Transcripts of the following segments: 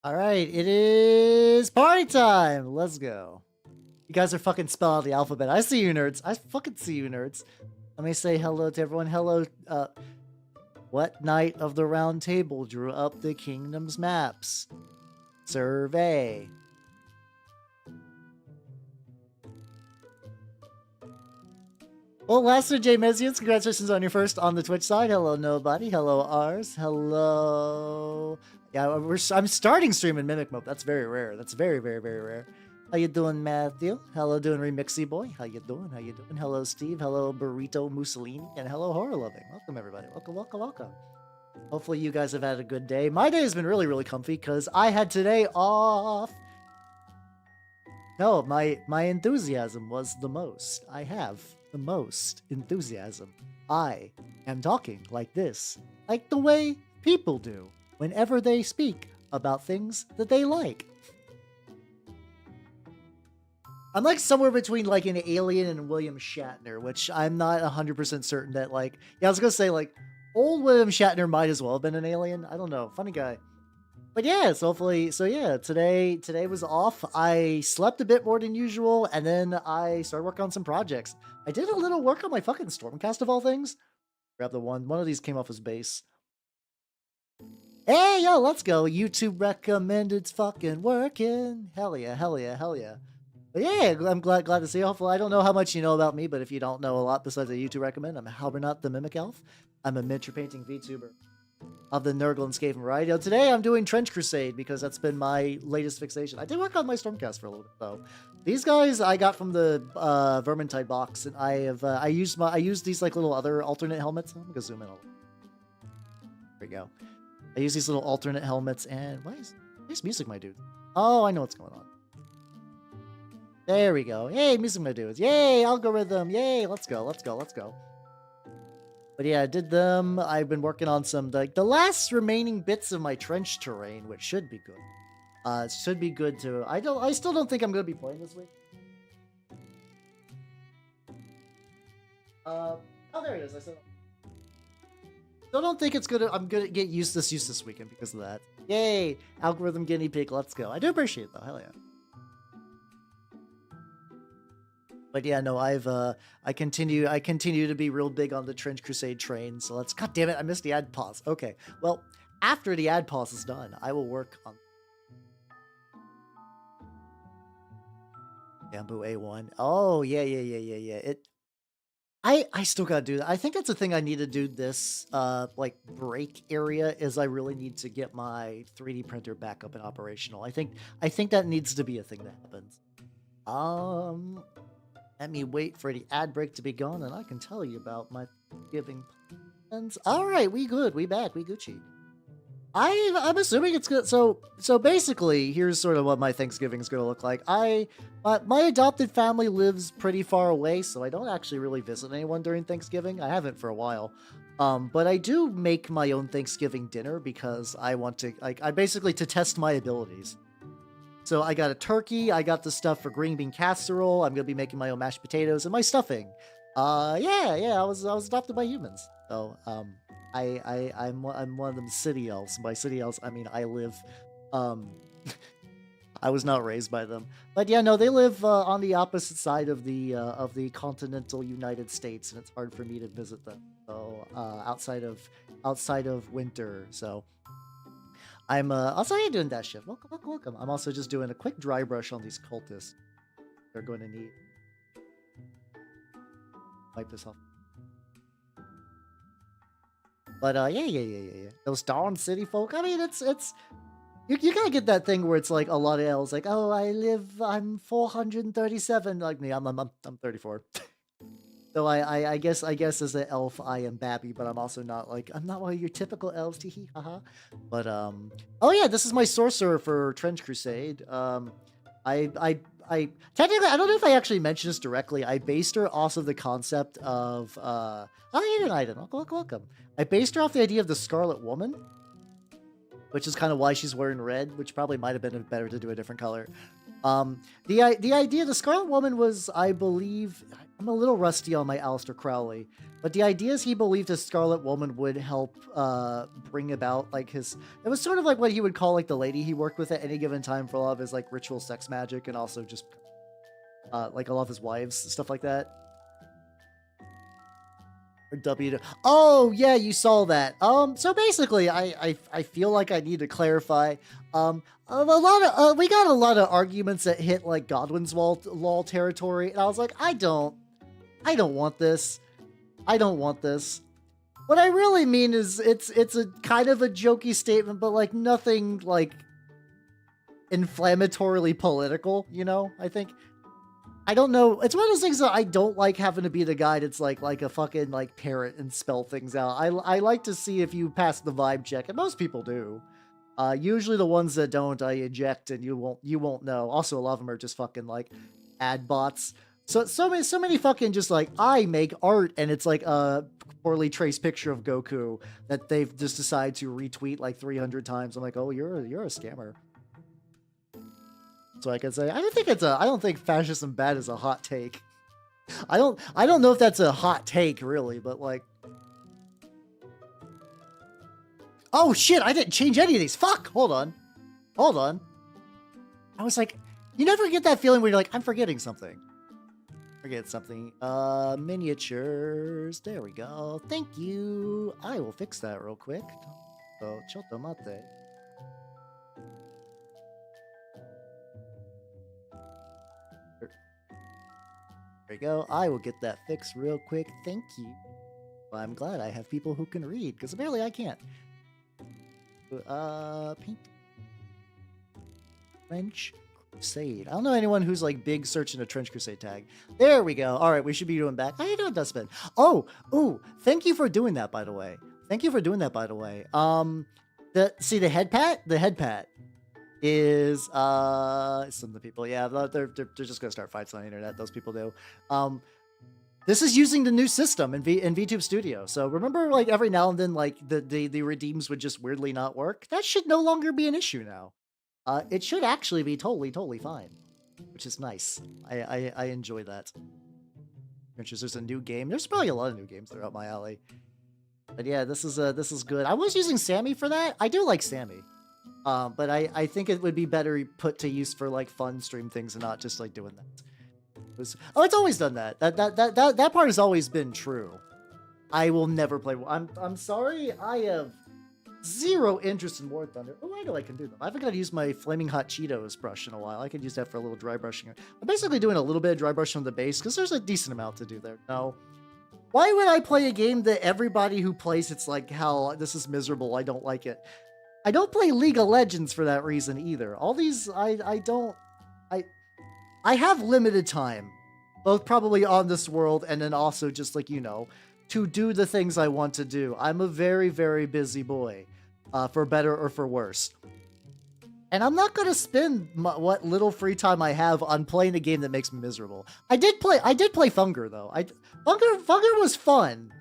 All right, it is party time. Let's go. You guys are fucking spelling out the alphabet. I see you, nerds. I fucking see you, nerds. Let me say hello to everyone. Hello. What knight of the round table drew up the kingdom's maps? Survey. Well, Laster J. Mezians, congratulations on your first on the Twitch side. Hello, nobody. Hello, ours. Hello. Yeah, I'm starting stream in Mimic Mode. That's very rare. That's very, very, very rare. How you doing, Matthew? Hello, doing Remixy Boy. How you doing? How you doing? Hello, Steve. Hello, Burrito Mussolini. And hello, Horror Loving. Welcome, everybody. Welcome, welcome, welcome. Hopefully you guys have had a good day. My day has been really, really comfy because I had today off. No, my enthusiasm was the most. I have the most enthusiasm. I am talking like this, like the way people do whenever they speak about things that they like. I'm like somewhere between like an alien and William Shatner, which I'm not 100% certain that like, yeah, I was gonna say like old William Shatner might as well have been an alien. I don't know. Funny guy. But yeah, so hopefully, so yeah, today was off. I slept a bit more than usual, and then I started working on some projects. I did a little work on my fucking Stormcast of all things. Grab the one of these came off his base. Hey, yo, let's go. YouTube recommended's fucking working. Hell yeah, hell yeah, hell yeah. But yeah, I'm glad to see you. Hopefully, I don't know how much you know about me, but if you don't know a lot besides a YouTube recommend, I'm Halbernot the Mimic Elf. I'm a miniature painting VTuber of the Nurgle and Skaven variety. Today I'm doing Trench Crusade because that's been my latest fixation. I did work on my Stormcast for a little bit though. These guys I got from the Vermintide box, and I have I use these like little other alternate helmets. I'm gonna zoom in a little. There we go. I use these little alternate helmets, and why is music, my dude? Oh, I know what's going on. There we go. Yay, music, my dudes. Yay, algorithm. Yay, let's go, let's go, let's go. But yeah, I did them. I've been working on some, like, the last remaining bits of my trench terrain, which should be good. It should be good too. I still don't think I'm going to be playing this week. Oh, there it is. I still don't think it's gonna. I'm gonna get used this weekend because of that. Yay, algorithm guinea pig. Let's go. I do appreciate it though. Hell yeah. But yeah, no, I continue to be real big on the Trench Crusade train. So let's, god damn it, I missed the ad pause. Okay, well, after the ad pause is done, I will work on Bamboo A1. Oh, yeah. I still gotta do that. I think that's a thing I need to do this, like, break area, is I really need to get my 3D printer back up and operational. I think that needs to be a thing that happens. Let me wait for the ad break to be gone, and I can tell you about my Thanksgiving plans. All right, we good. We back. We Gucci. I'm assuming it's good. So basically, here's sort of what my Thanksgiving is going to look like. My adopted family lives pretty far away, so I don't actually really visit anyone during Thanksgiving. I haven't for a while. But I do make my own Thanksgiving dinner because I want to, I basically to test my abilities. So I got a turkey, I got the stuff for green bean casserole, I'm gonna be making my own mashed potatoes and my stuffing. Yeah, I was adopted by humans. So I'm one of them city elves. By city elves I mean I live I was not raised by them. But yeah, no, they live on the opposite side of the continental United States, and it's hard for me to visit them. So outside of winter, so I'm also you doing that shift. Welcome. I'm also just doing a quick dry brush on these cultists. They're going to need. Wipe this off. But yeah. Those darn city folk. I mean, it's you gotta get that thing where it's like a lot of L's. Like, oh, I'm 437. Like me, I'm 34. So I guess as an elf I am Babby, but I'm also not like, I'm not one of your typical elves, teehee, haha. But oh yeah, this is my sorcerer for Trench Crusade. I technically I don't know if I actually mentioned this directly. I based her off of the concept of oh, you didn't. Welcome. I based her off the idea of the Scarlet Woman, which is kind of why she's wearing red, which probably might have been better to do a different color. The idea, the Scarlet Woman was, I believe, I'm a little rusty on my Aleister Crowley, but the idea is he believed a Scarlet Woman would help bring about like his, it was sort of like what he would call like the lady he worked with at any given time for a lot of his like ritual sex magic, and also just like a lot of his wives, stuff like that. Or oh yeah, you saw that. So basically I feel like I need to clarify. A lot of we got a lot of arguments that hit like Godwin's law territory, and I was like, I don't want this. I don't want this. What I really mean is it's a kind of a jokey statement, but like nothing like inflammatorily political, you know? I think. I don't know. It's one of those things that I don't like having to be the guy that's like a fucking like parrot and spell things out. I like to see if you pass the vibe check, and most people do. Usually the ones that don't, I eject, and you won't know. Also, a lot of them are just fucking like ad bots. So many fucking just like, I make art, and it's like a poorly traced picture of Goku that they've just decided to retweet like 300 times. I'm like, oh, you're a scammer. So I can say, I don't think fascism bad is a hot take. I don't know if that's a hot take really, but like, oh shit, I didn't change any of these. Fuck, hold on. I was like, you never get that feeling where you're like, I'm forgetting something. Forget something. Miniatures. There we go. Thank you. I will fix that real quick. So, chotto mate. There we go. I will get that fixed real quick. Thank you. Well, I'm glad I have people who can read, because apparently I can't. Paint. French Crusade. I don't know anyone who's like big searching a Trench Crusade tag. There we go. All right, we should be doing back. How you doing, Dustbin? Oh, ooh, thank you for doing that, by the way. The head pat is some of the people, yeah, they're just gonna start fights on the internet. Those people do. This is using the new system in VTube Studio. So remember, like every now and then, like the redeems would just weirdly not work. That should no longer be an issue now. It should actually be totally fine, which is nice. I enjoy that. There's a new game. There's probably a lot of new games that are up my alley. But yeah, this is good. I was using Sammy for that. I do like Sammy. But I think it would be better put to use for like fun stream things and not just like doing that. It's always done that. That part has always been true. I will never play. I'm sorry. I have zero interest in War Thunder. Oh, I know I can do them. I haven't got to use my Flaming Hot Cheetos brush in a while. I could use that for a little dry brushing. I'm basically doing a little bit of dry brushing on the base because there's a decent amount to do there. No. Why would I play a game that everybody who plays it's like, hell, this is miserable. I don't like it. I don't play League of Legends for that reason either. All these, I have limited time, both probably on this world and then also just like, you know, to do the things I want to do. I'm a very, very busy boy, for better or for worse. And I'm not going to spend what little free time I have on playing a game that makes me miserable. I did play Funger though. Funger was fun.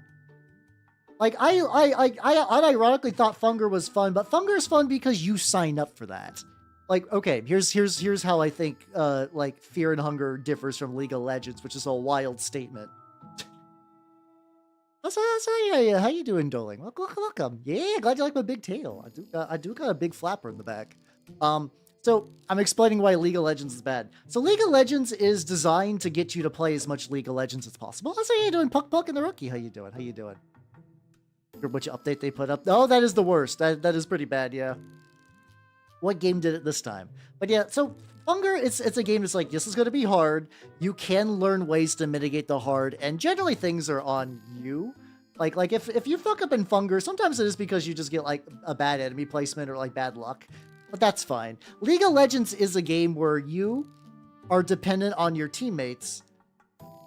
Like, I unironically thought Funger was fun, but Funger is fun because you sign up for that. Like, okay, here's how I think, like, Fear and Hunger differs from League of Legends, which is a wild statement. Yeah, how you doing, Doling? Welcome. Yeah, glad you like my big tail. I do got a big flapper in the back. So I'm explaining why League of Legends is bad. So League of Legends is designed to get you to play as much League of Legends as possible. That's how you doing, Puck and the Rookie. How you doing? Which update they put up? Oh, that is the worst. That is pretty bad, yeah. What game did it this time? But yeah, so Hunger, it's a game that's like, this is going to be hard. You can learn ways to mitigate the hard, and generally things are on you. Like if you fuck up in Funger, sometimes it is because you just get like a bad enemy placement or like bad luck. But that's fine. League of Legends is a game where you are dependent on your teammates.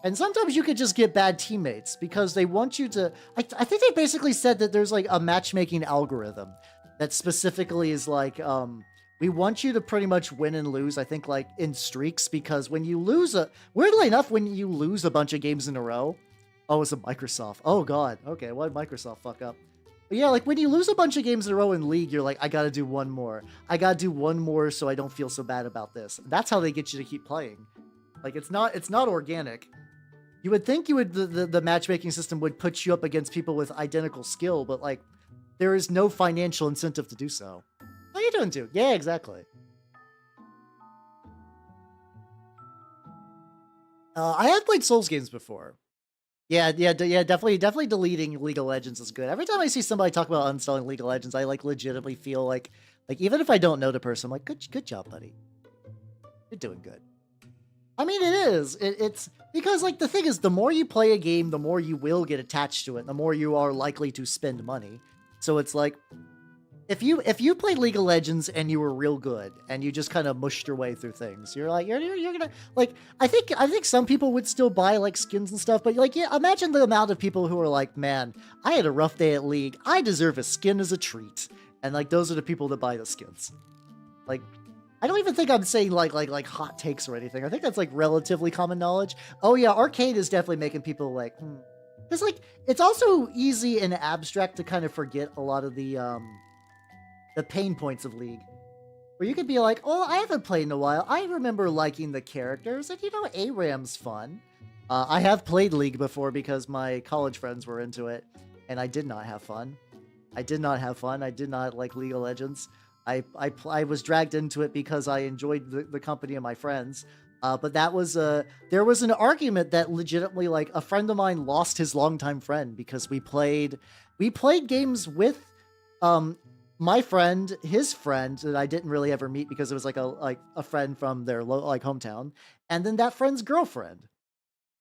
And sometimes you could just get bad teammates because they want you to... I think they basically said that there's like a matchmaking algorithm that specifically is like, we want you to pretty much win and lose, I think, like in streaks, because when you lose weirdly enough, when you lose a bunch of games in a row... Oh, it's a Microsoft. Oh, God. Okay, what did Microsoft fuck up? But yeah, like when you lose a bunch of games in a row in League, you're like, I gotta do one more. I gotta do one more so I don't feel so bad about this. That's how they get you to keep playing. Like it's not organic. You would think the matchmaking system would put you up against people with identical skill, but like there is no financial incentive to do so. How you doing, too? Yeah, exactly. I have played Souls games before. Yeah, definitely deleting League of Legends is good. Every time I see somebody talk about uninstalling League of Legends, I like legitimately feel like even if I don't know the person, I'm like, good job, buddy. You're doing good. I mean, it is. It's because like the thing is, the more you play a game, the more you will get attached to it, the more you are likely to spend money. So it's like, if you played League of Legends and you were real good and you just kind of mushed your way through things, you're like you're gonna like I think some people would still buy like skins and stuff, but like yeah, imagine the amount of people who are like, man, I had a rough day at League, I deserve a skin as a treat, and like those are the people that buy the skins. Like I don't even think I'm saying like hot takes or anything. I think that's like relatively common knowledge. Oh yeah, arcade is definitely making people like because like it's also easy and abstract to kind of forget a lot of the pain points of League. Where you could be like, oh, I haven't played in a while. I remember liking the characters, and you know, ARAM's fun. I have played League before because my college friends were into it, and I did not have fun. I did not have fun. I did not like League of Legends. I was dragged into it because I enjoyed the company of my friends. But that was there was an argument that legitimately like a friend of mine lost his longtime friend because we played games with my friend, his friend that I didn't really ever meet because it was like a friend from their hometown, and then that friend's girlfriend.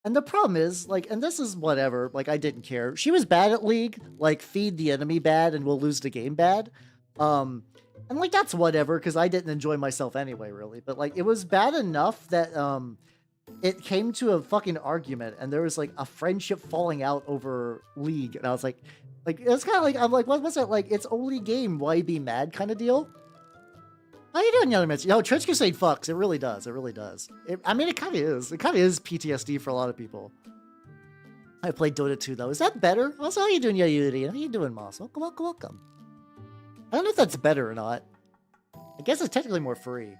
And the problem is, like, and this is whatever, like, I didn't care. She was bad at League, like, feed the enemy bad and we'll lose the game bad. And, like, that's whatever, because I didn't enjoy myself anyway, really. But, like, it was bad enough that, it came to a fucking argument, and there was, like, a friendship falling out over League. And I was like, it's kind of like, I'm like, what was it? Like, it's only game, why be mad kind of deal? How you doing, young man? Yo, Trench Crusade fucks. It really does. It really does. I mean, it kind of is. It kind of is PTSD for a lot of people. I played Dota 2, though. Is that better? Also, how you doing, Yuri? How you doing, Moss? Welcome, welcome, welcome. I don't know if that's better or not. I guess it's technically more free.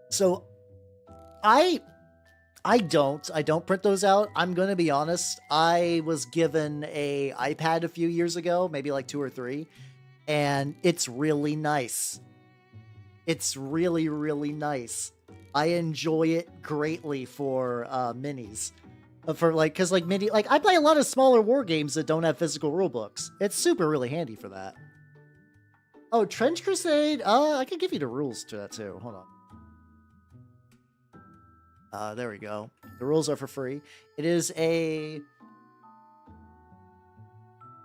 So, I don't print those out. I'm gonna be honest. I was given a iPad a few years ago, maybe like 2 or 3. And it's really nice. It's really, really nice. I enjoy it greatly for minis. For like, cause like mini, like I play a lot of smaller war games that don't have physical rulebooks. It's super really handy for that. Oh, Trench Crusade. I can give you the rules to that too. Hold on. There we go. The rules are for free. It is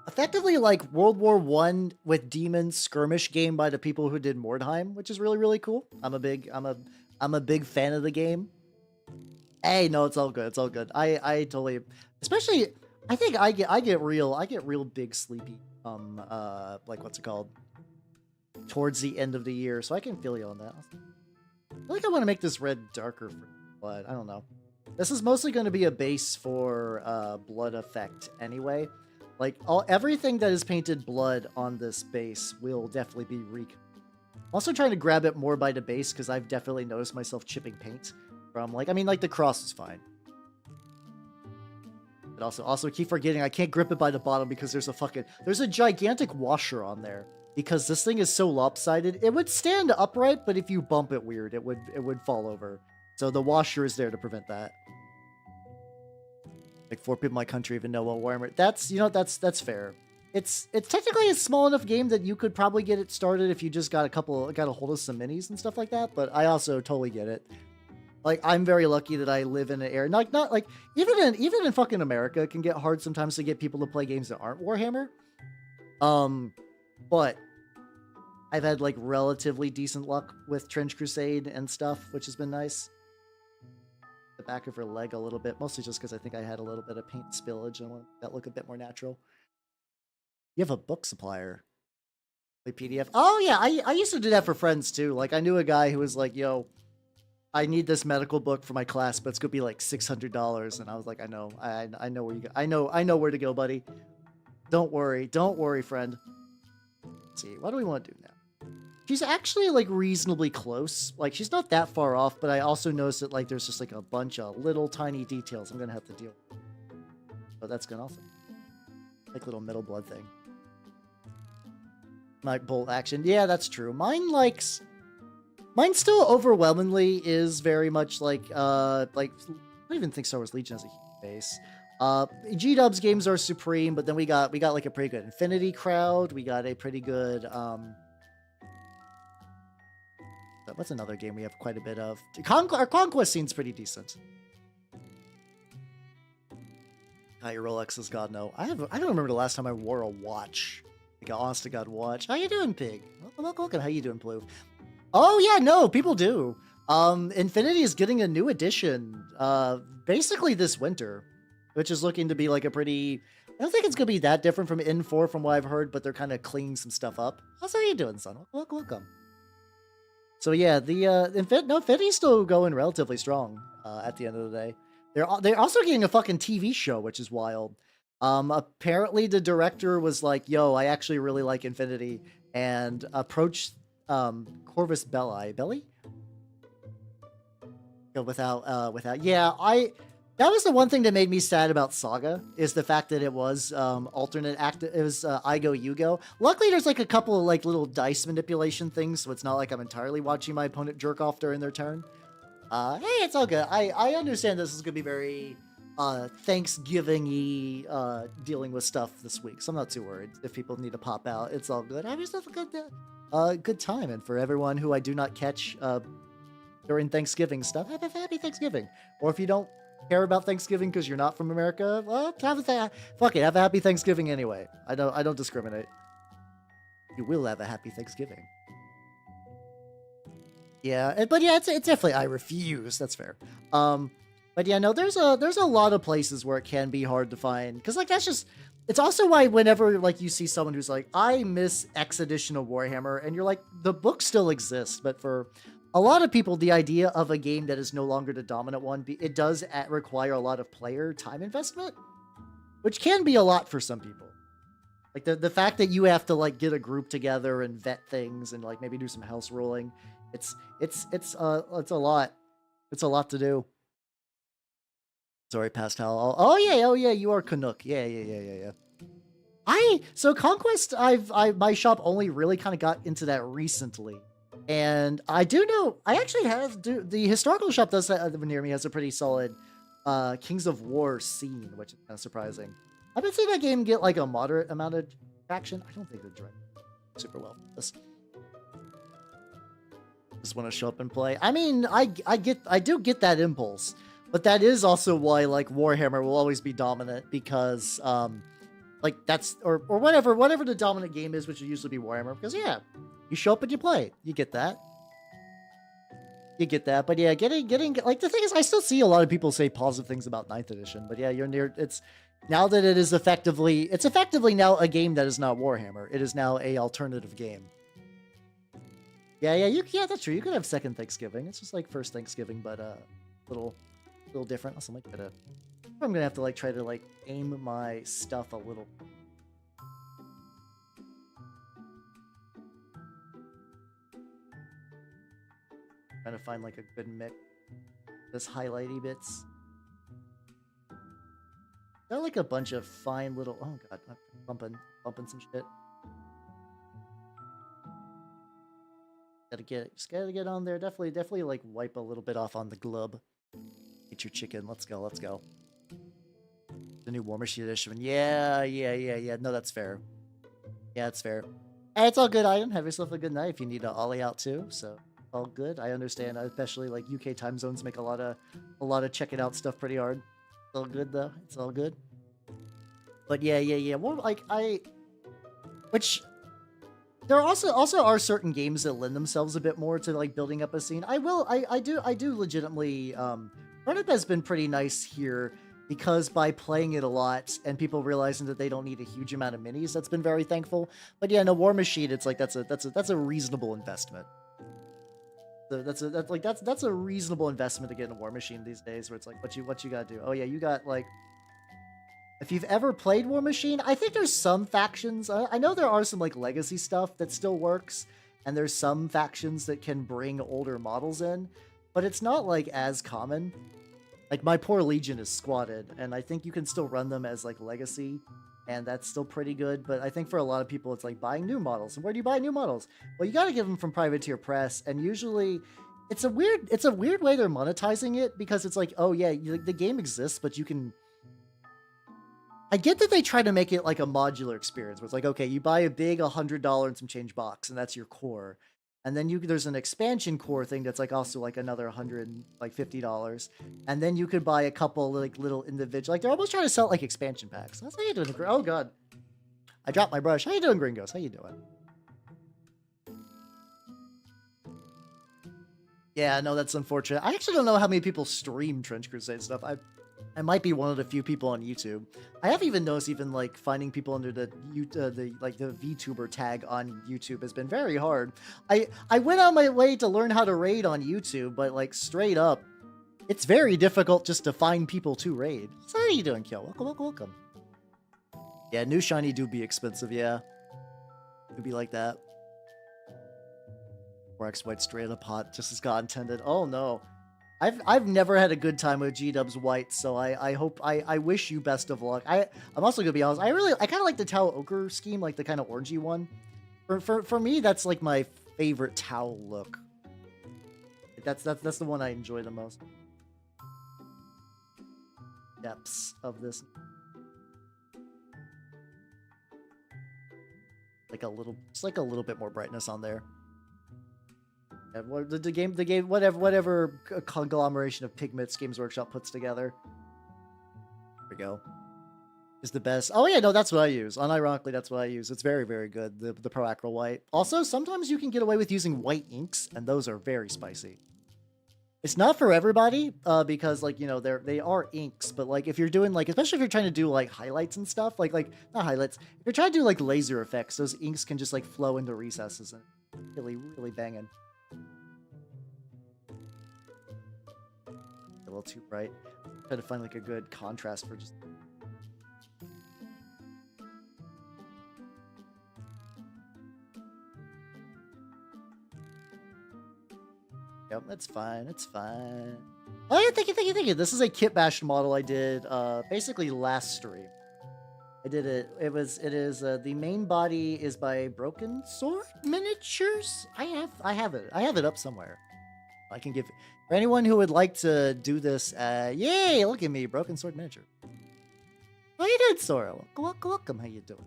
effectively like World War I with demons skirmish game by the people who did Mordheim, which is really, really cool. I'm a big fan of the game. Hey, no, it's all good. It's all good. I totally, especially, I think I get real big sleepy, like what's it called? Towards the end of the year. So I can feel you on that. I feel like I want to make this red darker for blood. I don't know. This is mostly going to be a base for blood effect anyway. Like, everything that is painted blood on this base will definitely be I'm also trying to grab it more by the base, because I've definitely noticed myself chipping paint from, like, I mean, like, the cross is fine. But also keep forgetting, I can't grip it by the bottom because there's a gigantic washer on there. Because this thing is so lopsided, it would stand upright, but if you bump it weird, it would fall over. So the washer is there to prevent that. Like 4 people in my country even know what Warhammer. That's fair. It's technically a small enough game that you could probably get it started if you just got a hold of some minis and stuff like that. But I also totally get it. Like, I'm very lucky that I live in an area not like even in fucking America, it can get hard sometimes to get people to play games that aren't Warhammer. But I've had like relatively decent luck with Trench Crusade and stuff, which has been nice. The back of her leg a little bit, mostly just because I think I had a little bit of paint spillage and I want that look a bit more natural. You have a book supplier. Like PDF. Oh yeah, I used to do that for friends too. Like I knew a guy who was like, yo, I need this medical book for my class, but it's gonna be like $600. And I was like, I know, I know where you go. I know where to go, buddy. Don't worry, friend. Let's see, what do we want to do now? She's actually like reasonably close. Like she's not that far off, but I also noticed that like there's just like a bunch of little tiny details I'm gonna have to deal with. Oh, that's gonna also like little middle blood thing. My bolt action. Yeah, that's true. Mine still overwhelmingly is very much like I don't even think Star Wars Legion has a huge base. G-Dub's games are supreme, but then we got like a pretty good Infinity crowd. We got a pretty good what's another game we have quite a bit of? Our Conquest scene's pretty decent. Your Rolex is God no. I don't remember the last time I wore a watch. Like an honest to God watch. How you doing, Pig? Welcome. How you doing, Blue? Oh yeah, no, people do. Infinity is getting a new edition basically this winter, which is looking to be like a pretty... I don't think it's gonna be that different from N4 from what I've heard, but they're kind of cleaning some stuff up. How's you doing, son? Welcome. So yeah, the Infinity's still going relatively strong at the end of the day. They're also getting a fucking TV show, which is wild. Apparently the director was like, yo, I actually really like Infinity, and approached Corvus Belli? That was the one thing that made me sad about Saga, is the fact that it was alternate act. It was I go, you go. Luckily, there's like a couple of like little dice manipulation things, so it's not like I'm entirely watching my opponent jerk off during their turn. Hey, it's all good. I understand this is gonna be very Thanksgiving-y dealing with stuff this week, so I'm not too worried if people need to pop out. It's all good. Have yourself a good time, and for everyone who I do not catch during Thanksgiving stuff, have a happy Thanksgiving. Or if you don't care about Thanksgiving because you're not from America, well, have a happy Thanksgiving anyway. I don't discriminate. You will have a happy Thanksgiving. Yeah, but yeah, it's definitely I refuse. That's fair. But yeah, no, there's a lot of places where it can be hard to find, because like that's just... It's also why whenever like you see someone who's like, I miss X edition of Warhammer, and you're like, the book still exists, but for a lot of people, the idea of a game that is no longer the dominant one, it does require a lot of player time investment, which can be a lot for some people. Like the fact that you have to like get a group together and vet things and like maybe do some house ruling, it's a lot. It's a lot to do. Sorry, Pascal. Oh yeah, you are Canuck. Yeah. So Conquest, my shop only really kind of got into that recently. And I do know, I actually the historical shop does near me has a pretty solid Kings of War scene, which is kind of surprising. I've been seeing that game get like a moderate amount of traction. I don't think they're doing super well. Just want to show up and play. I mean, I do get that impulse, but that is also why like Warhammer will always be dominant, because like that's or whatever the dominant game is, which will usually be Warhammer, because yeah, you show up and you play. You get that. But yeah, getting like the thing is, I still see a lot of people say positive things about 9th edition, but yeah, it's now that it's effectively now a game that is not Warhammer. It is now a alternative game. Yeah, that's true. You could have second Thanksgiving. It's just like first Thanksgiving, but little different. Also, I'm gonna have to like try to like aim my stuff a little. Trying to find like a good mix. This highlighty bits. They're like a bunch of fine little. Oh god, I'm bumping some shit. Gotta get on there. Definitely like wipe a little bit off on the glub. Eat your chicken. Let's go. The new War Machine edition. Yeah. No, that's fair. Yeah, it's fair. Hey, it's all good, Ian. Have yourself a good night. If you need to ollie out too, so all good. I understand. Especially like UK time zones make a lot of checking out stuff pretty hard. It's all good though. It's all good. But yeah. More like which. There also are certain games that lend themselves a bit more to like building up a scene. I do legitimately. Turnip has been pretty nice here, because by playing it a lot and people realizing that they don't need a huge amount of minis, that's been very thankful. But yeah, no, War Machine, it's like that's a reasonable investment. So that's a reasonable investment to get in a War Machine these days, where it's like what you gotta do. Oh yeah, you got like, if you've ever played War Machine, I think there's some factions. I know there are some like legacy stuff that still works, and there's some factions that can bring older models in, but it's not like as common. Like my poor Legion is squatted, and I think you can still run them as like legacy, and that's still pretty good. But I think for a lot of people, it's like buying new models. And where do you buy new models? Well, you got to get them from Privateer Press, and usually it's a weird way they're monetizing it, because it's like, oh yeah, the game exists, but you can. I get that they try to make it like a modular experience, where it's like, okay, you buy a big $100 and some change box, and that's your core. And then there's an expansion core thing that's like also like another $150, and then you could buy a couple like little individual, like they're almost trying to sell like expansion packs. That's how you doing. Oh god, I dropped my brush. How you doing, Gringos? How you doing? Yeah, no, that's unfortunate. I actually don't know how many people stream Trench Crusade stuff. I might be one of the few people on YouTube. I have even noticed like finding people under the Vtuber tag on YouTube has been very hard. I went on my way to learn how to raid on YouTube, but like straight up, it's very difficult just to find people to raid. So how are you doing, Kyo? Welcome. Yeah, new shiny do be expensive, yeah. It'd be like that. 4x white straight in a pot, just as God intended. Oh no. I've never had a good time with G-Dubs White, so I wish you best of luck. I'm also gonna be honest, I kind of like the Tau Ochre scheme, like the kind of orangey one. For me, that's like my favorite Tau look. That's the one I enjoy the most. Depths of this, just like a little bit more brightness on there. Yeah, the game, whatever conglomeration of pigments Games Workshop puts together. There we go. Is the best. Oh yeah, no, that's what I use. Unironically, that's what I use. It's very, very good. The Pro Acryl White. Also, sometimes you can get away with using white inks, and those are very spicy. It's not for everybody, because like, you know, they are inks, but like if you're doing like, especially if you're trying to do like highlights and stuff, like not highlights, if you're trying to do like laser effects, those inks can just like flow into recesses and really, really banging. A little too bright. Try to find like a good contrast for just. Yep, it's fine. It's fine. Oh yeah, thank you. This is a kit bash model I did basically last stream. I did it. It is the main body is by Broken Sword Miniatures. I have it up somewhere. I can give for anyone who would like to do this. Yay! Look at me, Broken Sword Miniature. How you doing, Sora? Welcome. How you doing?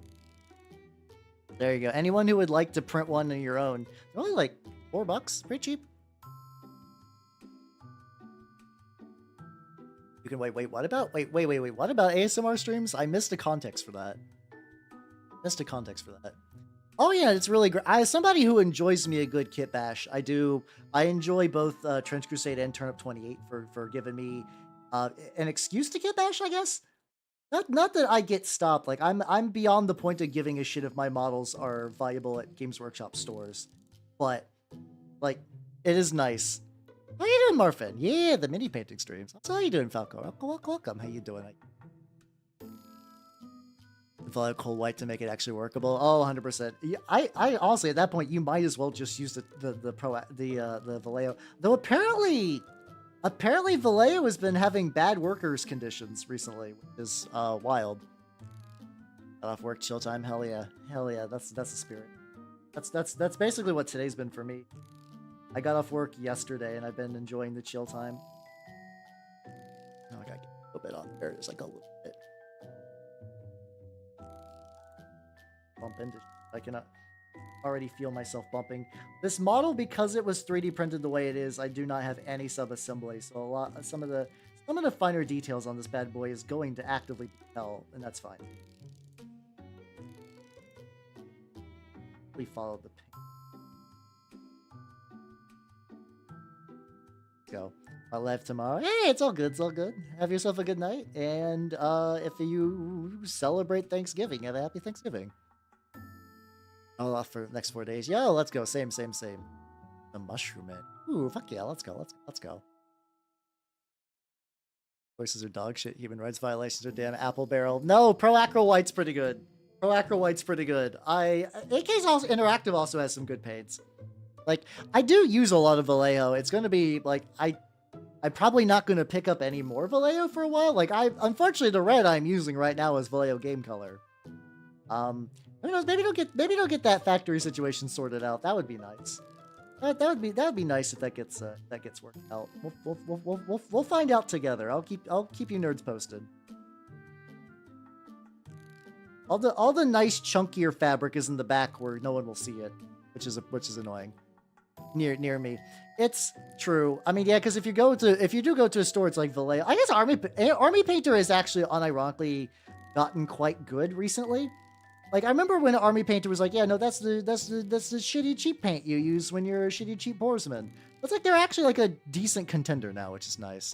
There you go. Anyone who would like to print one of your own, they're only like $4, pretty cheap. You can wait. What about what about ASMR streams? I missed the context for that. Oh yeah, it's really great. As somebody who enjoys me a good kit bash, I enjoy both Trench Crusade and Turnip 28 for giving me an excuse to kit bash, I guess. Not that I get stopped. Like I'm beyond the point of giving a shit if my models are viable at Games Workshop stores, but like it is nice. How you doing, Marfin? Yeah, the mini painting streams. So how you doing, Falco? Welcome. How you doing? Value cold white to make it actually workable. Oh, 100%. Yeah, I honestly at that point you might as well just use the Vallejo. Though apparently Vallejo has been having bad workers conditions recently, which is wild. Got off work, chill time. Hell yeah. That's the spirit. That's basically what today's been for me. I got off work yesterday and I've been enjoying the chill time. Oh, I gotta get a little bit on there. Just like a little bit. Bump into. I can already feel myself bumping. This model, because it was 3D printed the way it is, I do not have any sub-assembly. So some of the finer details on this bad boy is going to actively tell, and that's fine. We followed the paint. Go. I'll live tomorrow. Hey, it's all good. Have yourself a good night. And if you celebrate Thanksgiving, have a happy Thanksgiving. I'll off for the next 4 days. Yo, let's go. Same. The mushroom it. Ooh, fuck yeah, let's go, let's go. Voices are dog shit, human rights violations are damn apple barrel. No, Pro Acro White's pretty good. Pro Acro White's pretty good. AK's also Interactive also has some good paints. Like, I do use a lot of Vallejo. It's gonna be like I'm probably not gonna pick up any more Vallejo for a while. Like unfortunately the red I'm using right now is Vallejo game color. Who knows, maybe don't get that factory situation sorted out. That would be nice. That would be nice if that gets worked out. We'll find out together. I'll keep you nerds posted. All the nice chunkier fabric is in the back where no one will see it, which is annoying. Near me, it's true. I mean, yeah, because if you do go to a store, it's like Vallejo. I guess Army Painter has actually unironically gotten quite good recently. Like, I remember when Army Painter was like, yeah, no, that's the shitty cheap paint you use when you're a shitty cheap Boarsman. It's like they're actually like a decent contender now, which is nice.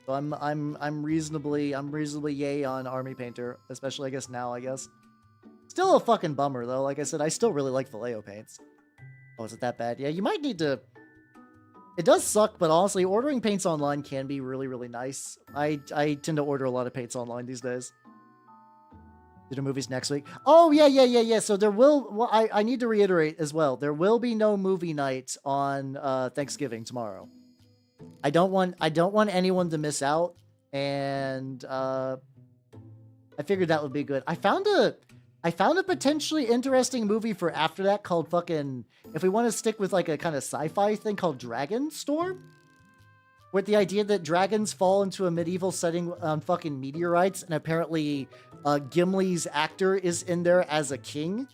So I'm reasonably yay on Army Painter, especially I guess. Still a fucking bummer though. Like I said, I still really like Vallejo paints. Oh, is it that bad? Yeah, you might need to. It does suck, but honestly, ordering paints online can be really, really nice. I tend to order a lot of paints online these days. Do the movies next week? Oh, yeah. So there will... Well, I need to reiterate as well. There will be no movie night on Thanksgiving tomorrow. I don't want anyone to miss out, and I figured that would be good. I found a potentially interesting movie for after that called fucking, if we want to stick with like a kind of sci-fi thing, called Dragon Storm, with the idea that dragons fall into a medieval setting on fucking meteorites, and apparently Gimli's actor is in there as a king.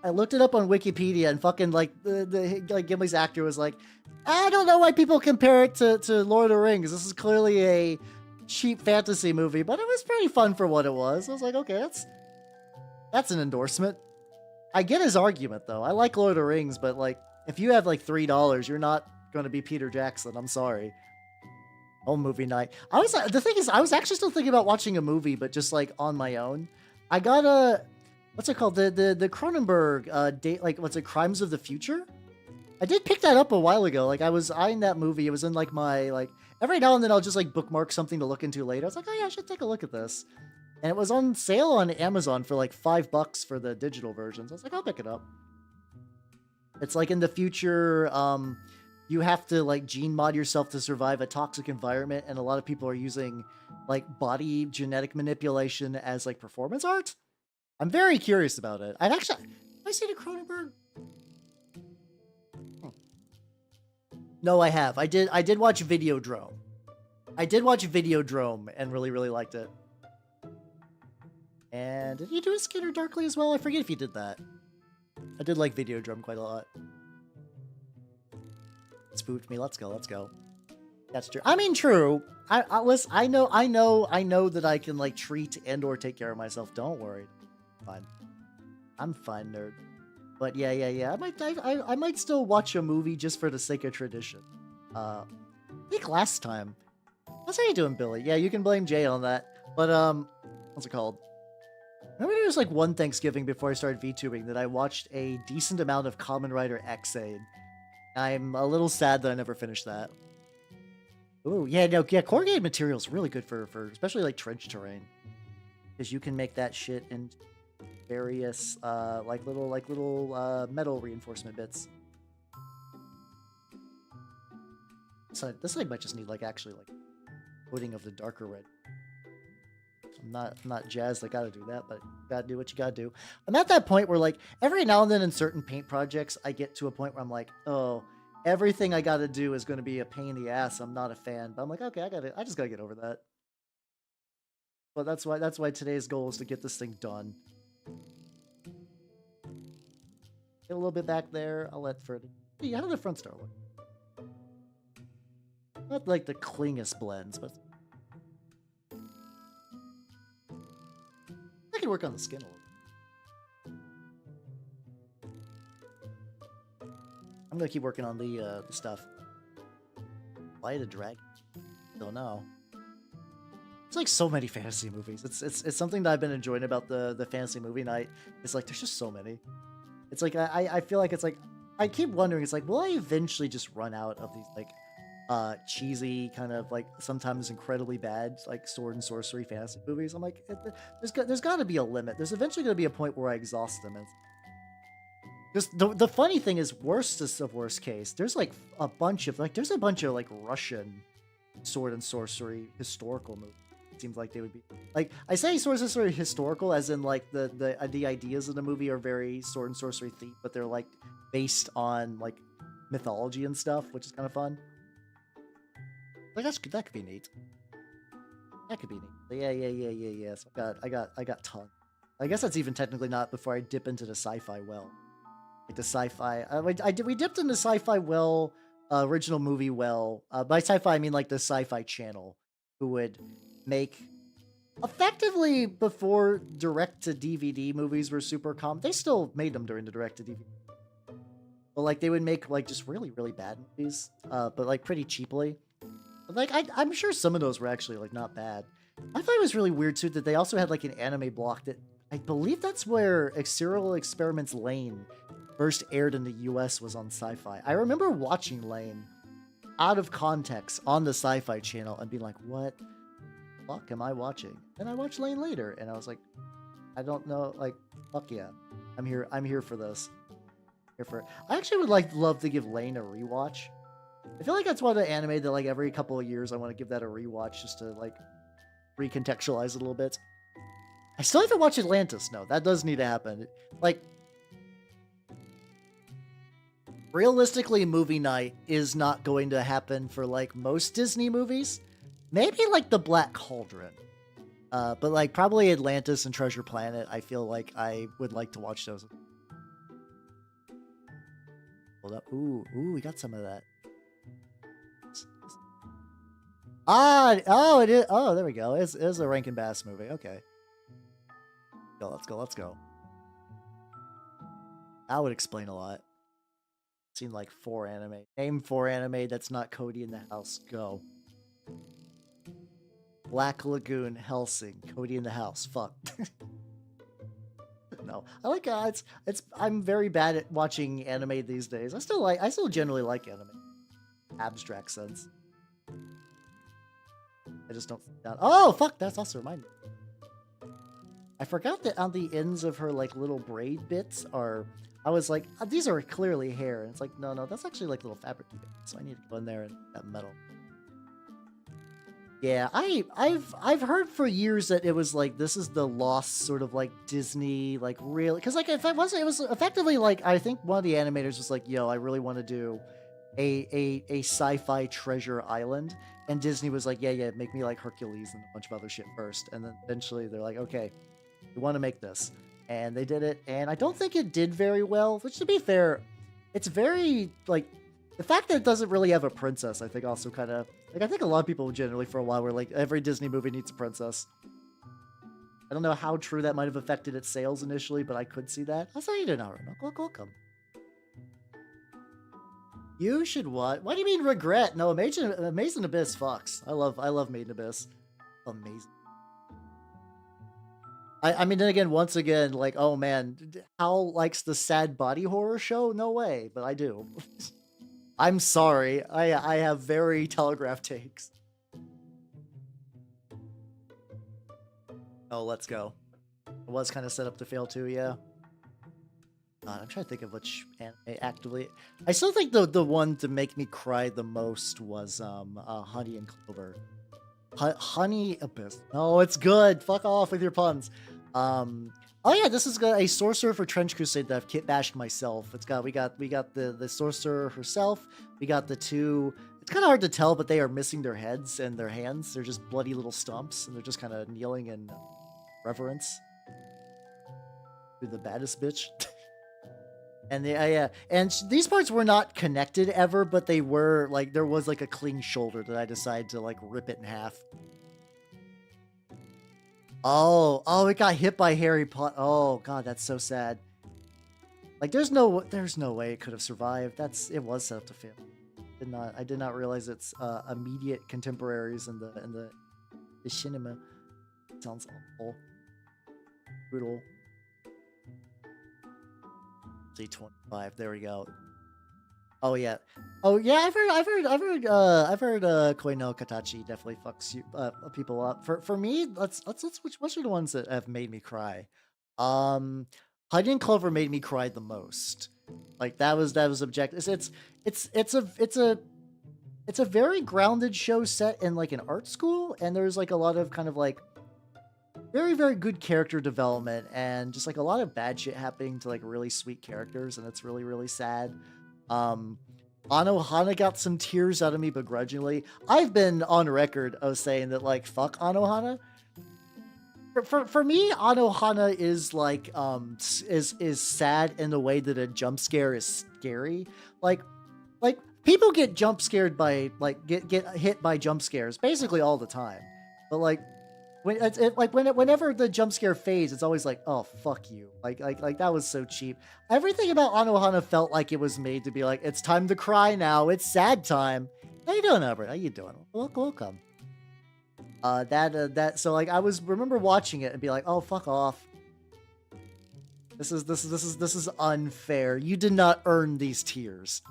I looked it up on Wikipedia, and fucking like like Gimli's actor was like, I don't know why people compare it to Lord of the Rings. This is clearly a cheap fantasy movie, but it was pretty fun for what it was. I was like, okay, that's an endorsement. I get his argument though. I like Lord of the Rings, but like, if you have like $3, you're not going to be Peter Jackson. I'm sorry. Oh, movie night. The thing is, I was actually still thinking about watching a movie, but just like on my own. I got what's it called? The Cronenberg date, like, what's it, Crimes of the Future? I did pick that up a while ago. Like, I was eyeing that movie. It was in like my, like, every now and then I'll just like bookmark something to look into later. I was like, oh yeah, I should take a look at this. And it was on sale on Amazon for like $5 for the digital versions. I was like, I'll pick it up. It's like in the future, you have to like gene mod yourself to survive a toxic environment, and a lot of people are using like body genetic manipulation as like performance art. I'm very curious about it. Have I seen a Cronenberg? No, I have. I did watch Videodrome. And really, really liked it. And did he do a Scanner Darkly as well? I forget if he did that. I did like Videodrome quite a lot. It spooked me. Let's go. That's true. I mean, true. Listen, I know that I can like treat and or take care of myself. Don't worry. Fine. I'm fine, nerd. But yeah. I might still watch a movie just for the sake of tradition. I think last time. How's how you doing, Billy? Yeah, you can blame Jay on that. But what's it called? Remember there was like one Thanksgiving before I started VTubing that I watched a decent amount of Kamen Rider X-Aid. I'm a little sad that I never finished that. Ooh, yeah, corrugated material is really good for especially like trench terrain, because you can make that shit in various like little metal reinforcement bits. So this like might just need like actually like coating of the darker red. I'm not jazzed. I gotta do that, but gotta do what you gotta do. I'm at that point where like every now and then in certain paint projects, I get to a point where I'm like, oh, everything I gotta do is gonna be a pain in the ass. I'm not a fan, but I'm like, okay, I just gotta get over that. But that's why today's goal is to get this thing done. Get a little bit back there. I'll let Fred. Hey, how did the front start look? Not like the cleanest blends, but I can work on the skin a little. I'm gonna keep working on the stuff. Why the dragon? Don't know. There's like so many fantasy movies. It's something that I've been enjoying about the fantasy movie night. It's like there's just so many. It's like I feel like it's like I keep wondering. It's like will I eventually just run out of these like cheesy kind of like sometimes incredibly bad like sword and sorcery fantasy movies? I'm like there's got to be a limit. There's eventually going to be a point where I exhaust them. And just the funny thing is, worstest of worst case, there's like a bunch of like Russian sword and sorcery historical movies. It seems like they would be like I say sword and sorcery historical as in like the ideas of the movie are very sword and sorcery themed, but they're like based on like mythology and stuff, which is kind of fun. Like that could be neat. That could be neat. Yeah. So I got tons. I guess that's even technically not before I dip into the sci-fi well. Like the sci-fi, we dipped into sci-fi well, original movie well. By sci-fi, I mean like the Sci-Fi Channel, who would make effectively before direct-to-DVD movies were super common. They still made them during the direct-to-DVD, but like they would make like just really really bad movies, but like pretty cheaply. But, like I'm sure some of those were actually like not bad. I thought it was really weird too that they also had like an anime block that I believe that's where Serial Experiments Lane first aired in the US was on Sci-Fi. I remember watching Lane out of context on the Sci-Fi Channel and being like, what the fuck am I watching? And I watched Lane later and I was like, I don't know, like, fuck yeah. I'm here for this. Here for it. I actually would love to give Lane a rewatch. I feel like that's one of the anime that like every couple of years I want to give that a rewatch just to like recontextualize it a little bit. I still haven't watched Atlantis. No, that does need to happen. Like, realistically, movie night is not going to happen for like most Disney movies. Maybe like The Black Cauldron. But like probably Atlantis and Treasure Planet, I feel like I would like to watch those. Hold up. Ooh, we got some of that. Oh, it is. Oh, there we go. It's a Rankin Bass movie. Okay. Let's go. That would explain a lot. Seen like 4 anime. Name 4 anime that's not Cody in the House. Go. Black Lagoon, Helsing, Cody in the House. Fuck. No, I like it's. I'm very bad at watching anime these days. I still generally like anime. Abstract sense. I just don't. Oh fuck! That's also reminded me. I forgot that on the ends of her like little braid bits are. I was like, these are clearly hair, and it's like, no, that's actually like little fabric bits. So I need to go in there and that metal. Yeah, I've heard for years that it was like this is the lost sort of like Disney like really because like if it was effectively like I think one of the animators was like, yo, I really want to do a sci-fi treasure island, and Disney was like, yeah, make me like Hercules and a bunch of other shit first, and then eventually they're like, okay, we want to make this, and they did it, and I don't think it did very well. Which to be fair, it's very like. The fact that it doesn't really have a princess, I think also kind of... Like, I think a lot of people generally for a while were like, every Disney movie needs a princess. I don't know how true that might have affected its sales initially, but I could see that. I'll say you do now, welcome. You should what? What do you mean regret? No, Amazing Abyss fucks. I love Made in Abyss. Amazing. I mean, then again, once again, like, oh man, Hal likes the sad body horror show? No way, but I do. I'm sorry. I have very telegraphed takes. Oh, let's go. It was kind of set up to fail too, yeah. I'm trying to think of which anime actively... I still think the one to make me cry the most was Honey and Clover. Honey Abyss. Oh, it's good. Fuck off with your puns. Oh yeah, this is a Sorcerer for Trench Crusade that I've kit bashed myself. We got the Sorcerer herself. We got the 2. It's kind of hard to tell, but they are missing their heads and their hands. They're just bloody little stumps, and they're just kind of kneeling in reverence to the baddest bitch. And and these parts were not connected ever, but they were like there was like a clean shoulder that I decided to like rip it in half. Oh, it got hit by Harry Potter. Oh god, that's so sad. Like there's no way it could have survived. It was set up to fail. I did not realize its immediate contemporaries in the cinema. Sounds awful. Brutal. C25. There we go. Oh yeah. Oh yeah. I've heard. Koi no Katachi definitely fucks you people up. For me, let's which are the ones that have made me cry. Honey and Clover made me cry the most. Like that was objective. It's a very grounded show set in like an art school, and there's like a lot of kind of like very, very good character development and just like a lot of bad shit happening to like really sweet characters, and it's really, really sad. Anohana got some tears out of me begrudgingly. I've been on record of saying that like fuck Anohana. For me, Anohana is like is sad in the way that a jump scare is scary. Like people get jump scared by like get hit by jump scares basically all the time, but like whenever the jump scare fades, it's always like, oh fuck you, like that was so cheap. Everything about Anohana felt like it was made to be like, it's time to cry now, it's sad time. How you doing, Albert? How you doing? Welcome. So like I remember watching it and be like, oh fuck off. This is unfair. You did not earn these tears.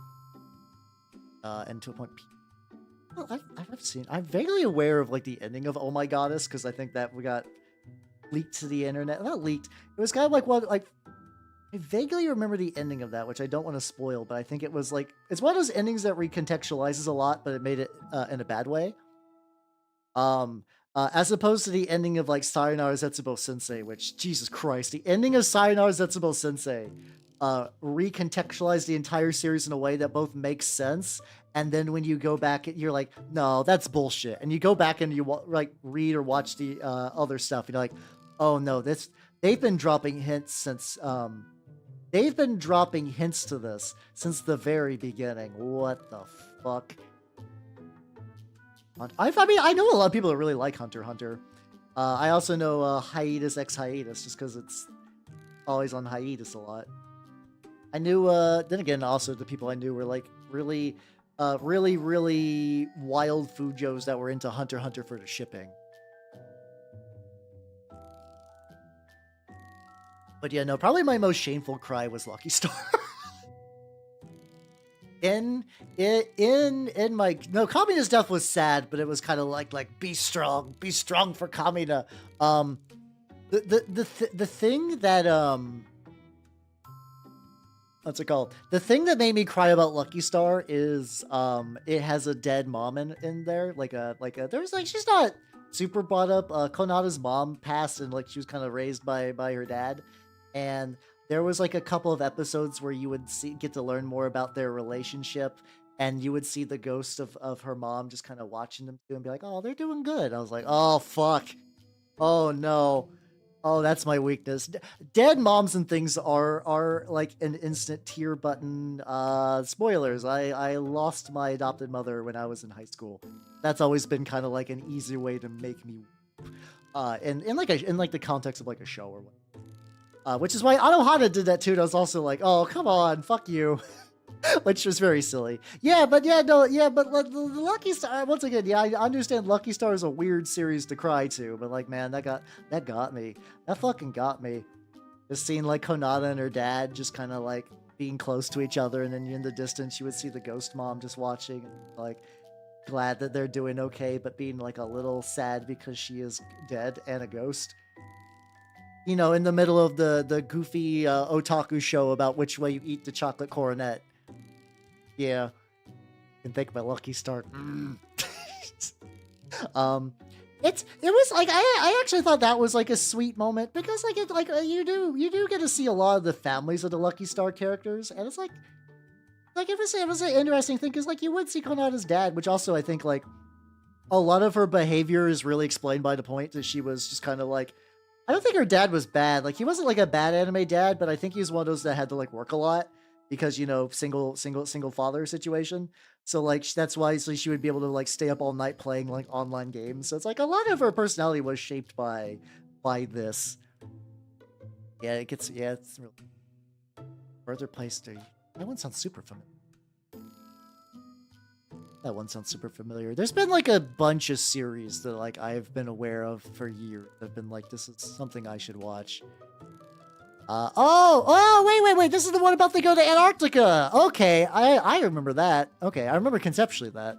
And to a point. Well, I'm vaguely aware of like the ending of Oh My Goddess, because I think that we got leaked to the internet. Not leaked. It was kind of like what like I vaguely remember the ending of that, which I don't want to spoil, but I think it was like it's one of those endings that recontextualizes a lot, but it made it in a bad way. As opposed to the ending of like Sayonara Zetsubo Sensei, which Jesus Christ, the ending of Sayonara Zetsubo Sensei recontextualized the entire series in a way that both makes sense. And then when you go back, you're like, no, that's bullshit. And you go back and you like read or watch the other stuff. And you're like, oh no, they've been dropping hints since they've been dropping hints to this since the very beginning. What the fuck? I mean, I know a lot of people that really like Hunter x Hunter. I also know Hiatus X Hiatus just because it's always on hiatus a lot. I knew, then again, also the people I knew were like really wild Fujos that were into Hunter x Hunter for the shipping. But yeah, no, probably my most shameful cry was Lucky Star. in my Kamina's death was sad, but it was kind of like be strong for Kamina. The thing that what's it called? The thing that made me cry about Lucky Star is it has a dead mom in there. There's like she's not super brought up. Konada's mom passed and like she was kind of raised by her dad, and there was like a couple of episodes where you would get to learn more about their relationship, and you would see the ghost of her mom just kind of watching them too and be like, oh, they're doing good. I was like, oh fuck, oh no. Oh, that's my weakness. Dead moms and things are like an instant tear button. Spoilers. I lost my adopted mother when I was in high school. That's always been kind of like an easy way to make me in like the context of like a show or what. Which is why Anohana did that too. And I was also like, oh, come on, fuck you. Which was very silly. Yeah, but the Lucky Star, once again, yeah, I understand Lucky Star is a weird series to cry to, but like, man, that got me. That fucking got me. Just seeing like Konada and her dad just kind of like being close to each other, and then in the distance you would see the ghost mom just watching, and, like glad that they're doing okay, but being like a little sad because she is dead and a ghost. You know, in the middle of the goofy otaku show about which way you eat the chocolate coronet. Yeah, can thank my Lucky Star. It was like I actually thought that was like a sweet moment because you do get to see a lot of the families of the Lucky Star characters, and it's like it was an interesting thing because like you would see Konada's dad, which also I think like a lot of her behavior is really explained by the point that she was just kind of like, I don't think her dad was bad. Like he wasn't like a bad anime dad, but I think he was one of those that had to like work a lot. Because, you know, single father situation. So like that's why she would be able to like stay up all night playing like online games. So it's like a lot of her personality was shaped by this. Yeah, it's really further place to that one sounds super familiar. That one sounds super familiar. There's been like a bunch of series that like I've been aware of for years. I've been like, this is something I should watch. Wait. This is the one about they go to Antarctica. Okay, I remember that. Okay, I remember conceptually that.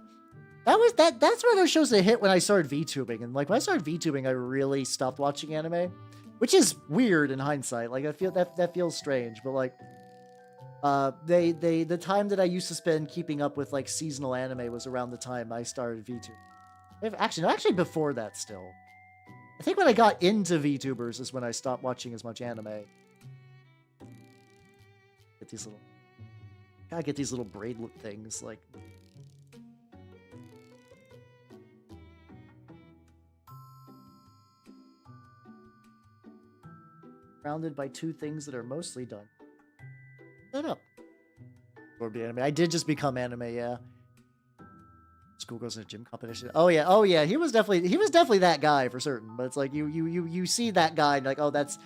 That's one of those shows that hit when I started VTubing. And like when I started VTubing, I really stopped watching anime, which is weird in hindsight. Like I feel that feels strange, but like the time that I used to spend keeping up with like seasonal anime was around the time I started VTubing. Actually before that still. I think when I got into VTubers is when I stopped watching as much anime. Gotta get these little braidlet things, like. Surrounded by two things that are mostly done. Shut up. Or be anime. I did just become anime, yeah. School goes in a gym competition. Oh yeah. He was definitely that guy for certain. But it's like you see that guy and like, oh, that's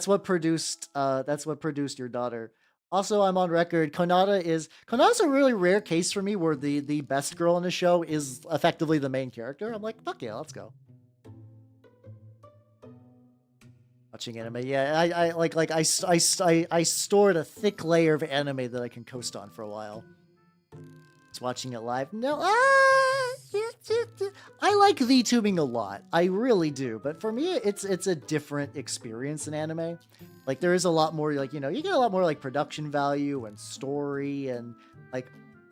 what produced your daughter. Also, I'm on record. Konada's a really rare case for me where the best girl in the show is effectively the main character. I'm like, fuck yeah, let's go. Watching anime, yeah. I stored a thick layer of anime that I can coast on for a while. Just watching it live. No, I like VTubing a lot. I really do. But for me, it's a different experience in anime. Like there is a lot more, like, you know, you get a lot more like production value and story, and like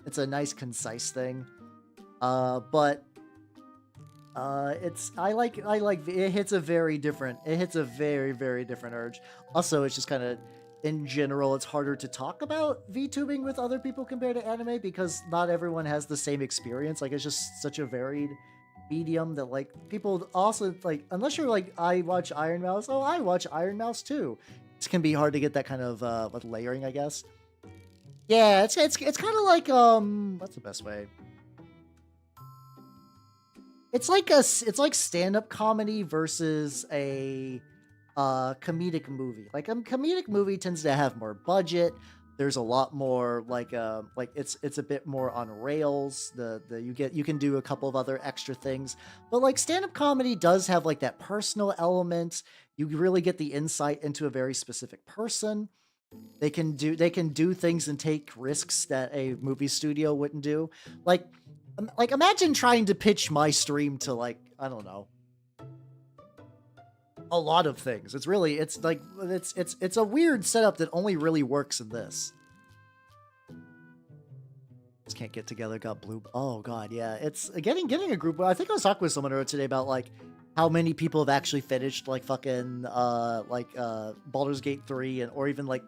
it's a nice concise thing. But it hits a very, very different urge. Also, it's just kind of, in general, it's harder to talk about VTubing with other people compared to anime because not everyone has the same experience. Like, it's just such a varied medium that, like, people also, like, unless you're like, I watch Iron Mouse, oh, I watch Iron Mouse too. It can be hard to get that kind of, with layering, I guess. Yeah, it's kind of like, what's the best way? It's like stand-up comedy versus a comedic movie. Like a comedic movie tends to have more budget. There's a lot more like it's a bit more on rails. You can do a couple of other extra things. But like stand-up comedy does have like that personal element. You really get the insight into a very specific person. They can do things and take risks that a movie studio wouldn't do. Like imagine trying to pitch my stream to, like, I don't know, a lot of things. It's a weird setup that only really works in this. Just can't get together. Got blue. Oh god, yeah. It's getting a group. I think I was talking with someone earlier today about like how many people have actually finished like fucking Baldur's Gate 3 or even like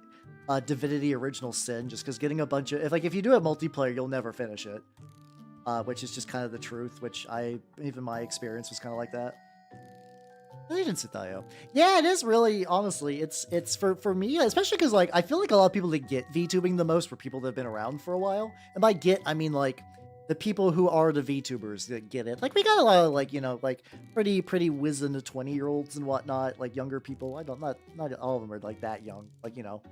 Divinity Original Sin, just because getting a bunch of if you do it multiplayer, you'll never finish it. Which is just kind of the truth, which even my experience was kind of like that. Yeah, it is really, honestly, it's for me, especially because like I feel like a lot of people that get VTubing the most were people that have been around for a while. And by get, I mean like the people who are the VTubers that get it. Like we got a lot of like, you know, like pretty wizened 20-year-olds and whatnot, like younger people. Not all of them are like that young, like, you know.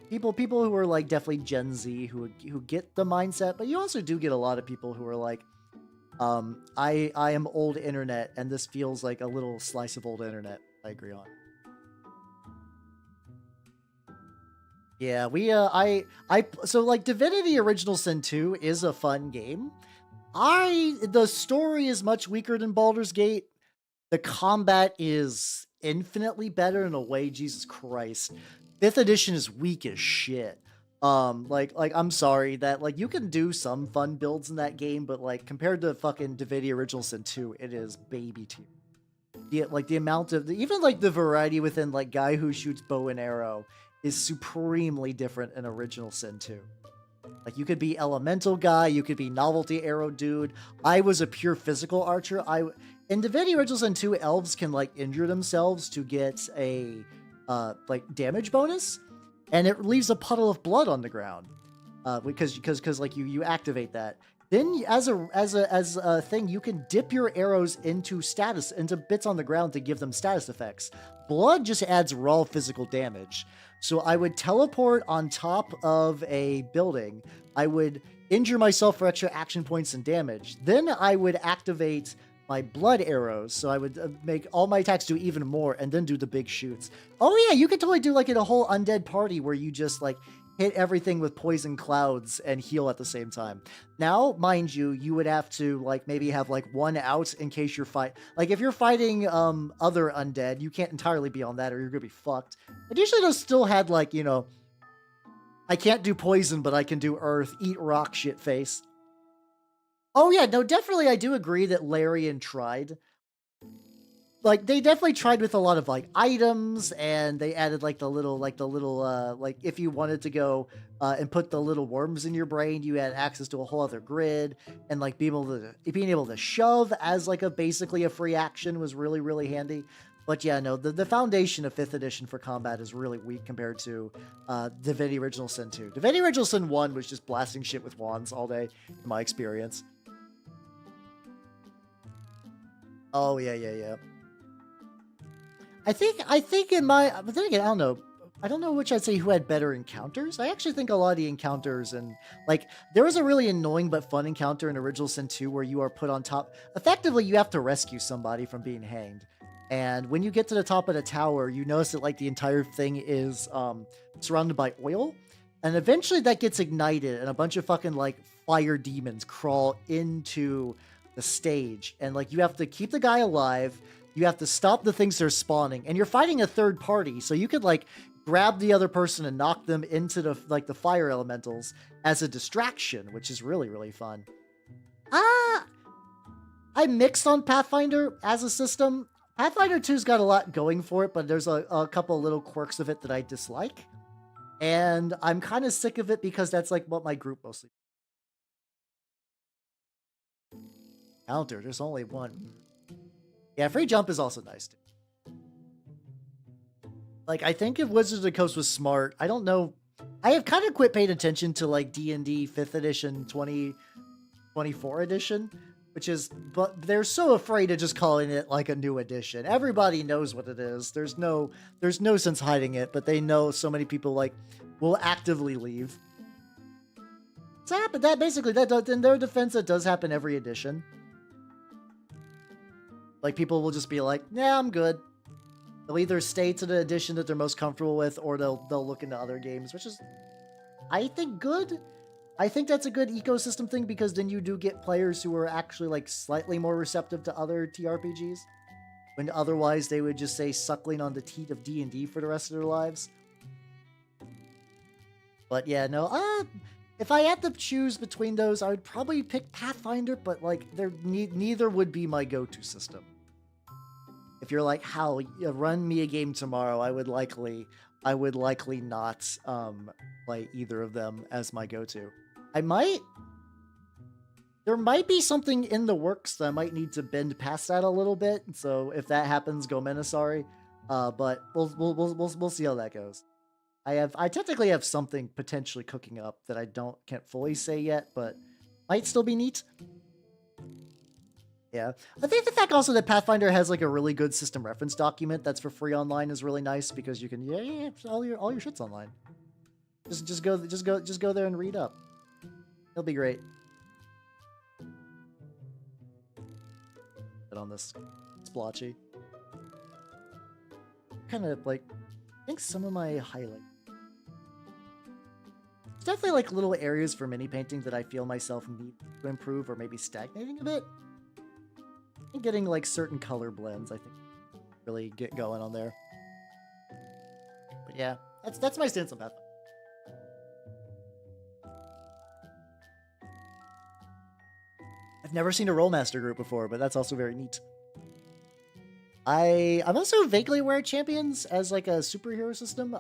People who are like definitely Gen Z who get the mindset, but you also do get a lot of people who are like, I am old internet, and this feels like a little slice of old internet. I agree on. Yeah, so like Divinity Original Sin 2 is a fun game. The story is much weaker than Baldur's Gate. The combat is infinitely better in a way, Jesus Christ. 5th edition is weak as shit. Like I'm sorry that like you can do some fun builds in that game, but like compared to fucking Divinity Original Sin 2, it is baby tier. The amount of even like the variety within like guy who shoots bow and arrow is supremely different in Original Sin 2. Like you could be elemental guy, you could be novelty arrow dude. I was a pure physical archer. In Divinity Original Sin 2, elves can like injure themselves to get a like damage bonus, and it leaves a puddle of blood on the ground because like you activate that. Then as a thing, you can dip your arrows into bits on the ground to give them status effects. Blood just adds raw physical damage. So I would teleport on top of a building. I would injure myself for extra action points and damage. Then I would activate my blood arrows, so I would make all my attacks do even more, and then do the big shoots. Oh yeah, you could totally do like in a whole undead party where you just like hit everything with poison clouds and heal at the same time. Now, mind you, you would have to like maybe have like one out in case you're like if you're fighting other undead, you can't entirely be on that or you're gonna be fucked. But usually those still had like, you know, I can't do poison, but I can do earth, eat rock shit face. Oh yeah, no, definitely I do agree that Larian tried. Like they definitely tried with a lot of like items, and they added like the little like if you wanted to go and put the little worms in your brain, you had access to a whole other grid, and like being able to shove as like a basically a free action was really, really handy. But yeah, no, the foundation of 5th edition for combat is really weak compared to Divinity Original Sin 2. Divinity Original Sin 1 was just blasting shit with wands all day, in my experience. Oh yeah, yeah, yeah. I think in my, but then again, I don't know. I don't know which I'd say who had better encounters. I actually think a lot of the encounters, and like there was a really annoying but fun encounter in Original Sin 2 where you are put on top. Effectively, you have to rescue somebody from being hanged. And when you get to the top of the tower, you notice that like the entire thing is surrounded by oil. And eventually that gets ignited and a bunch of fucking like fire demons crawl into the stage. And like you have to keep the guy alive. You have to stop the things that are spawning, and you're fighting a third party, so you could like grab the other person and knock them into the like the fire elementals as a distraction, which is really, really fun. I mixed on Pathfinder as a system. Pathfinder 2's got a lot going for it, but there's a couple little quirks of it that I dislike. And I'm kind of sick of it because that's like what my group mostly. Counter, there's only one. Yeah, free jump is also nice too. Like, I think if Wizards of the Coast was smart, I don't know. I have kind of quit paying attention to like D&D 5th edition, 2024 edition, which is, but they're so afraid of just calling it like a new edition. Everybody knows what it is. There's no sense hiding it, but they know so many people like will actively leave. It's happened. That basically, that does, in their defense, that does happen every edition. Like, people will just be like, yeah, I'm good. They'll either stay to the edition that they're most comfortable with, or they'll look into other games, which is, I think, good. I think that's a good ecosystem thing, because then you do get players who are actually, like, slightly more receptive to other TRPGs, when otherwise they would just say suckling on the teat of D&D for the rest of their lives. But yeah, no, if I had to choose between those, I would probably pick Pathfinder, but, like, neither would be my go-to system. If you're like, Hal, run me a game tomorrow, I would likely not play either of them as my go-to. There might be something in the works that I might need to bend past that a little bit. So if that happens, go Menasari. But we'll see how that goes. I technically have something potentially cooking up that I can't fully say yet, but might still be neat. Yeah, I think the fact also that Pathfinder has like a really good system reference document that's for free online is really nice, because you can all your shit's online. Just go there and read up. It'll be great. But on this splotchy, kind of like, I think some of my highlight. There's definitely like little areas for mini painting that I feel myself need to improve, or maybe stagnating a bit. Getting like certain color blends, I think, really get going on there. But yeah, that's my stance on Pathfinder. I've never seen a Rollmaster group before, but that's also very neat. I'm also vaguely aware of Champions as like a superhero system.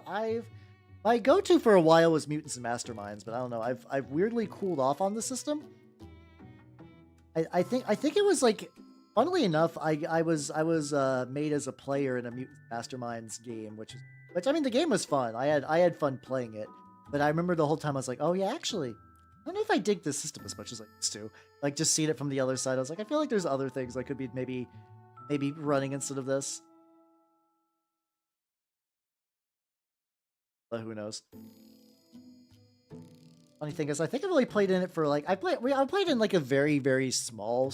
My go-to for a while was Mutants and Masterminds, but I don't know. I've weirdly cooled off on the system. I think it was like, funnily enough, I was made as a player in a Mutant Masterminds game, which I mean, the game was fun. I had fun playing it, but I remember the whole time I was like, oh yeah, actually, I don't know if I dig this system as much as I used to. Like, just seeing it from the other side, I was like, I feel like there's other things I could be maybe running instead of this. But who knows? Funny thing is, I think I've only played in it for like I played in like a very very small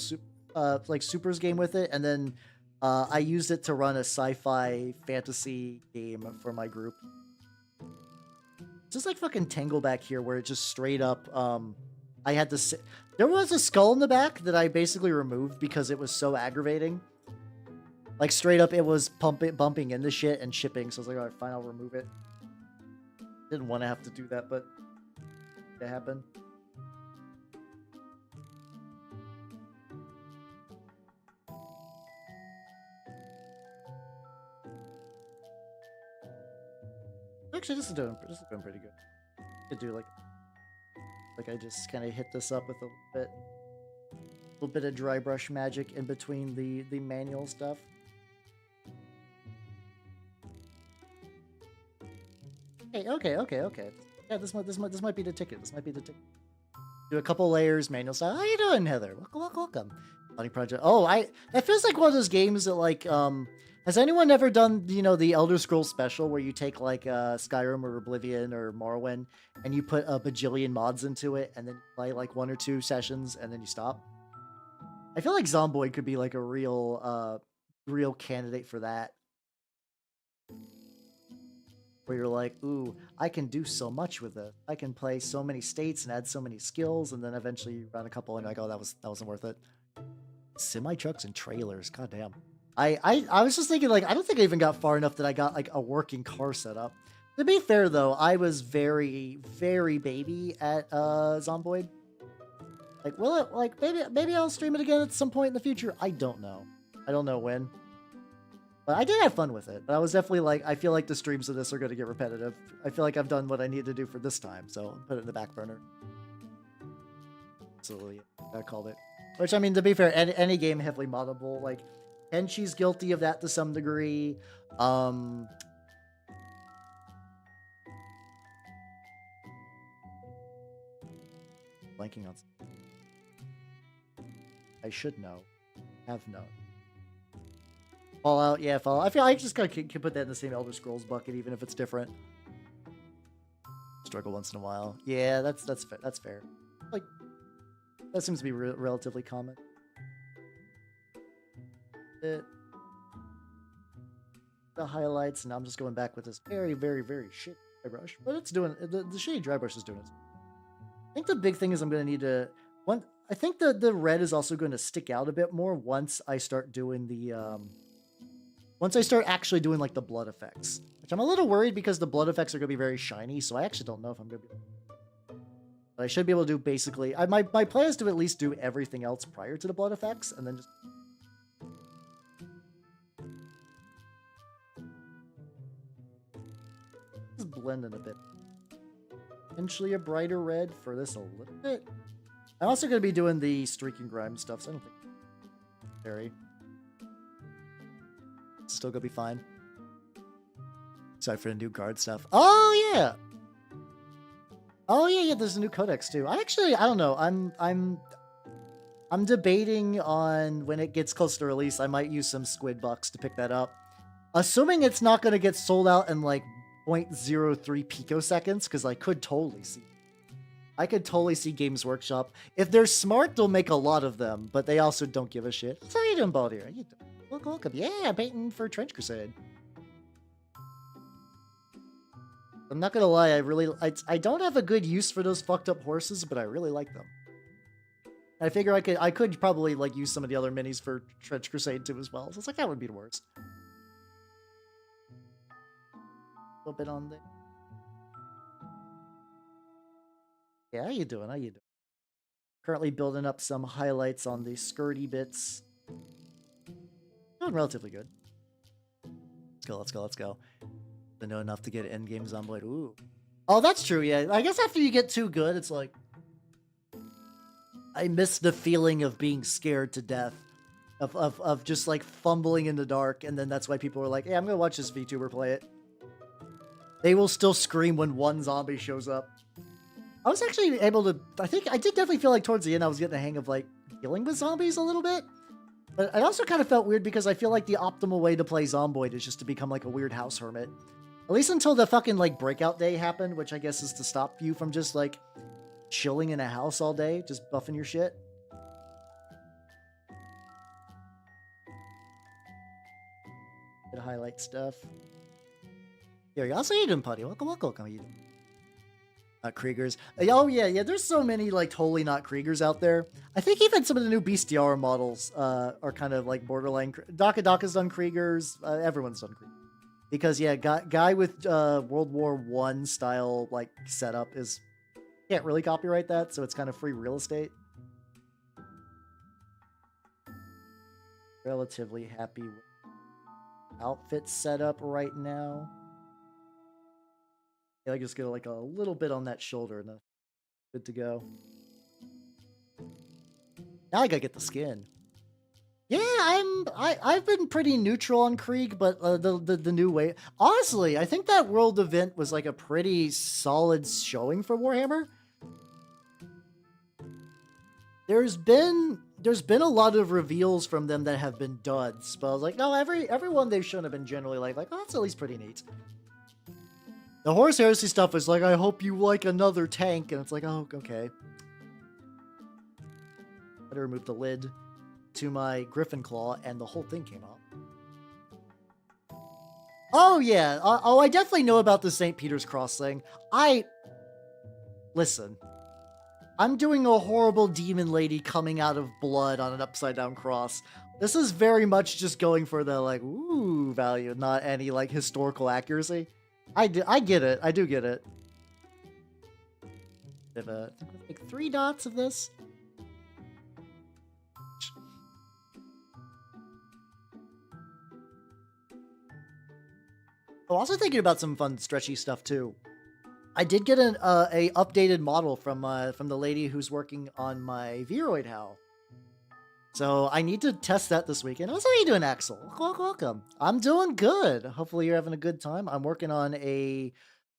like supers game with it, and then I used it to run a sci-fi fantasy game for my group. Just like fucking Tangle back here, where it just straight up I had to there was a skull in the back that I basically removed because it was so aggravating. Like straight up, it was bumping into shit and shipping. So I was like, all right, fine, I'll remove it. Didn't want to have to do that, but it happened. Actually, this is doing pretty good. Could do like I just kind of hit this up with a little bit of dry brush magic in between the manual stuff. Hey, okay. Yeah, this might be the ticket. This might be the ticket. Do a couple layers, manual style. How you doing, Heather? Welcome. Funny project. Oh, it feels like one of those games that like has anyone ever done, you know, the Elder Scrolls special where you take like Skyrim or Oblivion or Morrowind and you put a bajillion mods into it and then play like 1 or 2 sessions and then you stop? I feel like Zomboid could be like a real candidate for that. Where you're like, ooh, I can do so much with it. I can play so many states and add so many skills, and then eventually you run a couple and you're like, oh, that wasn't worth it. Semi trucks and trailers, goddamn. I was just thinking, like, I don't think I even got far enough that I got like a working car set up. To be fair though, I was very, very baby at Zomboid. Like, will it, like, maybe I'll stream it again at some point in the future. I don't know. I don't know when. But I did have fun with it. But I was definitely like, I feel like the streams of this are going to get repetitive. I feel like I've done what I need to do for this time, so I'll put it in the back burner. Absolutely, I called it. Which, I mean, to be fair, any game heavily moddable, like, Henshi's guilty of that to some degree. Blanking on... I should know. Have known. Fallout, yeah, Fallout. I feel I just kind of can put that in the same Elder Scrolls bucket, even if it's different. Struggle once in a while. Yeah, that's fair. That's fair. Like, that seems to be relatively common. The highlights, and I'm just going back with this very, very, very shit dry brush, but it's doing the shitty dry brush is doing it. I think the big thing is I'm going to need to I think the red is also going to stick out a bit more once I start doing the once I start actually doing like the blood effects, which I'm a little worried because the blood effects are going to be very shiny, so I actually don't know if I'm going to be. But I should be able to do basically. My plan is to at least do everything else prior to the blood effects, and then just blend in a bit. Potentially a brighter red for this a little bit. I'm also going to be doing the streak and grime stuff, so I don't think very. Still gonna be fine. Sorry for the new guard stuff. Oh yeah. Oh yeah. There's a new codex too. I don't know. I'm debating on when it gets close to release. I might use some squid bucks to pick that up, assuming it's not gonna get sold out in like 0.03 picoseconds, because I could totally see Games Workshop. If they're smart, they'll make a lot of them, but they also don't give a shit. How you doing, Baldur? You doing? Welcome. Yeah, baiting for Trench Crusade. I'm not gonna lie, I don't have a good use for those fucked up horses, but I really like them. I figure I could probably like use some of the other minis for Trench Crusade too as well. So it's like that would be the worst. A little bit on there. Yeah, how you doing? Currently building up some highlights on the skirty bits. Doing relatively good. Let's go. I know enough to get endgame Zomboid. Ooh. Oh, that's true, yeah. I guess after you get too good, it's like... I miss the feeling of being scared to death. Of just, like, fumbling in the dark, and then that's why people are like, hey, I'm gonna watch this VTuber play it. They will still scream when one zombie shows up. I was actually able to... I did definitely feel like towards the end I was getting the hang of, like, dealing with zombies a little bit. But I also kind of felt weird because I feel like the optimal way to play Zomboid is just to become like a weird house hermit. At least until the fucking like breakout day happened, which I guess is to stop you from just like chilling in a house all day, just buffing your shit. Good highlight stuff. Here, you also Eden Putty. Welcome, welcome, Eden. Kriegers. Oh yeah, there's so many like totally not Kriegers out there. I think even some of the new Bestiara models are kind of like borderline. Daka's done Kriegers. Everyone's done Kriegers. Because yeah, guy with World War I style like setup is can't really copyright that, so it's kind of free real estate. Relatively happy with outfit setup right now. Yeah, I just get like a little bit on that shoulder and good to go. Now I gotta get the skin. Yeah, I've been pretty neutral on Krieg, but the new way. Honestly, I think that world event was like a pretty solid showing for Warhammer. There's been a lot of reveals from them that have been duds, but I was like, no, everyone they've shown have been generally like, oh, that's at least pretty neat. The Horus Heresy stuff is like, I hope you like another tank, and it's like, oh, okay. Better remove the lid to my Griffin Claw, and the whole thing came off. Oh, yeah. I definitely know about the St. Peter's Cross thing. Listen. I'm doing a horrible demon lady coming out of blood on an upside-down cross. This is very much just going for the, like, ooh value, not any, like, historical accuracy. I get it. I do get it. I think we'll take 3 dots of this. I'm also thinking about some fun, stretchy stuff, too. I did get a updated model from the lady who's working on my Viroid Howl. So I need to test that this weekend. How's you doing, Axel? Welcome. I'm doing good. Hopefully you're having a good time. I'm working on a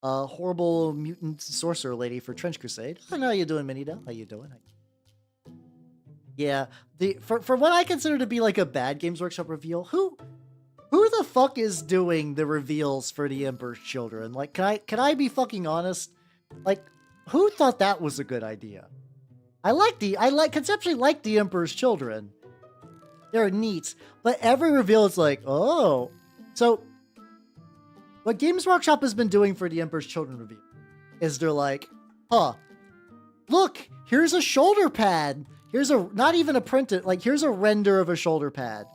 horrible mutant sorcerer lady for Trench Crusade. I know how you doing, Minida. How you doing? Yeah, for what I consider to be like a bad Games Workshop reveal, who the fuck is doing the reveals for the Emperor's Children? Like, can I be fucking honest? Like, who thought that was a good idea? I conceptually like the Emperor's Children. They're neat, but every reveal is like, oh. So, what Games Workshop has been doing for the Emperor's Children reveal is they're like, huh, look, here's a shoulder pad. Here's not even a printed, like, here's a render of a shoulder pad.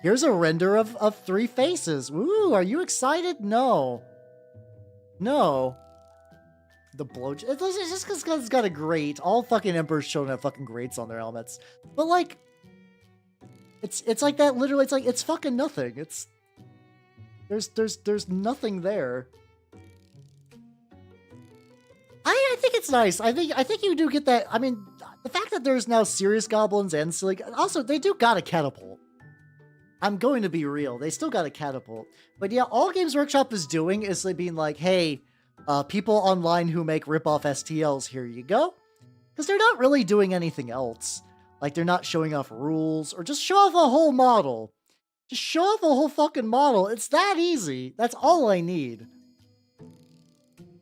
Here's a render of 3 faces. Ooh, are you excited? No. No. The blow... It's just because it's got a grate. All fucking Emperor's Children have fucking grates on their helmets. But, like... It's like that, literally. It's like, it's fucking nothing. It's... There's nothing there. I think it's nice. I think you do get that... I mean, the fact that there's now serious goblins and silly... Also, they do got a catapult. I'm going to be real. They still got a catapult. But yeah, all Games Workshop is doing is like being like, hey, people online who make rip-off STLs, here you go. Because they're not really doing anything else. Like, they're not showing off rules, or just show off a whole model. Just show off a whole fucking model. It's that easy. That's all I need.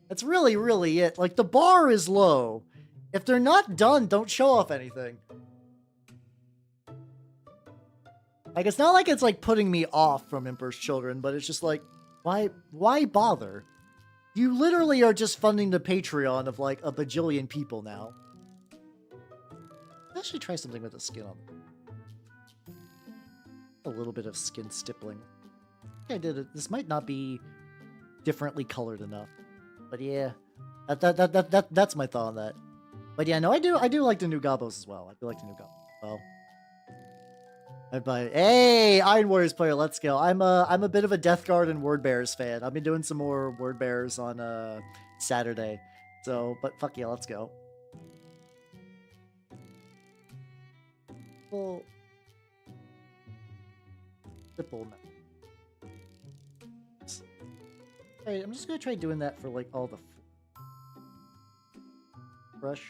That's really, really it. Like, the bar is low. If they're not done, don't show off anything. Like, it's not like it's, like, putting me off from Emperor's Children, but it's just like, why bother? You literally are just funding the Patreon of, like, a bajillion people now. Let's actually try something with the skin on them. A little bit of skin stippling. I think I did it. This might not be differently colored enough. But yeah, that's my thought on that. But yeah, no, I do like the new Gobos as well. I do like the new Gobos as well. Hey, Iron Warriors player, let's go. I'm a bit of a Death Guard and Word Bearers fan. I've been doing some more Word Bearers on Saturday. So, but fuck yeah, let's go. Well, triple. Hey, I'm just gonna try doing that for like all the brush.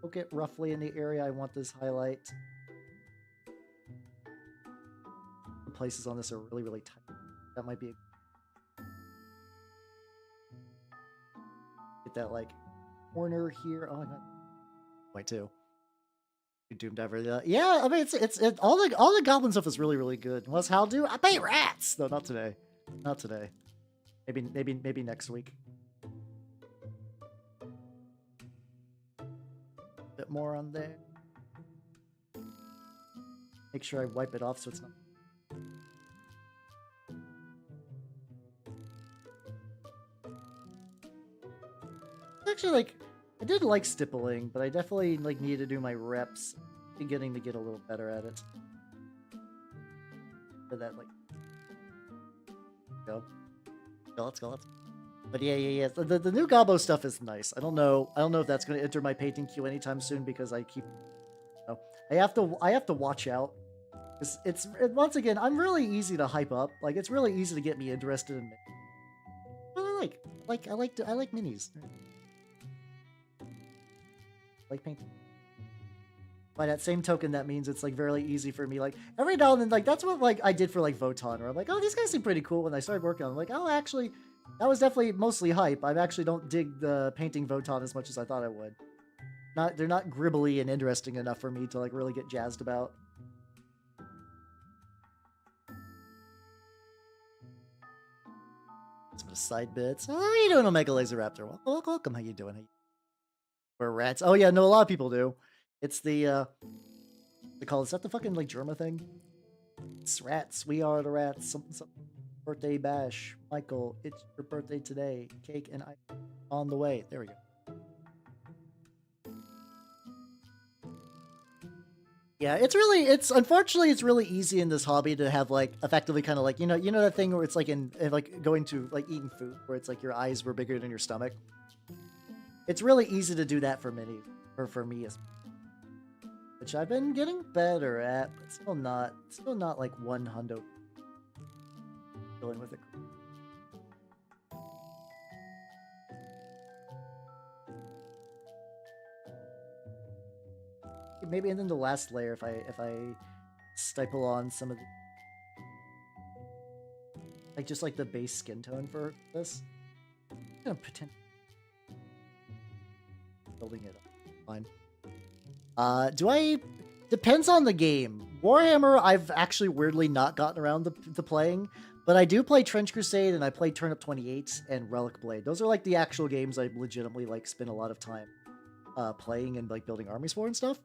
Poke it roughly in the area I want this highlight. The places on this are really, really tight. That might be get that like corner here. Oh, I got point two. Doomed ever. Yeah, I mean it's all the goblin stuff is really good. What's how do I pay rats? No, not today. Not today. Maybe next week. Bit more on there. Make sure I wipe it off so it's not. Actually, like, I did like stippling, but I definitely like need to do my reps, beginning to get a little better at it. For that, like, go, let's go. But yeah. The new Gobbo stuff is nice. I don't know if that's going to enter my painting queue anytime soon because I keep. You know, I have to watch out. It's once again, I'm really easy to hype up. Like, it's really easy to get me interested in. But I like minis. Like painting. By that same token, that means it's like very easy for me. Like every now and then, like that's what like I did for like Votan, where I'm like, oh, these guys seem pretty cool. When I started working on them, I'm like, oh, actually, that was definitely mostly hype. I actually don't dig the painting Votan as much as I thought I would. They're not gribbly and interesting enough for me to like really get jazzed about. Some side bits. Oh, how you doing, Omega Laser Raptor? Welcome. How you doing? Or rats. Oh yeah, no, a lot of people do. It's the they call, is that the fucking like Germa thing? It's rats. We are the rats. Something. Birthday bash. Michael, it's your birthday today. Cake and ice on the way. There we go. Yeah, unfortunately it's really easy in this hobby to have like effectively kind of like you know that thing where it's like in like going to like eating food where it's like your eyes were bigger than your stomach. It's really easy to do that for many, or for me, which I've been getting better at, but still not like 100 dealing with it. Maybe, and then the last layer, if I stipple on some of the, like just like the base skin tone for this, I'm gonna pretend. Building it up. Fine. Depends on the game. Warhammer, I've actually weirdly not gotten around to playing, but I do play Trench Crusade and I play Turnip 28 and Relic Blade. Those are like the actual games I legitimately like spend a lot of time playing and like building armies for and stuff.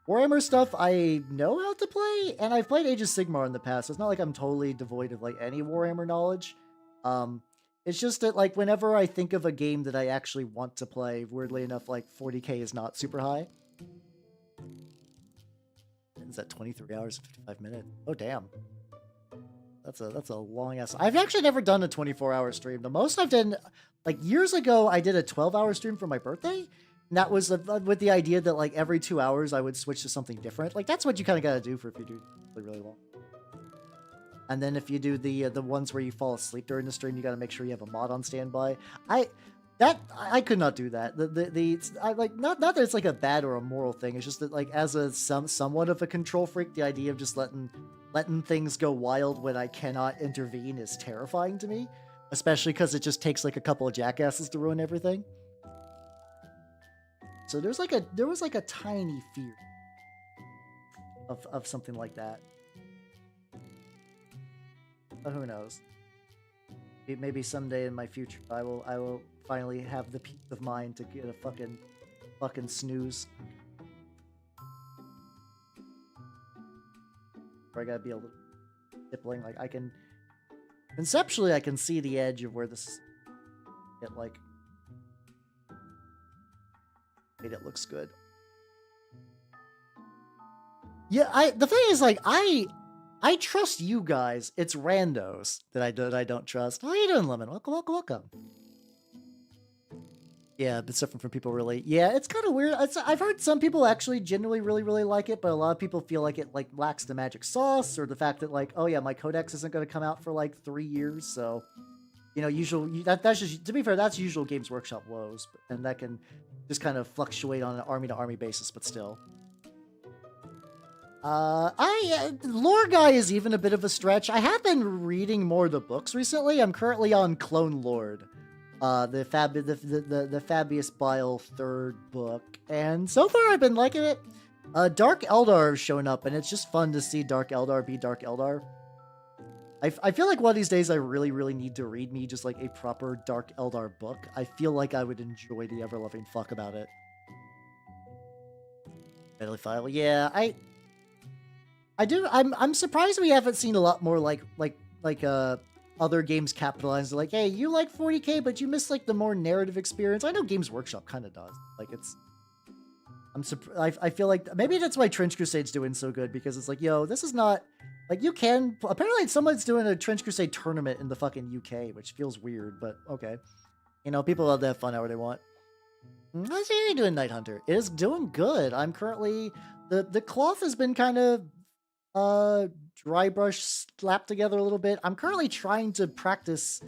Warhammer stuff I know how to play, and I've played Age of Sigmar in the past, so it's not like I'm totally devoid of like any Warhammer knowledge. It's just that, like, whenever I think of a game that I actually want to play, weirdly enough, like, 40k is not super high. Is that 23 hours and 55 minutes? Oh, damn. That's a long-ass... I've actually never done a 24-hour stream. The most I've done... Like, years ago, I did a 12-hour stream for my birthday. And that was with the idea that, like, every 2 hours, I would switch to something different. Like, that's what you kind of got to do for if you do really long. And then if you do the ones where you fall asleep during the stream, you got to make sure you have a mod on standby. I could not do that. I like not that it's like a bad or a moral thing. It's just that like as a somewhat of a control freak, the idea of just letting things go wild when I cannot intervene is terrifying to me, especially because it just takes like a couple of jackasses to ruin everything. So there was like a tiny fear of something like that. But who knows? Maybe someday in my future, I will finally have the peace of mind to get a fucking snooze. Or I gotta be a little stippling. Like I can conceptually, I can see the edge of where this it like made it looks good. Yeah, the thing is like I trust you guys. It's randos that I don't trust. How you doing, Lemon? Welcome. Yeah, but suffering from people really. Yeah, it's kind of weird. I've heard some people actually genuinely really like it, but a lot of people feel like it like lacks the magic sauce or the fact that like, oh yeah, my codex isn't going to come out for like 3 years, so you know, that's just, to be fair, that's usual Games Workshop woes, and that can just kind of fluctuate on an army to army basis, but still. Lore guy is even a bit of a stretch. I have been reading more of the books recently. I'm currently on Clone Lord. the Fabius Bile third book, and so far I've been liking it. Dark Eldar has shown up, and it's just fun to see Dark Eldar be Dark Eldar. I feel like one of these days I really need to read me just like a proper Dark Eldar book. I feel like I would enjoy the ever-loving fuck about it. Deadly File, yeah, I do. I'm surprised we haven't seen a lot more like other games capitalize. Like, hey, you like 40K, but you miss like the more narrative experience. I know Games Workshop kind of does. Like, it's. I'm surprised. I feel like maybe that's why Trench Crusade's doing so good, because it's like, yo, this is not like you can. Apparently, someone's doing a Trench Crusade tournament in the fucking UK, which feels weird, but okay. You know, people love to have fun however they want. How's you doing, Night Hunter? It is doing good. I'm currently the cloth has been kind of dry brush slapped together a little bit. I'm currently trying to practice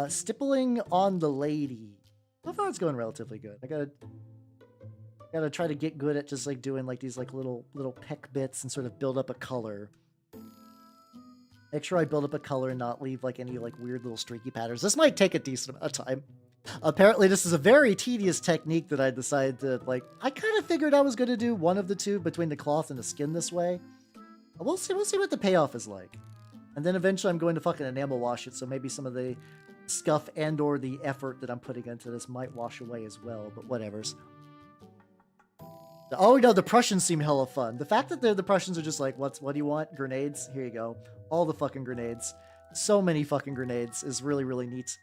stippling on the lady. So far it's going relatively good. I gotta try to get good at just like doing like these like little peck bits and sort of build up a color. Make sure I build up a color and not leave like any like weird little streaky patterns. This might take a decent amount of time. Apparently this is a very tedious technique that I decided to like. I kind of figured I was going to do one of the two between the cloth and the skin this way. We'll see what the payoff is like. And then eventually I'm going to fucking enamel wash it, so maybe some of the scuff and or the effort that I'm putting into this might wash away as well, but whatevers. Oh no, the Prussians seem hella fun. The fact that the Prussians are just like, what do you want? Grenades? Here you go. All the fucking grenades. So many fucking grenades is really neat.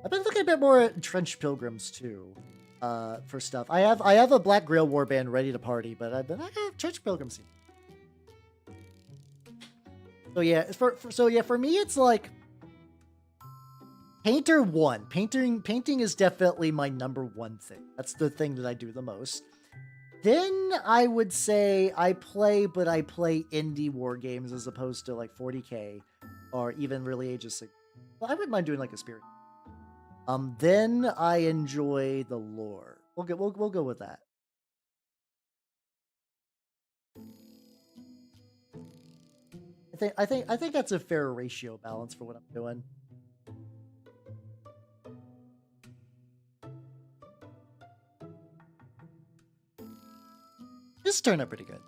I've been looking a bit more at Trench Pilgrims too, for stuff. I have a Black Grail warband ready to party, but I have Trench Pilgrims. So yeah, for me it's like Painter 1. Painting is definitely my number one thing. That's the thing that I do the most. Then I would say I play indie war games as opposed to like 40K or even really Age of 6. Well, I wouldn't mind doing like a Spirit. Then I enjoy the lore. We'll go with that. I think that's a fair ratio balance for what I'm doing. This turned out pretty good.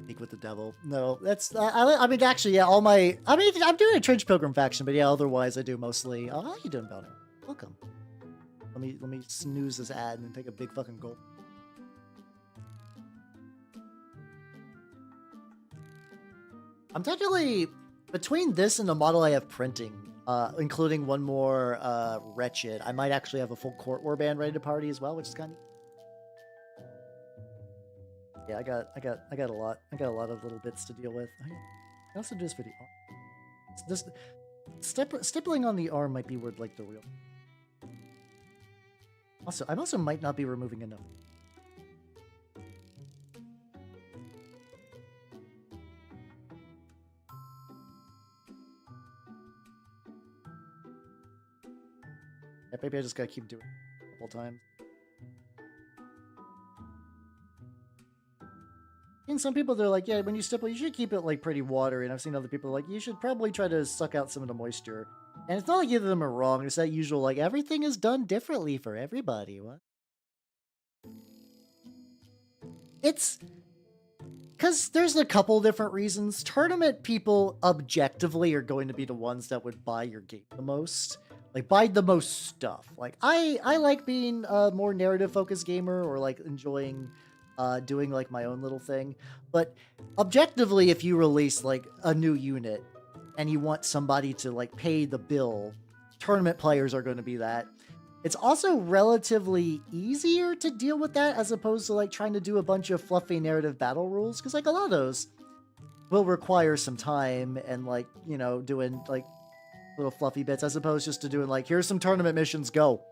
Speak with the devil. No, that's I mean actually yeah, I'm doing a Trench Pilgrim faction, but yeah, otherwise I do mostly. Oh, how you doing, Belner? Welcome. Let me snooze this ad and take a big fucking gulp. I'm technically between this and the model I have printing, including one more Wretched. I might actually have a full court warband ready to party as well, which is kind of. Yeah, I got a lot. I got a lot of little bits to deal with. I also do this for the arm. This stippling on the arm might be where like the real. Also, I also might not be removing enough. Yeah, maybe I just gotta keep doing it a couple times. And some people, they're like, yeah, when you stipple, you should keep it like pretty watery. And I've seen other people like, you should probably try to suck out some of the moisture. And it's not like either of them are wrong. It's that usual, like, everything is done differently for everybody. What? It's because there's a couple different reasons. Tournament people objectively are going to be the ones that would buy your game the most. Like, buy the most stuff. Like, I like being a more narrative-focused gamer or, like, enjoying doing like my own little thing, but objectively if you release like a new unit and you want somebody to like pay the bill, tournament players are going to be that. It's also relatively easier to deal with that as opposed to like trying to do a bunch of fluffy narrative battle rules, because like a lot of those will require some time and like, you know, doing like little fluffy bits as opposed just to doing like, here's some tournament missions, go.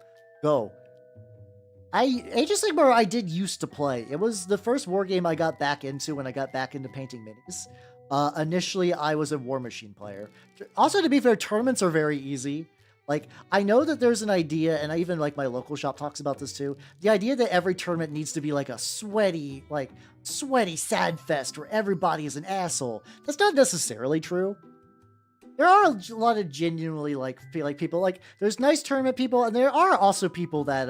Age of Sigmar I did used to play. It was the first war game I got back into when I got back into painting minis. Initially, I was a War Machine player. Also, to be fair, tournaments are very easy. Like, I know that there's an idea, and I even, like, my local shop talks about this too. The idea that every tournament needs to be, like, a sweaty sad fest where everybody is an asshole. That's not necessarily true. there are a lot of genuinely like people like there's nice tournament people, and there are also people that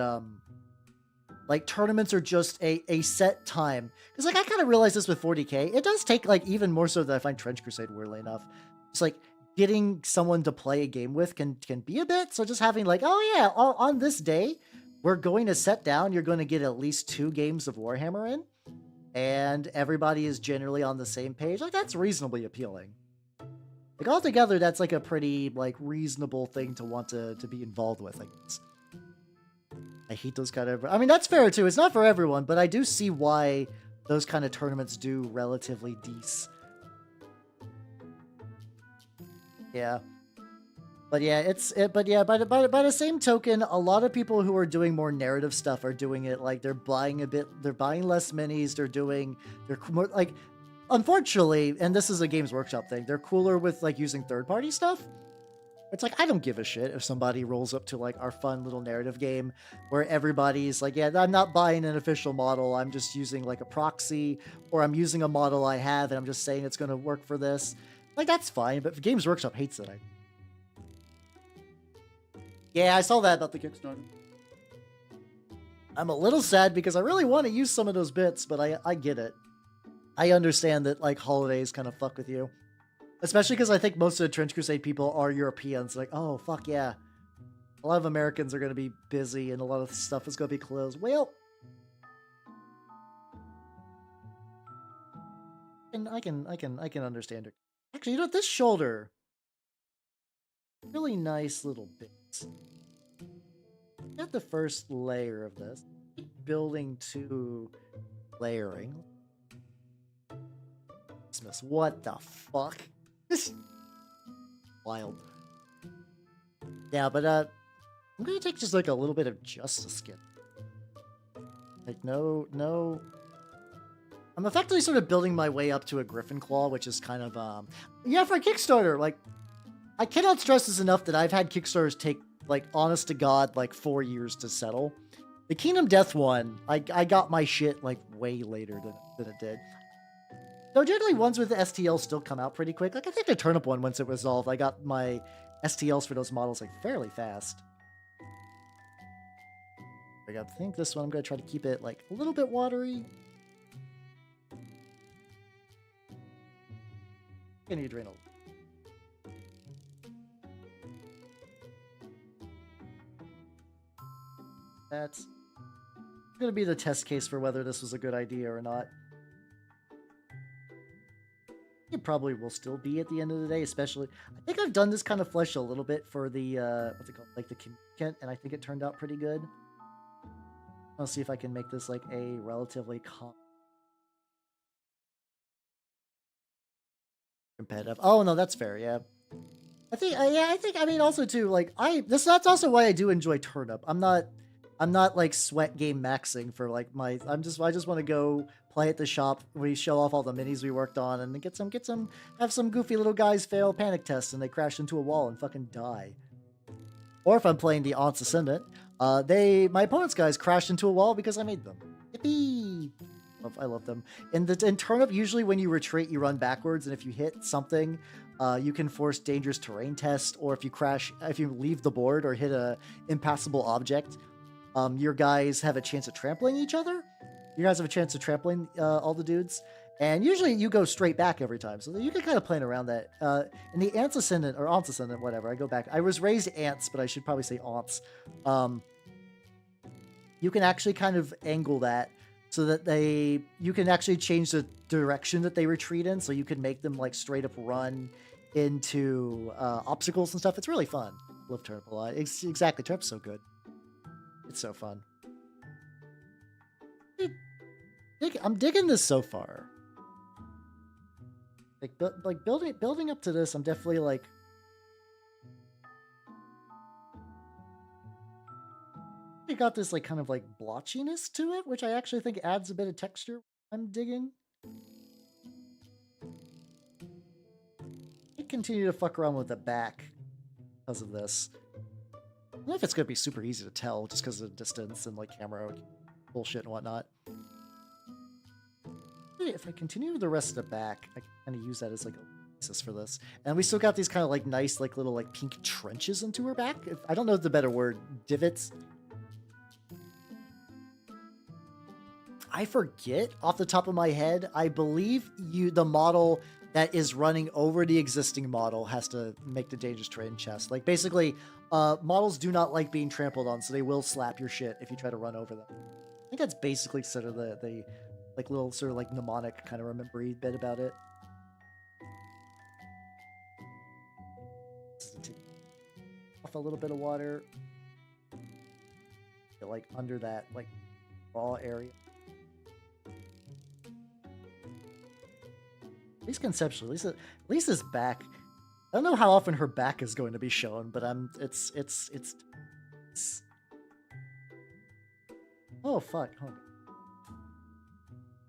like tournaments are just a set time. Because like I kind of realized this with 40K. It does take like even more so than I find Trench Crusade weirdly enough. It's like getting someone to play a game with can be a bit. So just having like, oh yeah, on this day, we're going to set down. You're going to get at least 2 games of Warhammer in, and everybody is generally on the same page. Like that's reasonably appealing. Like altogether, that's like a pretty like reasonable thing to want to be involved with, I guess. I hate those kind of... I mean, that's fair too. It's not for everyone, but I do see why those kind of tournaments do relatively decent. Yeah. But yeah, by the same token, a lot of people who are doing more narrative stuff are doing it like they're buying less minis, they're more like, unfortunately, and this is a Games Workshop thing, they're cooler with like using third-party stuff. It's like, I don't give a shit if somebody rolls up to like our fun little narrative game where everybody's like, yeah, I'm not buying an official model, I'm just using like a proxy, or I'm using a model I have and I'm just saying it's going to work for this. Like, that's fine, but Games Workshop hates it. Yeah, I saw that about the Kickstarter. I'm a little sad because I really want to use some of those bits, but I get it. I understand that like holidays kind of fuck with you. Especially because I think most of the Trench Crusade people are Europeans. Like, oh, fuck yeah. A lot of Americans are going to be busy and a lot of stuff is going to be closed. Well, and I can understand it. Actually, you know what? This shoulder, really nice little bits. Got the first layer of this. Building to layering. What the fuck? Wild. Yeah, but I'm gonna take just like a little bit of Justice Skin. Like no. I'm effectively sort of building my way up to a Griffin Claw, which is kind of yeah, for a Kickstarter. Like, I cannot stress this enough that I've had Kickstarters take like honest to God like 4 years to settle. The Kingdom Death one, I got my shit like way later than it did. No, generally ones with the STL still come out pretty quick. Like, I think the Turnip one, once it resolved, I got my STLs for those models like fairly fast. I think this one I'm going to try to keep it like a little bit watery. I need drain a little. That's going to be the test case for whether this was a good idea or not. It probably will still be at the end of the day, especially... I think I've done this kind of flesh a little bit for the, what's it called? Like the communicant, and I think it turned out pretty good. I'll see if I can make this like a relatively competitive. Oh, no, that's fair, yeah. I mean, also too, like, that's also why I do enjoy Turnip. I'm not like sweat game maxing for like my, I just want to go play at the shop. We show off all the minis we worked on and have some goofy little guys fail panic tests and they crash into a wall and fucking die. Or if I'm playing the Aunt's Ascendant, my opponent's guys crashed into a wall because I made them. Yippee! I love them. In Turnip, usually when you retreat, you run backwards, and if you hit something, you can force dangerous terrain test, or if you leave the board or hit a impassable object, your guys have a chance of trampling each other. You guys have a chance of trampling all the dudes. And usually you go straight back every time. So you can kind of plan around that. In the Aunt's Ascendant, or Aunt's Ascendant, whatever, I go back. I was raised Ants, but I should probably say Aunts. You can actually kind of angle that so that you can actually change the direction that they retreat in. So you can make them like straight up run into obstacles and stuff. It's really fun. I love Turnip a lot. Exactly. Turnip's so good. It's so fun. I'm digging this so far. Like building up to this, I'm definitely like... It got this like kind of like blotchiness to it, which I actually think adds a bit of texture. I'm digging. I continue to fuck around with the back because of this. I don't know if it's going to be super easy to tell just because of the distance and like camera bullshit and whatnot. If I continue with the rest of the back, I can kind of use that as like for this. And we still got these kind of like nice, like little like pink trenches into her back. I don't know the better word, divots. I forget off the top of my head. I believe the model that is running over the existing model has to make the dangerous terrain chest. Like basically, models do not like being trampled on, so they will slap your shit if you try to run over them. I think that's basically sort of the like little sort of like mnemonic kind of remembery bit about it. Off a little bit of water, like under that like raw area. At least conceptually, at least this back. I don't know how often her back is going to be shown, but it's oh fuck. Hold on.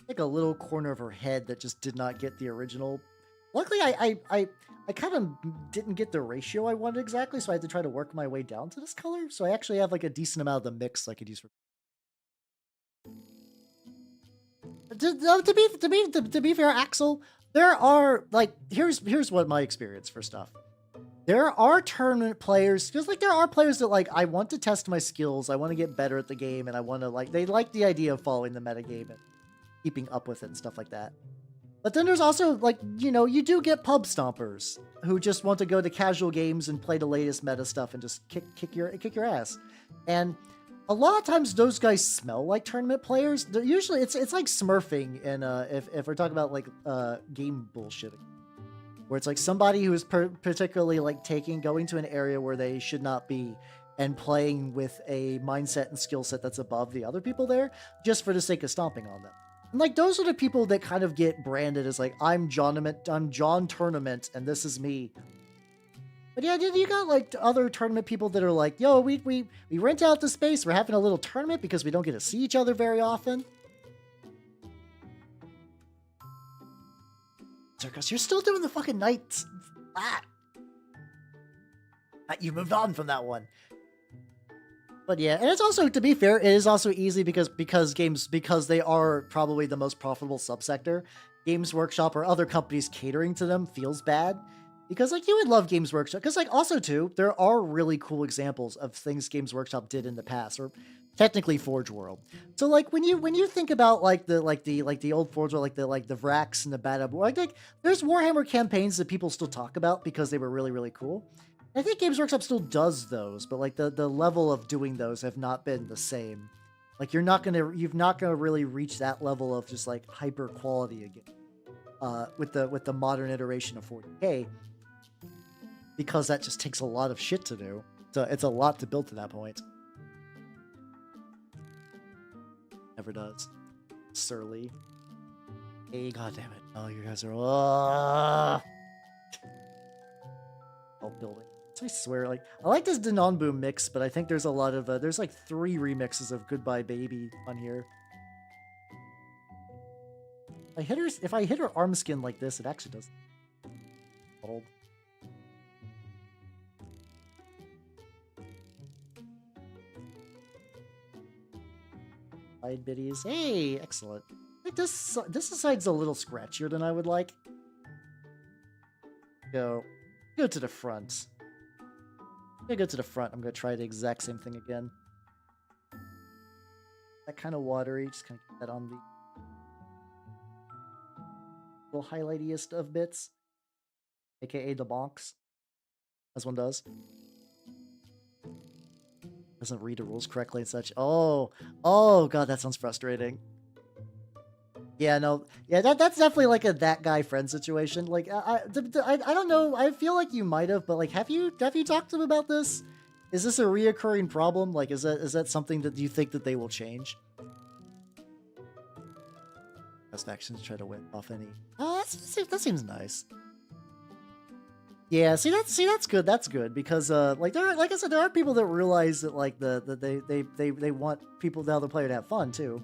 Like a little corner of her head that just did not get the original. Luckily, I kind of didn't get the ratio I wanted exactly, so I had to try to work my way down to this color. So I actually have like a decent amount of the mix I could use for. To be fair, Axel, there are like here's what my experience for stuff. There are tournament players, because like there are players that like I want to test my skills, I want to get better at the game, and I want to like they like the idea of following the metagame and keeping up with it and stuff like that. But then there's also like, you know, you do get pub stompers who just want to go to casual games and play the latest meta stuff and just kick your ass. And a lot of times those guys smell like tournament players. They're usually it's like smurfing, and if we're talking about like game bullshitting, where it's like somebody who is particularly like going to an area where they should not be and playing with a mindset and skill set that's above the other people there just for the sake of stomping on them. And like those are the people that kind of get branded as like I'm John Tournament and this is me. But yeah, you got like other tournament people that are like, yo, we rent out the space, we're having a little tournament because we don't get to see each other very often. Circus, you're still doing the fucking nights. You moved on from that one. But yeah, and it's also, to be fair, it is also easy because they are probably the most profitable subsector. Games Workshop or other companies catering to them feels bad. Because like you would love Games Workshop, because like also too, there are really cool examples of things Games Workshop did in the past, or technically Forge World. So like when you think about like the old Forge World, like the Vrax and the Bad like there's Warhammer campaigns that people still talk about because they were really, really cool. I think Games Workshop still does those, but like the level of doing those have not been the same. Like you're not gonna really reach that level of just like hyper quality again with the modern iteration of 40K, because that just takes a lot of shit to do. So it's a lot to build to that point. Never does. Surly. Hey, goddammit. Oh, you guys are all building. I swear, like, I like this Denonbu mix, but I think there's a lot of, there's like 3 remixes of Goodbye Baby on here. If I hit her arm skin like this, it actually does. Hold. Side biddies. Hey, excellent. I think this side's a little scratchier than I would like. Go to the front. I'm gonna go to the front. I'm gonna try the exact same thing again. That kind of watery. Just kind of get that on the little highlightiest of bits, aka the bonks, as one does. Doesn't read the rules correctly and such. Oh god, that sounds frustrating. Yeah, no, yeah, that's definitely like a that guy friend situation. Like, I don't know. I feel like you might have, but like, have you talked to them about this? Is this a reoccurring problem? Like, is that something that you think that they will change? Best factions try to whip off any. Oh, that seems nice. Yeah, that's good. That's good because like I said, there are people that realize that like they want people, the other player, to have fun too.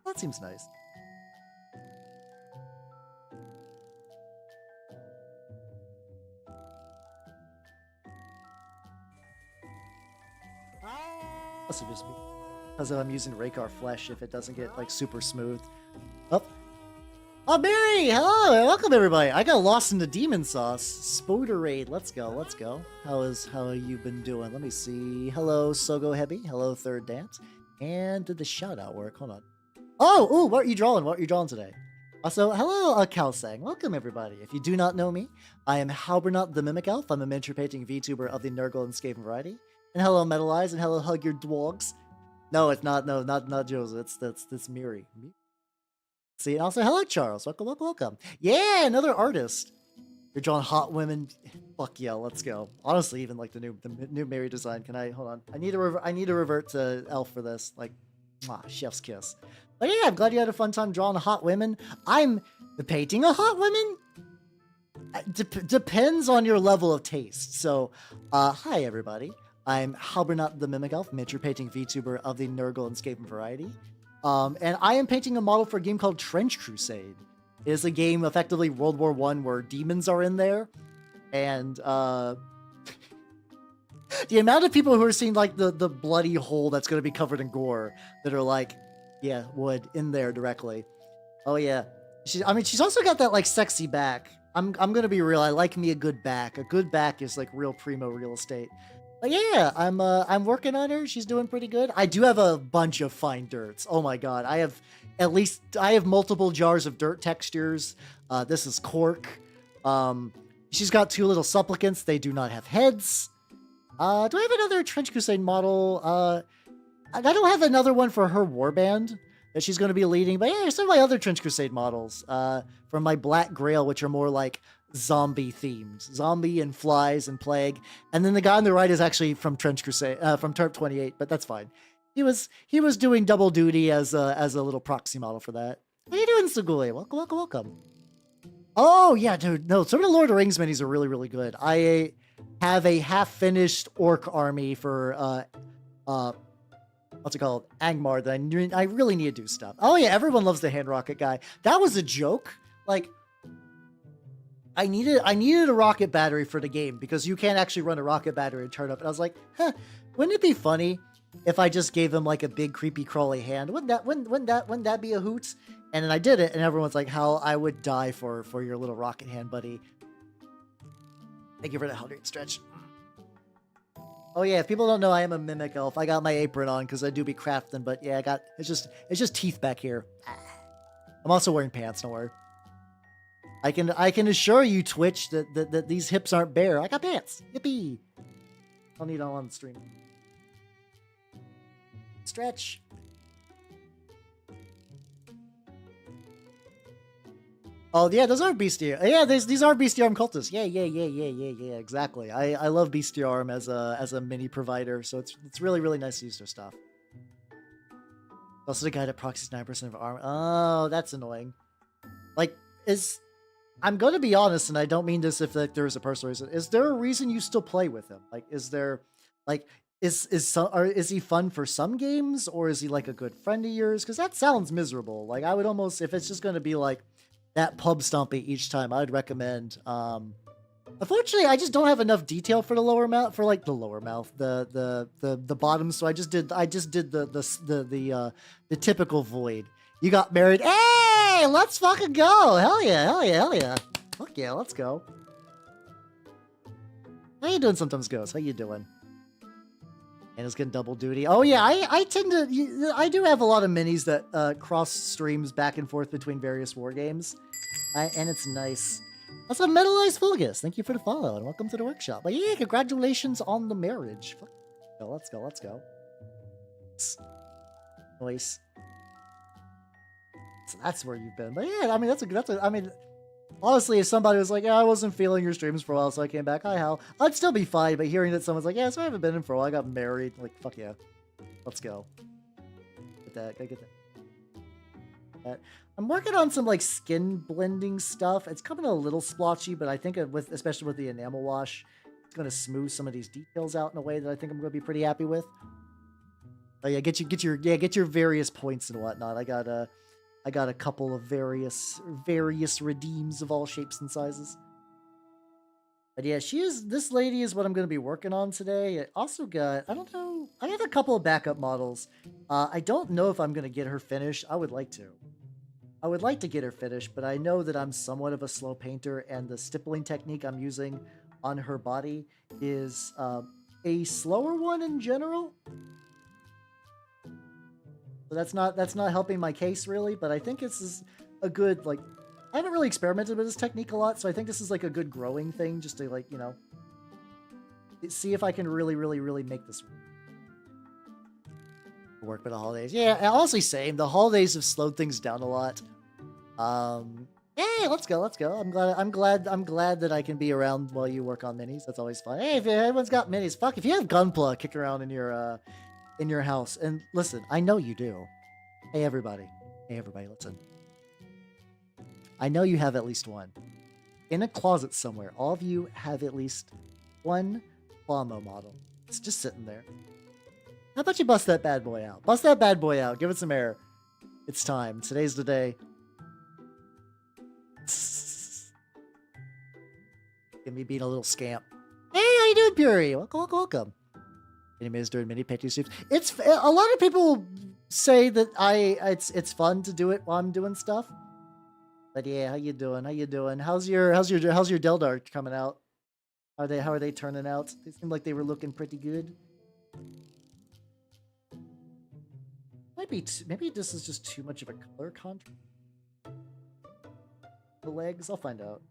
That seems nice. Also just because I'm using Rakar Flesh, if it doesn't get like super smooth. Oh, Oh, Mary! Hello! Welcome, everybody. I got lost in the demon sauce. Spoderade. Let's go. Let's go. How have you been doing? Let me see. Hello, Sogo Heavy. Hello, Third Dance. And did the shout-out work? Hold on. Oh! Ooh! What are you drawing? What are you drawing today? Also, hello, Kalsang. Welcome, everybody. If you do not know me, I am Halbernot the Mimic Elf. I'm a miniature painting VTuber of the Nurgle and Skaven variety. And hello, Metal Eyes, and hello, Hug Your Dwogs. No, it's not. No, not Joseph. That's Miri. See, and also, hello, Charles. Welcome, welcome, welcome. Yeah, another artist. You're drawing hot women. Fuck yeah, let's go. Honestly, even like the new Mary design. Can I hold on? I need to revert to Elf for this. Like, mwah, chef's kiss. But yeah, I'm glad you had a fun time drawing hot women. I'm painting a hot women. Depends on your level of taste. So, hi everybody. I'm Halbernot the Mimic Elf, miniature painting VTuber of the Nurgle and Skaven variety. And I am painting a model for a game called Trench Crusade. It is a game, effectively World War I, where demons are in there. And the amount of people who are seeing like the bloody hole that's going to be covered in gore that are like, yeah, wood in there directly. Oh yeah. She's also got that like sexy back. I'm going to be real. I like me a good back. A good back is like real primo real estate. But yeah, I'm working on her. She's doing pretty good. I do have a bunch of fine dirts. Oh my god, I have multiple jars of dirt textures. This is cork. She's got two little supplicants. They do not have heads. Do I have another Trench Crusade model? I don't have another one for her warband that she's going to be leading. But yeah, some of my other Trench Crusade models from my Black Grail, which are more like zombie themed, zombie and flies and plague. And then the guy on the right is actually from Trench Crusade, from TTRPG 28, but that's fine. He was doing double duty as a little proxy model for that. How you doing, Suguli? Welcome, welcome, welcome. Oh yeah, dude. No, some of the Lord of the Rings minis are really, really good. I have a half-finished orc army for what's it called? Angmar that I really need to do stuff. Oh yeah, everyone loves the hand rocket guy. That was a joke. Like, I needed a rocket battery for the game because you can't actually run a rocket battery and turn up. And I was like, huh, wouldn't it be funny if I just gave him like a big creepy crawly hand? Wouldn't that be a hoot? And then I did it, and everyone's like, "How I would die for your little rocket hand, buddy." Thank you for the hydrate stretch. Oh yeah, if people don't know, I am a mimic elf. I got my apron on because I do be crafting, but yeah, it's just teeth back here. I'm also wearing pants. Don't worry. I can assure you, Twitch, that these hips aren't bare. I got pants. Yippee! I'll need all on the stream. Stretch. Oh yeah, those are bestiarm. Yeah, these are bestiarm cultists. Yeah. Exactly. I love bestiarm as a mini provider, so it's really really nice to use their stuff. Also, the guy that proxies 9% of armor. Oh, that's annoying. Like, I'm going to be honest, and I don't mean this if like, there is a personal reason. Is there a reason you still play with him? Like, is there, like, is he fun for some games, or is he like a good friend of yours? Because that sounds miserable. Like, I would almost, if it's just going to be like that pub stomping each time, I'd recommend. Unfortunately, I just don't have enough detail for the lower mouth, for like the lower mouth, the bottom. So I just did the typical void. You got married. Hey, let's fucking go. Hell yeah. Fuck yeah, let's go. How you doing sometimes, Ghost? How you doing? And it's getting double duty. Oh yeah, I do have a lot of minis that cross streams back and forth between various war games. And it's nice. Also, Metalized Fulgus, thank you for the follow and welcome to the workshop. But yeah, congratulations on the marriage. Let's go. Nice. So that's where you've been. But yeah, I mean, I mean, honestly, if somebody was like, yeah, I wasn't feeling your streams for a while, so I came back, hi, Hal, I'd still be fine. But hearing that someone's like, yeah, so I haven't been in for a while, I got married, like, fuck yeah. Let's go. Get that, gotta get that. I'm working on some, like, skin blending stuff. It's coming a little splotchy, but I think especially with the enamel wash, it's going to smooth some of these details out in a way that I think I'm going to be pretty happy with. Oh yeah, get your various points and whatnot. I got a couple of various redeems of all shapes and sizes. But yeah, this lady is what I'm going to be working on today. I also got, I don't know, I have a couple of backup models. I don't know if I'm going to get her finished. I would like to. I would like to get her finished, but I know that I'm somewhat of a slow painter, and the stippling technique I'm using on her body is a slower one in general. So that's not helping my case really, but I think this is a good, like, I haven't really experimented with this technique a lot, so I think this is like a good growing thing just to, like, you know, see if I can really make this work for the holidays. Yeah, and honestly, same. The holidays have slowed things down a lot. Hey, let's go. I'm glad that I can be around while you work on minis. That's always fun. Hey, if everyone's got minis, fuck, if you have Gunpla kicking around in your house, and listen, I know you do. Hey, everybody, listen. I know you have at least one. In a closet somewhere, all of you have at least one Plamo model. It's just sitting there. How about you bust that bad boy out? Bust that bad boy out. Give it some air. It's time. Today's the day. Get me being a little scamp. Hey, how you doing, Puri? Welcome. Anyways, doing mini painting soups. It's a lot of people say that it's fun to do it while I'm doing stuff. But yeah, how you doing? How's your Deldart coming out? How are they turning out? They seem like they were looking pretty good. Maybe this is just too much of a color contrast. The legs, I'll find out.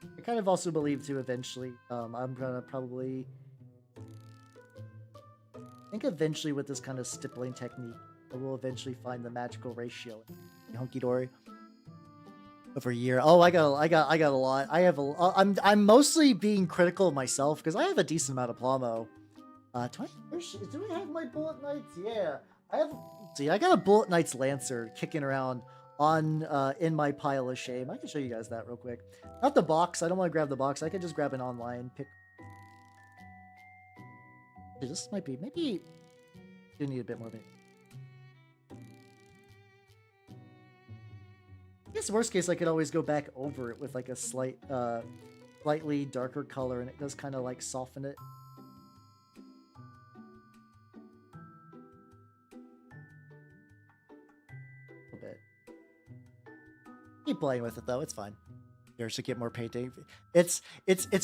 I kind of also believe too eventually, I'm gonna probably, I think eventually with this kind of stippling technique, I will eventually find the magical ratio in Hunky Dory. Over a year. Oh, I got a lot. I'm mostly being critical of myself because I have a decent amount of Plamo. Do I have my Bullet Knights? Yeah, I have. See, I got a Bullet Knights Lancer kicking around on in my pile of shame. I can show you guys that real quick. Not the box. I don't want to grab the box. I can just grab an online pick. This might be maybe. You need a bit more of it. I guess worst case, I could always go back over it with like a slightly darker color, and it does kind of like soften it. A bit. Keep playing with it though; it's fine. Here should get more painting. It's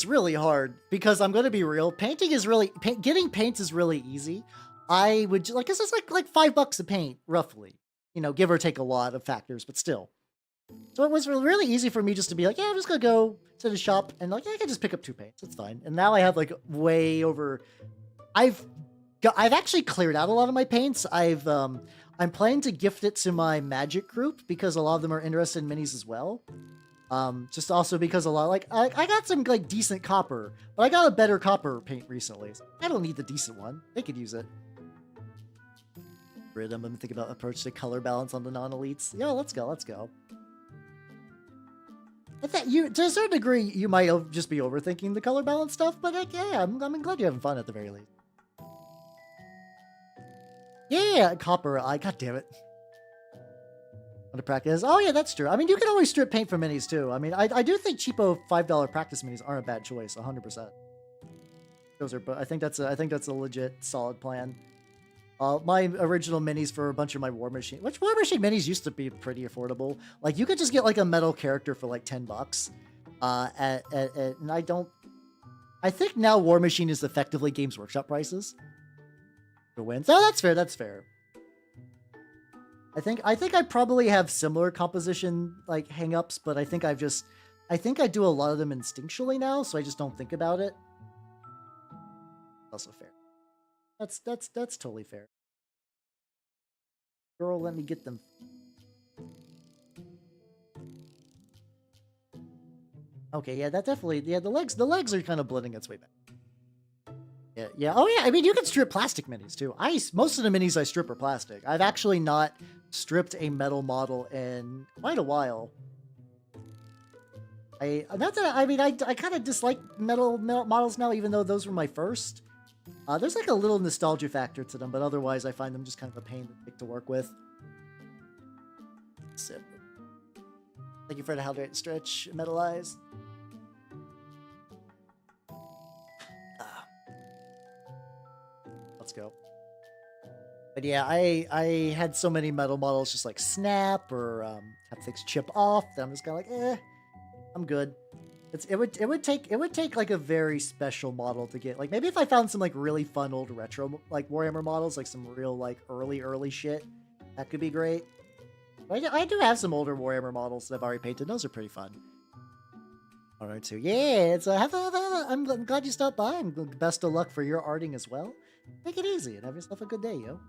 really hard because I'm gonna be real. Painting is really getting paint is really easy. I would like this is like $5 a paint roughly, you know, give or take a lot of factors, but still. So it was really easy for me just to be like, yeah, I'm just gonna go to the shop and like, yeah, I can just pick up 2 paints. It's fine. And now I have like way over. I've actually cleared out a lot of my paints. I'm planning to gift it to my magic group because a lot of them are interested in minis as well. Just also because a lot like I got some like decent copper, but I got a better copper paint recently. So I don't need the decent one. They could use it. Rhythm. I'm thinking about approach to color balance on the non-elites. Yeah, let's go. I think to a certain degree, you might just be overthinking the color balance stuff, but like, yeah, I'm glad you're having fun at the very least. Yeah, copper. God damn it. Want to practice? Oh yeah, that's true. I mean, you can always strip paint from minis too. I mean, I do think cheapo $5 practice minis aren't a bad choice, 100%. Those are, but I think that's a legit solid plan. My original minis for a bunch of my War Machine, which War Machine minis used to be pretty affordable. Like you could just get like a metal character for like $10. And I think now War Machine is effectively Games Workshop prices. To win. So that's fair. I think I probably have similar composition like hangups, but I think I do a lot of them instinctually now, so I just don't think about it. Also fair. That's totally fair. Girl, let me get them. Okay, yeah, that definitely, yeah, the legs are kind of blending its way back. Yeah. Oh yeah, I mean, you can strip plastic minis too. Most of the minis I strip are plastic. I've actually not stripped a metal model in quite a while. I kind of dislike metal models now, even though those were my first. There's like a little nostalgia factor to them, but otherwise I find them just kind of a pain to work with. Sip. Thank you for the hydrate stretch, metal eyes. Let's go. But yeah, I had so many metal models just like snap or have things chip off that I'm just kind of like, I'm good. It would take like a very special model to get, like, maybe if I found some like really fun old retro like Warhammer models, like some real like early shit, that could be great. But I do have some older Warhammer models that I've already painted. Those are pretty fun. All right, so yeah, it's I'm glad you stopped by. Best of luck for your arting as well. Take it easy and have yourself a good day, yo.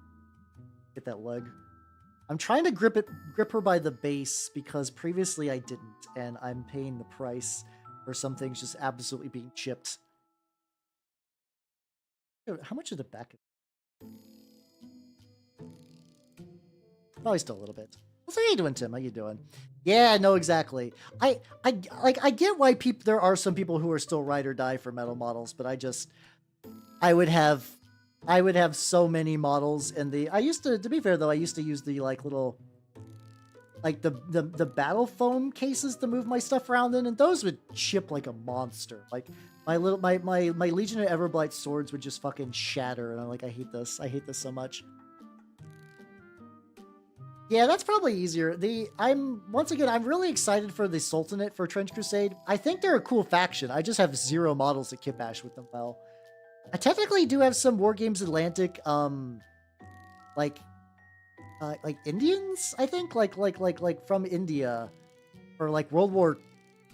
Get that leg. I'm trying to grip her by the base because previously I didn't, and I'm paying the price for some things just absolutely being chipped. How much of the back? Probably still a little bit. So how you doing, Tim? How you doing? Yeah, no, exactly. I get why there are some people who are still ride or die for metal models, but I would have so many models in the. I used to be fair though, I used to use the like little like the battle foam cases to move my stuff around in, and those would chip like a monster. Like my Legion of Everblight swords would just fucking shatter, and I'm like, I hate this so much. Yeah, that's probably easier. I'm really excited for the Sultanate for Trench Crusade. I think they're a cool faction. I just have 0 models to kit bash with them well. I technically do have some War Games Atlantic like Indians, I think, like from India, or like World War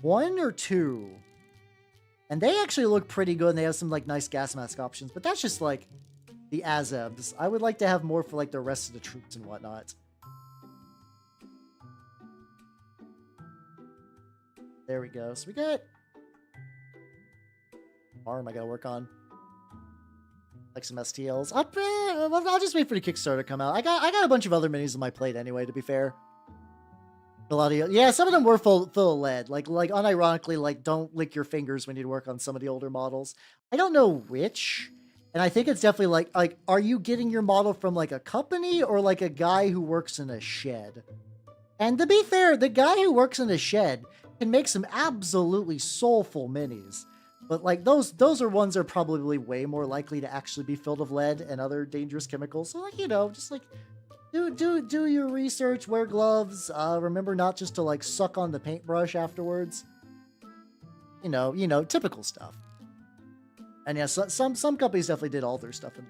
I or II. And they actually look pretty good, and they have some like nice gas mask options, but that's just like the Azebs. I would like to have more for like the rest of the troops and whatnot. There we go. So we got arm I gotta work on. Like some STLs. I'll just wait for the Kickstarter to come out. I got a bunch of other minis on my plate anyway, to be fair. A lot of, yeah, some of them were full of lead. Like unironically, like, don't lick your fingers when you work on some of the older models. I don't know which. And I think it's definitely like, are you getting your model from like a company or like a guy who works in a shed? And to be fair, the guy who works in a shed can make some absolutely soulful minis. But like those are ones that are probably way more likely to actually be filled with lead and other dangerous chemicals. So like, just like do your research, wear gloves, remember not just to like suck on the paintbrush afterwards. You know, typical stuff. And yeah, some companies definitely did all their stuff in.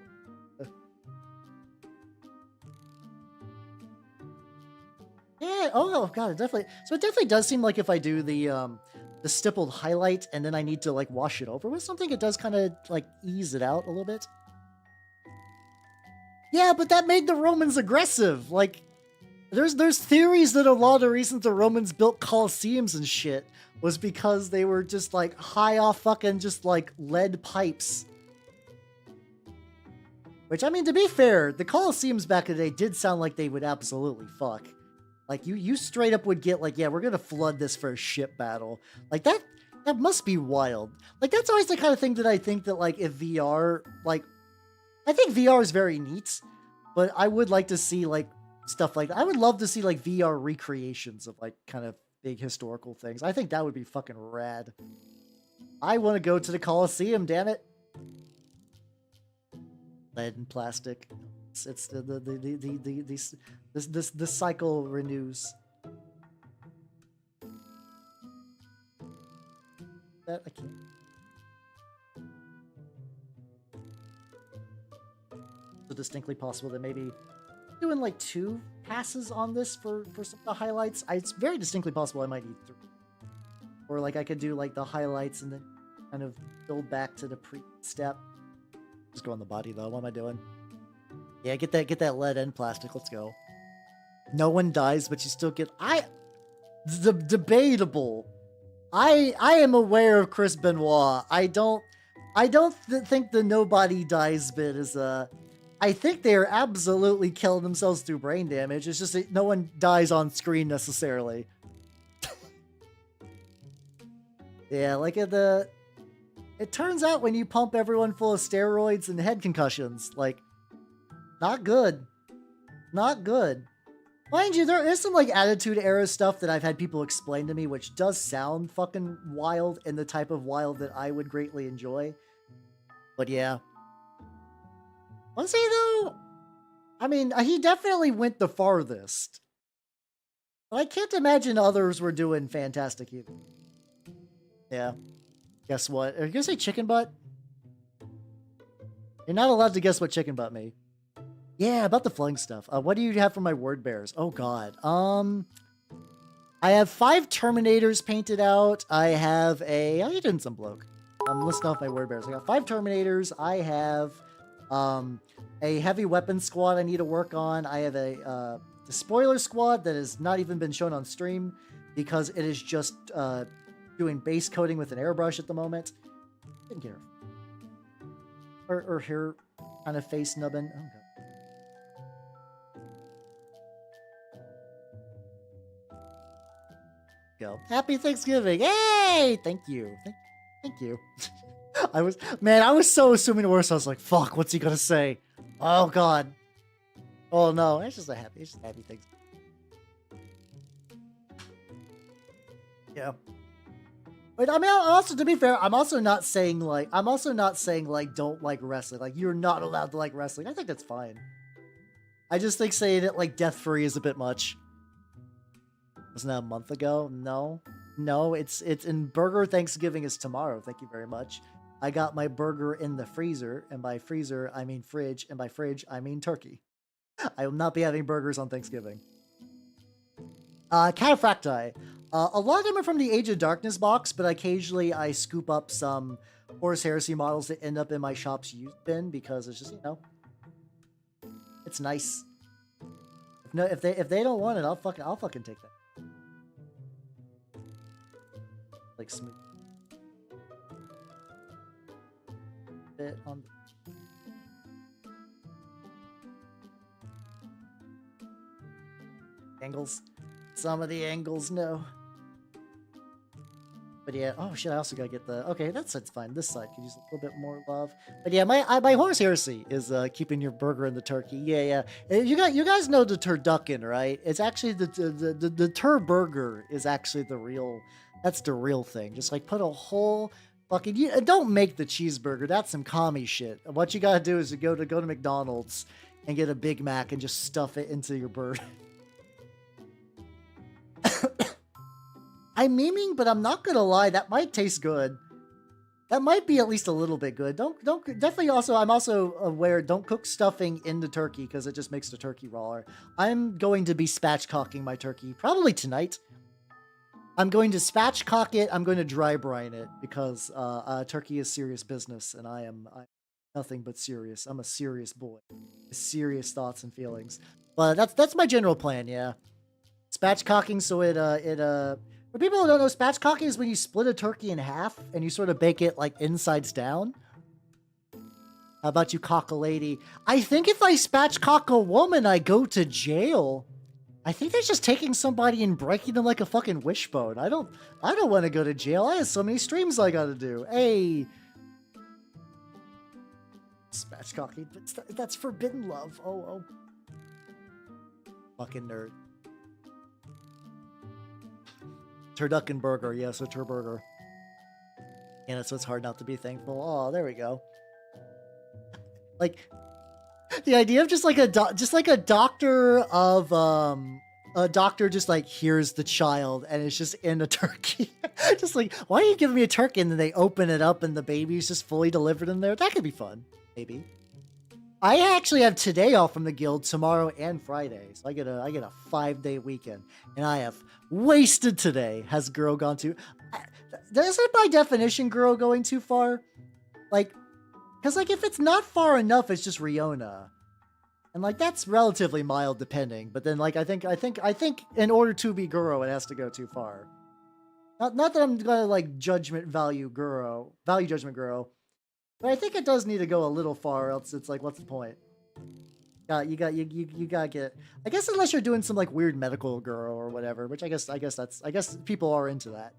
Yeah, oh god, it definitely. So it definitely does seem like if I do the stippled highlight and then I need to like wash it over with something, it does kind of like ease it out a little bit. Yeah, but that made the Romans aggressive. Like, there's theories that a lot of the reasons the Romans built Colosseums and shit was because they were just like high off fucking just like lead pipes. Which, I mean, to be fair, the Colosseums back in the day did sound like they would absolutely fuck. Like, you straight up would get, like, yeah, we're gonna flood this for a ship battle. Like, that must be wild. Like, that's always the kind of thing that I think that, like, if VR, like, I think VR is very neat, but I would like to see, like, stuff like that. I would love to see, like, VR recreations of, like, kind of big historical things. I think that would be fucking rad. I want to go to the Colosseum, damn it. Lead and plastic. It's the cycle renews. That I can't. So distinctly possible that maybe doing like 2 passes on this for some of the highlights. It's very distinctly possible I might need 3. Or like I could do like the highlights and then kind of build back to the pre-step. Just go on the body though. What am I doing? Yeah, get that lead and plastic. Let's go. No one dies, but you still get. Debatable. I am aware of Chris Benoit. I don't think the nobody dies bit is I think they are absolutely killing themselves through brain damage. It's just that no one dies on screen necessarily. Yeah, like it turns out when you pump everyone full of steroids and head concussions, like, not good. Not good. Mind you, there is some, like, Attitude Era stuff that I've had people explain to me, which does sound fucking wild and the type of wild that I would greatly enjoy. But yeah. Honestly, though, I mean, he definitely went the farthest. But I can't imagine others were doing fantastic either. Yeah. Guess what? Are you gonna say chicken butt? You're not allowed to guess what chicken butt means. Yeah, about the flying stuff. What do you have for my word bears? Oh god. I have 5 Terminators painted out. I have a... Oh, you did some bloke. I'm listing off my word bears. I got 5 Terminators. I have a heavy weapons squad I need to work on. I have a spoiler squad that has not even been shown on stream because it is just doing base coating with an airbrush at the moment. Didn't care. Or hair kind of face nubbin. Oh, God. Go. Happy Thanksgiving. Hey! Thank you. Thank you. I was so assuming the worst. I was like, fuck, what's he gonna say? Oh, God. Oh, no. It's just a happy Thanksgiving. Yeah. But I mean, also, to be fair, I'm also not saying like don't like wrestling. Like, you're not allowed to like wrestling. I think that's fine. I just think saying it like death free is a bit much. Wasn't that a month ago? No, it's in Burger Thanksgiving is tomorrow. Thank you very much. I got my burger in the freezer, and by freezer I mean fridge, and by fridge I mean turkey. I will not be having burgers on Thanksgiving. Cataphracti. A lot of them are from the Age of Darkness box, but occasionally I scoop up some Horus Heresy models that end up in my shop's used bin because it's just, you know, it's nice. No, if they don't want it, I'll fucking take that. Like smooth. Bit on the angles. Some of the angles, no. But yeah, oh shit, I also gotta get the... Okay, that side's fine. This side could use a little bit more love. But yeah, my Horus Heresy is keeping your burger in the turkey. Yeah. You guys know the turducken, right? It's actually the tur burger is actually the real... That's the real thing. Just like put a whole fucking... don't make the cheeseburger. That's some commie shit. What you gotta do is go to McDonald's and get a Big Mac and just stuff it into your burger. I'm memeing, but I'm not gonna lie, that might taste good. That might be at least a little bit good. Definitely also, I'm also aware, don't cook stuffing in the turkey because it just makes the turkey rawer. I'm going to be spatchcocking my turkey, probably tonight. I'm going to spatchcock it, I'm going to dry brine it because turkey is serious business and I'm nothing but serious. I'm a serious boy. Serious thoughts and feelings. But that's my general plan, yeah. Spatchcocking so for people who don't know, spatchcocking is when you split a turkey in half and you sort of bake it like insides down. How about you cock a lady? I think if I spatchcock a woman, I go to jail. I think they're just taking somebody and breaking them like a fucking wishbone. I don't want to go to jail. I have so many streams I gotta do. Hey. Spatchcocking. That's forbidden love. Oh. Fucking nerd. Turducken burger, yes, a turburger. And so it's hard not to be thankful. Oh, there we go. Like the idea of just like a doctor of a doctor just like hears the child and it's just in a turkey. Just like, why are you giving me a turkey? And then they open it up and the baby's just fully delivered in there. That could be fun, maybe. I actually have today off from the guild, tomorrow and Friday. So I get a 5-day weekend. And I have wasted today. Has girl gone too... Isn't by definition girl going too far? Like, because like if it's not far enough, it's just Riona. And like that's relatively mild depending. But then like I think in order to be Guro, it has to go too far. Not that I'm gonna like value judgment Guro. But I think it does need to go a little far, else it's like, what's the point? You gotta get... I guess unless you're doing some like weird medical girl or whatever, which I guess people are into that.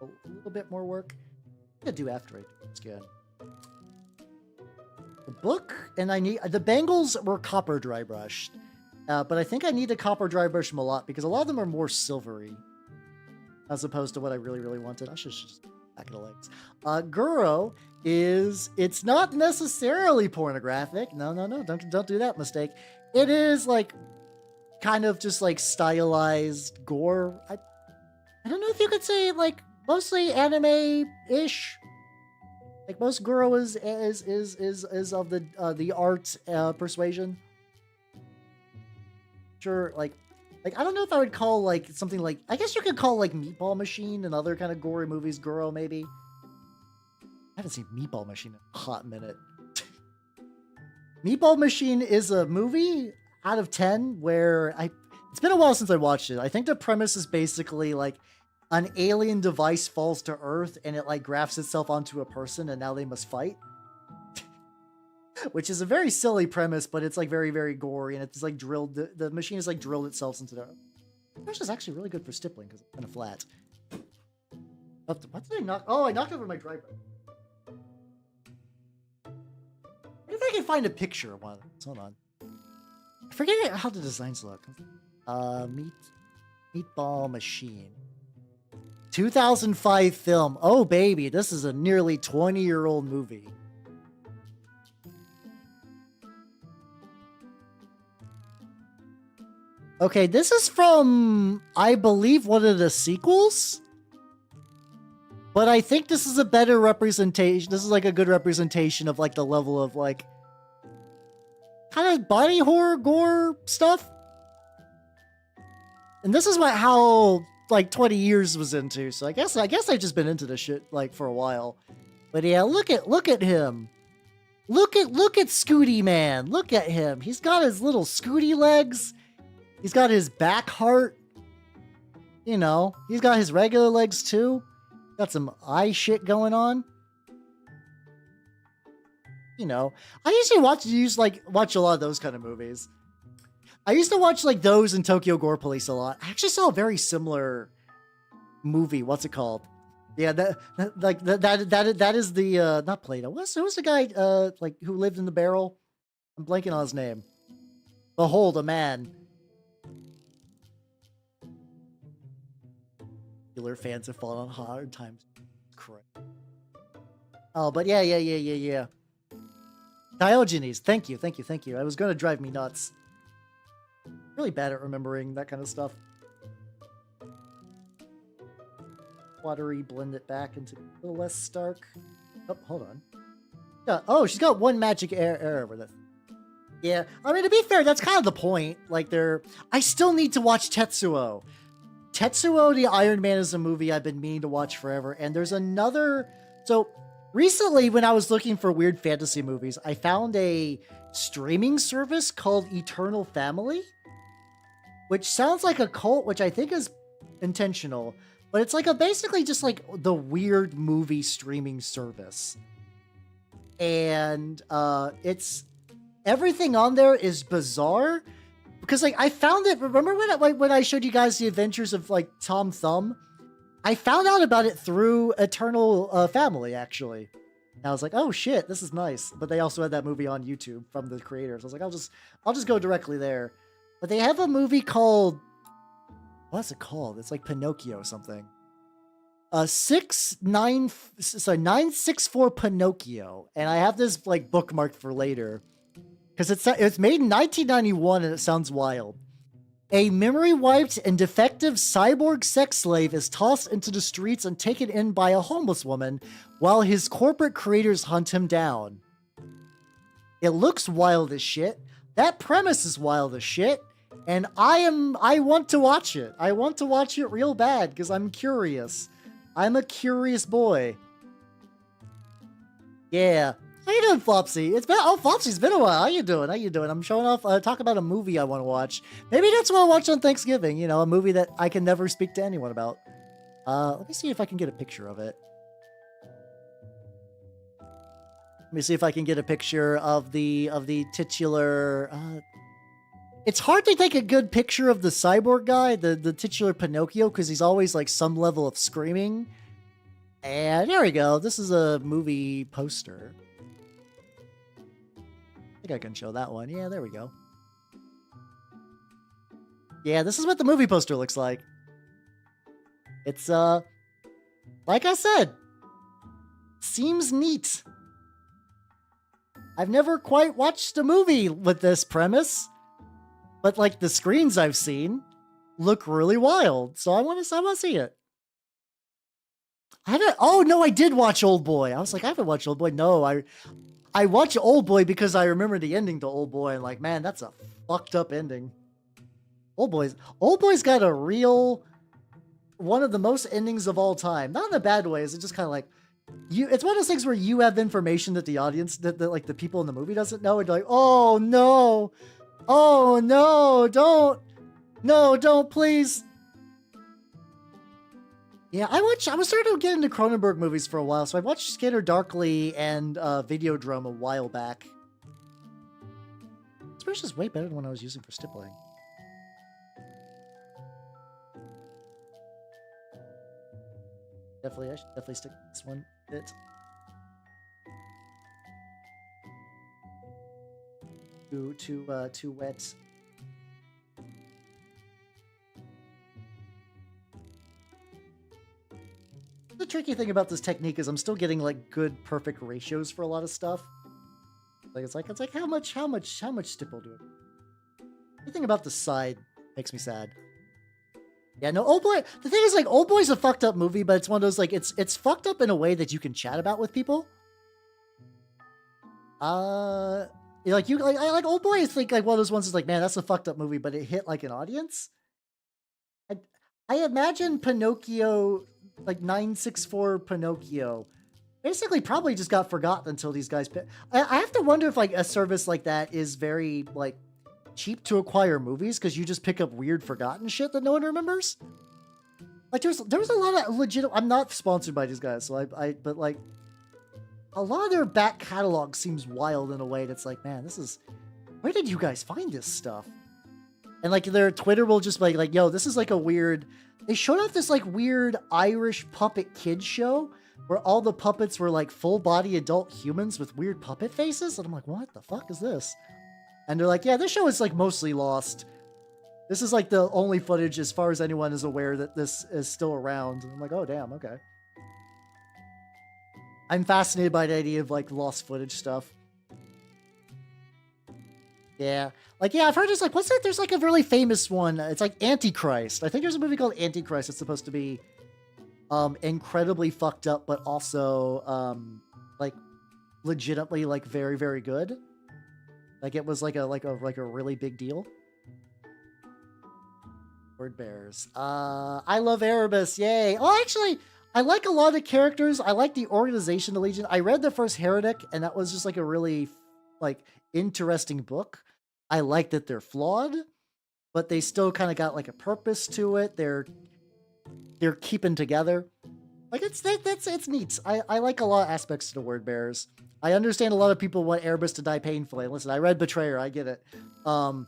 A little bit more work. I'm gonna do after I do this again. The book, and I need... The bangles were copper dry brushed. But I think I need to copper dry brush them a lot because a lot of them are more silvery. As opposed to what I really, really wanted. I should just... Back of the legs. Guro it's not necessarily pornographic. No, don't do that mistake. It is like kind of just like stylized gore. I don't know if you could say like mostly anime-ish. Like most Guro is of the art persuasion. Sure, like I don't know if I would call like something like, I guess you could call like Meatball Machine and other kind of gory movies Guro maybe. I haven't seen Meatball Machine in a hot minute. Meatball Machine is a movie out of 10 where it's been a while since I watched it. I think the premise is basically like an alien device falls to Earth and it like grafts itself onto a person and now they must fight. Which is a very silly premise, but it's like very, very gory, and it's like drilled. The machine has like drilled itself into the. This is actually really good for stippling because it's kind of flat. What did I knock? Oh, I knocked over my driver. What if I can find a picture of one of them? Hold on. I forget how the designs look. Meatball Machine. 2005 film. Oh, baby, this is a nearly 20-year-old movie. Okay, this is from, I believe, one of the sequels? But I think this is a better representation. This is like a good representation of like the level of like kind of body horror gore stuff. And this is how like 20 years was into. So I guess I've just been into this shit like for a while. But yeah, look at him. Look at Scooty Man. Look at him. He's got his little Scooty legs. He's got his back heart. You know, he's got his regular legs too. Got some eye shit going on. You know, I usually watch a lot of those kind of movies. I used to watch like those in Tokyo Gore Police a lot. I actually saw a very similar movie. What's it called? Yeah, that is the not Plato. Who's the guy like who lived in the barrel? I'm blanking on his name. Behold a Man. Fans have fallen on hard times. Correct. Oh, but yeah. Diogenes, thank you. I was going to drive me nuts. Really bad at remembering that kind of stuff. Watery, blend it back into a little less stark. Oh, hold on. Yeah. Oh, she's got one magic error with it. Yeah, I mean, to be fair, that's kind of the point. Like, I still need to watch Tetsuo. Tetsuo the Iron Man is a movie I've been meaning to watch forever, and there's another... So, recently, when I was looking for weird fantasy movies, I found a streaming service called Eternal Family, which sounds like a cult, which I think is intentional, but it's like basically just like the weird movie streaming service. And it's... Everything on there is bizarre, because like I found it. Remember when I showed you guys the adventures of like Tom Thumb? I found out about it through Eternal Family actually. And I was like, oh shit, this is nice. But they also had that movie on YouTube from the creators. I was like, I'll just go directly there. But they have a movie called, what's it called? It's like Pinocchio or something. 964 Pinocchio, and I have this like bookmarked for later. Because it's made in 1991 and it sounds wild. A memory-wiped and defective cyborg sex slave is tossed into the streets and taken in by a homeless woman while his corporate creators hunt him down. It looks wild as shit. That premise is wild as shit. And I want to watch it. I want to watch it real bad because I'm curious. I'm a curious boy. Yeah. How you doing, Flopsy? Flopsy's been a while. How you doing? I'm showing off, talk about a movie I want to watch. Maybe that's what I'll watch on Thanksgiving, you know, a movie that I can never speak to anyone about. Let me see if I can get a picture of it. Let me see if I can get a picture of the titular, it's hard to take a good picture of the cyborg guy, the titular Pinocchio, because he's always like some level of screaming. And there we go. This is a movie poster. I think I can show that one. Yeah, there we go. Yeah, this is what the movie poster looks like. It's, like I said, seems neat. I've never quite watched a movie with this premise, but like the screens I've seen look really wild, so I want to see it. Oh no, I did watch Old Boy. I was like, I haven't watched Old Boy. No, I watched Old Boy because I remember the ending to Old Boy, and like, man, that's a fucked up ending. Old Boy's got a real one of the most endings of all time. Not in a bad way. It's just kind of like it's one of those things where you have information that the audience, that like the people in the movie doesn't know, and you're like, oh no, don't, please. Yeah, I was starting to get into Cronenberg movies for a while, so I watched Scanner Darkly and Videodrome a while back. This brush is way better than one I was using for stippling. I should definitely stick to this one a bit. Too wet. The tricky thing about this technique is I'm still getting like good perfect ratios for a lot of stuff. Like it's like how much stipple do it? Anything about the side makes me sad. Yeah, no, Old Boy. The thing is, like, Old Boy's a fucked up movie, but it's one of those like it's fucked up in a way that you can chat about with people. I like Old Boy. It's like one of those ones. Is like, man, that's a fucked up movie, but it hit like an audience. I imagine Pinocchio, like 964 Pinocchio, basically probably just got forgotten until these guys. I have to wonder if like a service like that is very like cheap to acquire movies because you just pick up weird forgotten shit that no one remembers. Like there was a lot of legit. I'm not sponsored by these guys, so but like a lot of their back catalog seems wild in a way that's like, man, where did you guys find this stuff? And like their Twitter will just be like, yo, this is like a weird. They showed off this like weird Irish puppet kids show where all the puppets were like full body adult humans with weird puppet faces, and I'm like, what the fuck is this? And they're like, yeah, this show is like mostly lost. This is like the only footage as far as anyone is aware that this is still around. And I'm like, oh damn, okay. I'm fascinated by the idea of like lost footage stuff. Yeah. Like, yeah, I've heard it's like, what's that? There's like a really famous one. It's like Antichrist. I think there's a movie called Antichrist. It's supposed to be incredibly fucked up, but also like legitimately like very, very good. Like it was like a really big deal. Word bears. I love Erebus. Yay. Oh, actually, I like a lot of the characters. I like the organization, the Legion. I read the first Heretic, and that was just like a really like interesting book. I like that they're flawed, but they still kind of got like a purpose to it. They're keeping together. Like it's neat. I like a lot of aspects to the Word Bearers. I understand a lot of people want Erebus to die painfully. Listen, I read Betrayer. I get it. But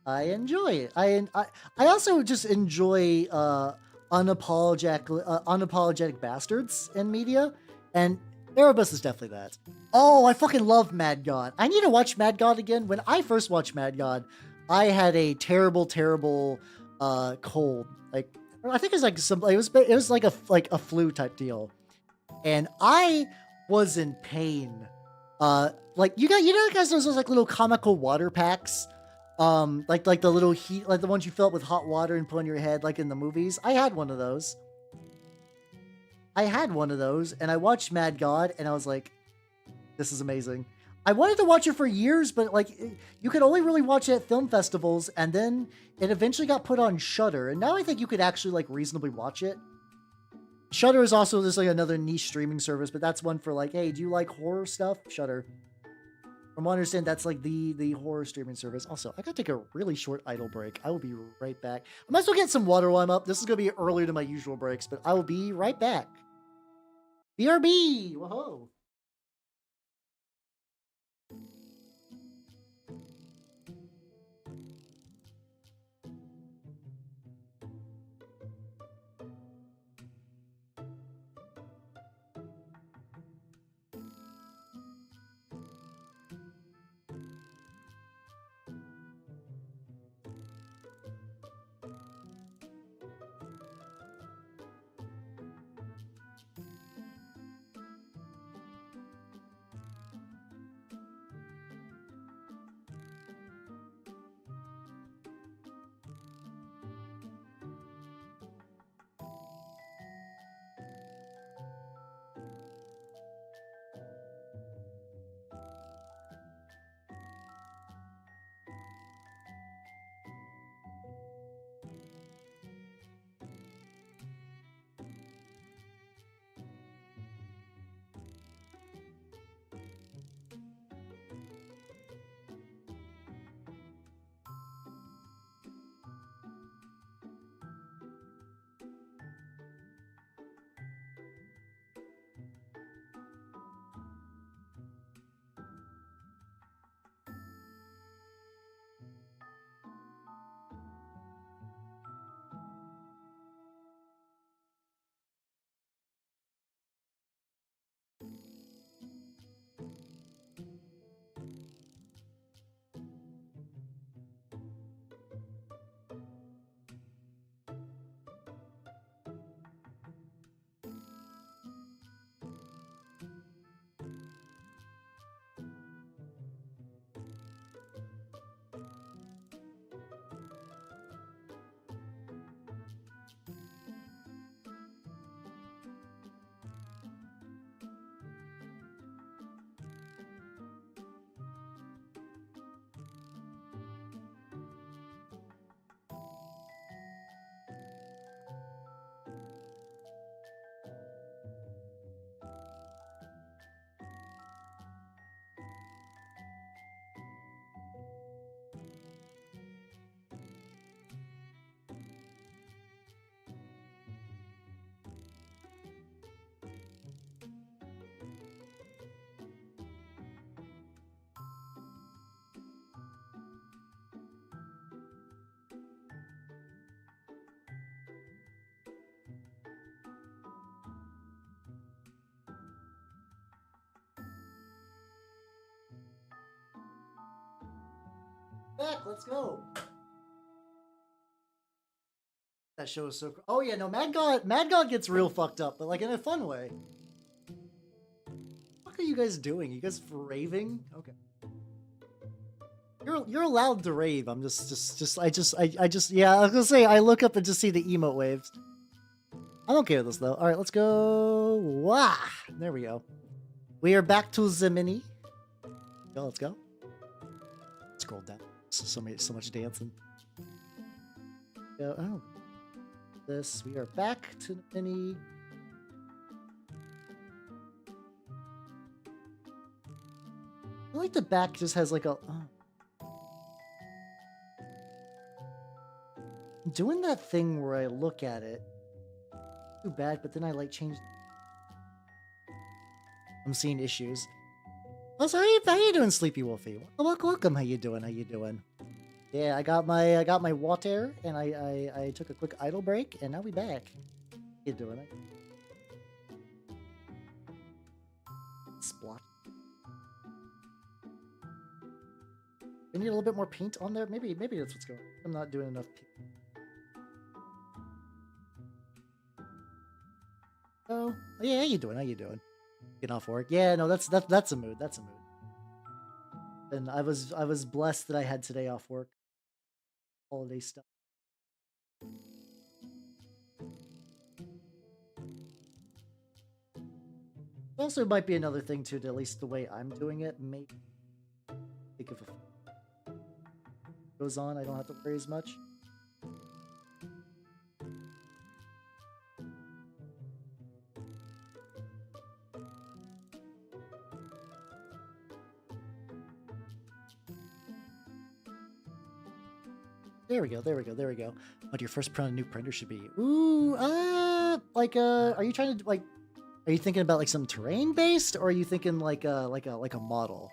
I enjoy it. I also just enjoy unapologetic bastards in media, and Erebus is definitely that. Oh, I fucking love Mad God. I need to watch Mad God again. When I first watched Mad God, I had a terrible cold. Like I think it was like it was like a flu type deal, and I was in pain. Like you guys those like little comical water packs. Like the little heat, like the ones you fill up with hot water and put on your head, like in the movies. I had one of those, and I watched Mad God, and I was like, this is amazing. I wanted to watch it for years, but like, you could only really watch it at film festivals, and then it eventually got put on Shudder, and now I think you could actually like reasonably watch it. Shudder is also just like another niche streaming service, but that's one for like, hey, do you like horror stuff? Shudder. From what I understand, that's like the horror streaming service. Also, I gotta take a really short idle break. I will be right back. I might as well get some water while I'm up. This is gonna be earlier than my usual breaks, but I will be right back. BRB! Whoa! Back, let's go. That show is so. Oh yeah, no, Mad God gets real fucked up, but like in a fun way. What are you guys doing? You guys raving? Okay. You're allowed to rave. I'm just yeah. I was gonna say I look up and just see the emote waves. I'm okay with this though. All right, let's go. Wah! There we go. We are back to the mini. Go, let's go. Scroll down. So much dancing. Go. Oh, this. We are back to the mini. I like the back just has like a. I'm doing that thing where I look at it. Too bad, but then I like change. I'm seeing issues. Also, how you doing, Sleepy Wolfie? Welcome. How you doing? How you doing? Yeah, I got my water, and I took a quick idle break, and now we back. How you doing? Splotch. We need a little bit more paint on there. Maybe that's what's going on. I'm not doing enough paint. Oh, yeah, how you doing? How you doing? Getting off work? Yeah, no, that's a mood. That's a mood. And I was blessed that I had today off work. Holiday stuff. Also, might be another thing too. At least the way I'm doing it, make think of a goes on. I don't have to worry as much. There we go, there we go, there we go. What your first new printer should be? Ooh, are you trying to like, are you thinking about like some terrain based, or are you thinking like a model?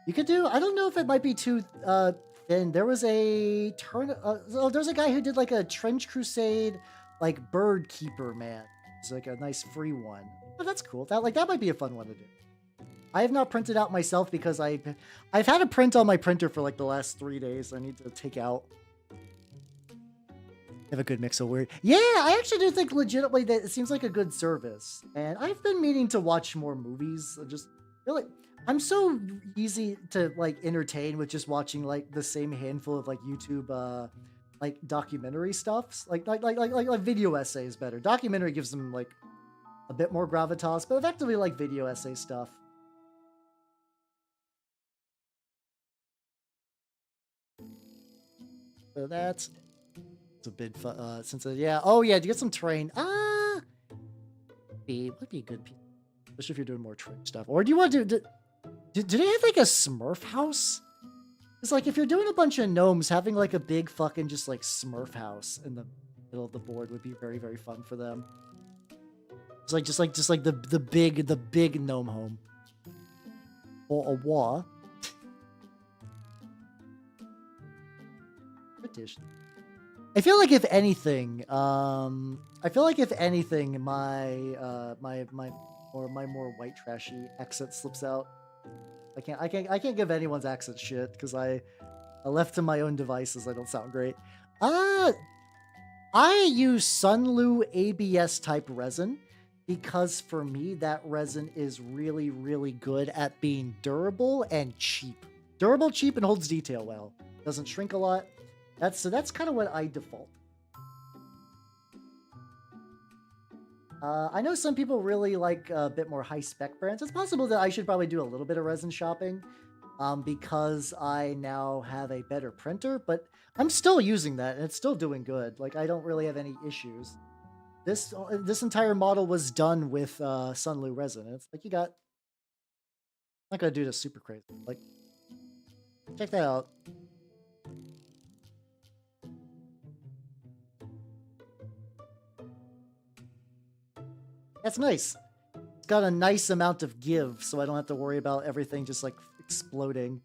You could do. I don't know if it might be too thin. There was a there's a guy who did like a Trench Crusade, like Bird Keeper man. It's like a nice free one. Oh, that's cool. That might be a fun one to do. I have not printed out myself because I've had a print on my printer for like the last 3 days. I need to take out. Have a good mix of weird. Yeah, I actually do think legitimately that it seems like a good service. And I've been meaning to watch more movies. Just really, I'm so easy to like entertain with just watching like the same handful of like YouTube like documentary stuffs. Like video essays better. Documentary gives them like a bit more gravitas, but effectively like video essay stuff. So that's a bit fun, yeah. Oh yeah, do you get some terrain? Would be a good piece, especially if you're doing more terrain stuff. Or do you want to do they have like a Smurf house? It's like if you're doing a bunch of gnomes, having like a big fucking just like Smurf house in the middle of the board would be very, very fun for them. It's like just like the big gnome home. Or a wah. British. I feel like if anything, my more white trashy accent slips out. I can't give anyone's accent shit because I left to my own devices. I don't sound great. I use Sunlu ABS type resin because for me that resin is really, really good at being durable and cheap. Durable, cheap, and holds detail well. Doesn't shrink a lot. That's kind of what I default. I know some people really like a bit more high-spec brands. It's possible that I should probably do a little bit of resin shopping because I now have a better printer, but I'm still using that, and it's still doing good. Like, I don't really have any issues. This entire model was done with Sunlu resin. It's like you got... I'm not going to do this super crazy. Like, check that out. That's nice. It's got a nice amount of give, so I don't have to worry about everything just like exploding.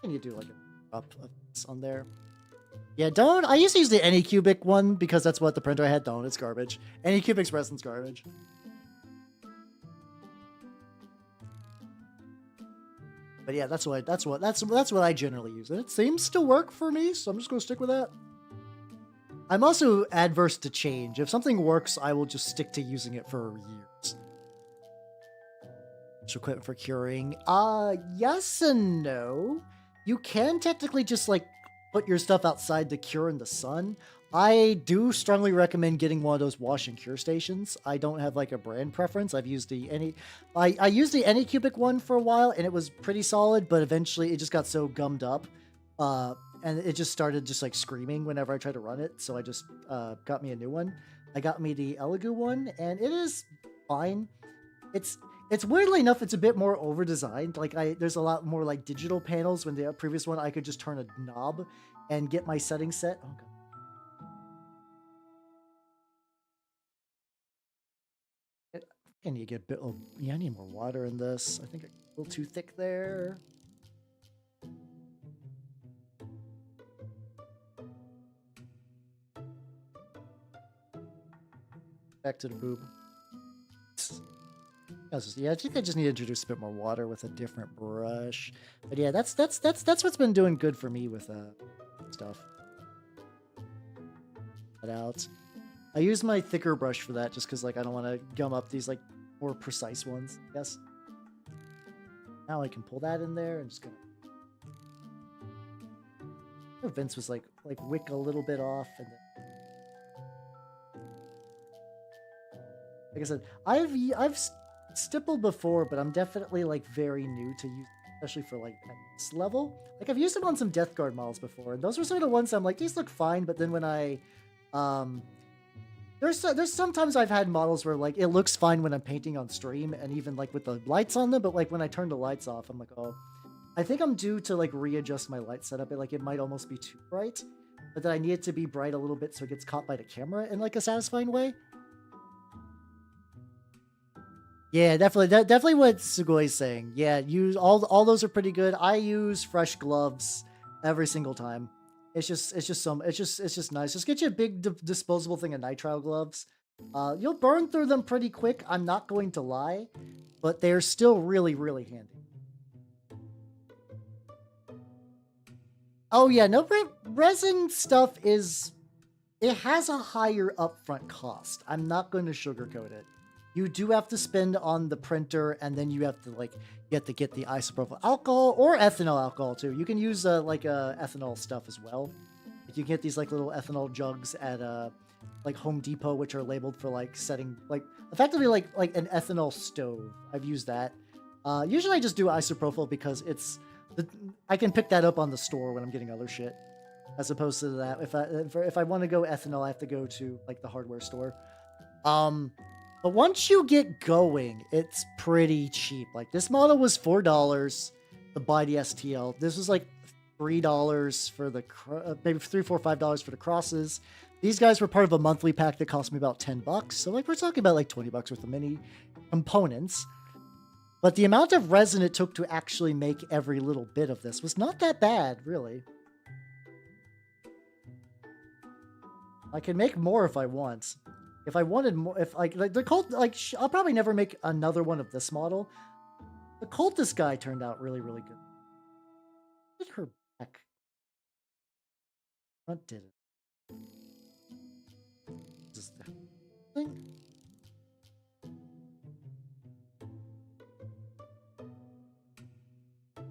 And you do like a up on there. Yeah, don't. I used to use the Anycubic one because that's what the printer I had. Don't. It's garbage. Anycubic's resin's garbage. But yeah, that's what I generally use. And it seems to work for me, so I'm just gonna stick with that. I'm also adverse to change. If something works, I will just stick to using it for years. Equipment for curing. Yes and no. You can technically just like put your stuff outside to cure in the sun. I do strongly recommend getting one of those wash and cure stations. I don't have like a brand preference. I've used I used the Anycubic one for a while and it was pretty solid, but eventually it just got so gummed up. And it just started just like screaming whenever I tried to run it. So I just got me a new one. I got me the Elegoo one and it is fine. It's weirdly enough, it's a bit more over-designed. Like there's a lot more like digital panels. When the previous one, I could just turn a knob and get my settings set. Oh god. I need to get a bit. Oh, yeah, I need more water in this. I think it's a little too thick there. Back to the boob. Yeah, I think I just need to introduce a bit more water with a different brush. But yeah, that's what's been doing good for me with stuff. Cut out. I use my thicker brush for that just because like I don't want to gum up these like more precise ones. Yes. Now I can pull that in there and just gonna. Vince was like wick a little bit off and then. Like I said, I've stippled before, but I'm definitely like very new to use, especially for like at this level. Like I've used them on some Death Guard models before, and those were some of the ones I'm like, these look fine. But then when I, there's sometimes I've had models where like it looks fine when I'm painting on stream, and even like with the lights on them. But like when I turn the lights off, I'm like, oh, I think I'm due to like readjust my light setup. Like it might almost be too bright, but then I need it to be bright a little bit so it gets caught by the camera in like a satisfying way. Yeah, definitely what Sugoi's saying. Yeah, use all those are pretty good. I use fresh gloves every single time. It's just nice. Just get you a big disposable thing of nitrile gloves. You'll burn through them pretty quick. I'm not going to lie, but they're still really handy. Oh yeah, no resin stuff it has a higher upfront cost. I'm not going to sugarcoat it. You do have to spend on the printer, and then you have to get the isopropyl alcohol or ethanol alcohol too. You can use ethanol stuff as well. Like you can get these like little ethanol jugs at like Home Depot, which are labeled for like setting effectively like an ethanol stove. I've used that. Usually I just do isopropyl because I can pick that up on the store when I'm getting other shit, as opposed to that if I want to go ethanol, I have to go to like the hardware store. But once you get going, it's pretty cheap. Like this model was $4 to buy the STL. This was like $3 for the maybe $3, $4, $5 for the crosses. These guys were part of a monthly pack that cost me about $10. So like we're talking about like $20 worth of mini components. But the amount of resin it took to actually make every little bit of this was not that bad, really. I can make more if I want. If I wanted more, if like the cult, I'll probably never make another one of this model. The cultist guy turned out really good. Look at her back. What did it? Is this the thing? I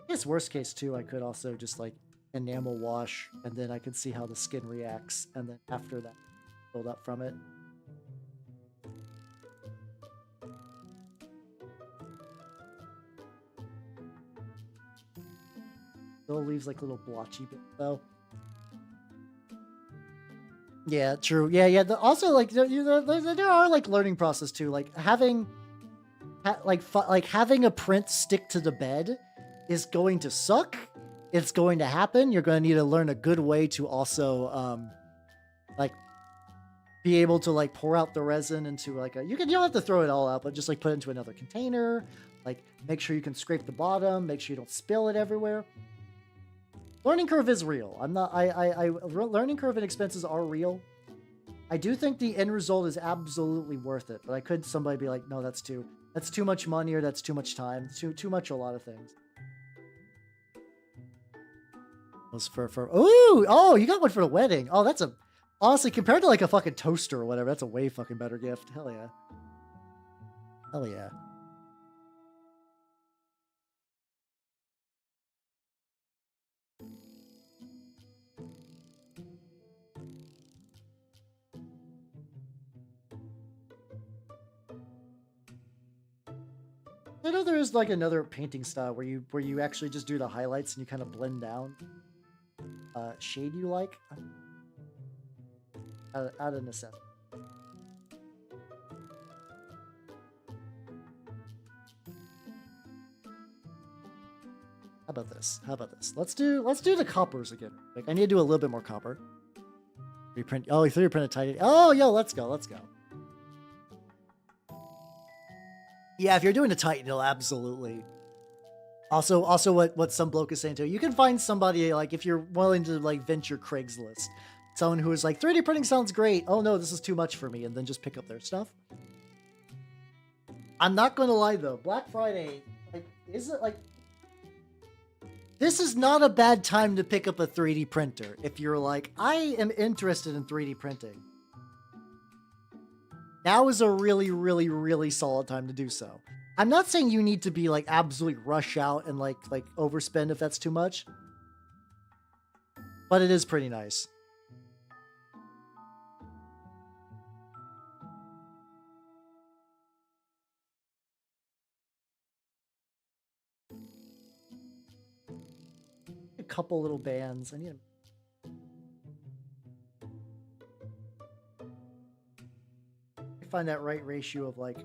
guess worst case too, I could also just like enamel wash, and then I could see how the skin reacts, and then after that, build up from it. Still leaves like little blotchy bits though. Yeah, true. Yeah. Also, like there are like learning process too. Like having having a print stick to the bed is going to suck. It's going to happen. You're going to need to learn a good way to also like be able to like pour out the resin into like you don't have to throw it all out, but just like put it into another container. Like make sure you can scrape the bottom. Make sure you don't spill it everywhere. Learning curve is real. Learning curve and expenses are real. I do think the end result is absolutely worth it, but I could somebody be like, no, that's too much money or that's too much time. Too much a lot of things. Was for ooh, oh, you got one for the wedding. Oh, that's a honestly compared to like a fucking toaster or whatever, that's a way fucking better gift. Hell yeah. Hell yeah. I know there is like another painting style where you actually just do the highlights and you kind of blend down shade you like out of necessity. How about this? How about this? Let's do the coppers again. Like I need to do a little bit more copper. Reprint. Oh, 3D printed titanium. Oh, yo, let's go. Let's go. Yeah, if you're doing a Titan, it'll absolutely. Also, what some bloke is saying too, you can find somebody like if you're willing to like venture Craigslist, someone who is like 3D printing sounds great. Oh no, this is too much for me, and then just pick up their stuff. I'm not gonna lie though, Black Friday, like, is it like? This is not a bad time to pick up a 3D printer if you're like, I am interested in 3D printing. Now is a really, really, really solid time to do so. I'm not saying you need to be like absolutely rush out and like overspend if that's too much. But it is pretty nice. A couple little bands. I need to find that right ratio of like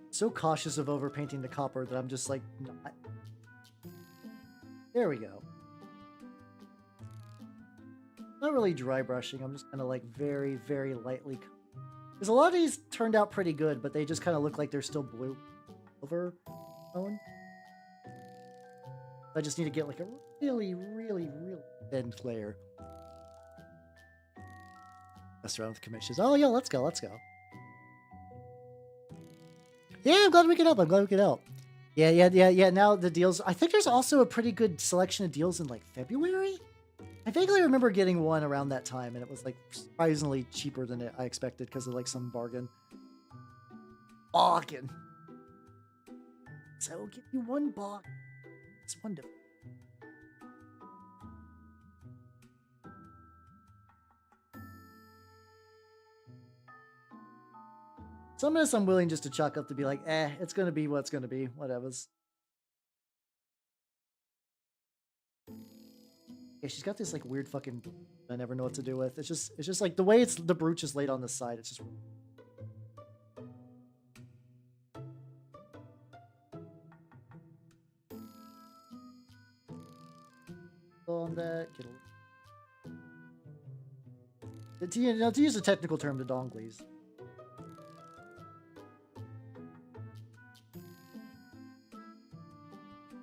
so cautious of overpainting the copper that I'm just like not. There we go. Not really dry brushing, I'm just kind of like very, very lightly. Because a lot of these turned out pretty good, but they just kind of look like they're still blue over tone. I just need to get like a really, really, really thin layer. Mess around with commissions. Oh yeah, let's go, let's go. Yeah, I'm glad we could help. I'm glad we could help. Yeah. Now the deals. I think there's also a pretty good selection of deals in like February. I vaguely remember getting one around that time, and it was like surprisingly cheaper than I expected because of like some bargain. Bargain. So I'll give you one bargain. It's wonderful. Some of this I'm willing just to chalk up to be like, it's gonna be what's gonna be, whatever's. Yeah, she's got this like weird fucking I never know what to do with. It's just like the way the brooch is laid on the side, it's just on that. To use a technical term, the donglies.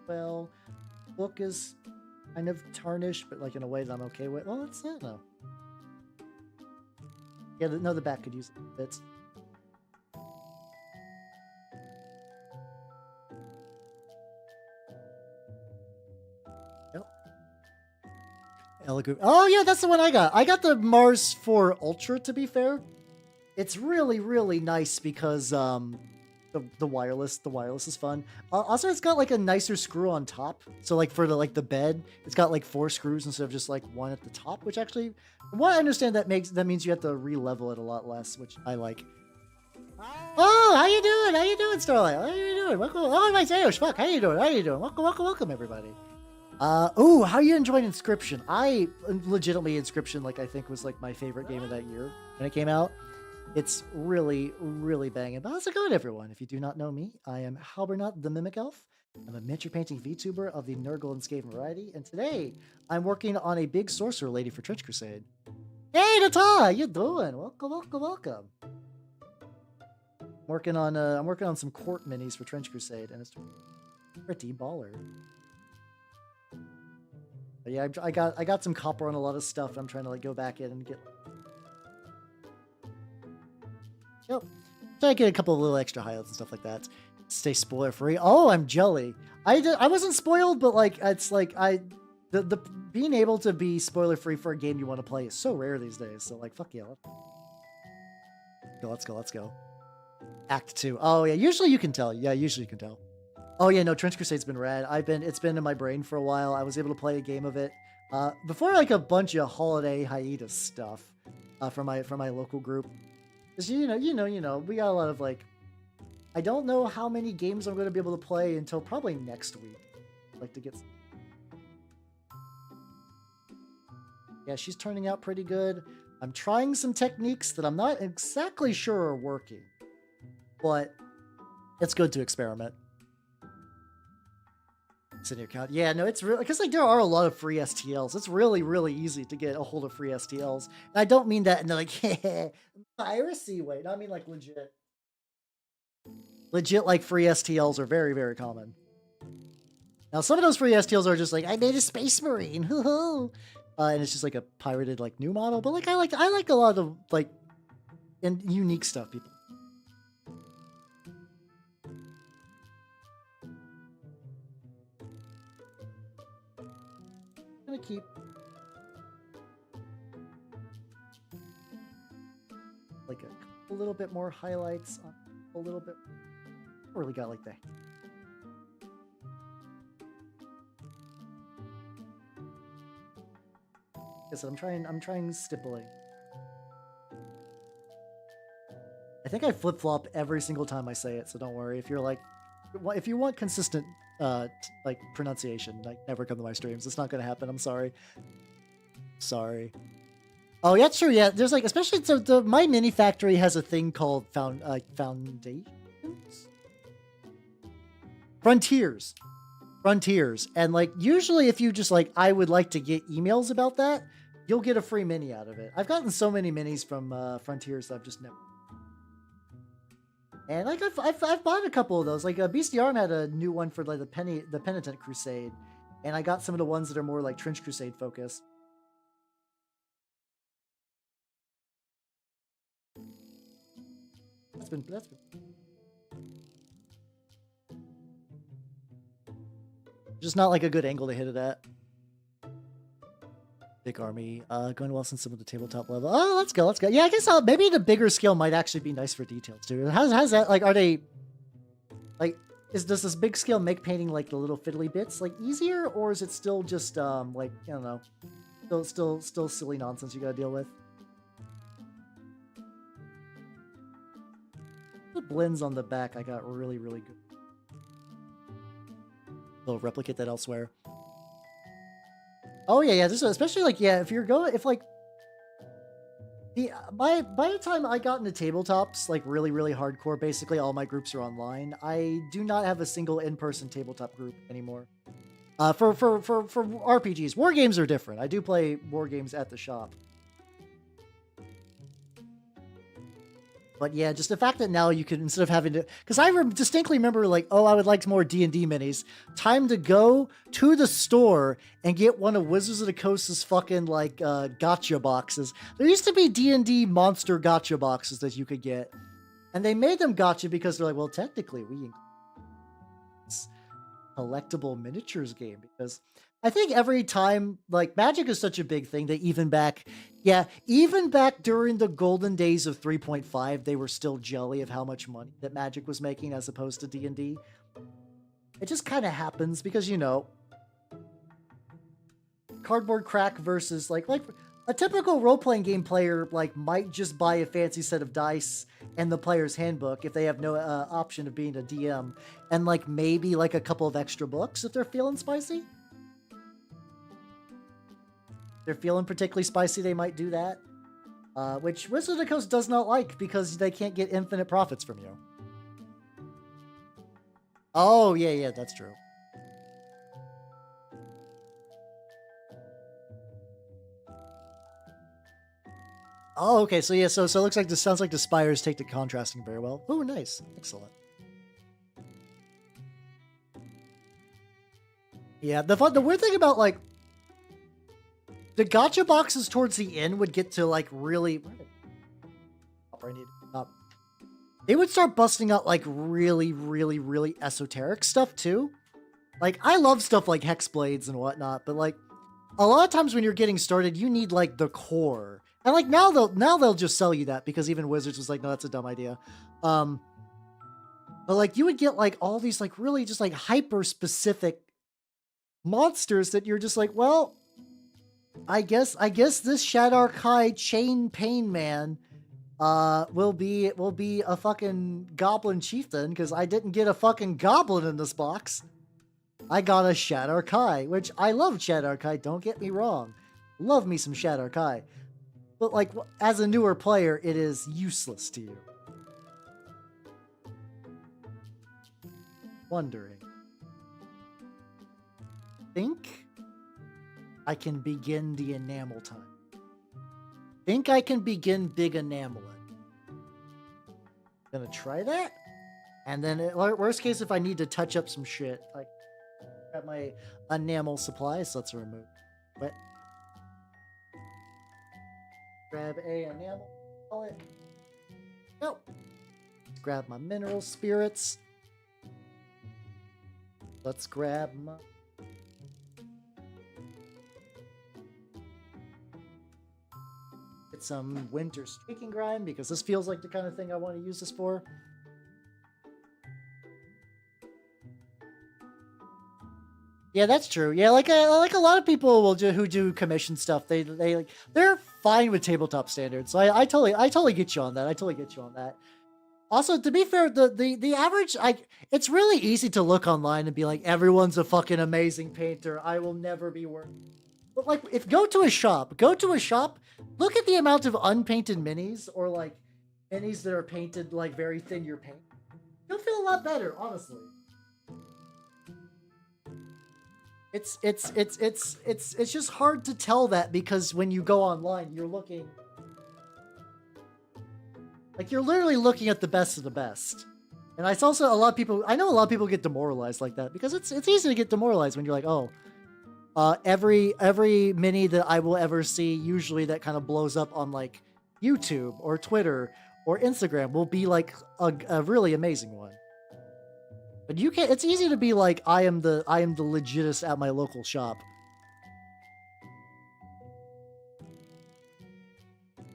Well, book is kind of tarnished, but like in a way that I'm okay with. Well, that's it though. Yeah, no, the back could use bits. Yep. Elegant. Oh yeah, that's the one I got. I got the Mars 4 Ultra. To be fair, it's really, really nice because the wireless is fun. Also, it's got like a nicer screw on top. So like for the bed, it's got like 4 screws instead of just like one at the top, which actually, from what I understand, that means you have to re-level it a lot less, which I like. Oh, how you doing? How you doing, Starlight? How you doing? Welcome. Oh, my Zeus. Fuck. How you doing? How you doing? Welcome, everybody. Oh, how you enjoyed Inscription? I legitimately Inscription, like I think was like my favorite game of that year when it came out. It's really, really banging. But how's it going, everyone? If you do not know me, I am Halbernut the Mimic Elf. I'm a miniature painting VTuber of the Nurgle and Skaven variety, and today I'm working on a big Sorcerer lady for Trench Crusade. Hey, Nata, how you doing? Welcome. I'm working on some court minis for Trench Crusade, and it's pretty baller. But yeah, I got some copper on a lot of stuff. And I'm trying to like go back in and get. Yep. So I get a couple of little extra highlights and stuff like that. Stay spoiler free. Oh, I'm jelly. I wasn't spoiled, but like it's like the being able to be spoiler free for a game you want to play is so rare these days. So like fuck yeah. Let's go. Act 2. Oh yeah, usually you can tell. Yeah, usually you can tell. Oh yeah, no, Trench Crusade's been rad. It's been in my brain for a while. I was able to play a game of it before like a bunch of holiday hiatus stuff from my local group. Cause you know, we got a lot of like. I don't know how many games I'm going to be able to play until probably next week. I'd like to get. Yeah, she's turning out pretty good. I'm trying some techniques that I'm not exactly sure are working, but it's good to experiment. Senior count. Yeah, no, it's really because like there are a lot of free STLs. It's really, really easy to get a hold of free STLs. And I don't mean that in the like piracy way. No, I mean like legit. Legit like free STLs are very, very common. Now some of those free STLs are just like I made a Space Marine, and it's just like a pirated like new model. But like I like a lot of like and unique stuff, people. I'm gonna keep like a little bit more highlights on a little bit. Really got like that. Yes, I'm trying stippling. I think I flip flop every single time I say it, so don't worry. If you're like, if you want consistent like pronunciation, like never come to my streams. It's not gonna happen. I'm sorry. Sorry. Oh yeah, true. Yeah, there's like especially so the My Mini Factory has a thing called foundations, frontiers, and like usually if you just like I would like to get emails about that, you'll get a free mini out of it. I've gotten so many minis from frontiers that I've just never. And like I've bought a couple of those. Like BCR had a new one for like the Penitent Crusade, and I got some of the ones that are more like Trench Crusade focused. That's been just not like a good angle to hit it at. Big army. Going well since some of the tabletop level. Oh, let's go. Yeah, I guess maybe the bigger scale might actually be nice for details too. How's that? Like, are they like? Does this big scale make painting like the little fiddly bits like easier, or is it still just like I don't know, still silly nonsense you gotta deal with? The blends on the back I got really good. They'll replicate that elsewhere. Oh yeah, this especially like if you're going like by the time I got into tabletops like really hardcore, basically all my groups are online. I do not have a single in-person tabletop group anymore. For RPGs, war games are different. I do play war games at the shop. But yeah, just the fact that now you can, instead of having to, because I distinctly remember like, oh, I would like more D&D minis. Time to go to the store and get one of Wizards of the Coast's fucking like gotcha boxes. There used to be D&D monster gotcha boxes that you could get. And they made them gotcha because they're like, well, technically we include this collectible miniatures game, because I think every time, like, Magic is such a big thing that even back during the golden days of 3.5, they were still jelly of how much money that Magic was making as opposed to D&D. It just kind of happens because, you know, cardboard crack versus, like a typical role-playing game player, like, might just buy a fancy set of dice and the player's handbook if they have no option of being a DM, and, like, maybe, like, a couple of extra books if they're feeling spicy. They're feeling particularly spicy, they might do that. Which Wizards of the Coast does not like because they can't get infinite profits from you. Oh, yeah, that's true. Oh, okay, so yeah, so it looks like sounds like the spires take the contrasting very well. Oh, nice. Excellent. Yeah, the weird thing about, like, the gotcha boxes towards the end would get to, like, really... I need to stop. they would start busting out like really, really, really esoteric stuff too. Like, I love stuff like hex blades and whatnot, but like a lot of times when you're getting started, you need like the core. And like now they'll just sell you that because even Wizards was like, no, that's a dumb idea. But like you would get like all these like really just like hyper specific monsters that you're just like, well, I guess this Shadarkai Chain Pain Man will be a fucking goblin chieftain because I didn't get a fucking goblin in this box. I got a Shadarkai, which I love Shadarkai, don't get me wrong. Love me some Shadarkai. But like as a newer player, it is useless to you. Wondering. Think I can begin the enamel time. Think I can begin big enameling. Gonna try that. And then worst case, if I need to touch up some shit, like got my enamel supply, so let's remove. But grab a enamel. Call it. Nope. Let's grab my mineral spirits. Let's grab my. Get some winter streaking grime because this feels like the kind of thing I want to use this for. Yeah, that's true. Yeah, like a lot of people will who do commission stuff. They're fine with tabletop standards. So I totally get you on that. I totally get you on that. Also, to be fair, the average, it's really easy to look online and be like, everyone's a fucking amazing painter. I will never be worth. But like, if go to a shop, look at the amount of unpainted minis or like minis that are painted like very thin your paint. You'll feel a lot better, honestly. It's just hard to tell that because when you go online, you're looking like you're literally looking at the best of the best. And it's also a lot of people. I know a lot of people get demoralized like that because it's easy to get demoralized when you're like, oh, every mini that I will ever see, usually that kind of blows up on like YouTube or Twitter or Instagram, will be like a really amazing one. But you can't. It's easy to be like, I am the legitest at my local shop.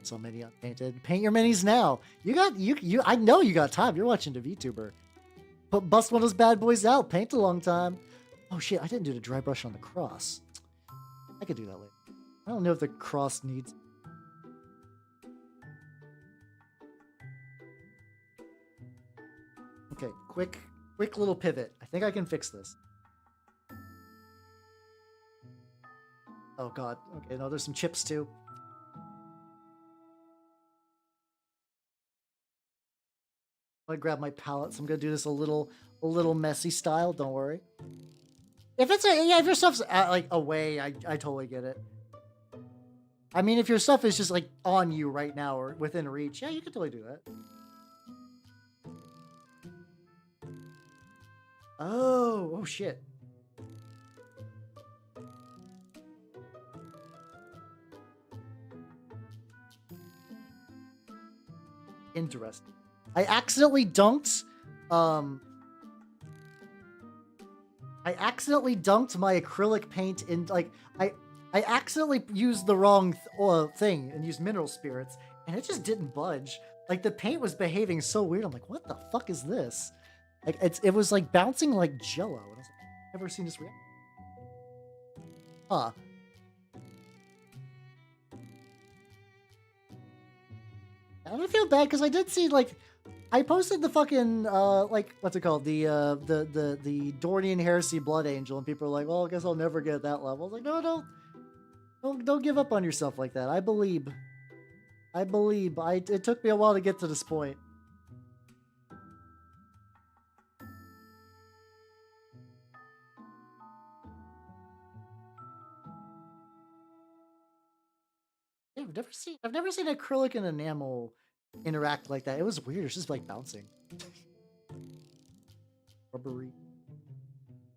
So many unpainted. Paint your minis now. I know you got time. You're watching the VTuber. Bust one of those bad boys out. Paint a long time. Oh shit! I didn't do the dry brush on the cross. I could do that later. I don't know if the cross needs. Okay, quick little pivot. I think I can fix this. Oh god. Okay, no, there's some chips too. I'm gonna grab my palette, so I'm gonna do this a little messy style. Don't worry. If your stuff's like away, I totally get it. I mean, if your stuff is just like on you right now or within reach, yeah, you can totally do that. Oh shit. Interesting. I accidentally dunked my acrylic paint in like I accidentally used the wrong thing and used mineral spirits and it just didn't budge. Like the paint was behaving so weird. I'm like, what the fuck is this? Like it was like bouncing like jello. And I was like, I've never seen this react. Huh. I don't feel bad because I did see like I posted the fucking like what's it called, the Dornian Heresy Blood Angel, and people are like, well, I guess I'll never get at that level. I was like, no, don't give up on yourself like that. I believe. It took me a while to get to this point. Yeah, I've never seen acrylic and enamel interact like that. It was weird. It's just like bouncing. Rubbery.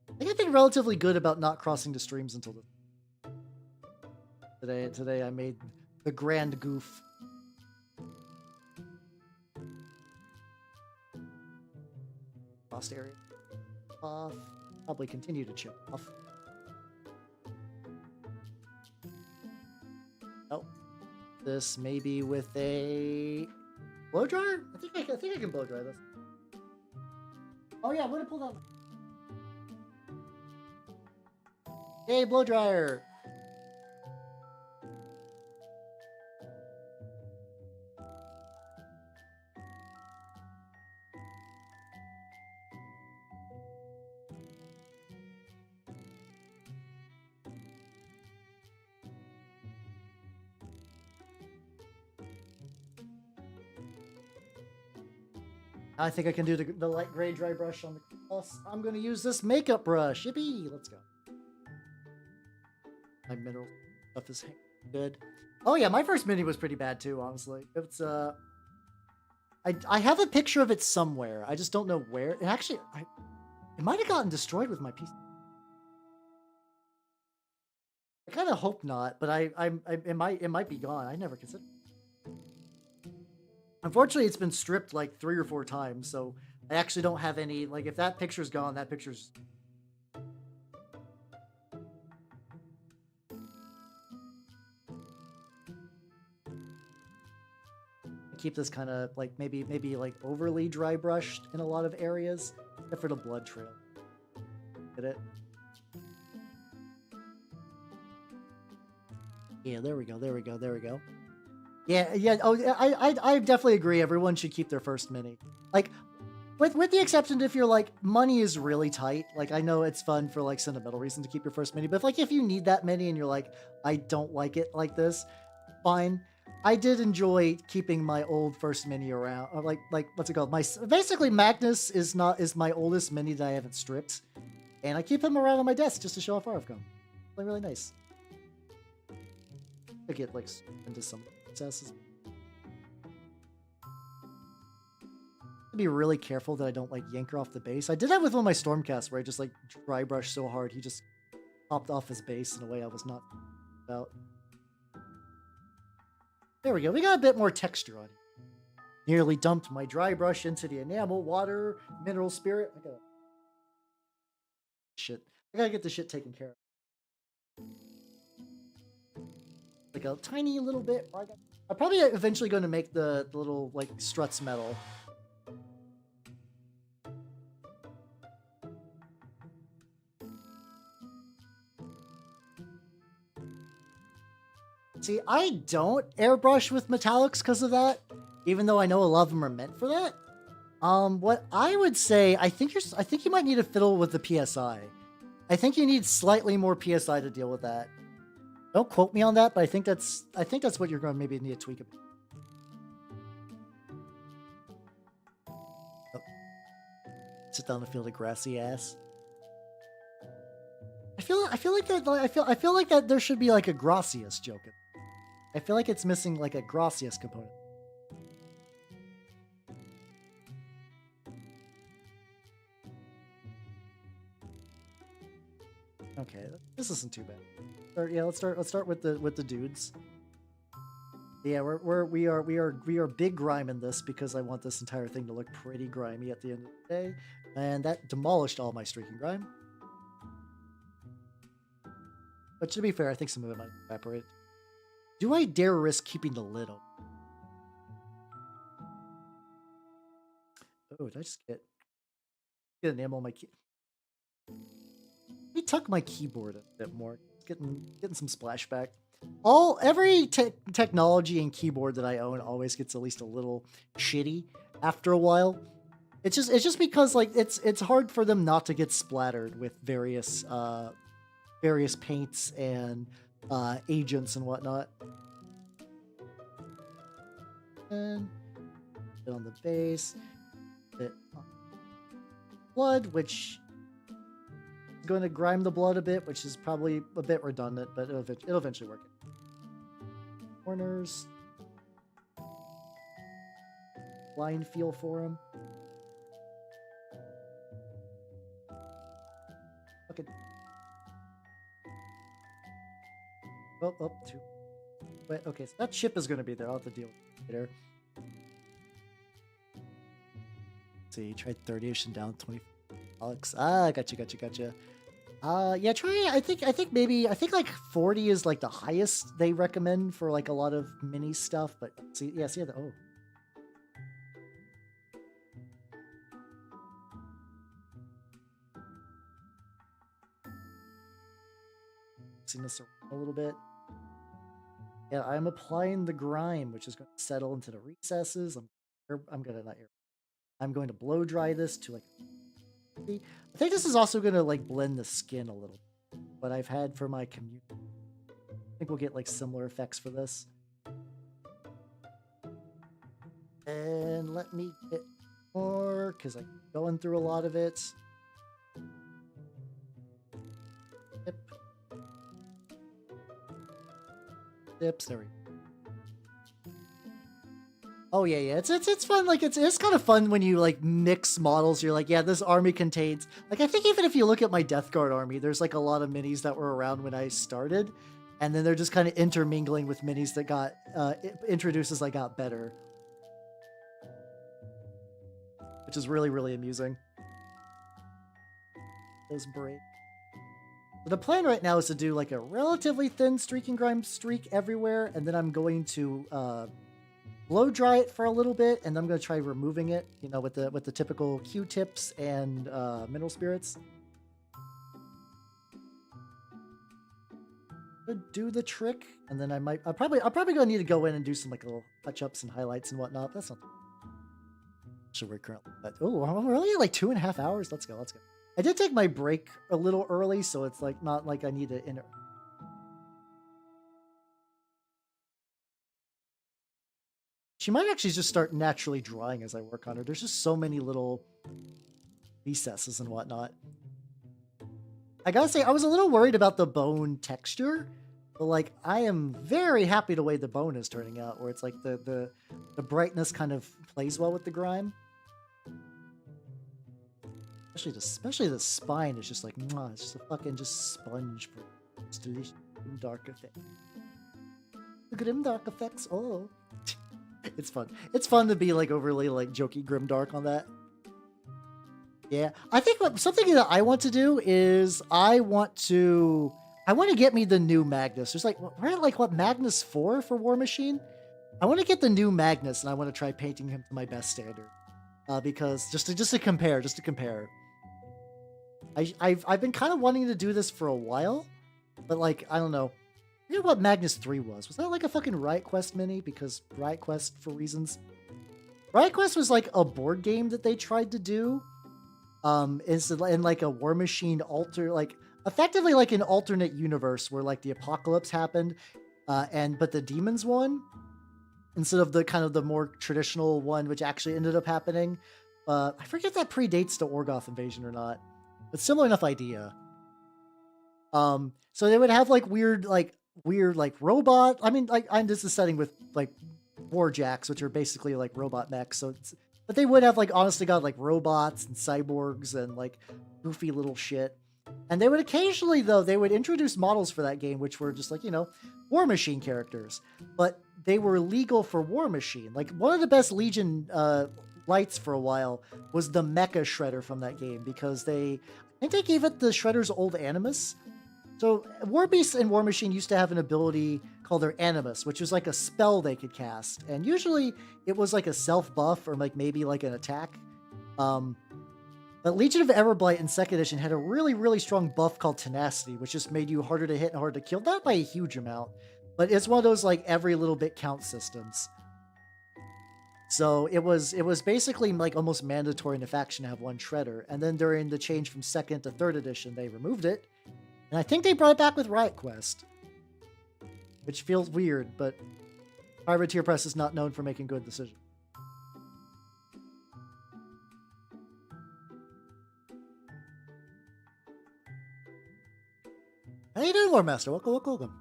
I think I've been relatively good about not crossing the streams until today I made the grand goof. frost area off. Probably continue to chip off. Oh, this maybe with a blow dryer. I think I can blow dry this. Oh yeah, I'm gonna pull that. Hey, blow dryer. I think I can do the light gray dry brush on the cross. I'm going to use this makeup brush. Yippee! Let's go. My mineral stuff is good. Oh yeah, my first mini was pretty bad too, honestly. It's I have a picture of it somewhere. I just don't know where. It actually it might have gotten destroyed with my PC. I kind of hope not, but it might be gone. I never considered. Unfortunately, it's been stripped like 3 or 4 times, so I actually don't have any. Like, if that picture's gone, that picture's. Keep this kind of like maybe like overly dry brushed in a lot of areas, except for the blood trail. Get it? Yeah, there we go. There we go. There we go. Yeah. Oh, I definitely agree. Everyone should keep their first mini. Like, with the exception if you're like money is really tight. Like, I know it's fun for like sentimental reasons to keep your first mini, but if you need that mini and you're like, I don't like it like this, fine. I did enjoy keeping my old first mini around. Or like what's it called? Basically Magnus is my oldest mini that I haven't stripped, and I keep him around on my desk just to show how far I've come. Really nice. I get like into some successes. Be really careful that I don't like yank her off the base. I did that with one of my Stormcasts where I just like dry brush so hard he just popped off his base in a way I was not about. There we go. We got a bit more texture on it. Nearly dumped my dry brush into the enamel, water, mineral spirit. I gotta get this shit taken care of. Like a tiny little bit. I'm probably eventually going to make the little like struts metal. See, I don't airbrush with metallics because of that, even though I know a lot of them are meant for that. What I would say, I think you might need to fiddle with the PSI. I think you need slightly more PSI to deal with that. Don't quote me on that, but I think that's what you're going to maybe need to tweak a bit. Oh. Sit down and feel the grassy ass. I feel like that there should be like a Gracias joke. I feel like it's missing like a Gracias component. Okay, this isn't too bad. Let's start with the dudes. Yeah, we are big grime in this because I want this entire thing to look pretty grimy at the end of the day, and that demolished all my streaking grime. But to be fair, I think some of it might evaporate. Do I dare risk keeping the lid open? Oh, did I just get an enamel on my key? Let me tuck my keyboard a bit more. Getting some splashback. Every technology and keyboard that I own always gets at least a little shitty after a while. It's just because like it's hard for them not to get splattered with various paints and agents and whatnot. And bit on the base, bit on blood, which is going to grime the blood a bit, which is probably a bit redundant, but it'll eventually work. Corners, line feel for them. Okay. Oh, two. Wait, okay, so that ship is going to be there. I'll have to deal with it later. see, tried 30ish and down 20 bucks. Ah, gotcha. Yeah, try. I think like 40 is like the highest they recommend for like a lot of mini stuff. But see, yeah, see the seen this a little bit. Yeah, I'm applying the grime, which is going to settle into the recesses. I'm going to blow dry this to like. I think this is also going to like blend the skin a little. What I've had for my community. I think we'll get like similar effects for this. And let me get more because I'm going through a lot of it. Yep. Dips. There we go. Oh yeah. It's fun. Like it's kind of fun when you like mix models. You're like, yeah, this army contains like I think even if you look at my Death Guard army, there's like a lot of minis that were around when I started, and then they're just kind of intermingling with minis that got introduced as I got better, which is really amusing. Those break. The plan right now is to do like a relatively thin streak and grime streak everywhere, and then I'm going to blow dry it for a little bit, and I'm going to try removing it, you know, with the typical Q-tips and mineral spirits. Do the trick, and then I'll probably gonna need to go in and do some like little touch-ups and highlights and whatnot. That's not should work currently. But oh, we're only at like 2.5 hours. Let's go. I did take my break a little early, so it's like not like I need to She might actually just start naturally drawing as I work on her. There's just so many little recesses and whatnot. I gotta say, I was a little worried about the bone texture, but like I am very happy the way the bone is turning out, where it's like the brightness kind of plays well with the grime. Especially the spine is just like, mwah, it's just a fucking just sponge for it's delicious dark effect. The grim dark effects, oh. It's fun. It's fun to be like overly like jokey grimdark on that. Yeah, I think something that I want to do is I want to get me the new Magnus. There's like we're at like what Magnus 4 for War Machine. I want to get the new Magnus and I want to try painting him to my best standard. Because just to compare. I've been kind of wanting to do this for a while, but like I don't know. You know what Magnus 3 was? Was that like a fucking Riot Quest mini? Because Riot Quest, for reasons. Riot Quest was like a board game that they tried to do. In like a War Machine effectively like an alternate universe where like the apocalypse happened, but the demons won instead of the kind of the more traditional one, which actually ended up happening. I forget if that predates the Orgoth invasion or not, but similar enough idea. So they would have like weird robot. I mean, like I'm just a setting with like warjacks, which are basically like robot mechs. But they would have like honest to god like robots and cyborgs and like goofy little shit. And they would occasionally though they would introduce models for that game, which were just like War Machine characters, but they were legal for War Machine. Like one of the best Legion lights for a while was the Mecha Shredder from that game because I think they gave it the Shredder's old Animus. So War Beast and War Machine used to have an ability called their Animus, which was like a spell they could cast. And usually it was like a self-buff or like maybe like an attack. But Legion of Everblight in 2nd edition had a really strong buff called Tenacity, which just made you harder to hit and harder to kill. Not by a huge amount, but it's one of those like every little bit counts systems. So it was basically like almost mandatory in a faction to have one Shredder. And then during the change from 2nd to 3rd edition, they removed it. And I think they brought it back with Riot Quest, which feels weird, but Privateer Press is not known for making good decisions. How you doing, War Master? Welcome.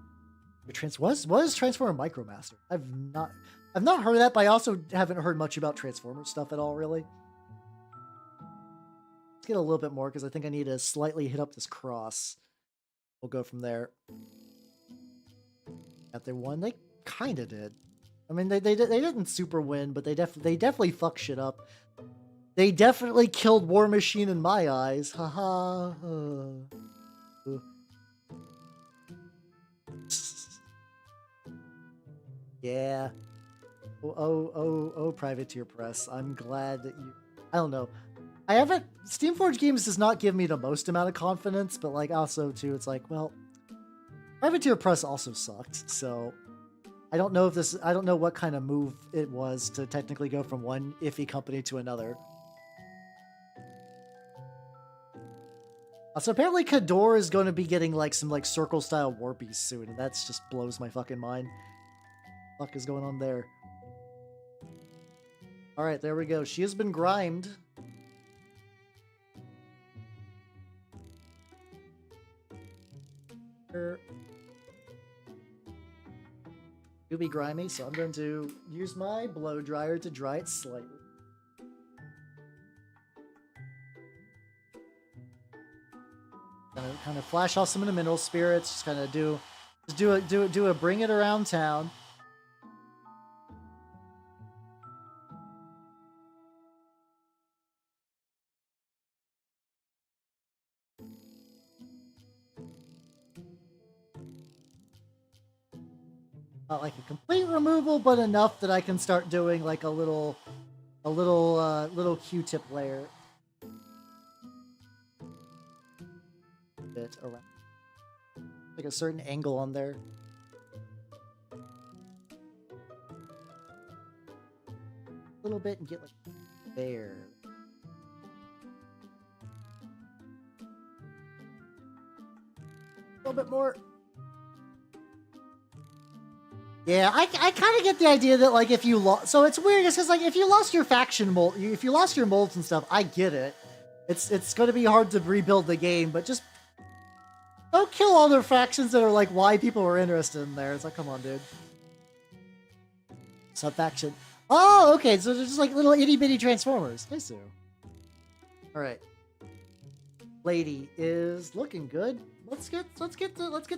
What is Transformer Micromaster? I've not heard of that, but I also haven't heard much about Transformer stuff at all, really. Let's get a little bit more because I think I need to slightly hit up this cross. We'll go from there. If they won, they kind of did. I mean, they didn't super win, but they definitely fuck shit up. They definitely killed War Machine in my eyes. Haha. Yeah. Oh, Privateer Press. I'm glad that you... I don't know. I haven't... Steamforged Games does not give me the most amount of confidence, but, like, also, too, it's like, well... Privateer Press also sucked, so... I don't know if this... I don't know what kind of move it was to technically go from one iffy company to another. So apparently Kador is going to be getting, like, some, like, circle-style warpies soon, and that just blows my fucking mind. What the fuck is going on there? Alright, there we go. She has been grimed. Do be grimy, so I'm going to use my blow dryer to dry it slightly. Kind of flash off some of the mineral spirits. Just kind of do a bring it around town. Not like a complete removal, but enough that I can start doing like a little Q-tip layer. Bit around, like a certain angle on there. A little bit and get like there. A little bit more. Yeah, I kind of get the idea that, like, if you lost... So it's weird, because, like, if you lost your faction mold... If you lost your molds and stuff, I get it. It's going to be hard to rebuild the game, but just... Don't kill all their factions that are, like, why people were interested in there. It's like, come on, dude. Sub-faction. Oh, okay, so they're just, like, little itty-bitty Transformers. I see. Alright. Lady is looking good. Let's get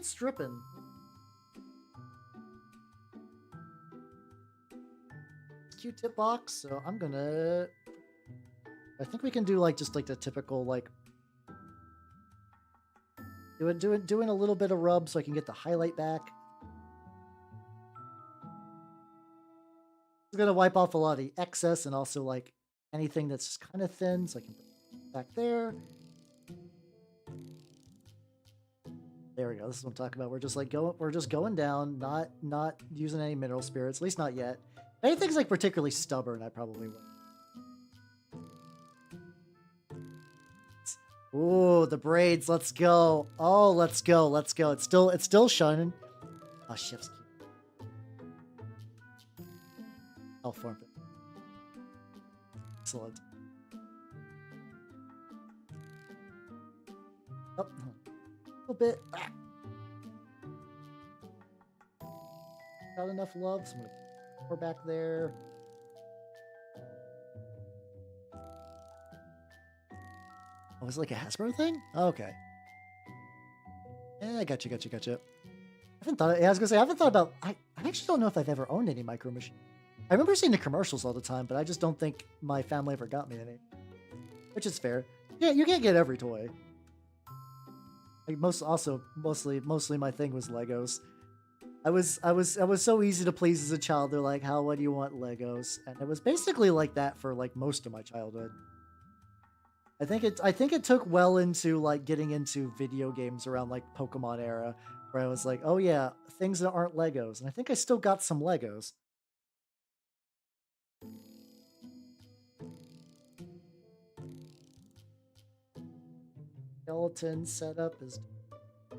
stripping. Q-tip box, so I'm gonna... I think we can do like just like the typical like doing a little bit of rub so I can get the highlight back. It's gonna wipe off a lot of the excess and also like anything that's just kind of thin, so I can put it back there. There we go. This is what I'm talking about. We're just going down, not using any mineral spirits, at least not yet. If anything's like particularly stubborn, I probably would. Ooh, the braids. Let's go. Oh, let's go. Let's go. It's still shining. Oh, chef's cute. I'll form it. Excellent. Oh, a little bit. Ah. Not enough love, so I'm gonna pour back there. Oh, is it like a Hasbro thing? Oh, okay. Yeah, gotcha. I haven't thought. Yeah, I was gonna say I haven't thought about. I actually don't know if I've ever owned any Micro Machines. I remember seeing the commercials all the time, but I just don't think my family ever got me any. Which is fair. Yeah, you can't get every toy. Like mostly my thing was Legos. I was so easy to please as a child. They're like, what do you want? Legos. And it was basically like that for like most of my childhood. I think it took well into like getting into video games around like Pokemon era, where I was like, oh yeah, things that aren't Legos. And I think I still got some Legos. Skeleton setup is... I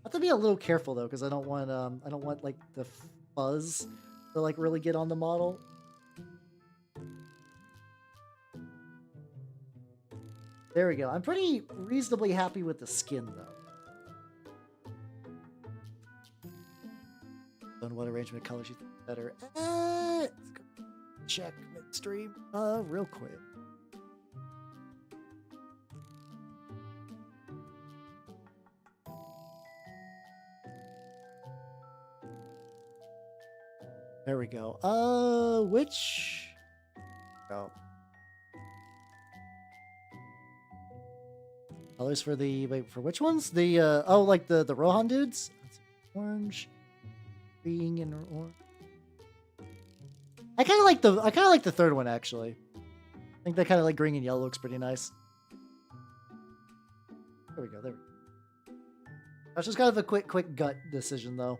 have to be a little careful though, because I don't want like the fuzz to like really get on the model. There we go. I'm pretty reasonably happy with the skin though. On what arrangement of colors you think is better? Let's go check midstream real quick. There we go. Which... Oh. Colors for the wait for which ones? The oh, like the Rohan dudes. Orange, green, and orange. I kind of like the third one actually. I think that kind of like green and yellow looks pretty nice. There we go. There we go. That's just kind of a quick gut decision though.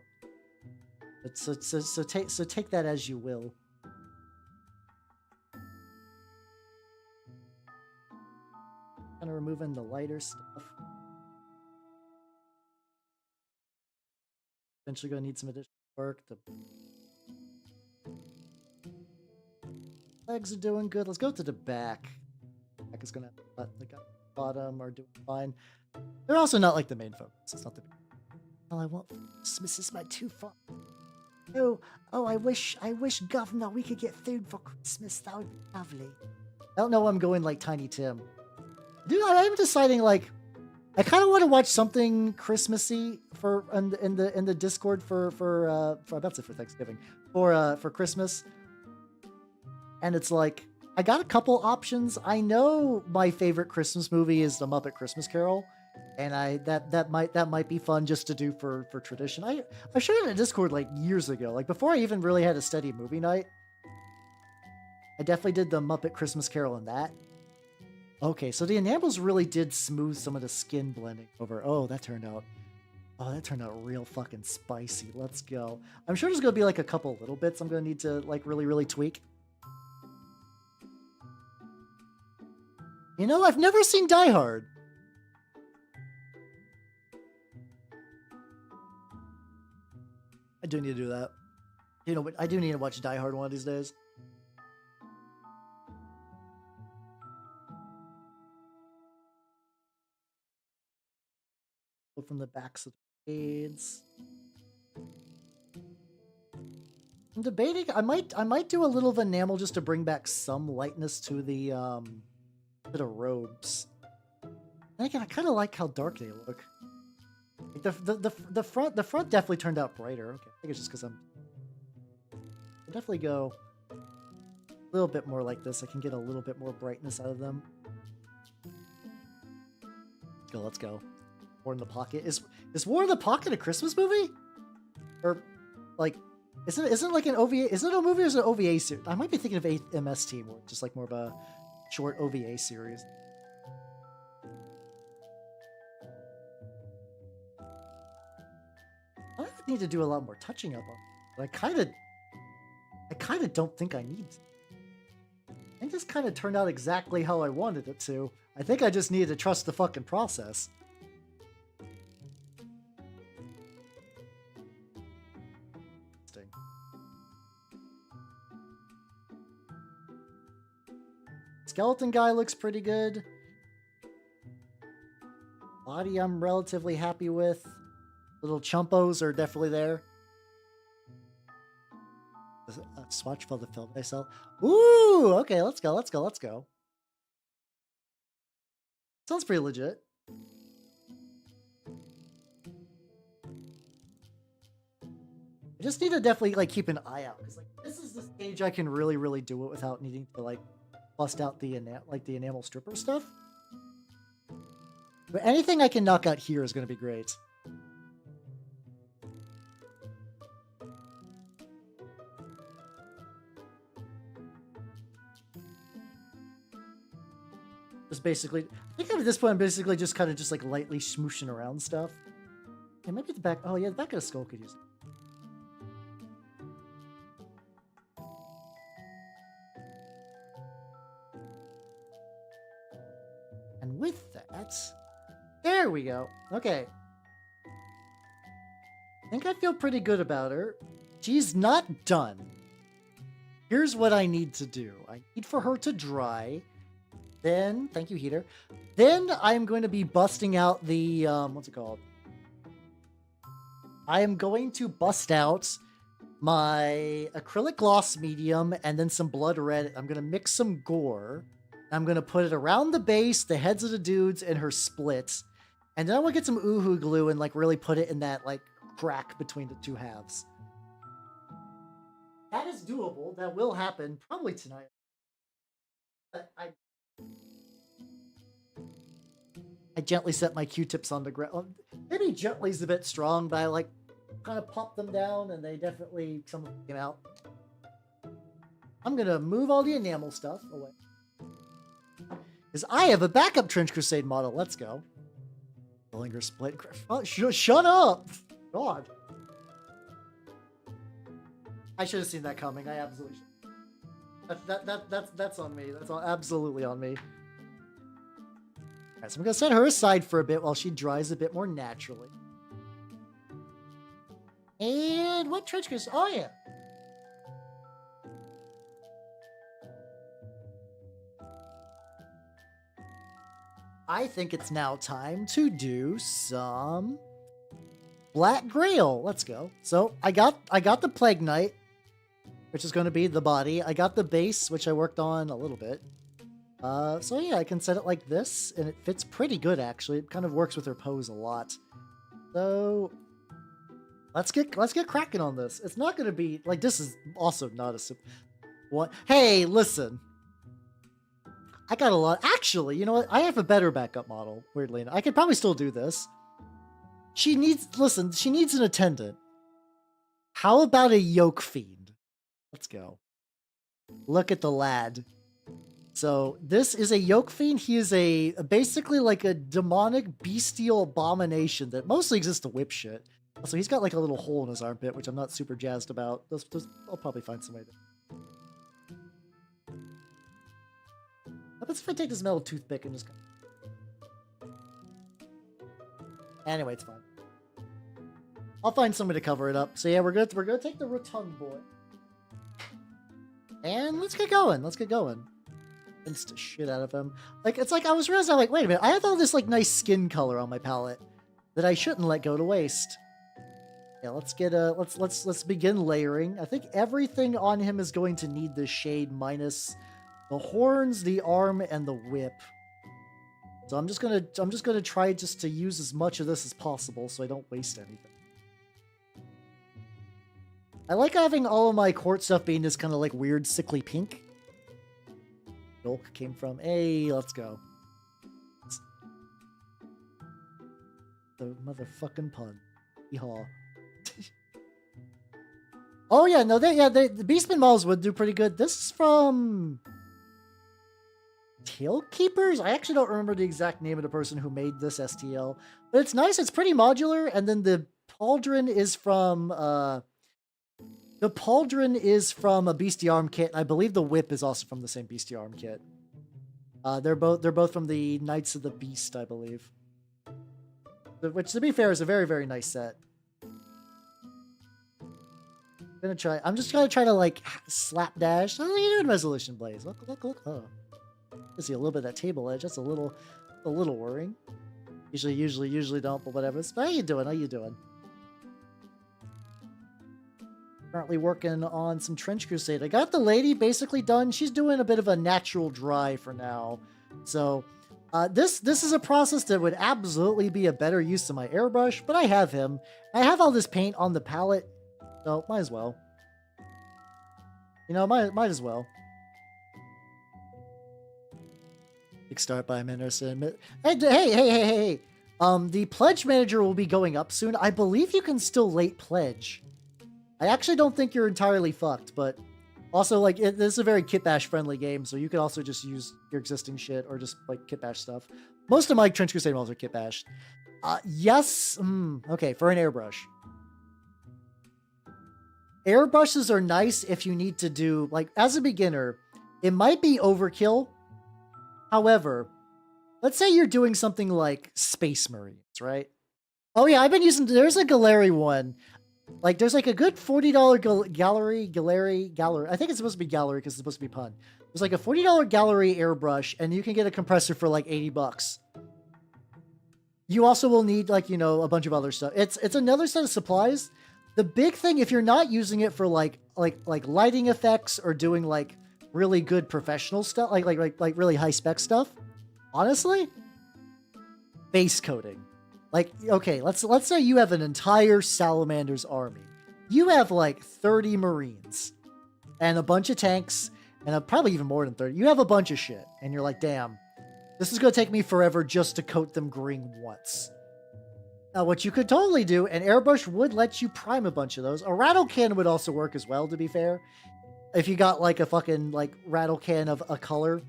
So take that as you will. Kind of removing the lighter stuff. Eventually gonna need some additional work. The legs are doing good. Let's go to the back. Back is gonna have the bottom are doing fine. They're also not like the main focus. It's not the all I want for Christmas is my too far. Oh, I wish, Governor, we could get food for Christmas. That would be lovely. I don't know. I'm going like Tiny Tim. Dude, I'm deciding like I kind of want to watch something Christmassy for in the Discord for about to for Thanksgiving for Christmas, and it's like I got a couple options. I know my favorite Christmas movie is The Muppet Christmas Carol, and that might be fun just to do for tradition. I shared it in Discord like years ago, like before I even really had a steady movie night. I definitely did The Muppet Christmas Carol in that. Okay, so the enamels really did smooth some of the skin blending over. Oh, that turned out real fucking spicy. Let's go. I'm sure there's gonna be like a couple little bits I'm gonna need to like really tweak. You know, I've never seen Die Hard. I do need to do that. You know, but I do need to watch Die Hard one of these days. From the backs of the shades. I'm debating. I might do a little of enamel just to bring back some lightness to the robes. And again, I kind of like how dark they look. Like the front definitely turned out brighter. Okay, I think it's just because I'll definitely go a little bit more like this. I can get a little bit more brightness out of them. Let's go. War in the Pocket is War in the Pocket a Christmas movie? Or like isn't like an OVA? Is it a movie or is it an OVA series? I might be thinking of 8th MS Team, or just like more of a short OVA series. I need to do a lot more touching up on it, but I kind of don't think I need to. It just kind of turned out exactly how I wanted it to. I think I just needed to trust the fucking process. Skeleton guy looks pretty good. Body I'm relatively happy with. Little chumpos are definitely there. Swatch for the film I sell. Ooh, okay, let's go. Sounds pretty legit. I just need to definitely like keep an eye out, because like this is the stage I can really do it without needing to like bust out the enamel stripper stuff. But anything I can knock out here is going to be great. Just basically, I think at this point I'm basically just kind of just like lightly smooshing around stuff. Yeah, maybe the back. Oh yeah, the back of the skull could use it. And with that, there we go. Okay. I think I feel pretty good about her. She's not done. Here's what I need to do. I need for her to dry. Then, thank you, heater. Then I'm going to be busting out the, what's it called? I am going to bust out my acrylic gloss medium and then some blood red. I'm going to mix some gore. I'm going to put it around the base, the heads of the dudes, and her splits. And then I want to get some Uhu glue and like really put it in that like crack between the two halves. That is doable. That will happen probably tonight. But I I gently set my Q-tips on the ground. Maybe gently is a bit strong, but I like kind of pop them down and they definitely, some of them came out. I'm going to move all the enamel stuff away. Because I have a backup Trench Crusade model. Let's go. Dillinger split. Oh, shut up! God. I should have seen that coming. I absolutely should. That's on me. That's absolutely on me. Alright, so I'm going to set her aside for a bit while she dries a bit more naturally. And what Trench Crusade? Oh, yeah. I think it's now time to do some Black Grail. Let's go. So I got the Plague Knight, which is going to be the body. I got the base, which I worked on a little bit. So yeah, I can set it like this, and it fits pretty good actually. It kind of works with her pose a lot. So let's get cracking on this. It's not going to be like, this is also not a what? Hey, listen. I got a lot. Actually, you know what? I have a better backup model, weirdly enough. I could probably still do this. She needs an attendant. How about a yoke fiend? Let's go. Look at the lad. So this is a yoke fiend. He is basically like a demonic bestial abomination that mostly exists to whip shit. So he's got like a little hole in his armpit, which I'm not super jazzed about. I'll probably find some way to. What happens if I take this metal toothpick and just... Anyway, it's fine. I'll find somebody to cover it up. So yeah, we're gonna take the rotund boy. And let's get going. Let's get going. Insta shit out of him. Like, it's like I was realizing, like, wait a minute, I have all this like nice skin color on my palette that I shouldn't let go to waste. Yeah, let's get let's begin layering. I think everything on him is going to need this shade minus the horns, the arm, and the whip. So I'm just gonna try just to use as much of this as possible so I don't waste anything. I like having all of my court stuff being this kind of like weird sickly pink. Milk came from. Hey, let's go. The motherfucking pun. Yeehaw. Oh yeah, no, the Beastman models would do pretty good. This is from Tailkeepers? I actually don't remember the exact name of the person who made this STL, but it's nice. It's pretty modular, and then the pauldron is from a Bestiarm kit. I believe the whip is also from the same Bestiarm kit. They're both from the Knights of the Beast, I believe. Which, to be fair, is a very, very nice set. I'm just gonna try to like slapdash. How are you doing, Resolution Blaze? Look. Oh. I see a little bit of that table edge. That's a little worrying. Usually don't, but whatever. How you doing? Currently working on some Trench Crusade. I got the lady basically done. She's doing a bit of a natural dry for now. So this is a process that would absolutely be a better use of my airbrush, but I have him. I have all this paint on the palette, so might as well. You know, might as well. Big start by Minderson. Hey. The pledge manager will be going up soon. I believe you can still late pledge. I actually don't think you're entirely fucked, but also, like, this is a very kitbash friendly game, so you can also just use your existing shit or just, like, kitbash stuff. Most of my Trench Crusade models are kitbashed. Yes. Okay, for an airbrush. Airbrushes are nice if you need to do, like, as a beginner, it might be overkill. However, let's say you're doing something like Space Marines, right? Oh yeah, I've been using, there's a Gallery one. Like, there's like a good $40 gallery. I think it's supposed to be gallery because it's supposed to be pun. There's like a $40 gallery airbrush, and you can get a compressor for like $80. You also will need, like, you know, a bunch of other stuff. It's another set of supplies. The big thing, if you're not using it for like lighting effects or doing like really good professional stuff, like really high spec stuff, honestly, base coating. Like, okay, let's say you have an entire Salamander's army. You have like 30 Marines and a bunch of tanks and probably even more than 30. You have a bunch of shit, and you're like, damn, This is going to take me forever just to coat them green once. Now, what you could totally do, an airbrush would let you prime a bunch of those. A rattle can would also work as well, to be fair. If you got like a fucking like rattle can of a color,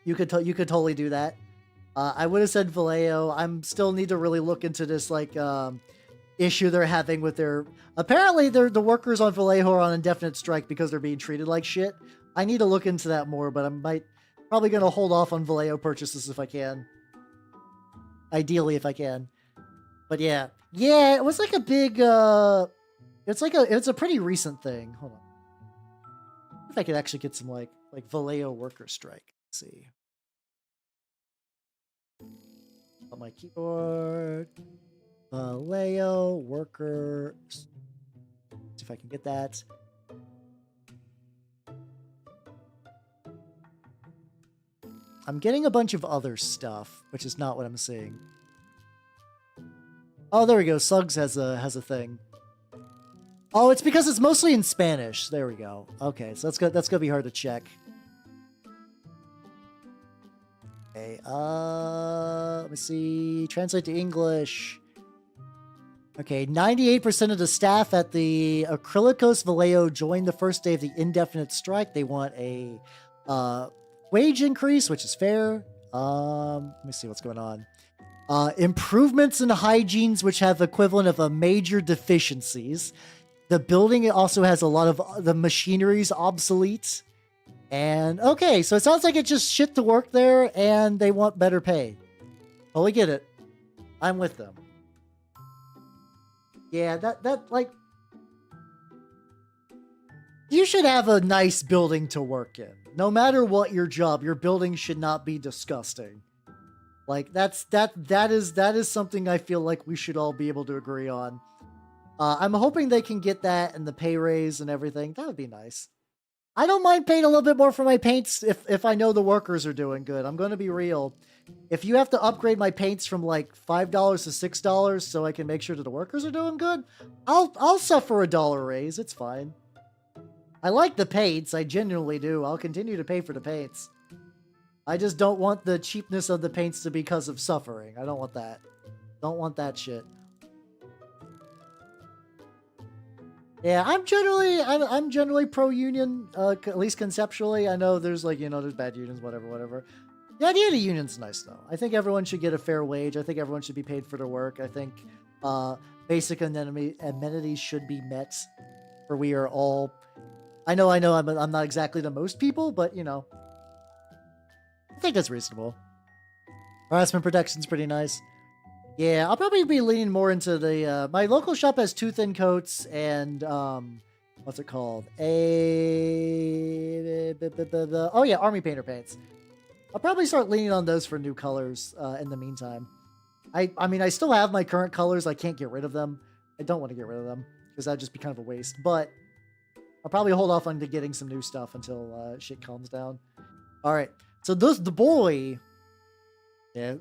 you could totally do that. I would have said Vallejo. I'm still need to really look into this like issue they're having with their. Apparently, the workers on Vallejo are on indefinite strike because they're being treated like shit. I need to look into that more, but I'm probably gonna hold off on Vallejo purchases if I can. Ideally, if I can. But yeah, it was like a big. It's a pretty recent thing. Hold on. If I could actually get some like Vallejo worker strike. Let's see. On my keyboard, Vallejo worker. See if I can get that. I'm getting a bunch of other stuff, which is not what I'm seeing. Oh, there we go. Suggs has a thing. Oh, it's because it's mostly in Spanish. There we go. Okay, so that's gonna be hard to check. Okay, let me see. Translate to English. Okay, 98% of the staff at the Acrylicos Vallejo joined the first day of the indefinite strike. They want a wage increase, which is fair. Let me see what's going on. Improvements in hygienes, which have equivalent of a major deficiencies. The building also has a lot of the machinery's obsolete. And okay, so it sounds like it's just shit to work there and they want better pay. Oh, we get it. I'm with them. Yeah, that like you should have a nice building to work in. No matter what your job, your building should not be disgusting. Like that is something I feel like we should all be able to agree on. I'm hoping they can get that and the pay raise and everything. That would be nice. I don't mind paying a little bit more for my paints if I know the workers are doing good. I'm going to be real. If you have to upgrade my paints from like $5 to $6 so I can make sure that the workers are doing good, I'll suffer a $1 raise. It's fine. I like the paints. I genuinely do. I'll continue to pay for the paints. I just don't want the cheapness of the paints to be because of suffering. I don't want that. Don't want that shit. Yeah, I'm generally pro-union, at least conceptually. I know there's like, there's bad unions, whatever. The idea of the union's nice, though. I think everyone should get a fair wage. I think everyone should be paid for their work. I think basic amenities should be met, for we are all... I know I'm not exactly the most people, but, I think that's reasonable. Harassment protection's pretty nice. Yeah, I'll probably be leaning more into the, my local shop has 2 thin coats and, what's it called? Oh yeah, army painter paints. I'll probably start leaning on those for new colors, in the meantime. I mean, I still have my current colors. I can't get rid of them. I don't want to get rid of them because that'd just be kind of a waste, but I'll probably hold off on getting some new stuff until, shit calms down. All right. So the boy, yeah.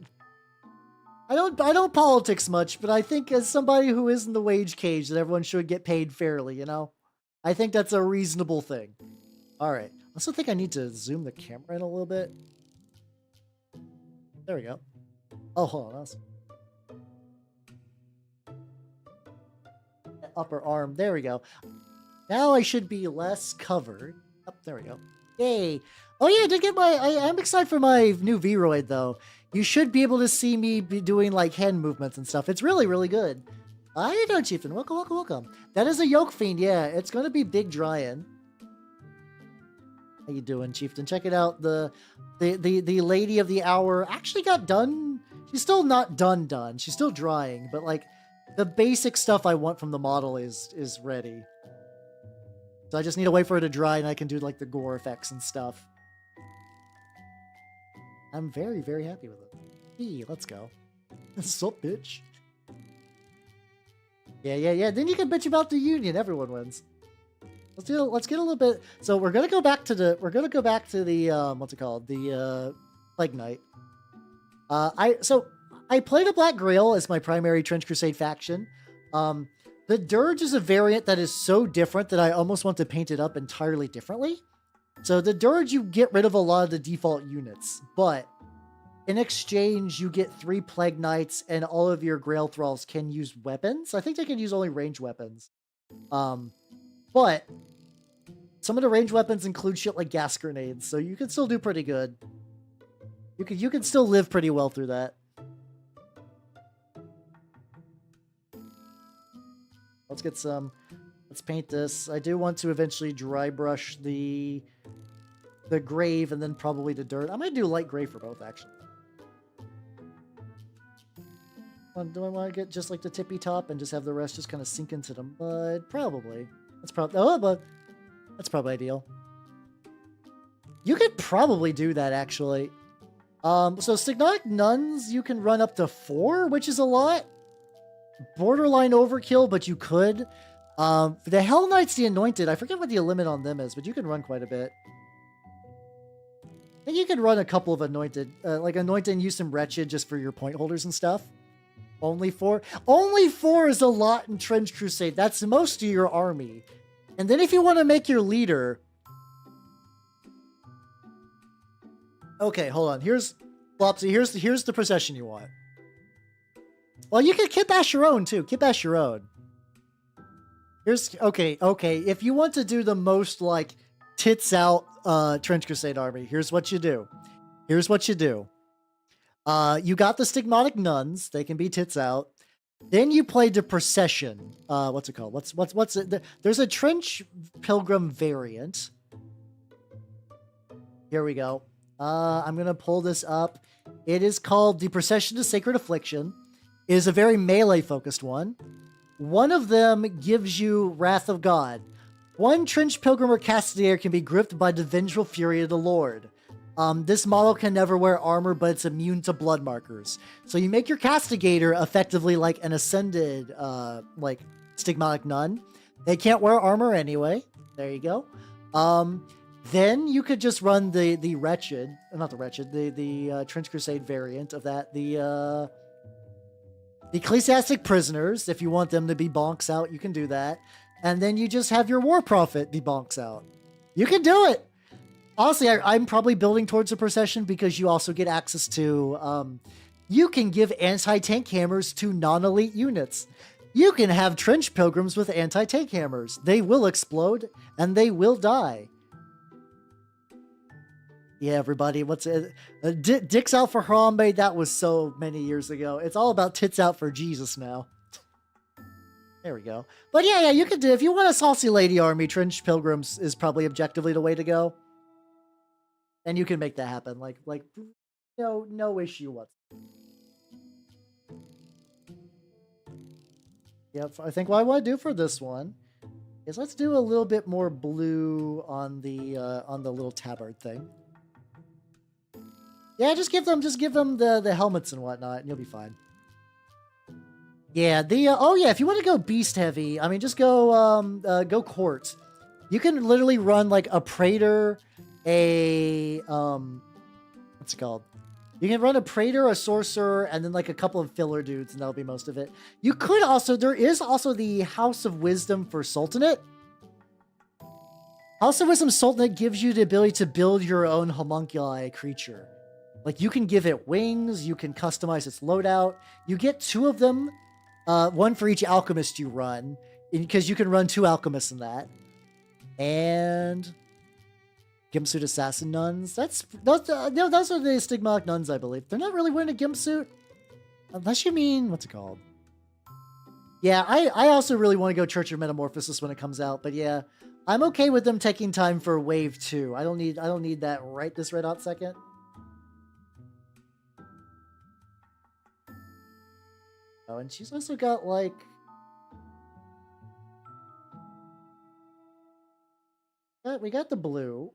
I don't politics much, but I think as somebody who is in the wage cage that everyone should get paid fairly, I think that's a reasonable thing. All right. I also think I need to zoom the camera in a little bit. There we go. Oh, hold on. Upper arm. There we go. Now I should be less covered. Oh, there we go. Yay. Oh yeah, I did get I'm excited for my new V-Roid though. You should be able to see me be doing like hand movements and stuff. It's really, really good. How you doing, Chieftain? Welcome. That is a Yoke Fiend, yeah. It's gonna be Big Dryan. How you doing, Chieftain? Check it out. The Lady of the Hour actually got done. She's still not done. She's still drying, but like the basic stuff I want from the model is ready. So I just need to wait for her to dry and I can do like the gore effects and stuff. I'm very, very happy with it. Hey, let's go. Sup, bitch? Yeah. Then you can bitch about the union. Everyone wins. Let's get a little bit. So we're gonna go back to the what's it called? The Plague Knight. I played a Black Grail as my primary Trench Crusade faction. The Dirge is a variant that is so different that I almost want to paint it up entirely differently. So the Dirge, you get rid of a lot of the default units, but in exchange, you get 3 Plague Knights, and all of your Grail Thralls can use weapons. I think they can use only ranged weapons. But some of the ranged weapons include shit like gas grenades, so you can still do pretty good. You can still live pretty well through that. Let's get some. Let's paint this. I do want to eventually dry brush the grave and then probably the dirt. I might do light gray for both, actually. Do I want to get just like the tippy top and just have the rest just kind of sink into the mud? Probably. That's probably. But that's probably ideal. You could probably do that, actually. So Stigmatic Nuns, you can run up to 4, which is a lot. Borderline overkill, but you could. The Hell Knights, the Anointed, I forget what the limit on them is, but you can run quite a bit. I think you can run a couple of Anointed, like Anointed and use some Wretched just for your point holders and stuff. Only 4? Only 4 is a lot in Trench Crusade. That's most of your army. And then if you want to make your leader... Okay, hold on. Here's Flopsy. Here's the procession you want. Well, you can kit bash your own, too. Kit bash your own. Here's... Okay. If you want to do the most, like, tits out Trench Crusade army, here's what you do. You got the Stigmatic Nuns. They can be tits out. Then you play the procession. What's it called? What's it? There's a Trench Pilgrim variant. Here we go. I'm going to pull this up. It is called the Procession to Sacred Affliction. It is a very melee-focused one. One of them gives you Wrath of God. One Trench Pilgrim or Castigator can be gripped by the vengeful fury of the Lord. This model can never wear armor, but it's immune to blood markers. So you make your Castigator effectively like an ascended, like Stigmatic Nun. They can't wear armor anyway. There you go. Then you could just run the Wretched, not the Wretched, the Trench Crusade variant of that. The Ecclesiastic Prisoners, if you want them to be bonks out, you can do that. And then you just have your War Prophet be bonks out. You can do it. Honestly, I'm probably building towards a procession because you also get access to, you can give anti-tank hammers to non-elite units. You can have Trench Pilgrims with anti-tank hammers. They will explode and they will die. Yeah, everybody, what's it? Dicks out for Harambe, that was so many years ago. It's all about tits out for Jesus now. There we go. But yeah, you could do, if you want a saucy lady army, Trench Pilgrims is probably objectively the way to go. And you can make that happen. Like no issue whatsoever. Yep, I think what I want to do for this one is let's do a little bit more blue on the little tabard thing. Yeah, just give them the helmets and whatnot, and you'll be fine. Yeah, oh yeah, if you want to go beast heavy, I mean, just go court. You can literally run like a Praetor, what's it called? You can run a Praetor, a Sorcerer, and then like a couple of filler dudes, and that'll be most of it. You could also, there is also the House of Wisdom for Sultanate. House of Wisdom Sultanate gives you the ability to build your own homunculi creature. Like, you can give it wings, you can customize its loadout. You get 2 of them, one for each alchemist you run, because you can run 2 alchemists in that. And Gimpsuit Assassin Nuns. Those are the Stigmatic Nuns, I believe. They're not really wearing a Gimpsuit. Unless you mean, what's it called? Yeah, I also really want to go Church of Metamorphosis when it comes out, but yeah, I'm okay with them taking time for Wave 2. I don't need that right this red hot second. Oh, and she's also got like we got the blue.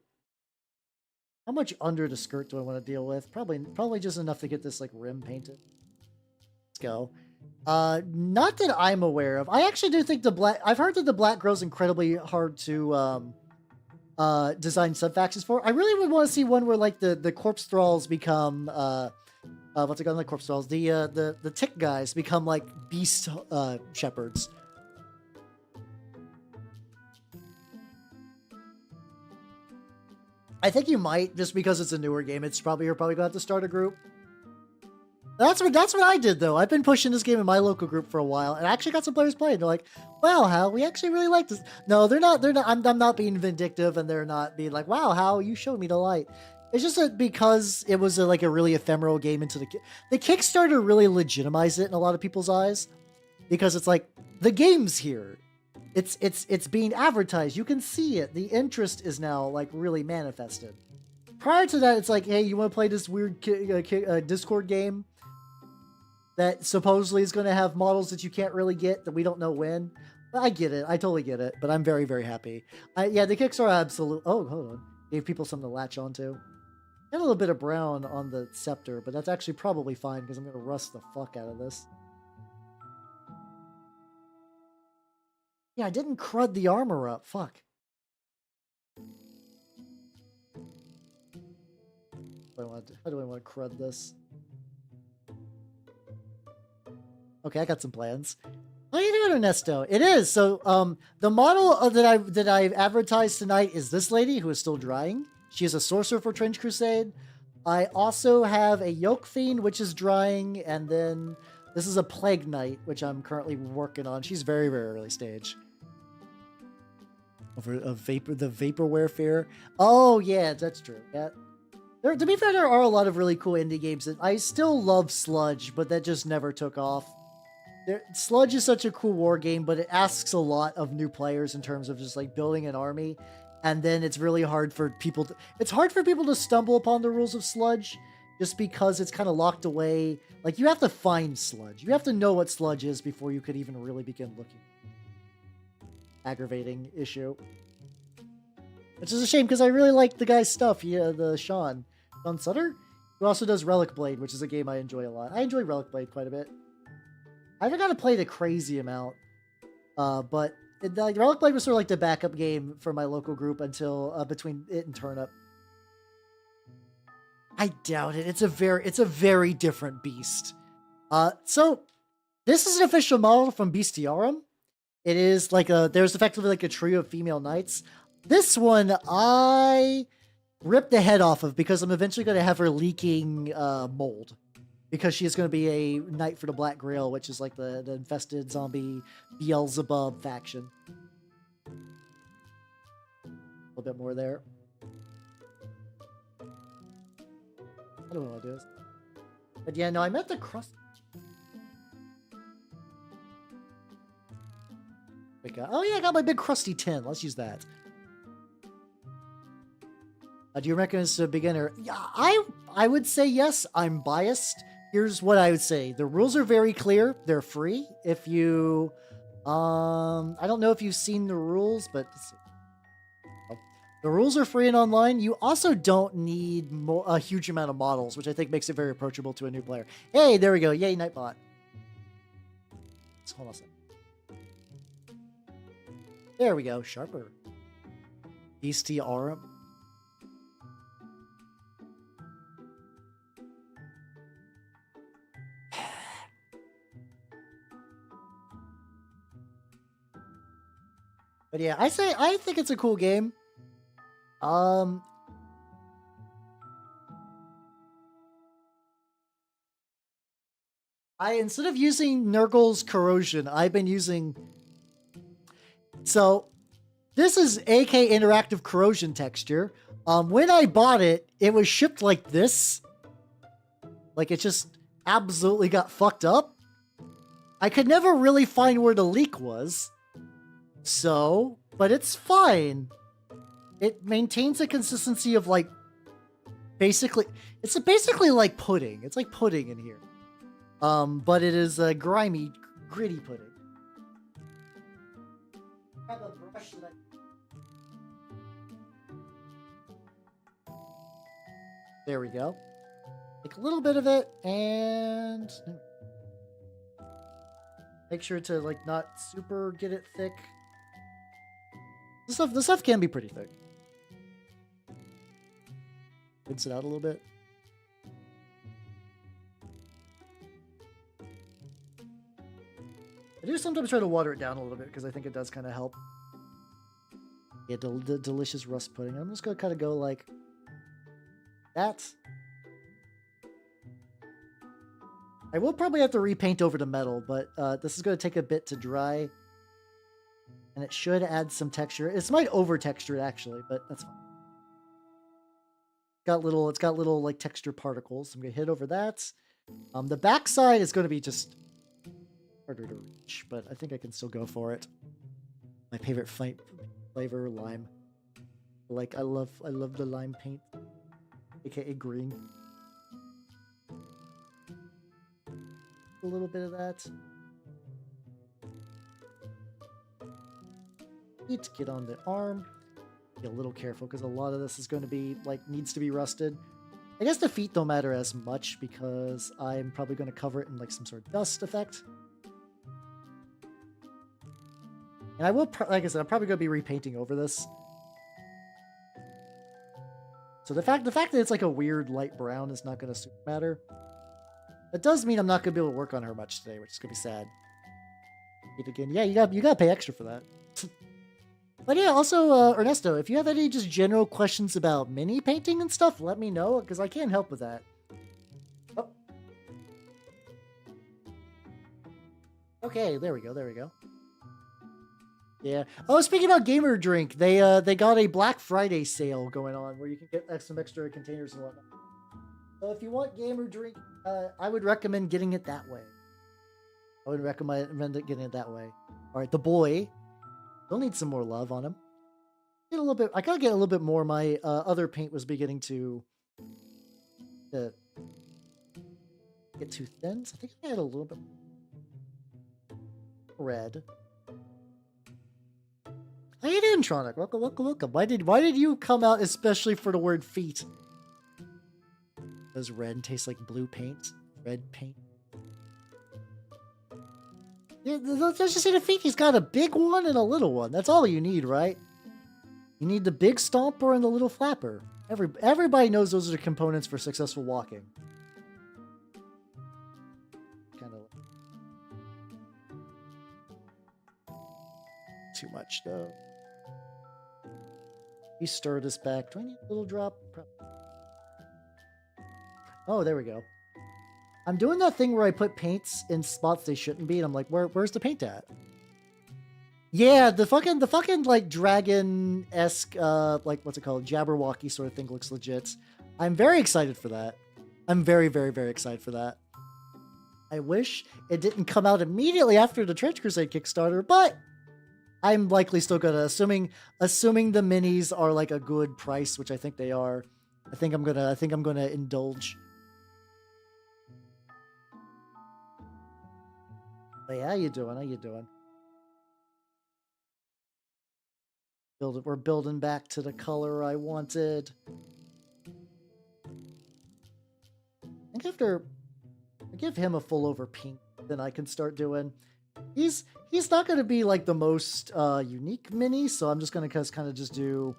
How much under the skirt do I want to deal with? Probably just enough to get this like rim painted. Let's go. Not that I'm aware of. I actually do think the black. I've heard that the black grows incredibly hard to design subfactions for. I really would want to see one where like the corpse thralls become what's it called? Like corpse thralls. The tick guys become like beast shepherds. I think you might, just because it's a newer game. You're probably gonna have to start a group. That's what I did though. I've been pushing this game in my local group for a while, and I actually got some players playing. They're like, "Wow, Hal, we actually really like this." No, they're not. They're not. I'm not being vindictive, and they're not being like, "Wow, Hal, you showed me the light." It's just that because it was like a really ephemeral game into the Kickstarter really legitimized it in a lot of people's eyes, because it's like the game's here. It's being advertised. You can see it. The interest is now like really manifested. Prior to that, it's like, hey, you want to play this weird Discord game that supposedly is going to have models that you can't really get, that we don't know when. But I get it. I totally get it. But I'm very, very happy. Yeah, the Kickstarter absolutely... Oh, hold on. Gave people something to latch onto. Got a little bit of brown on the scepter, but that's actually probably fine because I'm going to rust the fuck out of this. Yeah, I didn't crud the armor up. Fuck. How do I want to crud this? Okay, I got some plans. How you doing, Ernesto? It is. So, the model that I've advertised tonight is this lady who is still drying. She is a sorcerer for Trench Crusade. I also have a Yoke Fiend, which is drying, and then this is a Plague Knight, which I'm currently working on. She's very, very early stage. Over the Vaporware Fair. Oh yeah, that's true. Yeah. To be fair, there are a lot of really cool indie games that I still love Sludge, but that just never took off. Sludge is such a cool war game, but it asks a lot of new players in terms of just like building an army, and then it's really hard for people to stumble upon the rules of Sludge, just because it's kind of locked away. Like, you have to find Sludge. You have to know what Sludge is before you could even really begin looking. Aggravating issue. Which is a shame, because I really like the guy's stuff. Yeah, the Sean Sutter, who also does Relic Blade, which is a game I enjoy a lot. I enjoy Relic Blade quite a bit. I haven't got to play it a crazy amount, but Relic Blade was sort of like the backup game for my local group until between it and Turnip. I doubt it. It's a very different beast. So this is an official model from Bestiarum. It is like there's effectively like a trio of female knights. This one I ripped the head off of because I'm eventually going to have her leaking mold. Because she is going to be a knight for the Black Grail, which is like the infested zombie Beelzebub faction. A little bit more there. I don't know what it is. But yeah, no, I meant the crust. Oh yeah, I got my big crusty tin. Let's use that. Do you reckon it's a beginner? Yeah, I would say yes. I'm biased. Here's what I would say. The rules are very clear. They're free. If you, I don't know if you've seen the rules, but the rules are free and online. You also don't need a huge amount of models, which I think makes it very approachable to a new player. Hey, there we go. Yay, Nightbot. Hold on a second. There we go. Sharper. Bestiarum. But yeah, I think it's a cool game. Instead of using Nurgle's Corrosion, I've been using... So, this is AK Interactive Corrosion texture. When I bought it, it was shipped like this. Like, it just absolutely got fucked up. I could never really find where the leak was. So, but it's fine. It maintains a consistency of like, basically like pudding. It's like pudding in here. But it is a grimy, gritty pudding. I have a brush that There we go. Take a little bit of it and make sure to like not super get it thick. The stuff can be pretty thick. Rinse it out a little bit. I do sometimes try to water it down a little bit because I think it does kind of help. Yeah, the delicious rust pudding. I'm just gonna kind of go like that. I will probably have to repaint over the metal, but this is going to take a bit to dry. And it should add some texture. It might over texture it actually, but that's fine. It's got little like texture particles. So I'm gonna hit over that. The back side is gonna be just harder to reach, but I think I can still go for it. My favorite flavor, lime. Like I love the lime paint, aka green. A little bit of that. Need to get on the arm. Be a little careful because a lot of this is going to be like needs to be rusted. I guess the feet don't matter as much because I'm probably going to cover it in like some sort of dust effect. And I will, like I said, I'm probably going to be repainting over this. So the fact that it's like a weird light brown is not going to super matter. That does mean I'm not going to be able to work on her much today, which is going to be sad. Again, yeah, you got to pay extra for that. But yeah, also, Ernesto, if you have any just general questions about mini painting and stuff, let me know, because I can't help with that. Oh. Okay, there we go. Yeah. Oh, speaking about Gamer Drink, they got a Black Friday sale going on where you can get some extra containers and whatnot. So if you want Gamer Drink, I would recommend getting it that way. I would recommend getting it that way. All right, the boy. They'll need some more love on him. Get a little bit. I gotta get a little bit more. My other paint was beginning to get too thin. So I think I had a little bit red. How you doing, Tronic? Welcome. Why did you come out especially for the word feet? Does red taste like blue paint? Red paint. Yeah, let's just see the feet. He's got a big one and a little one. That's all you need, right? You need the big stomper and the little flapper. Everybody knows those are the components for successful walking. Kind of too much though. You stir this back. Do I need a little drop? Oh, there we go. I'm doing that thing where I put paints in spots they shouldn't be, and I'm like, where's the paint at? Yeah, the fucking like dragon-esque, like what's it called, Jabberwocky sort of thing looks legit. I'm very excited for that. I'm very, very, very excited for that. I wish it didn't come out immediately after the Trench Crusade Kickstarter, but I'm likely still gonna, assuming the minis are like a good price, which I think they are. I think I'm gonna indulge. Hey, how you doing? We're building back to the color I wanted. I think after I give him a full over pink, then I can start doing. He's not going to be like the most unique mini, so I'm just going to kind of just do.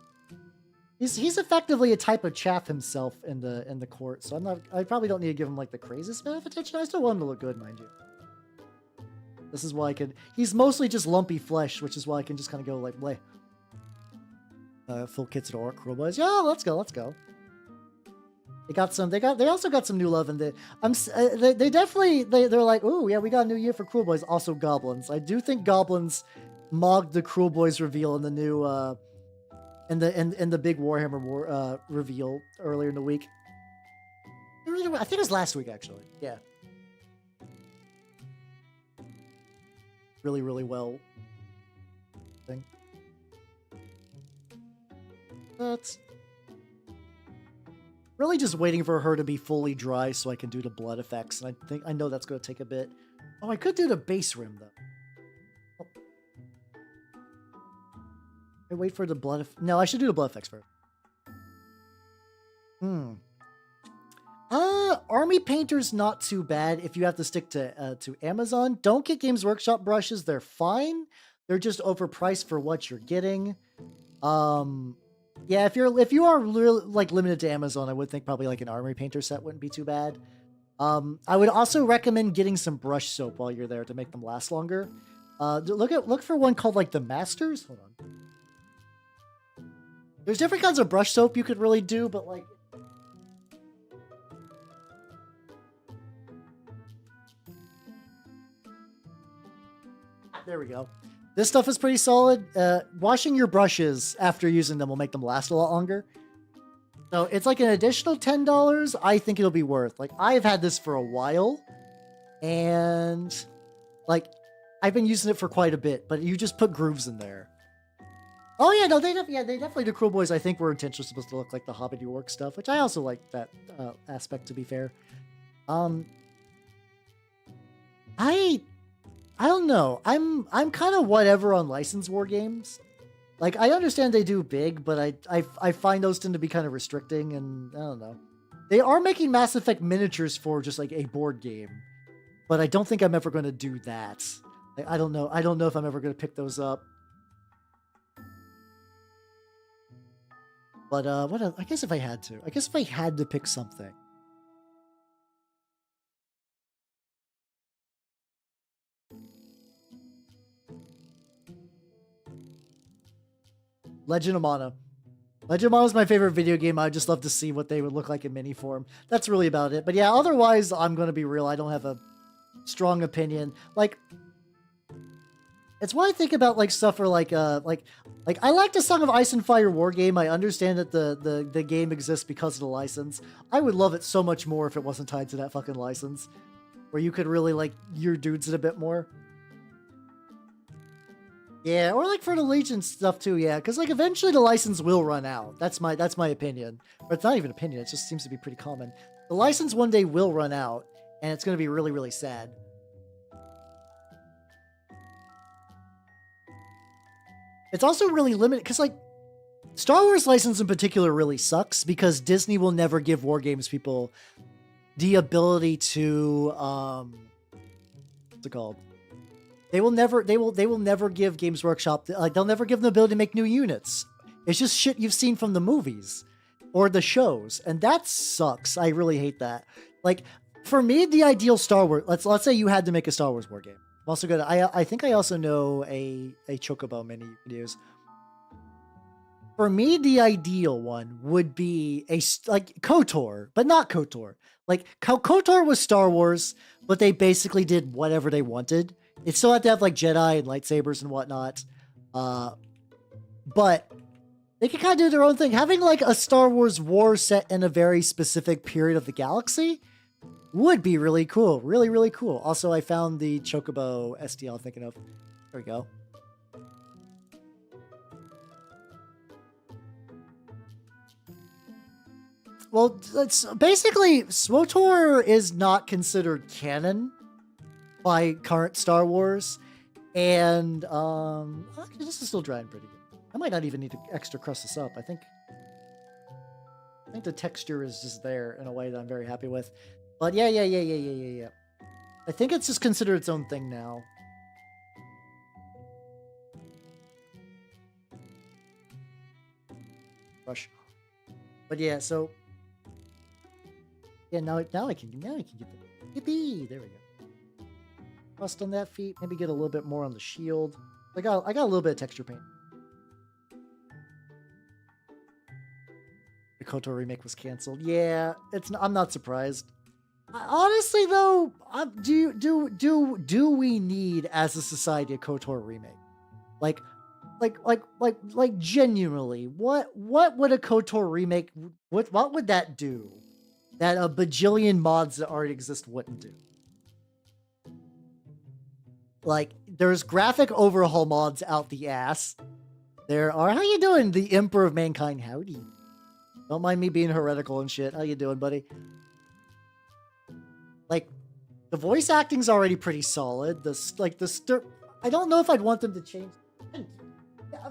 He's effectively a type of chaff himself in the court, so I probably don't need to give him like the craziest amount of attention. I still want him to look good, mind you. This is why I can. He's mostly just lumpy flesh, which is why I can just kind of go like bleh. Full kits of Orc Crowboys. Yeah, let's go. They also got some new love in the. They're like, ooh, yeah, we got a new year for Cruel Boys. Also goblins. I do think goblins mogged the Cruel Boys reveal in the new in the big Warhammer reveal earlier in the week. I think it was last week actually. Yeah. Really, really well. Thing. That's really just waiting for her to be fully dry so I can do the blood effects. And I know that's going to take a bit. Oh, I could do the base rim though. Oh. I wait for the blood. No, I should do the blood effects first. Army Painter's not too bad if you have to stick to Amazon. Don't get Games Workshop brushes. They're fine. They're just overpriced for what you're getting. Yeah, if you are really, like limited to Amazon, I would think probably like an Army Painter set wouldn't be too bad. I would also recommend getting some brush soap while you're there to make them last longer. Look for one called like the Masters. Hold on. There's different kinds of brush soap you could really do, but like There we go. This stuff is pretty solid. Washing your brushes after using them will make them last a lot longer. So it's like an additional $10. I think it'll be worth. Like, I've had this for a while, and like I've been using it for quite a bit. But you just put grooves in there. Oh yeah, no, they definitely the Cruel Boys. I think were intentionally supposed to look like the Hobbit York stuff, which I also like that aspect. To be fair, I don't know. I'm kind of whatever on licensed war games. Like, I understand they do big, but I find those tend to be kind of restricting, and I don't know. They are making Mass Effect miniatures for just like a board game, but I don't think I'm ever going to do that. Like, I don't know. I don't know if I'm ever going to pick those up. But what else? I guess if I had to pick something. Legend of Mana. Legend of Mana is my favorite video game. I just love to see what they would look like in mini form. That's really about it. But yeah, otherwise, I'm going to be real. I don't have a strong opinion. Like, it's what I think about like stuff for like I like the Song of Ice and Fire war game. I understand that the game exists because of the license. I would love it so much more if it wasn't tied to that fucking license, where you could really like your dudes it a bit more. Yeah, or like for the Legion stuff too, yeah, because like eventually the license will run out. That's my opinion. But it's not even opinion, it just seems to be pretty common. The license one day will run out, and it's gonna be really, really sad. It's also really limited, because like Star Wars license in particular really sucks, because Disney will never give war games people the ability to what's it called? They will never give Games Workshop, like, they'll never give them the ability to make new units. It's just shit you've seen from the movies or the shows, and that sucks. I really hate that. Like, for me, the ideal Star Wars, let's say you had to make a Star Wars war game. I'm also good. I think I also know a Chocobo mini you can use. For me, the ideal one would be like KOTOR, but not KOTOR. Like KOTOR was Star Wars, but they basically did whatever they wanted. It still had to have like Jedi and lightsabers and whatnot. But they could kind of do their own thing. Having like a Star Wars war set in a very specific period of the galaxy would be really cool. Really, really cool. Also, I found the Chocobo STL I'm thinking of. There we go. Well, it's basically SWTOR is not considered canon by current Star Wars, and actually, this is still drying pretty good. I might not even need to extra crust this up. I think the texture is just there in a way that I'm very happy with. But yeah. I think it's just considered its own thing now. Brush. But yeah, so yeah, now I can get the yippee. There we go. Rust on that feet. Maybe get a little bit more on the shield. I got a little bit of texture paint. The KOTOR remake was canceled. Yeah, I'm not surprised. Honestly, though, do we need as a society a KOTOR remake? Like genuinely, what would a KOTOR remake? What would that do that a bajillion mods that already exist wouldn't do? Like, there's graphic overhaul mods out the ass. There are, how you doing, the Emperor of Mankind? Howdy. Don't mind me being heretical and shit. How you doing, buddy? Like, the voice acting's already pretty solid. I don't know if I'd want them to change.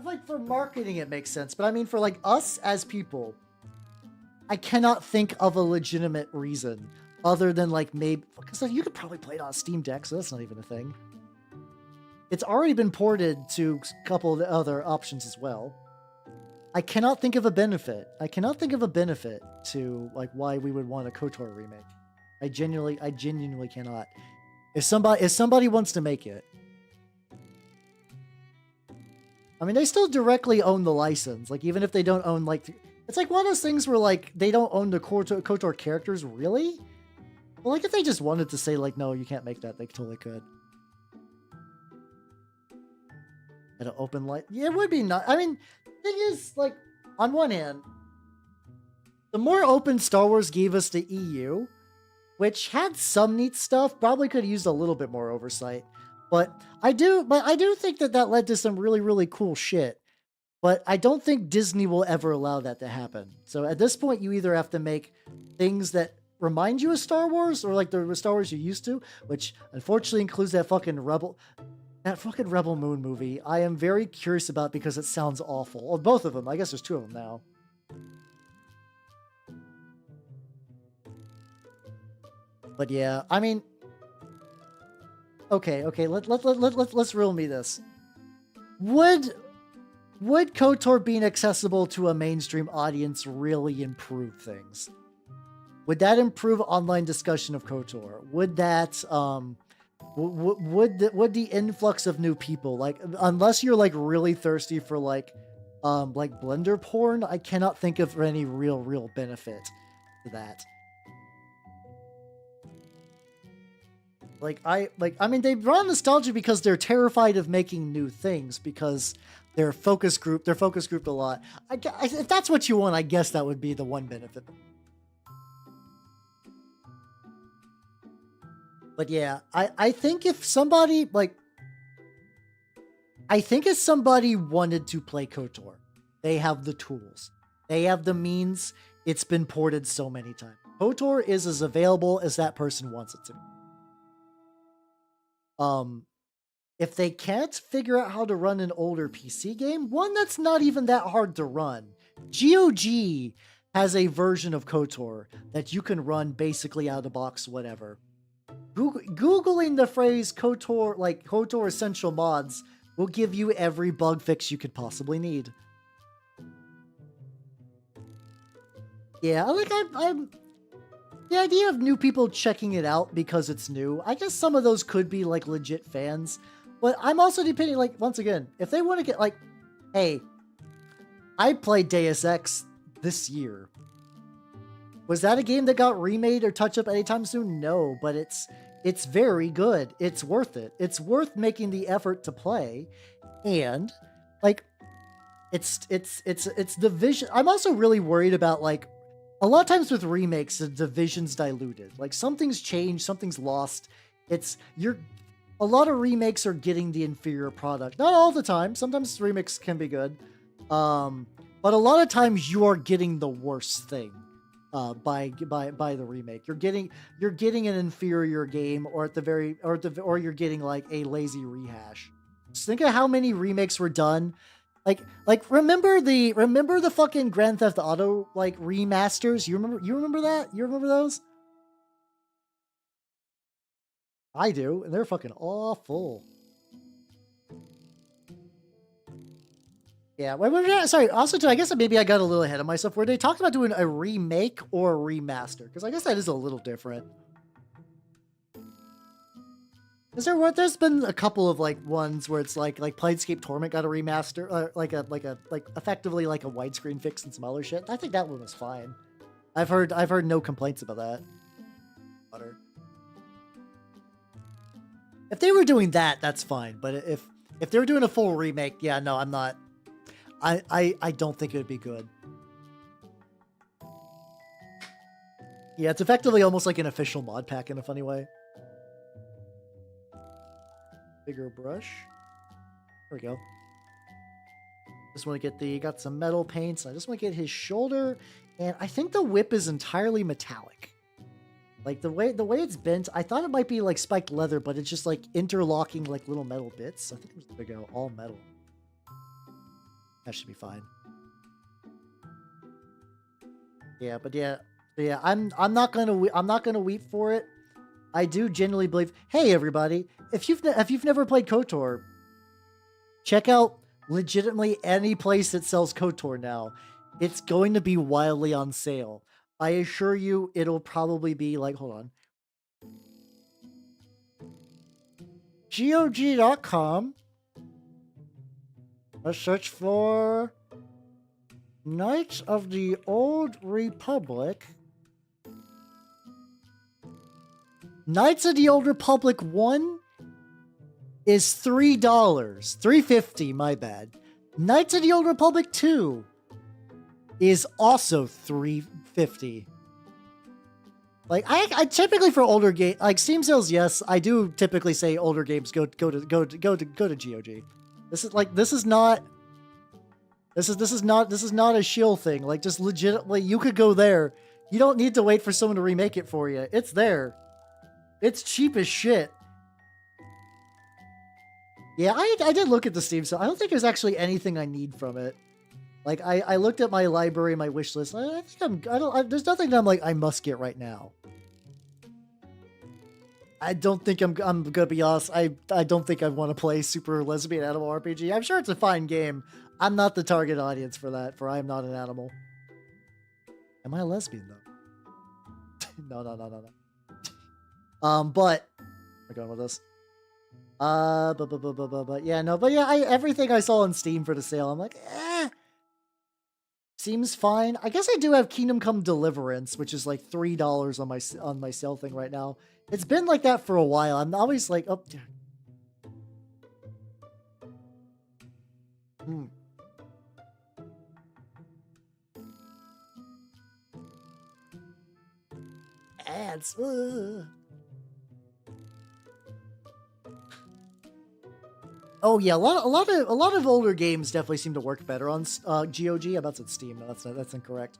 Like, for marketing, it makes sense. But I mean, for like us as people, I cannot think of a legitimate reason other than like maybe because you could probably play it on a Steam Deck, so that's not even a thing. It's already been ported to a couple of the other options as well. I cannot think of a benefit. To like why we would want a KOTOR remake. I genuinely cannot. If somebody wants to make it, I mean, they still directly own the license. Like, even if they don't own, like, it's like one of those things where like they don't own the KOTOR characters, really. Well, like if they just wanted to say like, no, you can't make that, they totally could. At an open light. Yeah, it would be not. I mean, the thing is, like, on one hand, the more open Star Wars gave us the EU, which had some neat stuff, probably could have used a little bit more oversight. But I do think that that led to some really, really cool shit. But I don't think Disney will ever allow that to happen. So at this point, you either have to make things that remind you of Star Wars or like the Star Wars you're used to, which unfortunately includes that fucking Rebel Moon movie. I am very curious about because it sounds awful. Well, both of them. I guess there's two of them now. But yeah, I mean, okay. Let's riddle me this. Would KOTOR being accessible to a mainstream audience really improve things? Would that improve online discussion of KOTOR? Would that would the influx of new people, like, unless you're like really thirsty for like blender porn, I cannot think of any real benefit to that. I mean, they run nostalgia because they're terrified of making new things because they're focus grouped a lot. If that's what you want, I guess that would be the one benefit. But yeah, I think if somebody wanted to play KOTOR, they have the tools. They have the means. It's been ported so many times. KOTOR is as available as that person wants it to be. If they can't figure out how to run an older PC game, one that's not even that hard to run, GOG has a version of KOTOR that you can run basically out of the box, whatever. Googling the phrase KOTOR, like KOTOR Essential Mods, will give you every bug fix you could possibly need. Yeah, like I'm the idea of new people checking it out because it's new, I guess some of those could be like legit fans, but I'm also depending, like, once again, if they want to get like, hey, I played Deus Ex this year. Was that a game that got remade or touched up anytime soon? No, but it's very good. It's worth it. It's worth making the effort to play, and like, it's the vision. I'm also really worried about, like, a lot of times with remakes, the vision's diluted. Like, something's changed, something's lost. A lot of remakes are getting the inferior product. Not all the time. Sometimes remakes can be good. But a lot of times you are getting the worst thing by the remake. You're getting an inferior game, or you're getting like a lazy rehash. Just think of how many remakes were done. Like remember the fucking Grand Theft Auto like remasters? You remember that? You remember those? I do, and they're fucking awful. Yeah, sorry. Also, too, I guess maybe I got a little ahead of myself. Were they talking about doing a remake or a remaster? Because I guess that is a little different. There's been a couple of like ones where it's like Planescape Torment got a remaster, like effectively like a widescreen fix and some other shit. I think that one was fine. I've heard no complaints about that. If they were doing that, that's fine. But if they were doing a full remake, yeah, no, I'm not. I don't think it would be good. Yeah, it's effectively almost like an official mod pack in a funny way. Bigger brush. There we go. Just want to get got some metal paints. I just want to get his shoulder, and I think the whip is entirely metallic. Like the way it's bent, I thought it might be like spiked leather, but it's just like interlocking like little metal bits. I think it was there we go, all metal. That should be fine. Yeah, but yeah, I'm not gonna weep for it. I do genuinely believe. Hey, everybody, if you've never played KOTOR, check out legitimately any place that sells KOTOR now. It's going to be wildly on sale. I assure you, it'll probably be like, hold on, GOG.com. Let's search for Knights of the Old Republic. Knights of the Old Republic 1 is $3. $3.50, my bad. Knights of the Old Republic 2 is also $3.50. Like I typically for older game like Steam sales, yes, I do typically say older games go to GOG. This is not a shill thing. Like just legitimately, you could go there. You don't need to wait for someone to remake it for you. It's there. It's cheap as shit. Yeah, I did look at the Steam sale. I don't think there's actually anything I need from it. Like I looked at my library, my wish list. I think there's nothing that I'm like I must get right now. I don't think I'm gonna be honest. I don't think I want to play Super Lesbian Animal RPG. I'm sure it's a fine game. I'm not the target audience for that. For I am not an animal. Am I a lesbian though? No. But we're going with this. But yeah, everything I saw on Steam for the sale, I'm like, seems fine. I guess I do have Kingdom Come Deliverance, which is like $3 on my sale thing right now. It's been like that for a while. I'm always like, oh, ads. Oh yeah, a lot of older games definitely seem to work better on GOG. I'm about to say Steam. No, that's incorrect.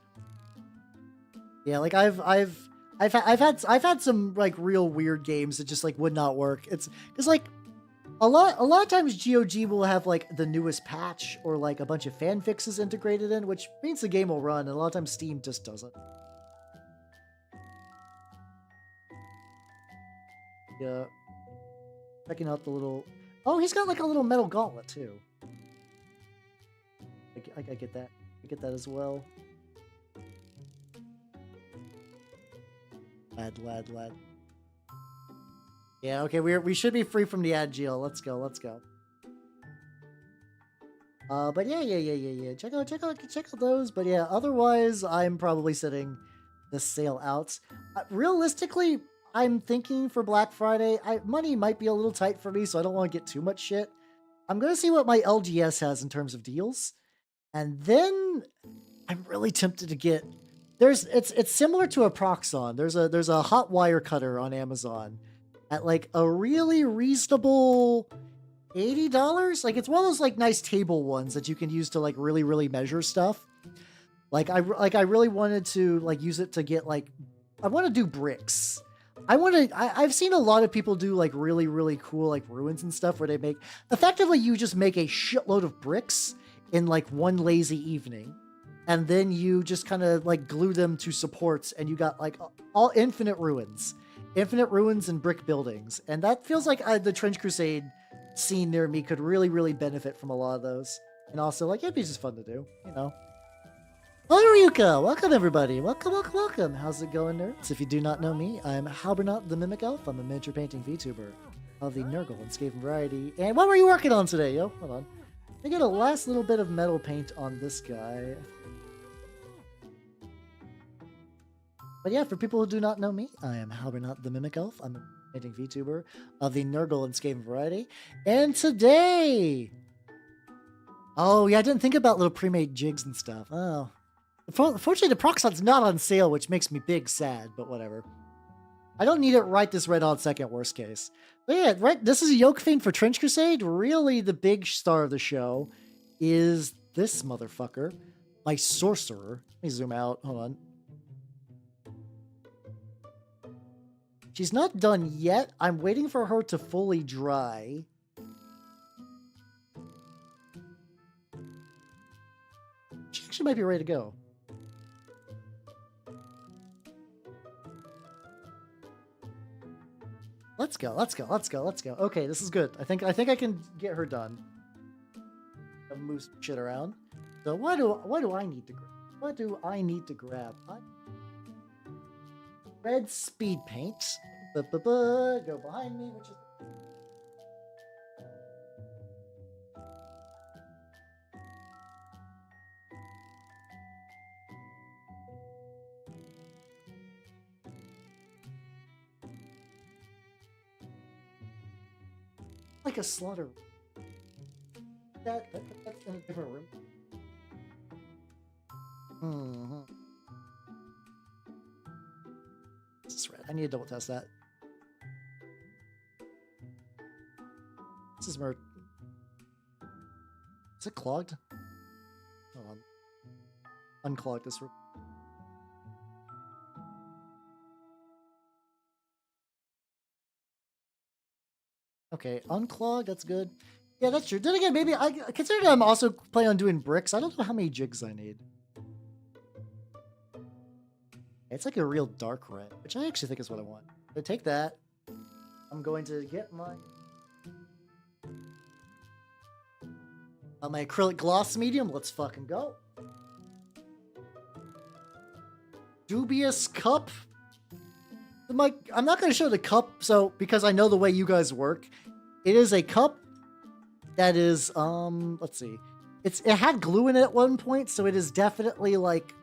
Yeah, like I've had some like real weird games that just like would not work. It's because like a lot of times GOG will have like the newest patch or like a bunch of fan fixes integrated in, which means the game will run, and a lot of times Steam just doesn't. Yeah, checking out the little. Oh, he's got like a little metal gauntlet too. I get that. I get that as well. Lad. Yeah, okay, we should be free from the ad deal. Let's go. But yeah. Check out those. But yeah, otherwise, I'm probably setting the sale out. Realistically, I'm thinking for Black Friday, money might be a little tight for me, so I don't want to get too much shit. I'm gonna see what my LGS has in terms of deals, and then I'm really tempted to get. It's similar to a Proxon. There's a hot wire cutter on Amazon at like a really reasonable $80. Like it's one of those like nice table ones that you can use to like really measure stuff. Like I really wanted to like use it to get like I want to do bricks. I've seen a lot of people do like really cool like ruins and stuff where they make effectively you just make a shitload of bricks in like one lazy evening. And then you just kind of like glue them to supports and you got like all infinite ruins and brick buildings. And that feels like the Trench Crusade scene near me could really benefit from a lot of those. And also like, it'd be just fun to do, you know. Hello, Ryuka! Welcome, everybody! Welcome! How's it going, nerds? If you do not know me, I'm Halbernot the Mimic Elf. I'm a miniature painting VTuber of the Nurgle and Skaven variety. And what were you working on today, yo? Hold on. I get a last little bit of metal paint on this guy. But yeah, for people who do not know me, I am Halbernot the Mimic Elf. I'm a painting VTuber of the Nurgle and Skaven variety. And today... Oh, yeah, I didn't think about little pre-made jigs and stuff. Oh. Unfortunately, the Proxon's not on sale, which makes me big sad, but whatever. I don't need it right this red on second, worst case. But yeah, right, this is a Yoke Fiend for Trench Crusade. Really, the big star of the show is this motherfucker, my Sorcerer. Let me zoom out. Hold on. She's not done yet. I'm waiting for her to fully dry. She actually might be ready to go. Let's go. Okay, this is good. I think I can get her done. I'll move some shit around. So what do I need to grab? What do I need to grab? Red speed paint. Go behind me, which is Like a slaughter. That's in a different room. This is red. I need to double test that. This is mer. Is it clogged? Hold on. Unclog this room. Okay, unclog, that's good. Yeah, that's true. Then again, maybe considering I'm also planning on doing bricks, I don't know how many jigs I need. It's like a real dark red, which I actually think is what I want. So take that. I'm going to get my acrylic gloss medium. Let's fucking go. Dubious cup. I'm not going to show the cup, so because I know the way you guys work. It is a cup that is, let's see. It had glue in it at one point, so it is definitely like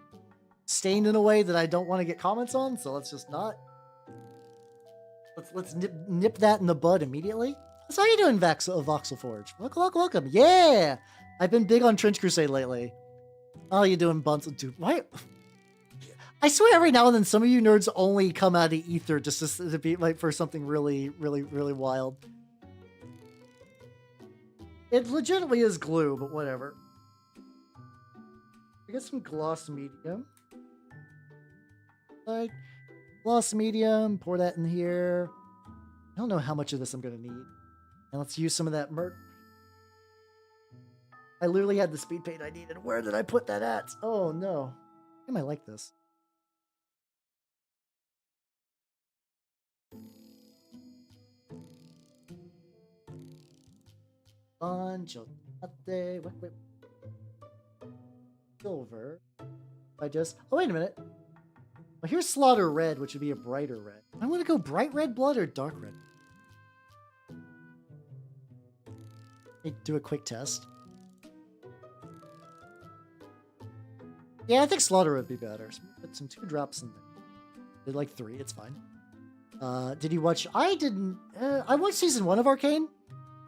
stained in a way that I don't want to get comments on, so let's just not. Let's nip that in the bud immediately. So how you doing, Voxel Forge? Welcome. Yeah! I've been big on Trench Crusade lately. How you doing, Bunts? Dude, why? I swear every now and then some of you nerds only come out of ether just to be like for something really, really, really wild. It legitimately is glue, but whatever. I got some gloss medium. Like, gloss medium, pour that in here. I don't know how much of this I'm gonna need. And let's use some of that I literally had the speed paint I needed. Where did I put that at? Oh no. I might like this. Wait. Silver. Oh, wait a minute. Well, here's Slaughter Red, which would be a brighter red. I want to go bright red blood or dark red. Let me do a quick test. Yeah, I think Slaughter would be better. So put some 2 drops in there. Did like 3, it's fine. Did you watch? I didn't. I watched season 1 of Arcane.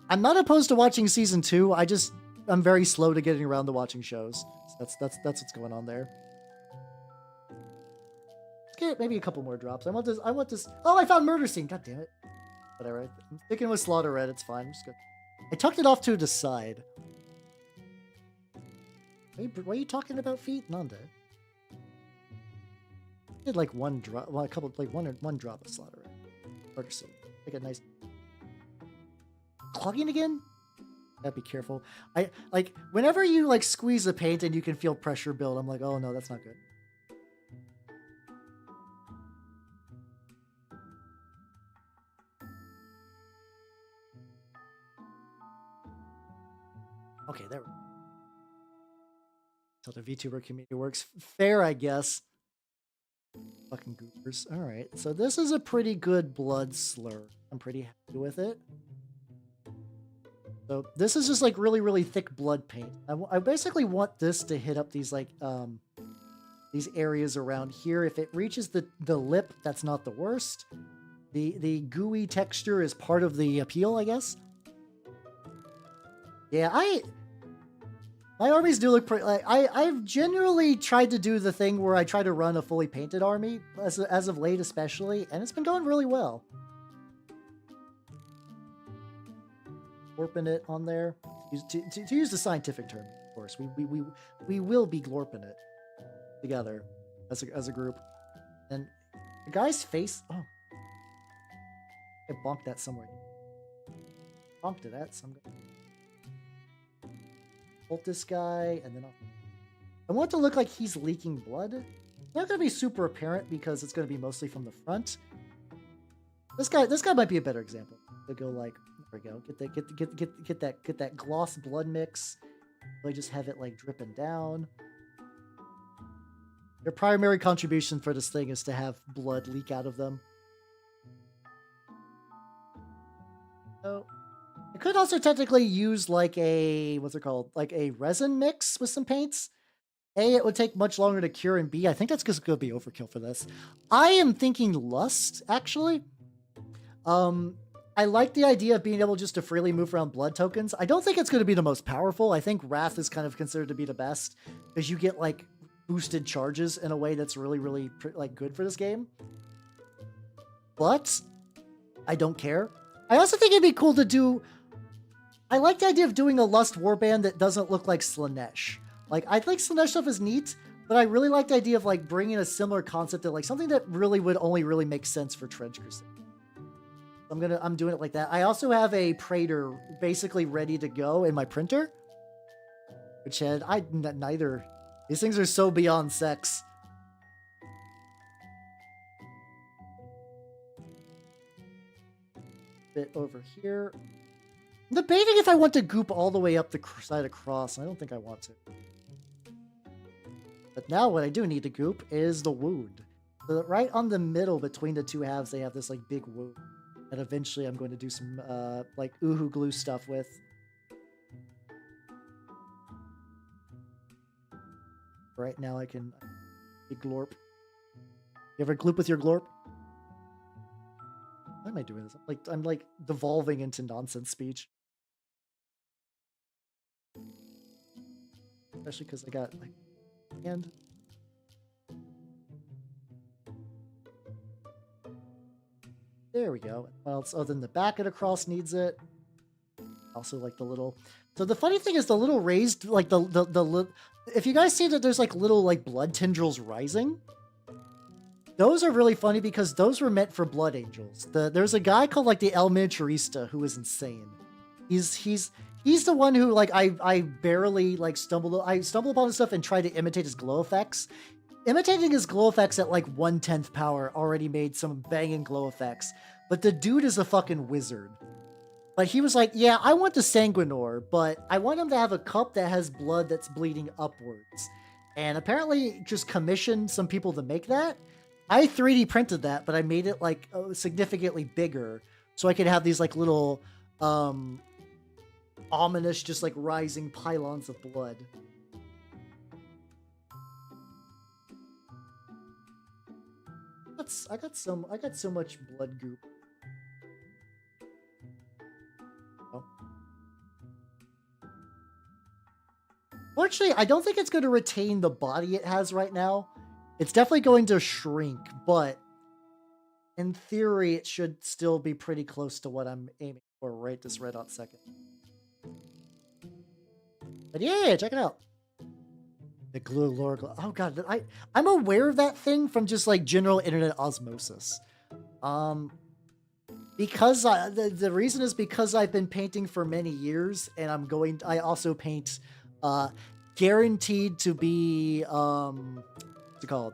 I'm not opposed to watching season 2. I'm very slow to getting around to watching shows. So that's what's going on there. Let's get maybe a couple more drops. I want this. Oh, I found Murder Scene. God damn it. Whatever. I'm sticking with Slaughter Red. It's fine. I'm just good. I tucked it off to the side. Why are you talking about feet? Nanda. I did like one drop, well, one drop of Slaughter Red. Murder Scene. Like a nice. Clogging again? Gotta be careful. I like whenever you like squeeze the paint and you can feel pressure build, I'm like, oh no, that's not good. Okay, there we go. So the VTuber community works fair, I guess. Fucking goopers. Alright, so this is a pretty good blood slur. I'm pretty happy with it. So this is just like really, really thick blood paint. I basically want this to hit up these like these areas around here. If it reaches the lip, that's not the worst. The gooey texture is part of the appeal, I guess. Yeah, my armies do look pretty. Like I've generally tried to do the thing where I try to run a fully painted army as of late, especially, and it's been going really well. Glorping it on there. To use the scientific term, of course. We will be glorping it together as a group. And the guy's face. Oh, I bonked that somewhere. Bonked it at some. Ult this guy, and then I want it to look like he's leaking blood. It's not gonna be super apparent because it's gonna be mostly from the front. This guy might be a better example. To go like. There we go. Get that gloss blood mix. Really just have it like dripping down. Their primary contribution for this thing is to have blood leak out of them. So I could also technically use like a what's it called? Like a resin mix with some paints. A, it would take much longer to cure, and B, I think that's just gonna be overkill for this. I am thinking Lust, actually. I like the idea of being able just to freely move around blood tokens. I don't think it's going to be the most powerful. I think Wrath is kind of considered to be the best because you get like boosted charges in a way that's really, really like good for this game. But I don't care. I also think it'd be cool to do. I like the idea of doing a Lust Warband that doesn't look like Slanesh. Like, I think Slanesh stuff is neat, but I really like the idea of like bringing a similar concept to like something that really would only really make sense for Trench Crusade. I'm doing it like that. I also have a Praetor basically ready to go in my printer, which had neither. These things are so beyond sex. Bit over here. I'm debating if I want to goop all the way up the side across. I don't think I want to. But now what I do need to goop is the wound. So right on the middle between the two halves, they have this like big wound. And eventually I'm going to do some like Uhu glue stuff with. Right now I can glorp. You ever gloop with your glorp? Why am I doing this? I'm like devolving into nonsense speech. Especially because I got like hand. There we go. What else other than the back of the cross needs it? Also like the little. So the funny thing is the little raised like the if you guys see that there's like little like blood tendrils rising. Those are really funny because those were meant for blood angels. There's a guy called like the El Miniaturista who is insane. He's the one who like I barely like stumbled upon his stuff and tried to imitate his glow effects. Imitating his glow effects at like 1/10 power already made some banging glow effects, but the dude is a fucking wizard. But he was like, yeah, I want the Sanguinor, but I want him to have a cup that has blood that's bleeding upwards. And apparently just commissioned some people to make that. I 3D printed that, but I made it like significantly bigger so I could have these like little ominous, just like rising pylons of blood. I got so much blood goop. Oh. Fortunately, I don't think it's going to retain the body it has right now. It's definitely going to shrink, but in theory, it should still be pretty close to what I'm aiming for right this red hot second. But yeah, check it out. The glue lore. Oh god, I'm aware of that thing from just like general internet osmosis. Because the reason is because I've been painting for many years, and I also paint, guaranteed to be what's it called?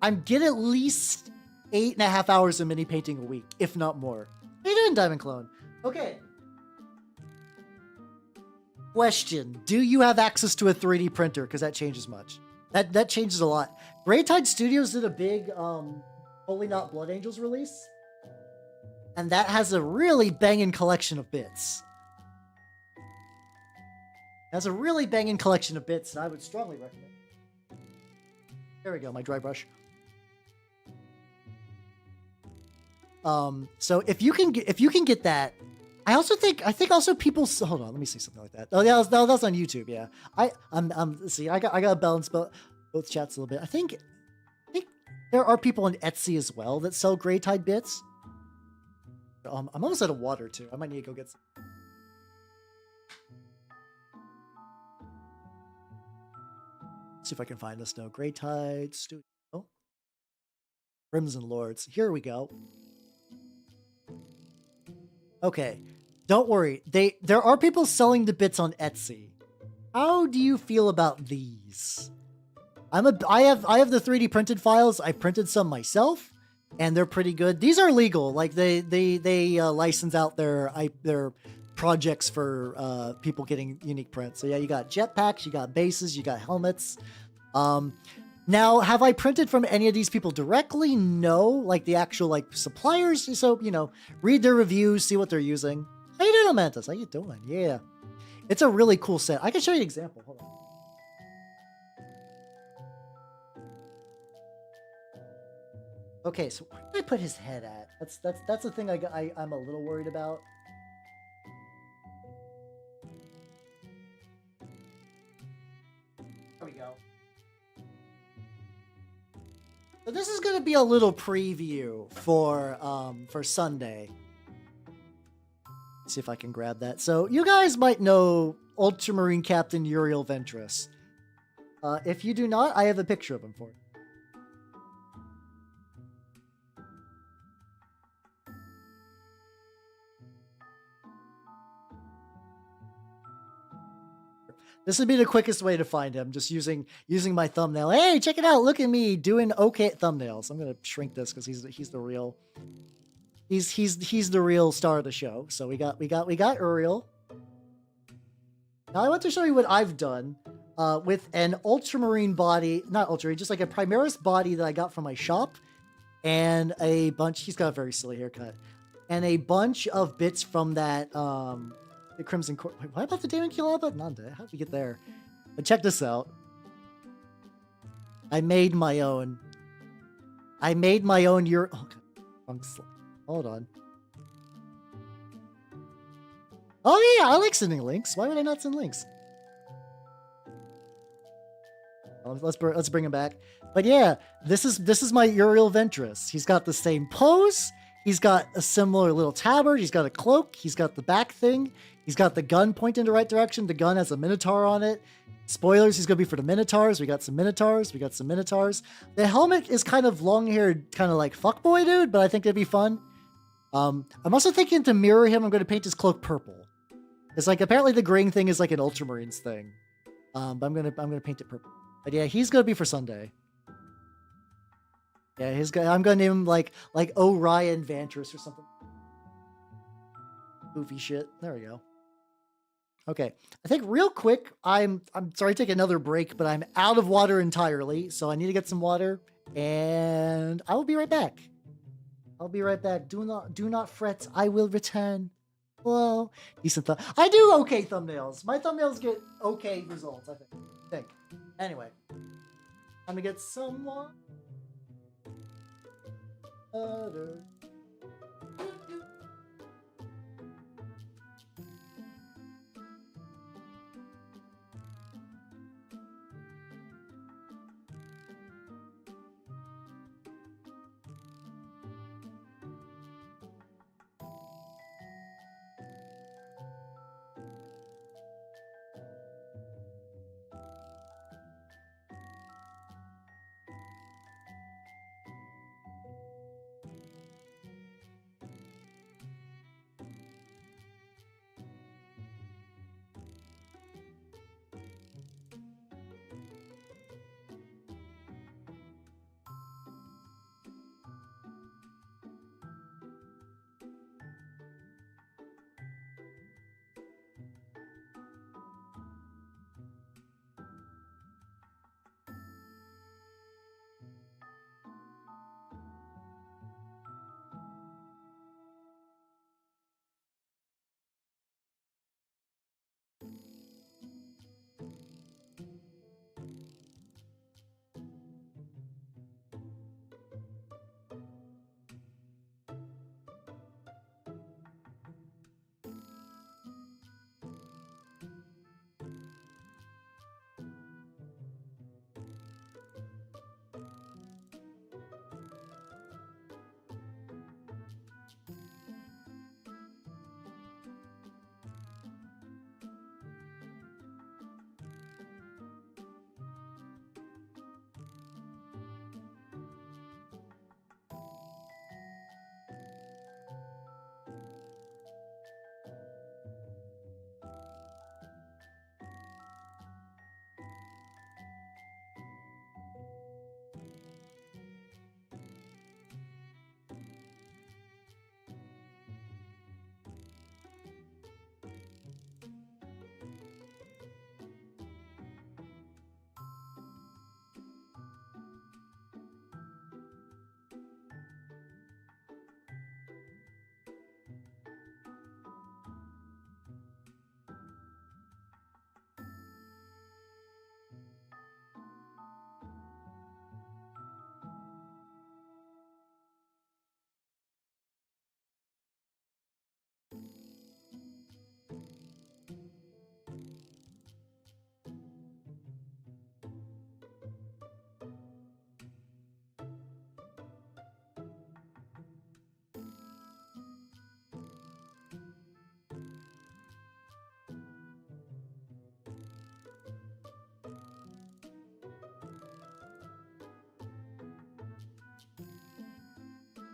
I'm getting at least 8.5 hours of mini painting a week, if not more. How you doing, Diamond Clone? Okay. Question: do you have access to a 3D printer? Because that changes much. That changes a lot. Grey Tide Studios did a big Holy Not Blood Angels release, and that has a really banging collection of bits. It has a really banging collection of bits, and I would strongly recommend. There we go, my dry brush. So if you can get that. I think also people. Hold on, let me see something like that. Oh yeah, that's on YouTube. Yeah, see, I got to balance both chats a little bit. I think there are people on Etsy as well that sell Grey Tide bits. I'm almost out of water too. I might need to go get some. See if I can find this now. Grey Tide Studio, Crimson Lords. Here we go. Okay. Don't worry. There are people selling the bits on Etsy. How do you feel about these? I have the 3D printed files. I printed some myself, and they're pretty good. These are legal. Like they license out their projects for people getting unique prints. So yeah, you got jetpacks, you got bases, you got helmets. Now, have I printed from any of these people directly? No, like the actual like suppliers. So read their reviews, see what they're using. How you doing, Mantis? How you doing? Yeah. It's a really cool set. I can show you an example. Hold on. Okay, so where did I put his head at? That's the thing I'm a little worried about. There we go. So this is gonna be a little preview for Sunday. Let's see if I can grab that. So you guys might know Ultramarine Captain Uriel Ventress. If you do not, I have a picture of him for you. This would be the quickest way to find him, just using my thumbnail. Hey, check it out! Look at me doing okay at thumbnails. I'm gonna shrink this because he's the real he's the real star of the show. So we got Uriel. Now I want to show you what I've done with an Ultramarine body, not Ultramarine, just like a Primaris body that I got from my shop, and a bunch. He's got a very silly haircut, and a bunch of bits from that the Crimson Court. Wait, what about the Daemon Kilaba? Nanda, how did we get there? But check this out. I made my own. Oh, God. Hold on. Oh yeah, I like sending links. Why would I not send links? Let's bring him back. But yeah, this is my Uriel Ventress. He's got the same pose. He's got a similar little tabard. He's got a cloak. He's got the back thing. He's got the gun pointing in the right direction. The gun has a Minotaur on it. Spoilers, he's going to be for the Minotaurs. We got some Minotaurs. The helmet is kind of long-haired, kind of like fuckboy dude, but I think it'd be fun. I'm also thinking to mirror him, I'm going to paint his cloak purple. It's like, apparently the graying thing is like an Ultramarines thing. But I'm going to paint it purple. But yeah, he's going to be for Sunday. Yeah, I'm going to name him like Orion Vantress or something. Goofy shit. There we go. Okay, I think real quick, I'm sorry to take another break, but I'm out of water entirely, so I need to get some water, and I will be right back. Do not fret. I will return. Well, decent I do okay thumbnails. My thumbnails get okay results, I think. Anyway, I'm gonna get some water.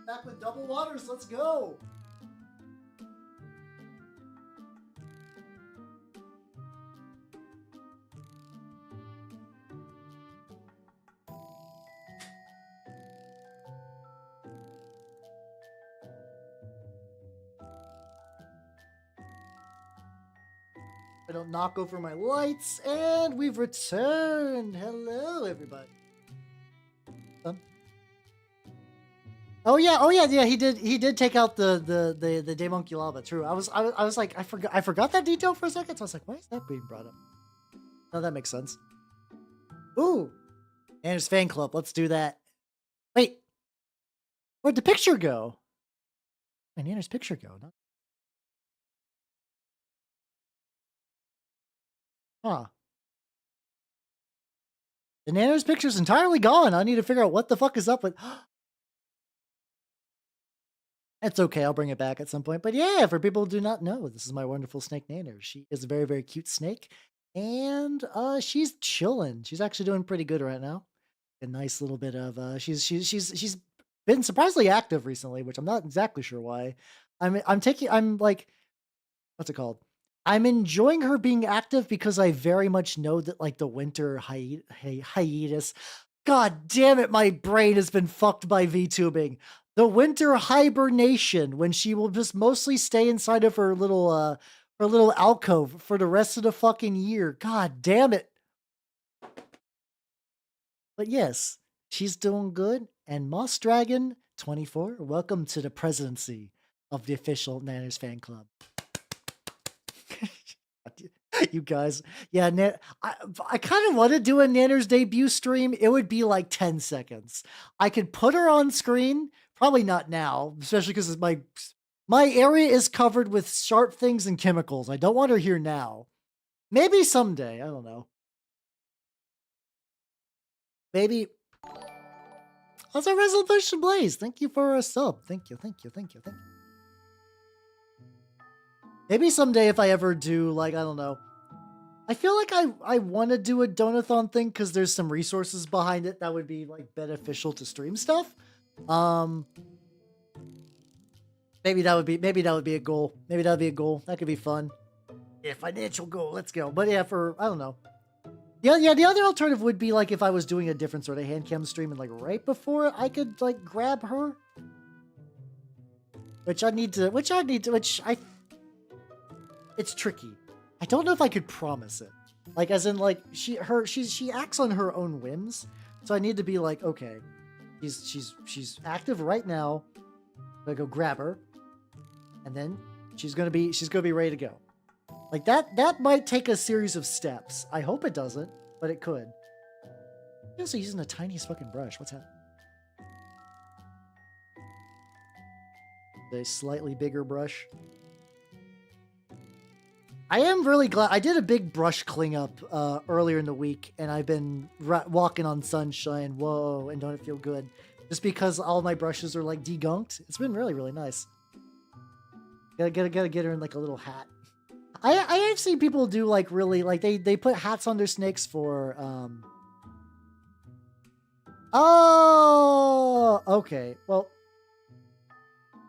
Back with double waters. Let's go. I don't knock over my lights, and we've returned. Hello, everybody. Oh yeah. He did take out the Demonculaba. True. I was like, I forgot that detail for a second. So I was like, why is that being brought up? Oh, that makes sense. Ooh, Nanner's fan club. Let's do that. Wait, where'd the picture go? Where'd Nanner's picture go? Huh. The Nanner's picture's entirely gone. I need to figure out what the fuck is up with. It's okay. I'll bring it back at some point. But yeah, for people who do not know, this is my wonderful snake Nanner. She is a very, very cute snake. And she's chilling. She's actually doing pretty good right now. A nice little bit of she's been surprisingly active recently, which I'm not exactly sure why. I'm like, what's it called? I'm enjoying her being active because I very much know that like the winter hiatus. God damn it, my brain has been fucked by VTubing. The winter hibernation, when she will just mostly stay inside of her little alcove for the rest of the fucking year. God damn it. But yes, she's doing good. And Moss Dragon 24, welcome to the presidency of the official Nanners fan club. You guys, yeah, I kind of want to do a Nanner's debut stream. It would be like 10 seconds. I could put her on screen, probably not now, especially because my area is covered with sharp things and chemicals. I don't want her here now. Maybe someday. I don't know. Maybe. How's our resolution, Blaze? Thank you for a sub. Thank you. Maybe someday if I ever do, like, I don't know. I feel like I want to do a donathon thing because there's some resources behind it that would be like beneficial to stream stuff. Maybe that would be a goal. Maybe that would be a goal. That could be fun. Yeah, financial goal. Let's go. But yeah, I don't know. Yeah, the other alternative would be like if I was doing a different sort of hand cam stream and like right before I could like grab her. Which it's tricky. I don't know if I could promise it. Like as in like she acts on her own whims. So I need to be like, okay, she's active right now. I'm gonna go grab her. And then she's gonna be ready to go. Like that might take a series of steps. I hope it doesn't, but it could. I'm also using the tiniest fucking brush. What's that? A slightly bigger brush. I am really glad. I did a big brush cleanup earlier in the week, and I've been walking on sunshine. Whoa, and don't it feel good? Just because all my brushes are like degunked. It's been really, really nice. Gotta get her in like a little hat. I have seen people do like really like they put hats on their snakes for Oh, okay. Well,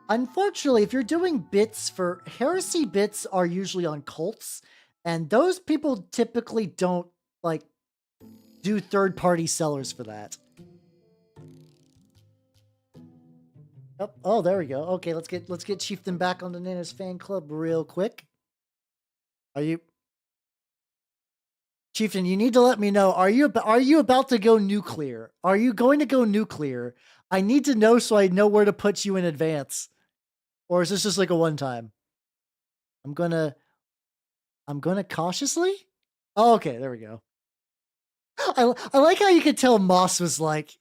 unfortunately, if you're doing bits for heresy, bits are usually on cults, and those people typically don't like do third-party sellers for that. Oh, there we go. Okay, let's get Chieftain back on the Nanners fan club real quick. Are you Chieftain, you need to let me know. Are you about to go nuclear? Are you going to go nuclear? I need to know so I know where to put you in advance. Or is this just like a one time? I'm gonna cautiously? Oh, okay, there we go. I like how you could tell Moss was like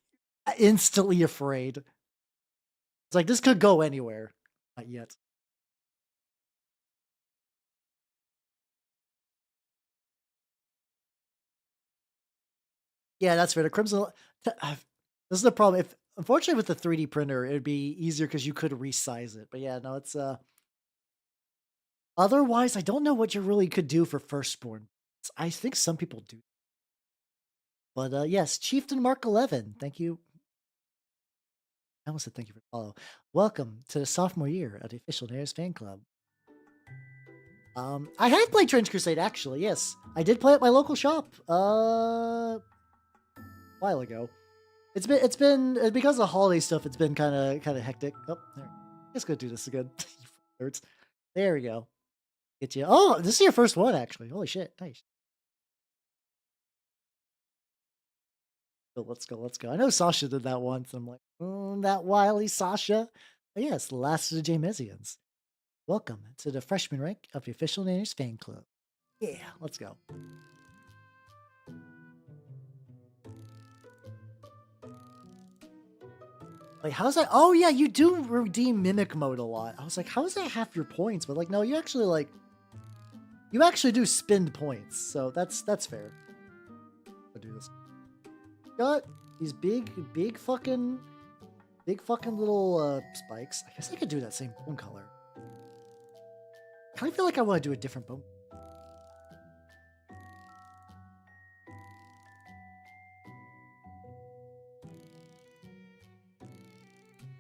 instantly afraid. It's like this could go anywhere. Not yet. Yeah, that's fair. The Crimson. This is the problem. If unfortunately with the 3D printer, it'd be easier because you could resize it. But yeah, no, it's otherwise, I don't know what you really could do for Firstborn. I think some people do. But yes, Chieftain Mark 11. Thank you. I almost said thank you for the follow. Welcome to the sophomore year of the official Nares fan club. I have played Trench Crusade actually. Yes, I did play at my local shop a while ago. It's been because of holiday stuff. It's been kind of hectic. Oh, there. Let's go do this again. Nerds. There we go. Get you. Oh, this is your first one actually. Holy shit! Nice. Let's go. Let's go. I know Sasha did that once. I'm like, that wily Sasha. But yes, the last of the Jamesians. Welcome to the freshman rank of the official Nares fan club. Yeah, let's go. Wait, how's that? Oh yeah, you do redeem mimic mode a lot. I was like, how is that half your points? But like, no, you actually do spend points, so that's fair. I'll do this. Got these big fucking little spikes. I guess I could do that same bone color. I kind of feel like I want to do a different bone.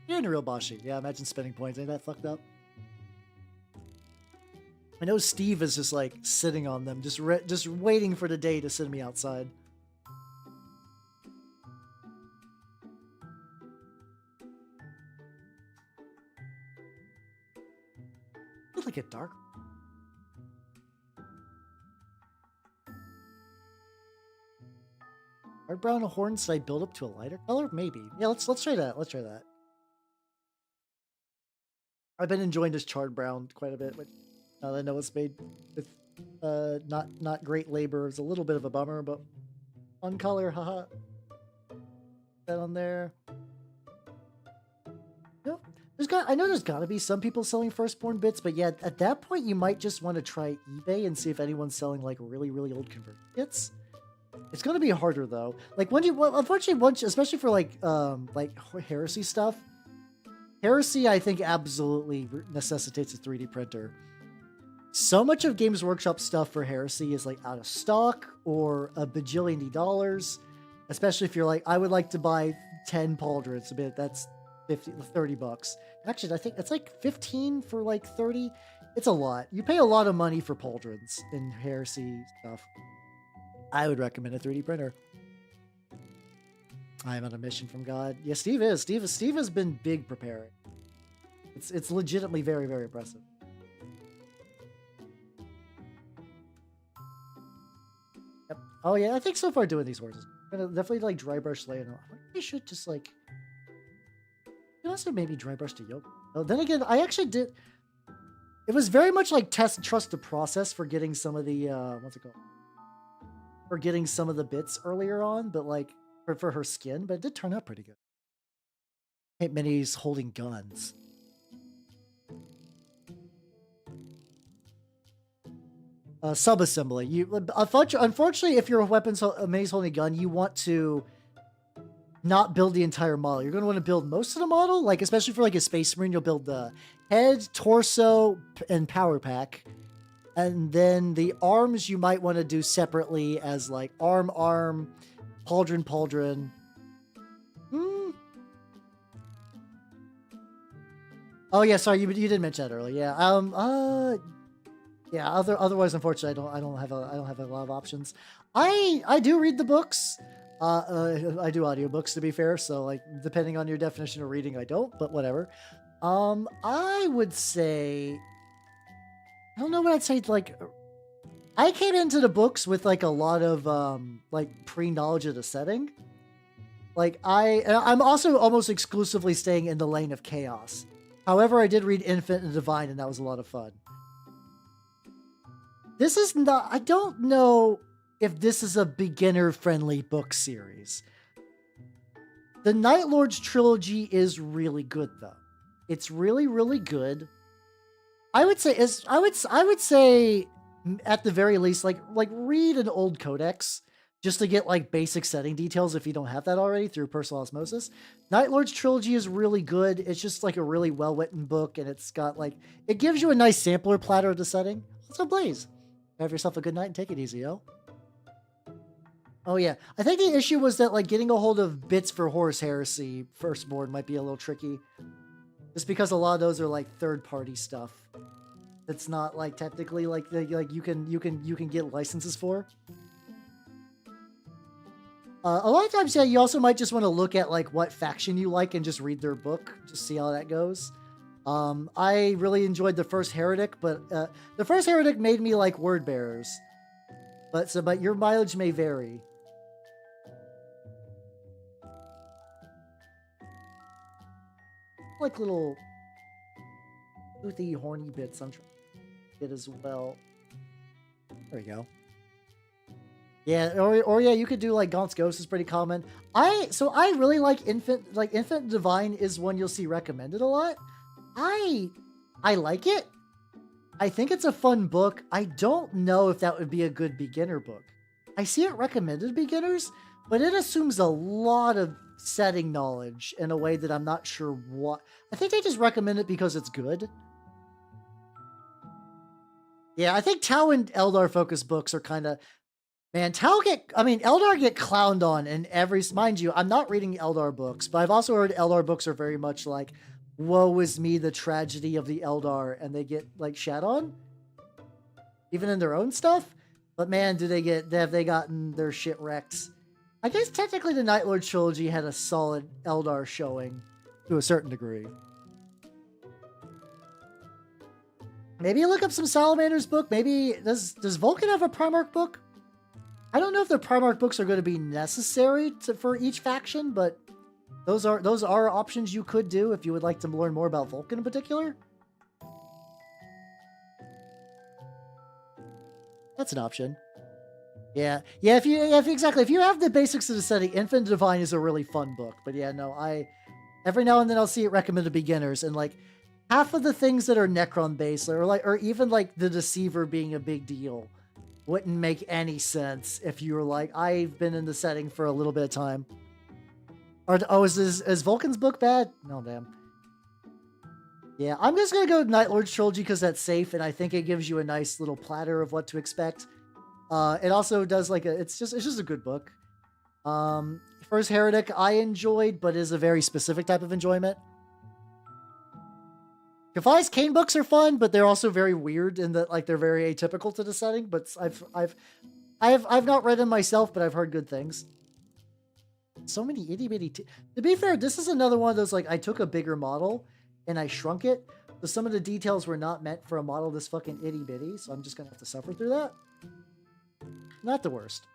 You're in a real Bashi. Yeah, imagine spending points. Ain't that fucked up? I know Steve is just like sitting on them, just waiting for the day to send me outside. It's like a dark. Hard brown horns. Did I build up to a lighter color? Maybe. Yeah, let's try that. Let's try that. I've been enjoying this charred brown quite a bit, but now that I know it's made with not great labor. It's a little bit of a bummer, but fun color, haha. That on there. Yep. I know there's got to be some people selling firstborn bits, but yeah, at that point you might just want to try eBay and see if anyone's selling like really old converted bits. It's gonna be harder though. Like unfortunately, especially for like heresy stuff. Heresy, I think, absolutely necessitates a 3D printer. So much of Games Workshop stuff for Heresy is like out of stock or a bajillion dollars. Especially if you're like, I would like to buy 10 pauldrons. That's 30 bucks. Actually, I think it's like 15 for like 30. It's a lot. You pay a lot of money for pauldrons in Heresy stuff. I would recommend a 3D printer. I am on a mission from God. Yeah, Steve is. Steve has been big preparing. It's legitimately very impressive. Yep. Oh yeah, I think so far doing these horses. I'm gonna definitely like dry brush laying on. I should just like. You also maybe dry brush to yoke. Oh, then again, I actually did. It was very much like trust the process for getting some of the what's it called? For getting some of the bits earlier on, but like for her skin, but it did turn out pretty good. Hey, Minnie's holding guns. Sub-assembly. Unfortunately, if your weapon's Minnie's holding a gun, you want to not build the entire model. You're going to want to build most of the model, like especially for like a Space Marine, you'll build the head, torso, and power pack. And then the arms you might want to do separately as like arm, pauldron. Oh yeah, sorry, you did mention that earlier. Yeah. Yeah. Otherwise, unfortunately, I don't have a lot of options. I do read the books. I do audiobooks to be fair. So like, depending on your definition of reading, I don't. But whatever. I would say. I don't know what I'd say. Like, I came into the books with like a lot of like pre-knowledge of the setting. Like I'm also almost exclusively staying in the lane of chaos. However, I did read Infinite and Divine, and that was a lot of fun. This is not. I don't know if this is a beginner-friendly book series. The Night Lords trilogy is really good, though. It's really good. I would say at the very least, like read an old codex just to get like basic setting details if you don't have that already through personal osmosis. Night Lords trilogy is really good. It's just like a really well-written book, and it's got like it gives you a nice sampler platter of the setting. What's up, Blaze? Have yourself a good night and take it easy, yo. Oh yeah, I think the issue was that like getting a hold of bits for Horus Heresy Firstborn might be a little tricky, just because a lot of those are like third-party stuff. That's not like technically like you can get licenses for. A lot of times, yeah, you also might just want to look at like what faction you like and just read their book, just see how that goes. I really enjoyed the first Heretic, but the first Heretic made me like Word Bearers. But your mileage may vary. Like little toothy, horny bits I'm trying to get as well. There we go. Yeah, or yeah, you could do like Gaunt's Ghost is pretty common. I really like Infant Divine is one you'll see recommended a lot. I like it. I think it's a fun book. I don't know if that would be a good beginner book. I see it recommended to beginners, but it assumes a lot of setting knowledge in a way that I'm not sure what. I think they just recommend it because it's good. Yeah, I think Tau and Eldar focus books are kind of, man, Eldar get clowned on in every, mind you, I'm not reading Eldar books, but I've also heard Eldar books are very much like, woe is me, the tragedy of the Eldar, and they get like shat on, even in their own stuff. But man, have they gotten their shit wrecked. I guess technically the Night Lord trilogy had a solid Eldar showing to a certain degree. Maybe look up some Salamander's book. Maybe does Vulcan have a Primarch book? I don't know if the Primarch books are going to be necessary for each faction, but those are options you could do if you would like to learn more about Vulcan in particular. That's an option. Yeah. If you have the basics of the setting, Infinite Divine is a really fun book. But yeah, no, every now and then I'll see it recommended to beginners, and like half of the things that are Necron based or even like the Deceiver being a big deal wouldn't make any sense if you were like, I've been in the setting for a little bit of time. Is Vulcan's book bad? No, damn. Yeah, I'm just gonna go Night Lord's trilogy because that's safe, and I think it gives you a nice little platter of what to expect. It also does like it's just a good book. First Heretic I enjoyed, but is a very specific type of enjoyment. Kafai's Kane books are fun, but they're also very weird in that like they're very atypical to the setting. But I've not read them myself, but I've heard good things. So many itty bitty. To be fair, this is another one of those like I took a bigger model and I shrunk it, so some of the details were not meant for a model this fucking itty bitty. So I'm just gonna have to suffer through that. Not the worst.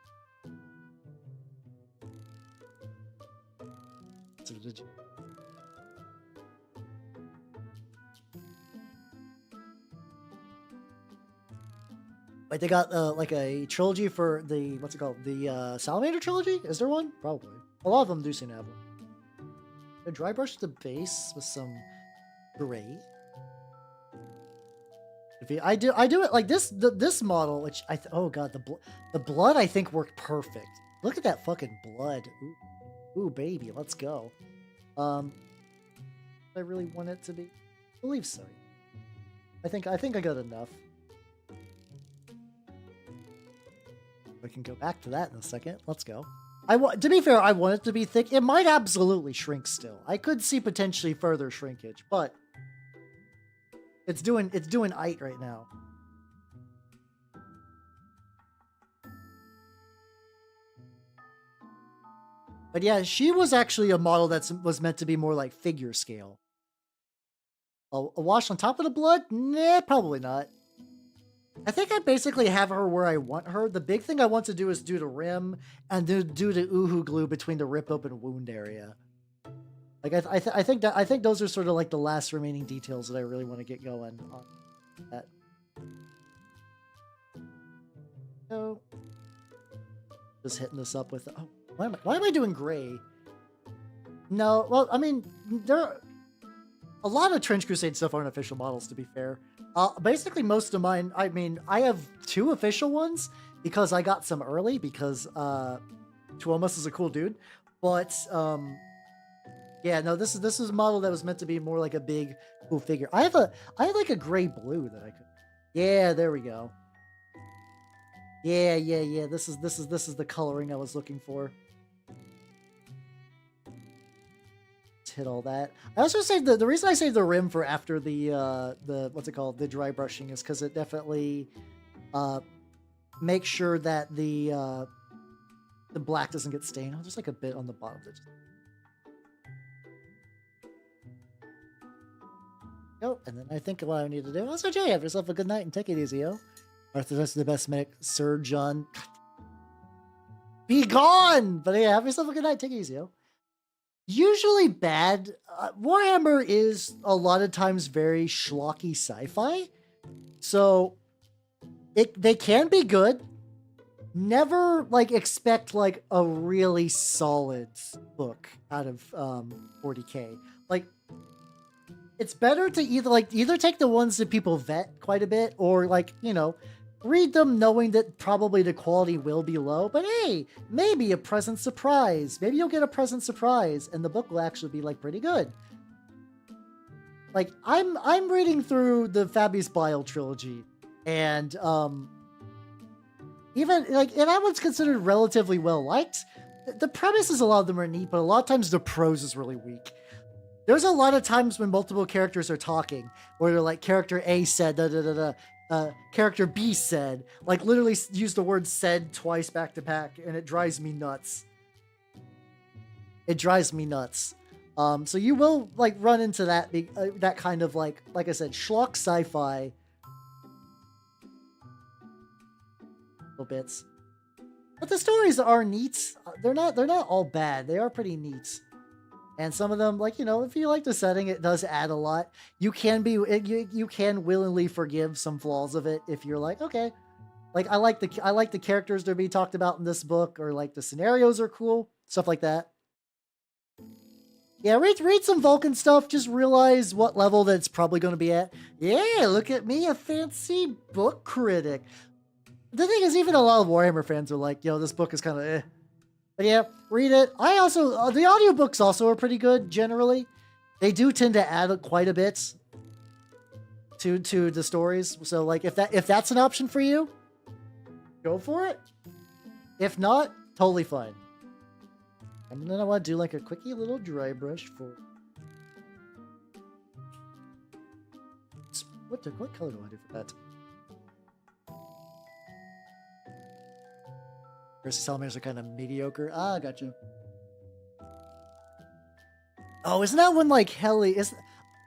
Wait, they got like a trilogy for the, what's it called? The Salamander trilogy? Is there one? Probably. A lot of them do seem to have one. A dry brush the base with some gray. I do it like this. This model, which oh god, the blood I think worked perfect. Look at that fucking blood. Ooh, baby, let's go. I really want it to be. I believe so. I think I got enough. We can go back to that in a second. Let's go. To be fair, I want it to be thick. It might absolutely shrink still. I could see potentially further shrinkage, but it's doing aight right now. But yeah, she was actually a model that was meant to be more like figure scale. A wash on top of the blood? Nah, probably not. I think I basically have her where I want her. The big thing I want to do is do the rim and do the Uhu glue between the rip open wound area. Like I think those are sort of like the last remaining details that I really want to get going on that. So just hitting this up with why am I doing gray? No, well, I mean, a lot of Trench Crusade stuff aren't official models, to be fair. Basically, most of mine, I mean, I have 2 official ones because I got some early because Tuomas is a cool dude. But yeah, no, this is a model that was meant to be more like a big cool figure. I have like a gray blue that I could. Yeah, there we go. Yeah, yeah, yeah. This is the coloring I was looking for. Let's hit all that. I also saved the reason I saved the rim for after the what's it called, the dry brushing, is because it definitely makes sure that the black doesn't get stained. Oh, just like a bit on the bottom. Oh, and then I think what I need to do. Also, Jay, have yourself a good night and take it easy, yo. Arthur, that's the best medic, Sir John. Be gone! But yeah, have yourself a good night. Take it easy, yo. Usually bad. Warhammer is a lot of times very schlocky sci-fi. So they can be good. Never like expect like a really solid book out of 40K. Like it's better to either take the ones that people vet quite a bit, or like, you know, read them knowing that probably the quality will be low, but hey, maybe a pleasant surprise. Maybe you'll get a pleasant surprise and the book will actually be like pretty good. Like I'm reading through the Fabius Bile trilogy, and even like, and that one's considered relatively well liked. The premises, a lot of them are neat, but a lot of times the prose is really weak. There's a lot of times when multiple characters are talking, where they're like, character A said da da da da, character B said, like literally use the word said twice back to back, and it drives me nuts. It drives me nuts. So you will like run into that kind of like I said, schlock sci-fi little bits. But the stories are neat. They're not all bad. They are pretty neat. And some of them, like, you know, if you like the setting, it does add a lot. You can you can willingly forgive some flaws of it if you're like, okay, like I like the characters that are being talked about in this book, or like the scenarios are cool, stuff like that. Yeah, read some Vulcan stuff. Just realize what level that's probably going to be at. Yeah, look at me, a fancy book critic. The thing is, even a lot of Warhammer fans are like, yo, this book is kind of eh. But yeah, read it. I also, the audiobooks also are pretty good, generally. They do tend to add quite a bit to the stories. So like, if that's an option for you, go for it. If not, totally fine. And then I want to do like a quickie little dry brush for... What color do I do for that? Versus salamanders are kind of mediocre. Ah, gotcha. Oh, isn't that one like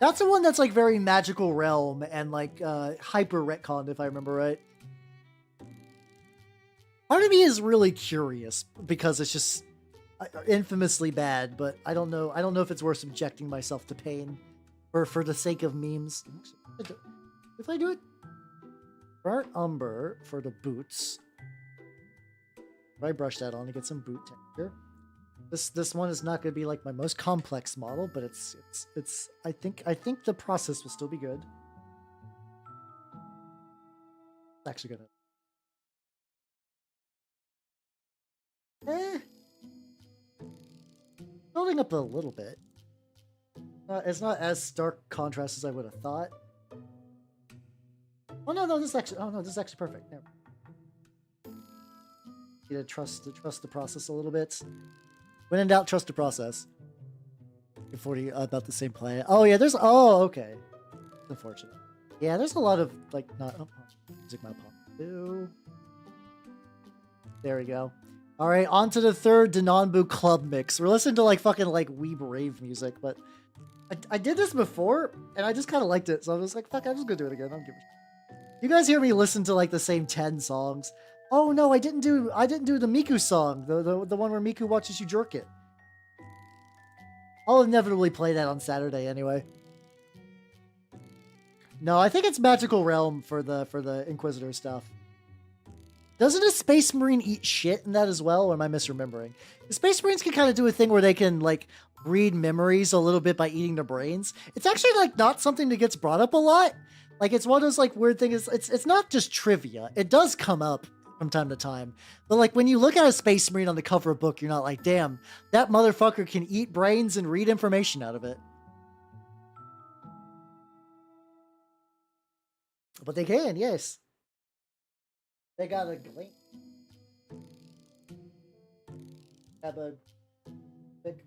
that's the one that's like very magical realm and like hyper retconned, if I remember right. Part of me is really curious because it's just infamously bad, but I don't know if it's worth subjecting myself to pain for the sake of memes. If I do it, burnt umber for the boots. I brush that on to get some boot texture. This one is not going to be like my most complex model, but it's I think the process will still be good. It's actually gonna building up a little bit. It's not as stark contrast as I would have thought. Oh no, this is actually perfect. Never. You to trust the process a little bit. When in doubt, trust the process. You're 40 about the same planet. Oh yeah, okay. Unfortunate. Yeah, there's a lot of like music my pop too. There we go. All right, on to the third Denonbu club mix. We're listening to like fucking like weeb rave music, but I did this before and I just kind of liked it, so I was like, fuck, I'm just gonna do it again. I don't give a shit. You guys hear me listen to like the same 10 songs. Oh no, I didn't do the Miku song, the one where Miku watches you jerk it. I'll inevitably play that on Saturday anyway. No, I think it's Magical Realm for the Inquisitor stuff. Doesn't a Space Marine eat shit in that as well, or am I misremembering? The Space Marines can kind of do a thing where they can like read memories a little bit by eating their brains. It's actually like not something that gets brought up a lot. Like it's one of those like weird things. It's not just trivia. It does come up from time to time. But like when you look at a Space Marine on the cover of a book, you're not like, damn, that motherfucker can eat brains and read information out of it. But they can, yes. They got a glint. Have a big...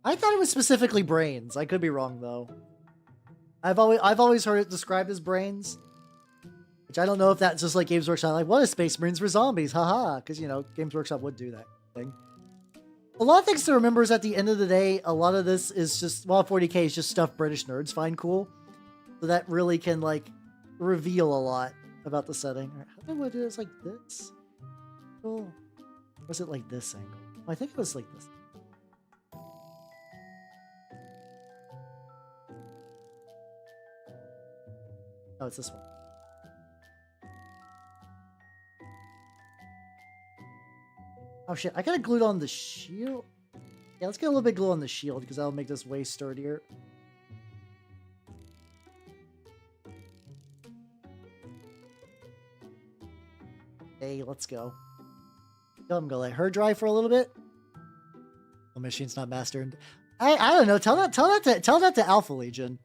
I thought it was specifically brains. I could be wrong though. I've always heard it described as brains, which I don't know if that's just like Games Workshop. Like, what if Space Marines were zombies? Haha, because you know Games Workshop would do that thing. A lot of things to remember is at the end of the day, a lot of this is just, well, 40k is just stuff British nerds find cool. So that really can, like, reveal a lot about the setting. How do I do this like this? Or was it like this angle? I think it was like this. Oh, it's this one. Oh shit, I gotta glue it on the shield. Yeah, let's get a little bit glue on the shield because that'll make this way sturdier. Hey, let's go. I'm gonna let her dry for a little bit. The machine's not mastered. I don't know. Tell that to Alpha Legion.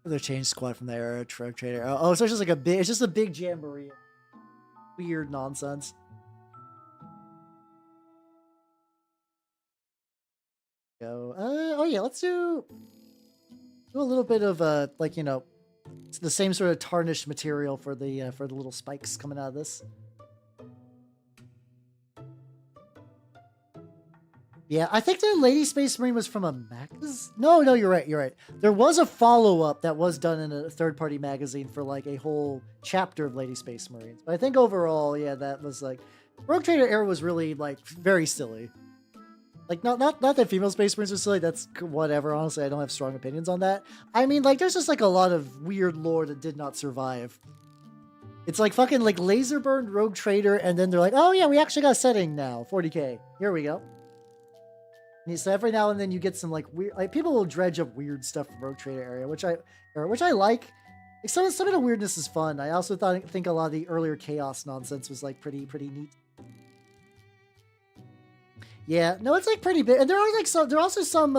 They changed squad from there. Truck trader. Oh, so it's just like a big. It's just a big jamboree. Weird nonsense. Go. Oh yeah, let's do a little bit of like, you know, it's the same sort of tarnished material for the little spikes coming out of this. Yeah, I think the Lady Space Marine was from a magazine. No, you're right. You're right. There was a follow-up that was done in a third-party magazine for like a whole chapter of Lady Space Marines. But I think overall, yeah, that was like Rogue Trader era was really like very silly. Like not that female Space Marines are silly. That's whatever. Honestly, I don't have strong opinions on that. I mean, like there's just like a lot of weird lore that did not survive. It's like fucking like laser burned Rogue Trader, and then they're like, oh yeah, we actually got a setting now, 40k. Here we go. And so every now and then you get some like weird, like people will dredge up weird stuff from Rogue Trader area, which I like. Like, some of the weirdness is fun. I also think a lot of the earlier chaos nonsense was like pretty neat. Yeah, no, it's like pretty big, and there are also some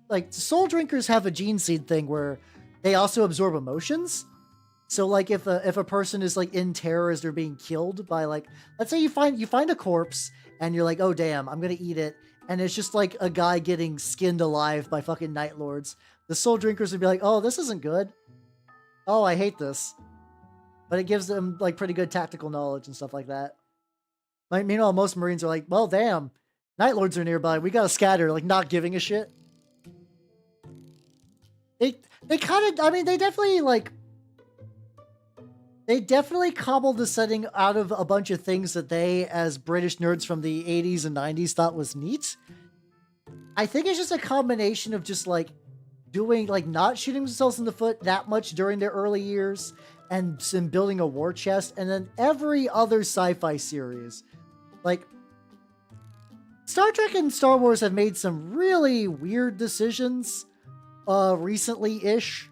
like Soul Drinkers have a gene seed thing where they also absorb emotions. So like if a person is like in terror as they're being killed by, like, let's say you find a corpse and you're like, oh damn, I'm gonna eat it. And it's just like a guy getting skinned alive by fucking Night Lords. The Soul Drinkers would be like, oh, this isn't good. Oh, I hate this. But it gives them like pretty good tactical knowledge and stuff like that. Like, meanwhile, most Marines are like, well, damn, Night Lords are nearby. We gotta scatter, like not giving a shit. They kind of, I mean, they definitely cobbled the setting out of a bunch of things that they, as British nerds from the 80s and 90s, thought was neat. I think it's just a combination of just like doing, like, not shooting themselves in the foot that much during their early years and building a war chest, and then every other sci-fi series. Like, Star Trek and Star Wars have made some really weird decisions recently-ish.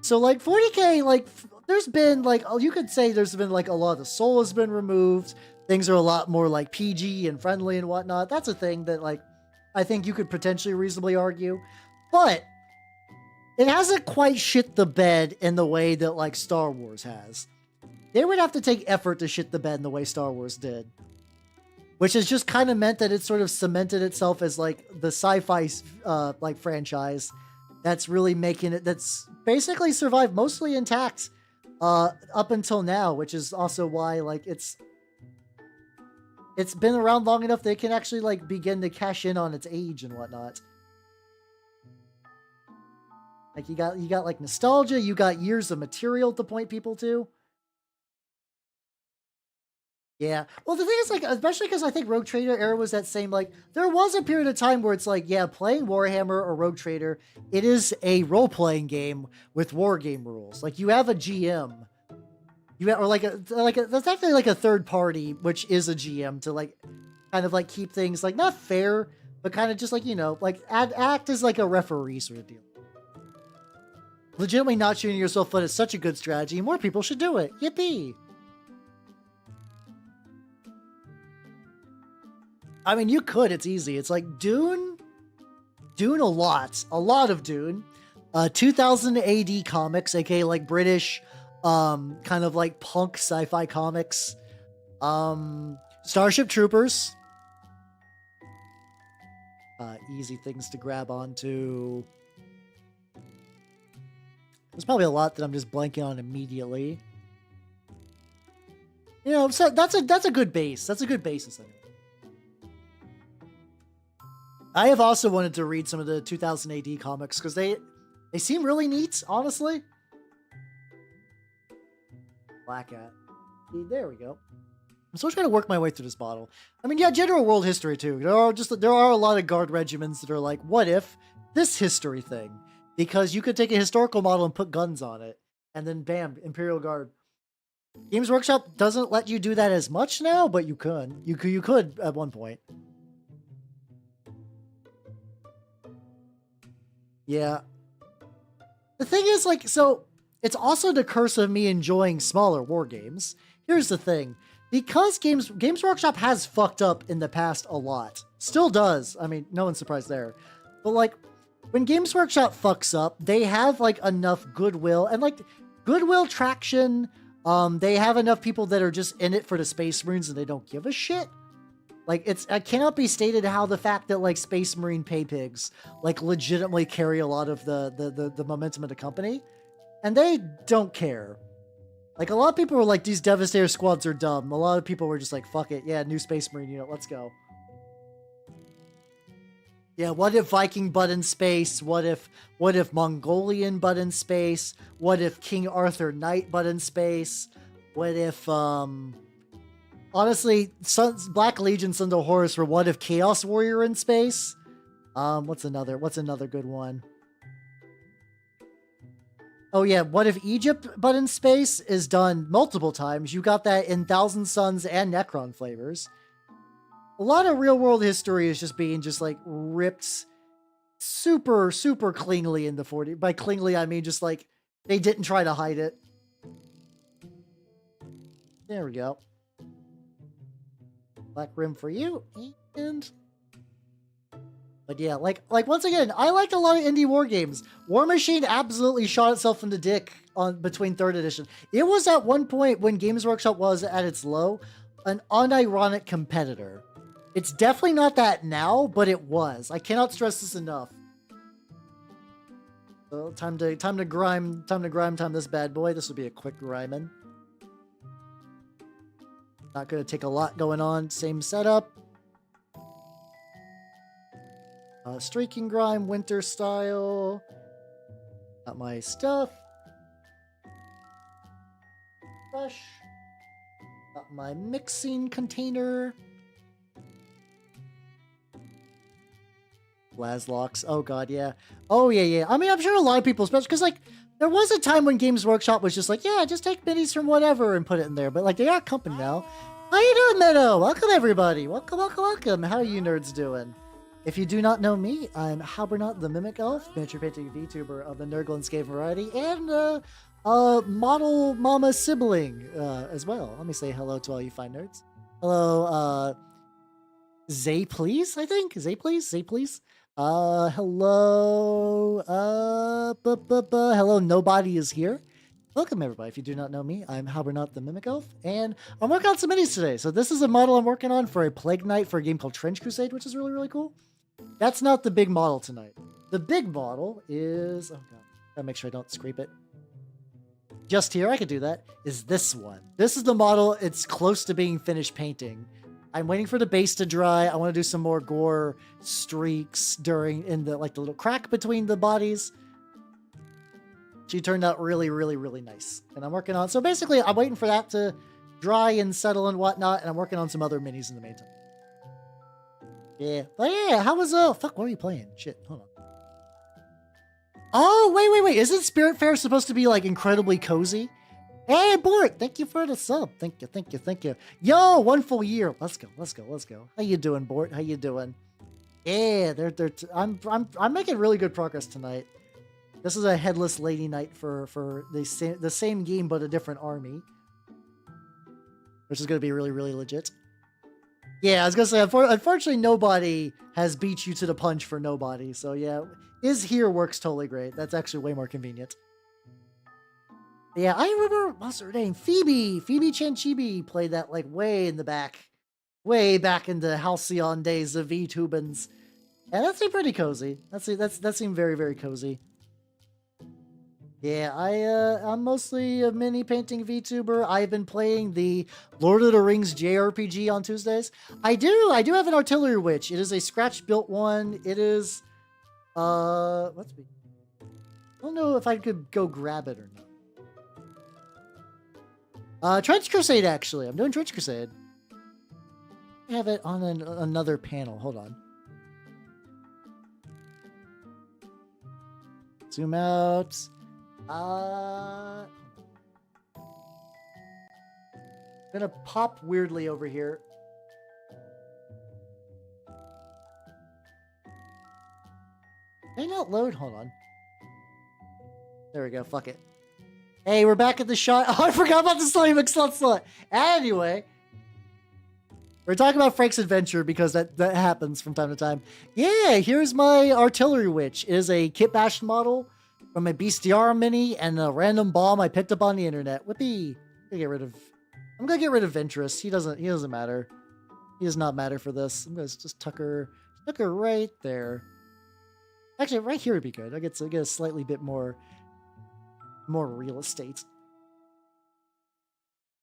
So, like, 40k, like, there's been, like, you could say there's been, like, a lot of the soul has been removed. Things are a lot more, like, PG and friendly and whatnot. That's a thing that, like, I think you could potentially reasonably argue. But it hasn't quite shit the bed in the way that, like, Star Wars has. They would have to take effort to shit the bed in the way Star Wars did. Which has just kind of meant that it sort of cemented itself as, like, the sci-fi, like, franchise that's really making it, that's basically survived mostly intact up until now, which is also why, like, it's been around long enough they can actually, like, begin to cash in on its age and whatnot. Like, you got like nostalgia, you got years of material to point people to. Yeah. Well, the thing is, like, especially because I think Rogue Trader era was that same, like, there was a period of time where it's like, yeah, playing Warhammer or Rogue Trader, it is a role-playing game with war game rules. Like, you have a GM. You have, or like that's actually like a third party, which is a GM to, like, kind of, like, keep things, like, not fair, but kind of just, like, you know, like, act as, like, a referee sort of deal. Legitimately not shooting yourself foot is such a good strategy. More people should do it. Yippee! I mean, you could. It's easy. It's like Dune a lot of Dune. 2000 AD comics, aka like British, kind of like punk sci-fi comics. Starship Troopers. Easy things to grab onto. There's probably a lot that I'm just blanking on immediately. You know, so that's a good base. That's a good basis. I have also wanted to read some of the 2000 AD comics because they seem really neat, honestly. Black Hat. There we go. I'm still trying to work my way through this bottle. I mean, yeah, general world history too. There are a lot of guard regiments that are like, what if this history thing? Because you could take a historical model and put guns on it, and then bam, Imperial Guard. Games Workshop doesn't let you do that as much now, but you could. You could at one point. Yeah. The thing is, like, so it's also the curse of me enjoying smaller war games. Here's the thing. Because Games Workshop has fucked up in the past a lot. Still does. I mean, no one's surprised there. But, like, when Games Workshop fucks up, they have, like, enough goodwill. And, like, goodwill traction, they have enough people that are just in it for the Space Marines and they don't give a shit. Like, it cannot be stated how the fact that, like, Space Marine pay pigs, like, legitimately carry a lot of the momentum of the company. And they don't care. Like, a lot of people were like, these Devastator squads are dumb. A lot of people were just like, fuck it. Yeah, new Space Marine unit. Let's go. Yeah, what if Viking but in space? What if Mongolian but in space? What if King Arthur Knight but in space? What if, honestly, Black Legion, Sons of Horus, or what if Chaos Warrior in space? What's another good one? Oh yeah, what if Egypt but in space is done multiple times? You got that in Thousand Suns and Necron flavors. A lot of real world history is just being like ripped super, super cleanly in the 40. By cleanly, I mean just like they didn't try to hide it. There we go. Black rim for you, and... But yeah, like once again, I liked a lot of indie war games. War Machine absolutely shot itself in the dick between 3rd edition. It was at one point when Games Workshop was at its low, an unironic competitor. It's definitely not that now, but it was. I cannot stress this enough. So time to grime this bad boy. This will be a quick grinding. Not gonna take a lot going on. Same setup. Streaking grime, winter style. Got my stuff. Fresh. Got my mixing container. Blazlocks. Oh god, yeah. Oh yeah. I mean, I'm sure a lot of people, especially because like there was a time when Games Workshop was just like, yeah, just take minis from whatever and put it in there. But like they are a company now. How you doing, Meadow? Welcome everybody. Welcome. How are you nerds doing? If you do not know me, I'm Halbernot the Mimic Elf, miniature painting VTuber of the Nerdlandscape variety, and model mama sibling as well. Let me say hello to all you fine nerds. Hello, Zay please, I think? Zay please? Hello, hello, nobody is here. Welcome everybody. If you do not know me, I'm Halbernot the Mimic Elf, and I'm working on some minis today. So this is a model I'm working on for a Plague Knight for a game called Trench Crusade, which is really, really cool. That's not the big model tonight. The big model is... Oh god, gotta make sure I don't scrape it. Just here, I could do that, is this one. This is the model. It's close to being finished painting. I'm waiting for the base to dry. I want to do some more gore streaks in the little crack between the bodies. She turned out really, really, really nice. And I'm working on... So basically, I'm waiting for that to dry and settle and whatnot, and I'm working on some other minis in the meantime. Yeah. But yeah, how was... Fuck, what are you playing? Shit, hold on. Oh, wait. Isn't Spiritfarer supposed to be, like, incredibly cozy? Hey, Bort, thank you for the sub. Thank you. Yo, 1 full year. Let's go. How you doing, Bort? How you doing? Yeah, I'm making really good progress tonight. This is a headless lady knight for the same game but a different army, which is going to be really, really legit. Yeah, I was gonna say, unfortunately, nobody has beat you to the punch for nobody. So yeah, is here works totally great. That's actually way more convenient. Yeah, I remember, what's her name? Phoebe Chanchibi played that like way in the back, way back in the halcyon days of VTubans. And that seemed pretty cozy. That seemed very, very cozy. Yeah, I'm mostly a mini painting VTuber. I've been playing the Lord of the Rings JRPG on Tuesdays. I do have an artillery witch. It is a scratch built one. It is let's be. I don't know if I could go grab it or not. Trench Crusade actually. I'm doing Trench Crusade. I have it on another panel. Hold on. Zoom out. I'm gonna pop weirdly over here. Did I not load? Hold on. There we go. Fuck it. Hey, we're back at the shot. Oh, I forgot about the Slimy McSlut. Anyway, we're talking about Frank's adventure because that happens from time to time. Yeah, here's my artillery witch. It is a kit bashed model from a Bestiara mini and a random bomb I picked up on the internet. Whippy. I'm gonna get rid of Ventress. He doesn't matter. He does not matter for this. I'm gonna just tuck her right there. Actually, right here would be good. I get a slightly bit more real estate.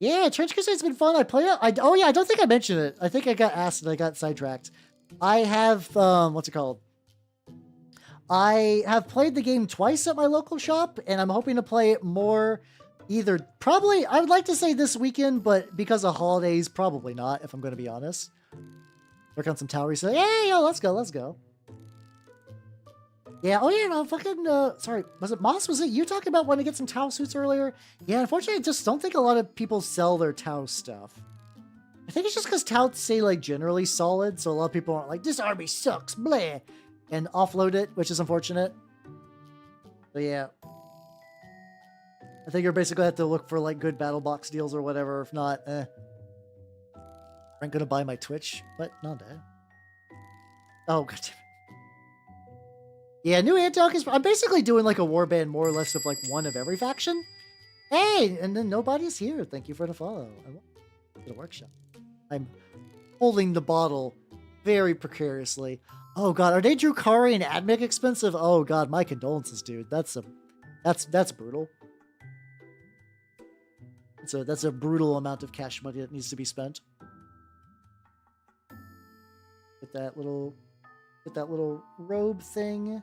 Yeah, Trench Crusade's been fun. I play it. Oh yeah, I don't think I mentioned it. I think I got asked and I got sidetracked. I have what's it called? I have played the game twice at my local shop, and I'm hoping to play it more. Probably, I would like to say this weekend, but because of holidays, probably not. If I'm going to be honest. Work on some tower reset. Yeah, yo, let's go. Yeah, oh yeah, no, fucking, sorry, was it Moss? Was it you talking about wanting to get some Tau suits earlier? Yeah, unfortunately, I just don't think a lot of people sell their Tau stuff. I think it's just because Tau stay, like, generally solid, so a lot of people aren't like, this army sucks, bleh, and offload it, which is unfortunate. So yeah. I think you're basically have to look for, like, good battle box deals or whatever, if not, Aren't gonna buy my Twitch, but not that. Oh, god damn it. Yeah, new Anti-Hawk is... I'm basically doing like a warband more or less of like one of every faction. Hey, and then nobody's here. Thank you for the follow. I want to the workshop. I'm holding the bottle very precariously. Oh god, are they Drukari and Admic expensive? Oh god, my condolences, dude. That's brutal. That's a brutal amount of cash money that needs to be spent. Get that little robe thing.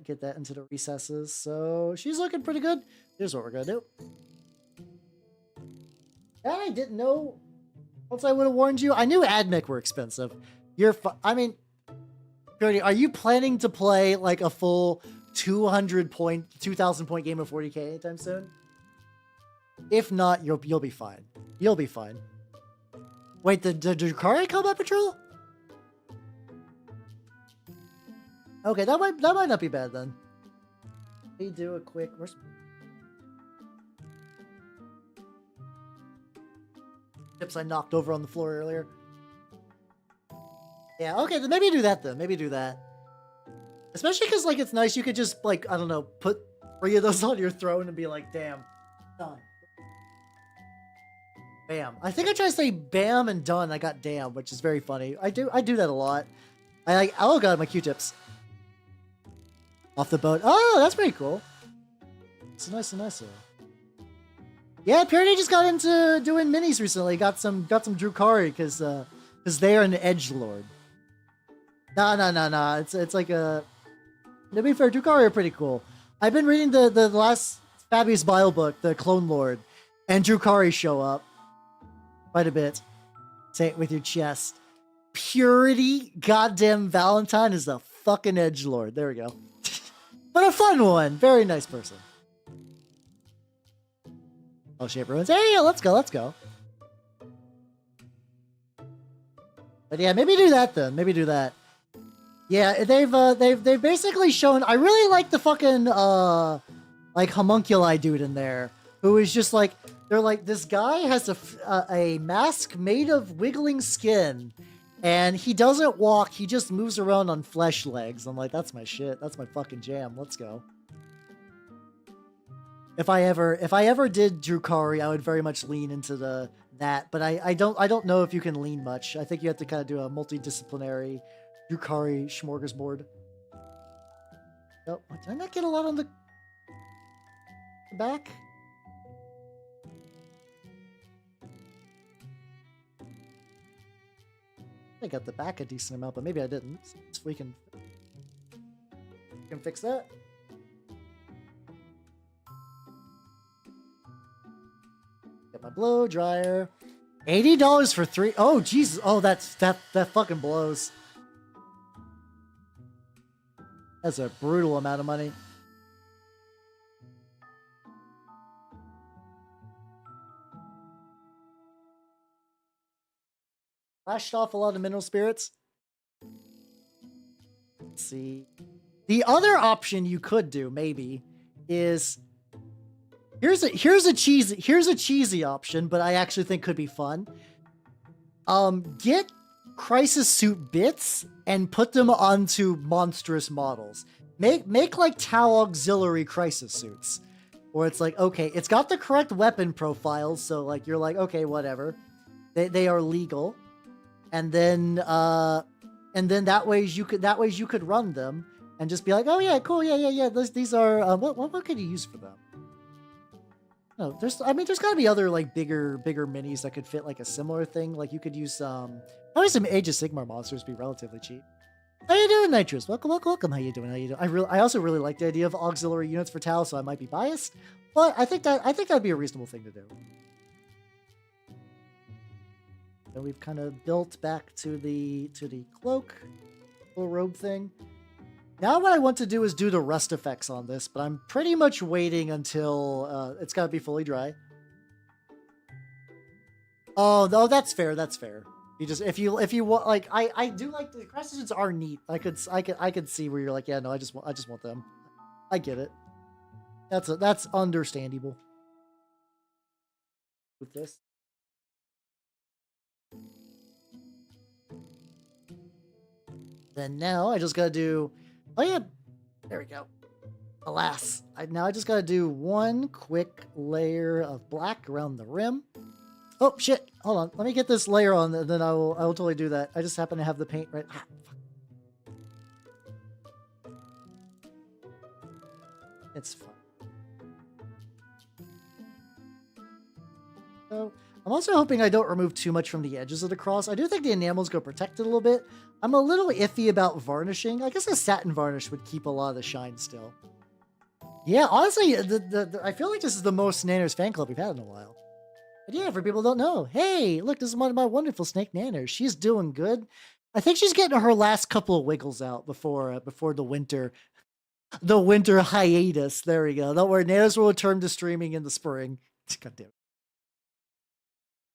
Get that into the recesses. So she's looking pretty good. Here's what we're gonna do. That I didn't know. Once I would have warned you. I knew Admic were expensive. I mean, Cody, are you planning to play like a full 2,000 point game of 40k anytime soon? If not, you'll be fine. You'll be fine. Wait, the Drukari Combat Patrol? Okay, that might not be bad then. Let me do a quick... Chips I knocked over on the floor earlier. Yeah, okay, then maybe do that then. Maybe do that. Especially because, like, it's nice. You could just, like, I don't know, put 3 of those on your throne and be like, damn, done. Bam. I think I tried to say bam and done. I got damn, which is very funny. I do that a lot. I like, oh god, my Q-tips. Off the boat. Oh, that's pretty cool. It's nice. Yeah, Purity just got into doing minis recently. Got some Drukari because they're an edgelord. No. It's like a... To be fair, Drukari are pretty cool. I've been reading the last Fabius Bile book, the Clone Lord, and Drukari show up quite a bit. Say it with your chest. Purity goddamn Valentine is a fucking edgelord. There we go. But a fun one. Very nice person. Oh, Shape Ruins. Hey, let's go. But yeah, maybe do that then. Maybe do that. Yeah, they've basically shown... I really like the fucking, like, homunculi dude in there, who is just, like, They're like, this guy has a mask made of wiggling skin, and he doesn't walk. He just moves around on flesh legs. I'm like, that's my shit. That's my fucking jam. Let's go. If I ever did Drukhari, I would very much lean into that. But I don't know if you can lean much. I think you have to kind of do a multidisciplinary Drukhari smorgasbord. Oh, did I not get a lot on the back? I got the back a decent amount, but maybe I didn't. So we can fix that. Get my blow dryer. $80 for 3. Oh Jesus! Oh, that fucking blows. That's a brutal amount of money. Flashed off a lot of mineral spirits. Let's see. The other option you could do, maybe, is here's a cheesy option, but I actually think could be fun. Get crisis suit bits and put them onto monstrous models. Make like Tau auxiliary crisis suits, where it's like, okay, it's got the correct weapon profiles, so like you're like, okay, whatever, they are legal. And then that way you could run them and just be like, oh yeah, cool, yeah. These are what could you use for them? No, there's got to be other like bigger minis that could fit like a similar thing. Like you could use probably some Age of Sigmar monsters be relatively cheap. How you doing, Nitrous? Welcome. How you doing? I also really like the idea of auxiliary units for Tau, so I might be biased, but I think that'd be a reasonable thing to do. So we've kind of built back to the cloak, little robe thing. Now what I want to do is do the rust effects on this, but I'm pretty much waiting until it's got to be fully dry. Oh no, that's fair. That's fair. You just if you want, like I do like the crescents are neat. I could see where you're like, yeah, no, I just want them. I get it. That's understandable. With this. Then now I just gotta do, oh yeah, there we go. Alas, now I just gotta do one quick layer of black around the rim. Oh shit, hold on, let me get this layer on, and then I will totally do that. I just happen to have the paint right. Ah, fuck. It's fine. So I'm also hoping I don't remove too much from the edges of the cross. I do think the enamels go protected a little bit. I'm a little iffy about varnishing. I guess a satin varnish would keep a lot of the shine still. Yeah, honestly, I feel like this is the most Nanners fan club we've had in a while. But yeah, for people who don't know, hey, look, this is one of my wonderful snake Nanners. She's doing good. I think she's getting her last couple of wiggles out before the winter hiatus. There we go. Don't worry, Nanners will return to streaming in the spring. God damn it.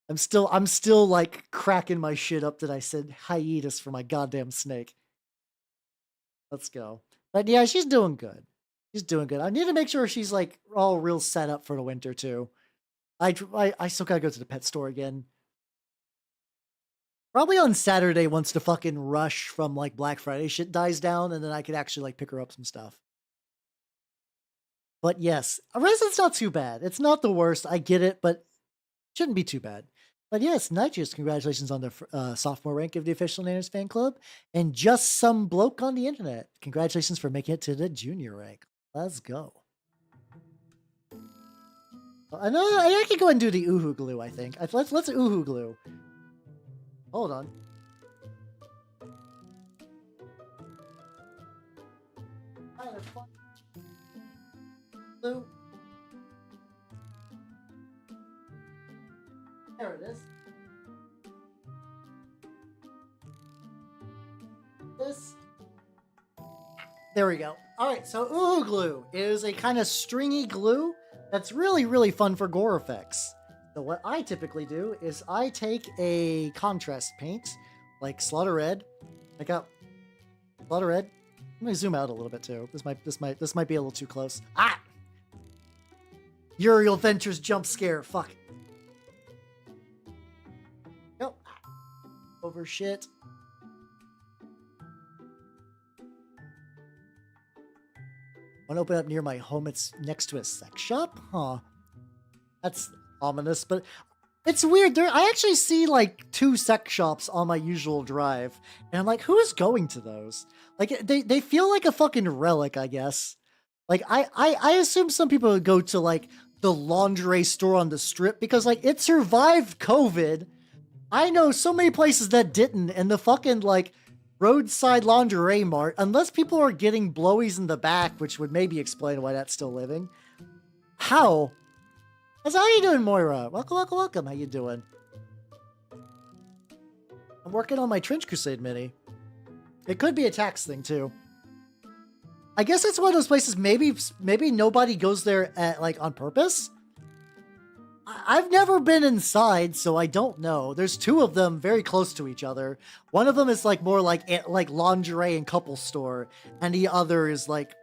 I'm still like cracking my shit up that I said hiatus for my goddamn snake. Let's go. But yeah, she's doing good. She's doing good. I need to make sure she's like all real set up for the winter too. I still gotta go to the pet store again. Probably on Saturday once the fucking rush from like Black Friday shit dies down, and then I could actually like pick her up some stuff. But yes, Resident's not too bad. It's not the worst. I get it, but shouldn't be too bad. But yes, Nitrous, congratulations on the sophomore rank of the official Nanners fan club. And just some bloke on the internet, congratulations for making it to the junior rank. Let's go. I can go ahead and do the Uhu glue, I think. Let's Uhu glue. Hold on. Glue. There it is. There we go. All right, so Uhu glue is a kind of stringy glue that's really, really fun for gore effects. So what I typically do is I take a contrast paint, like Slaughter Red. I got Slaughter Red. Let me zoom out a little bit too. This might be a little too close. Ah! Uriel Ventures jump scare. Fuck. over shit. One open up near my home. It's next to a sex shop? Huh. That's ominous, but it's weird. I actually see like 2 sex shops on my usual drive. And I'm like, who is going to those? Like they feel like a fucking relic, I guess. Like I assume some people would go to like the lingerie store on the strip because like it survived COVID. I know so many places that didn't, and the fucking like roadside lingerie mart, unless people are getting blowies in the back, which would maybe explain why that's still living. How? How you doing, Moira? Welcome, welcome, welcome. How you doing? I'm working on my Trench Crusade mini. It could be a tax thing too. I guess it's one of those places. Maybe nobody goes there at like on purpose. I've never been inside, so I don't know. There's 2 of them very close to each other. One of them is like more like lingerie and couple store, and the other is like,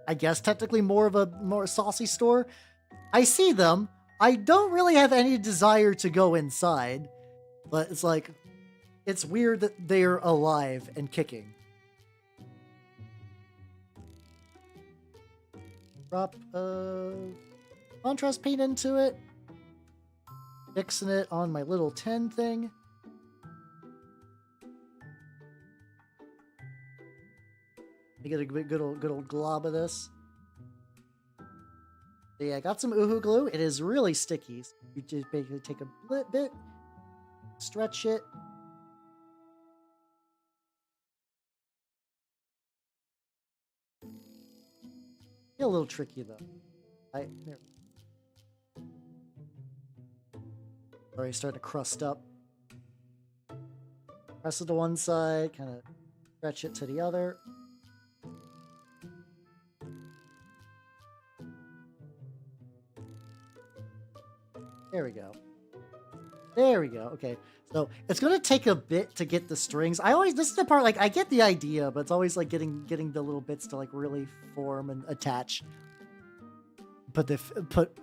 I guess technically more of a more saucy store. I see them. I don't really have any desire to go inside, but it's like, it's weird that they're alive and kicking. Drop contrast paint into it. Fixing it on my little 10 thing. I get a good old glob of this. So yeah, I got some Uhu glue. It is really sticky. So you just basically take a bit, stretch it. Get a little tricky though. There. Already starting to crust up. Press it to one side, kind of stretch it to the other. There we go. There we go. Okay. So it's going to take a bit to get the strings. This is the part, like, I get the idea, but it's always like getting the little bits to like really form and attach. But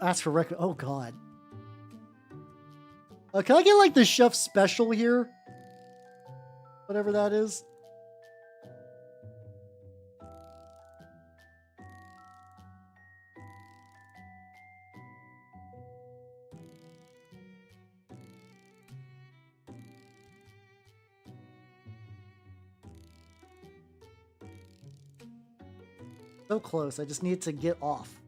ask for record. Oh God. Can I get like the chef special here? Whatever that is. So close. I just need to get off.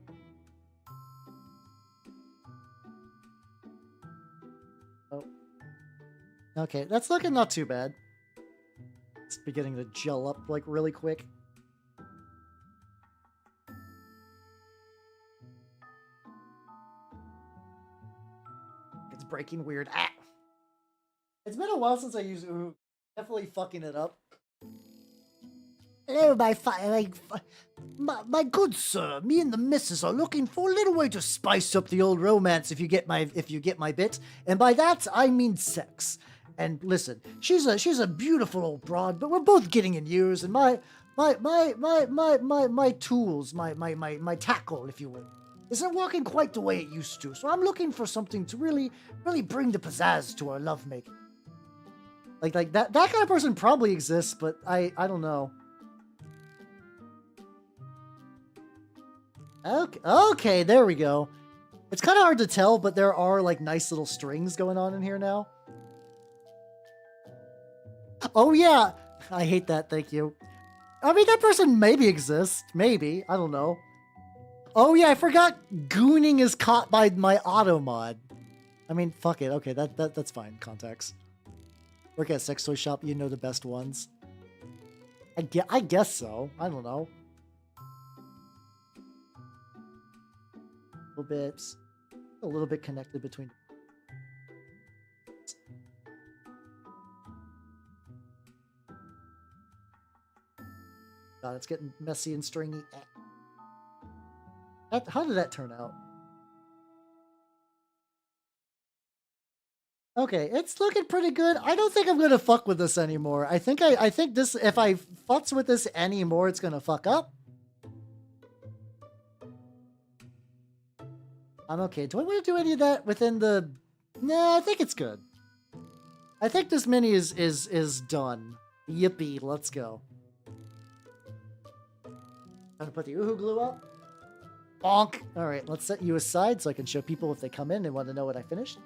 Oh. Okay, that's looking not too bad. It's beginning to gel up like really quick. It's breaking weird. Ah! It's been a while since I used Uhu. Definitely fucking it up. Hello, my good sir. Me and the missus are looking for a little way to spice up the old romance. If you get my bit, and by that I mean sex. And listen, she's a beautiful old broad, but we're both getting in years, and my tools, my tackle, if you will, isn't working quite the way it used to. So I'm looking for something to really bring the pizzazz to our lovemaking. Like that kind of person probably exists, but I don't know. Okay, there we go. It's kind of hard to tell, but there are like nice little strings going on in here now. Oh yeah, I hate that. Thank you. I mean, that person maybe exists. Maybe, I don't know. Oh yeah, I forgot. Gooning is caught by my auto mod. I mean, fuck it. Okay, that's fine. Context. Work at a sex toy shop. You know the best ones. I guess so. I don't know. A little bit connected between. God, it's getting messy and stringy. How did that turn out? Okay, it's looking pretty good. I don't think I'm gonna fuck with this anymore. I think this, if I futz with this anymore, it's gonna fuck up. I'm okay. Do I want to do any of that within the... Nah, I think it's good. I think this mini is done. Yippee, let's go. Trying to put the Uhu glue up. Bonk. All right, let's set you aside so I can show people if they come in and want to know what I finished.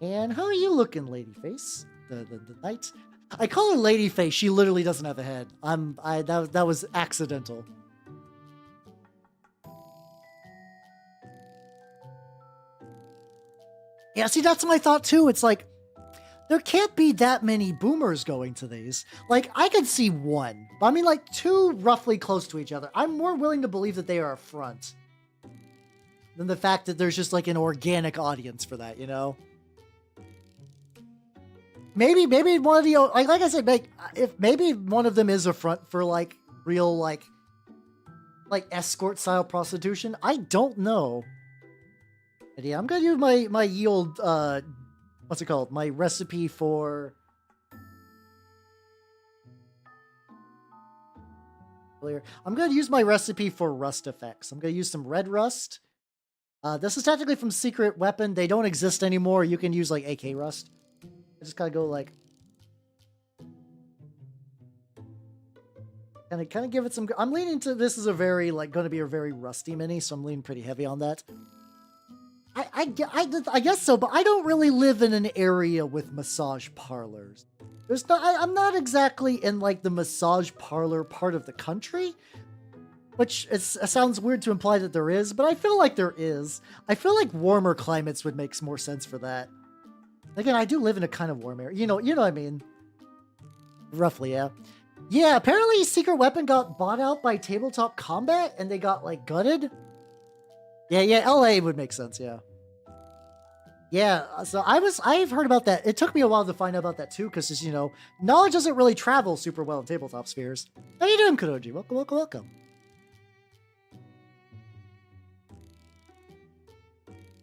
And how are you looking, Ladyface? The knight. I call her Ladyface. She literally doesn't have a head. That was accidental. Yeah, see, that's my thought too. It's like, there can't be that many boomers going to these. Like, I could see one. I mean, like, two roughly close to each other. I'm more willing to believe that they are a front than the fact that there's just, like, an organic audience for that, you know? Maybe one of the, like I said, maybe one of them is a front for, like, real, like escort-style prostitution. I don't know. But yeah, I'm gonna use my yield, what's it called? My recipe for... I'm going to use my recipe for rust effects. I'm going to use some red rust. This is technically from Secret Weapon. They don't exist anymore. You can use, like, AK rust. I just gotta go, like... kind of give it some... I'm leaning to... This is a very, like, going to be a very rusty mini, so I'm leaning pretty heavy on that. I guess so, but I don't really live in an area with massage parlors. There's not, I'm not exactly in, like, the massage parlor part of the country, which it sounds weird to imply that there is, but I feel like there is. I feel like warmer climates would make more sense for that. Again, I do live in a kind of warm area. You know what I mean? Roughly, yeah. Yeah, apparently Secret Weapon got bought out by Tabletop Combat, and they got, like, gutted. Yeah, LA would make sense, yeah. Yeah, so I've heard about that. It took me a while to find out about that too, because, you know, knowledge doesn't really travel super well in tabletop spheres. How you doing, Kuroji? Welcome, welcome, welcome.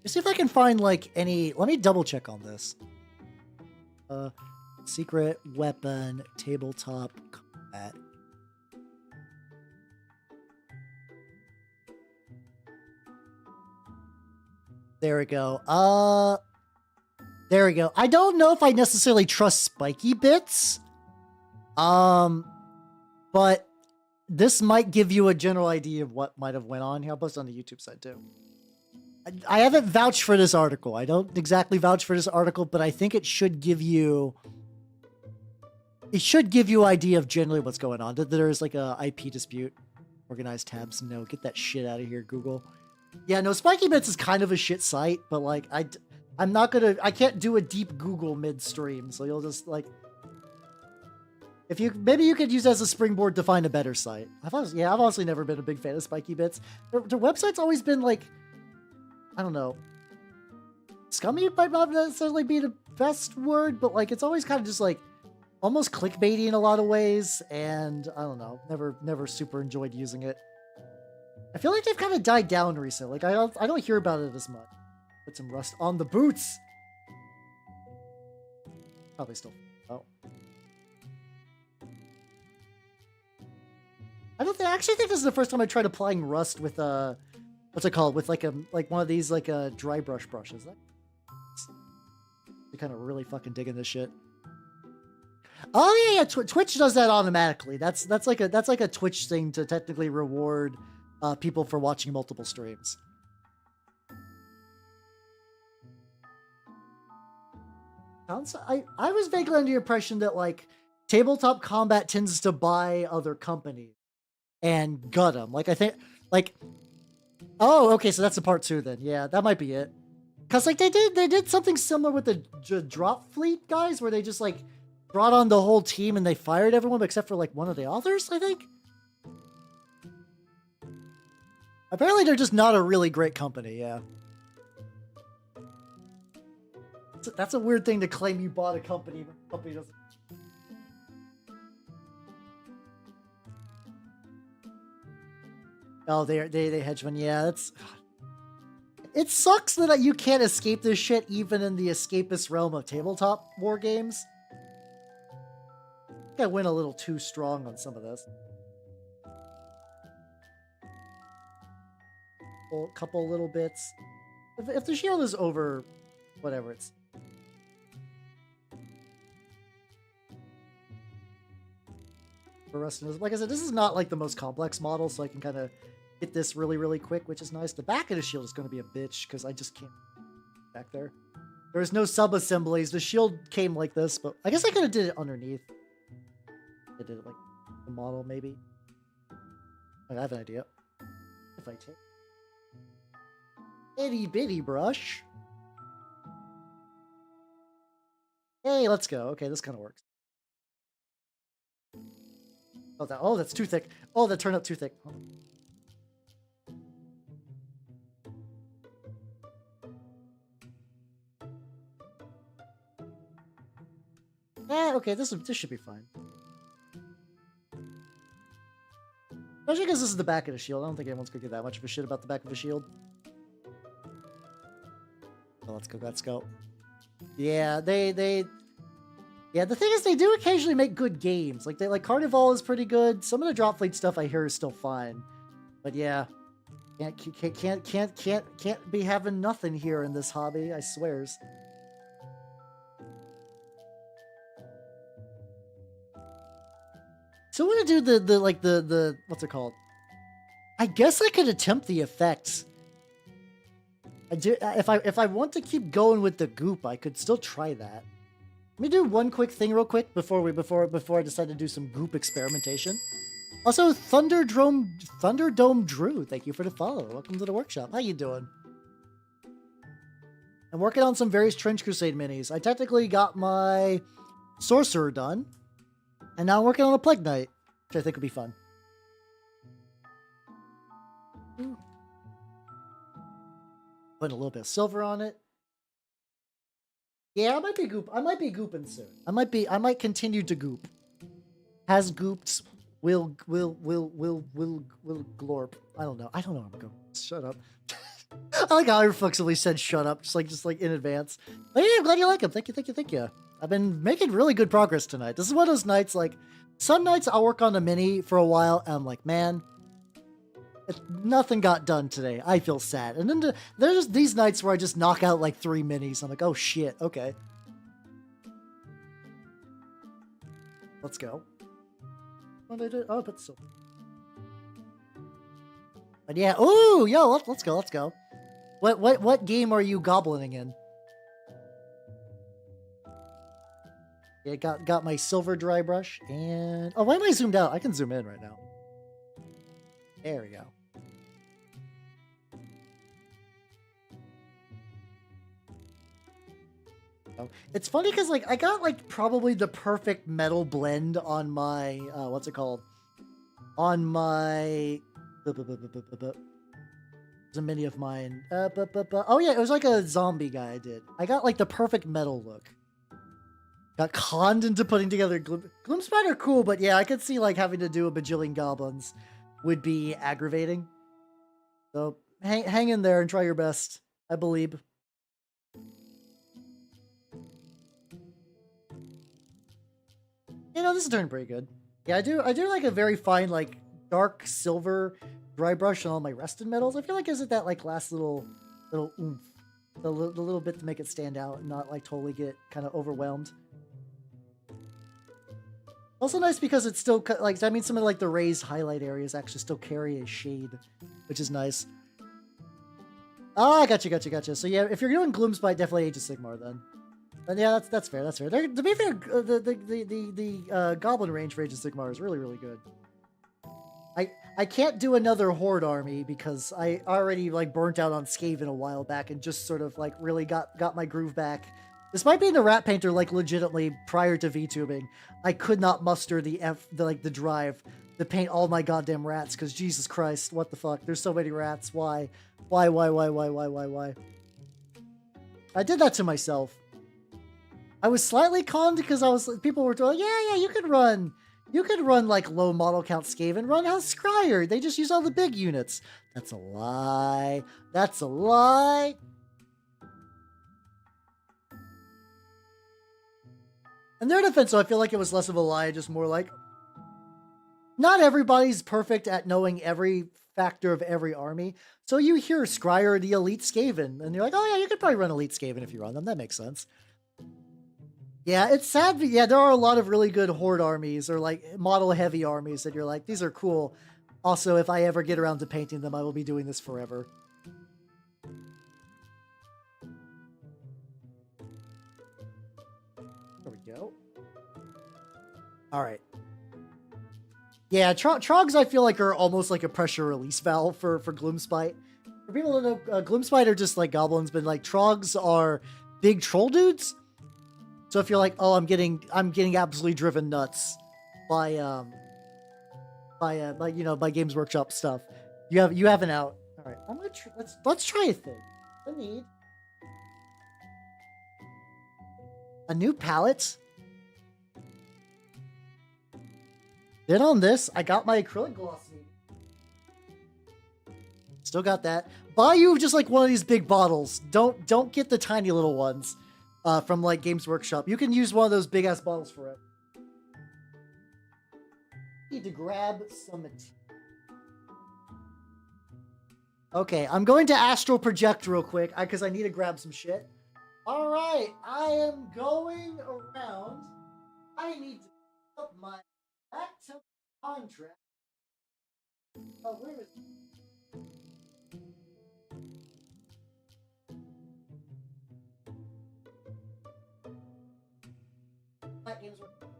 Let's see if I can find, like, any... Let me double check on this. Secret Weapon, Tabletop Combat. There we go. There we go. I don't know if I necessarily trust spiky bits. But this might give you a general idea of what might have went on here. I'll post it on the YouTube side too. I haven't vouched for this article. I don't exactly vouch for this article, but I think it should give you... It should give you an idea of generally what's going on. That there's, like, a IP dispute. Organized tabs. No, get that shit out of here, Google. Yeah, no, Spiky Bits is kind of a shit site, but, like, I'm not gonna... I can't do a deep Google mid-stream, so you'll just, like... If you... Maybe you could use it as a springboard to find a better site. I've honestly never been a big fan of Spiky Bits. Their website's always been, like... I don't know. Scummy might not necessarily be the best word, but, like, it's always kind of just, like, almost clickbaity in a lot of ways, and I don't know. Never super enjoyed using it. I feel like they've kind of died down recently. Like, I don't hear about it as much. Put some rust on the boots. Probably still. Oh. I actually think this is the first time I tried applying rust with what's it called? With like one of these like dry brush brushes. They're kind of really fucking digging this shit. Oh yeah, Twitch does that automatically. That's like a Twitch thing to technically reward people for watching multiple streams. I was vaguely under the impression that, like, Tabletop Combat tends to buy other companies and gut them. Like, I think, like, oh, okay, so that's the part 2 then. Yeah, that might be it. Cause like they did something similar with the Drop Fleet guys, where they just like brought on the whole team and they fired everyone except for like one of the authors, I think. Apparently, they're just not a really great company. Yeah. That's a weird thing to claim you bought a company when the company doesn't. Oh, they hedge fund. Yeah, that's... It sucks that you can't escape this shit even in the escapist realm of tabletop war games. I think I went a little too strong on some of this. A couple little bits. If the shield is over, whatever, it's... for Rustin. Like I said, this is not like the most complex model, so I can kind of get this really, really quick, which is nice. The back of the shield is going to be a bitch because I just can't back there. There's no sub-assemblies. The shield came like this, but I guess I could have did it underneath. I did it like the model, maybe. I have an idea. If I take itty bitty brush. Hey, let's go. Okay, this kind of works. Oh, that's too thick. Oh, that turned out too thick. Oh. Okay, this should be fine. Especially because this is the back of the shield. I don't think anyone's gonna give that much of a shit about the back of the shield. So let's go. Yeah, yeah, the thing is they do occasionally make good games. Like Carnival is pretty good. Some of the Drop Fleet stuff I hear is still fine. But yeah, can't be having nothing here in this hobby, I swears. So I want to do the what's it called? I guess I could attempt the effects. If I want to keep going with the goop, I could still try that. Let me do one quick thing real quick before I decide to do some goop experimentation. Also, Thunderdome Drew, thank you for the follow. Welcome to the workshop. How you doing? I'm working on some various Trench Crusade minis. I technically got my Sorcerer done. And now I'm working on a Plague Knight, which I think would be fun. Putting a little bit of silver on it. Yeah, I might be gooping soon. I might continue to goop. Has gooped, will glorp. I don't know. I'm going. Shut up. I like how I reflexively said shut up, just like in advance. But yeah, I'm glad you like him. Thank you. I've been making really good progress tonight. This is one of those nights, like, some nights I'll work on a mini for a while, and I'm like, man, nothing got done today. I feel sad. And then there's just these nights where I just knock out like 3 minis. I'm like, oh shit, okay. Let's go. What did I do? Oh, but so. But yeah, ooh, yo, let's go. What game are you goblining in? Yeah, got my silver dry brush, and oh, why am I zoomed out? I can zoom in right now. There we go. Oh, it's funny because like I got like probably the perfect metal blend on my what's it called? On my it's a mini of mine. Oh yeah, it was like a zombie guy I did. I got like the perfect metal look. Got conned into putting together Gloomspite are cool, but yeah, I could see like having to do a bajillion goblins would be aggravating. So hang in there and try your best. I believe. You know, this is turning pretty good. Yeah, I do like a very fine, like, dark silver dry brush on all my rusted metals. I feel like isn't that like last little oomph, the little bit to make it stand out and not like totally get kind of overwhelmed. Also nice because it's still like, I mean, some of like the raised highlight areas actually still carry a shade, which is nice. Ah, gotcha. So yeah, if you're doing Gloomspite, definitely Age of Sigmar then. And yeah, that's fair. To be fair, the Goblin range for Age of Sigmar is really, really good. I can't do another Horde army because I already like burnt out on Skaven a while back and just sort of like really got my groove back. Despite being a rat painter like legitimately prior to VTubing, I could not muster the drive to paint all my goddamn rats because Jesus Christ, what the fuck? There's so many rats. Why? Why? I did that to myself. I was slightly conned because people were like, yeah, you could run like low model count Skaven, run House Scryer. They just use all the big units. That's a lie. That's a lie. In their defense, though, I feel like it was less of a lie, just more like, not everybody's perfect at knowing every factor of every army. So you hear Scryer, the elite Skaven, and you're like, oh yeah, you could probably run elite Skaven if you run them. That makes sense. Yeah, it's sad, but yeah, there are a lot of really good horde armies or like model heavy armies that you're like, these are cool. Also, if I ever get around to painting them, I will be doing this forever. There we go. All right. Yeah, Trogs I feel like are almost like a pressure release valve for Gloomspite. For people that know, Gloomspite are just like goblins, but like Trogs are big troll dudes. So if you're like, oh, I'm getting absolutely driven nuts by by Games Workshop stuff, you have an out. All right, I'm gonna let's try a thing. I need a new palette. Then on this, I got my acrylic gloss. Still got that. Buy you just like one of these big bottles. Don't get the tiny little ones from like Games Workshop. You can use one of those big ass bottles for it. Need to grab some material. Okay, I'm going to astral project real quick because I need to grab some shit. All right, I am going around. I need to pick up my back-to contract. Oh, where is it? Games Workshop.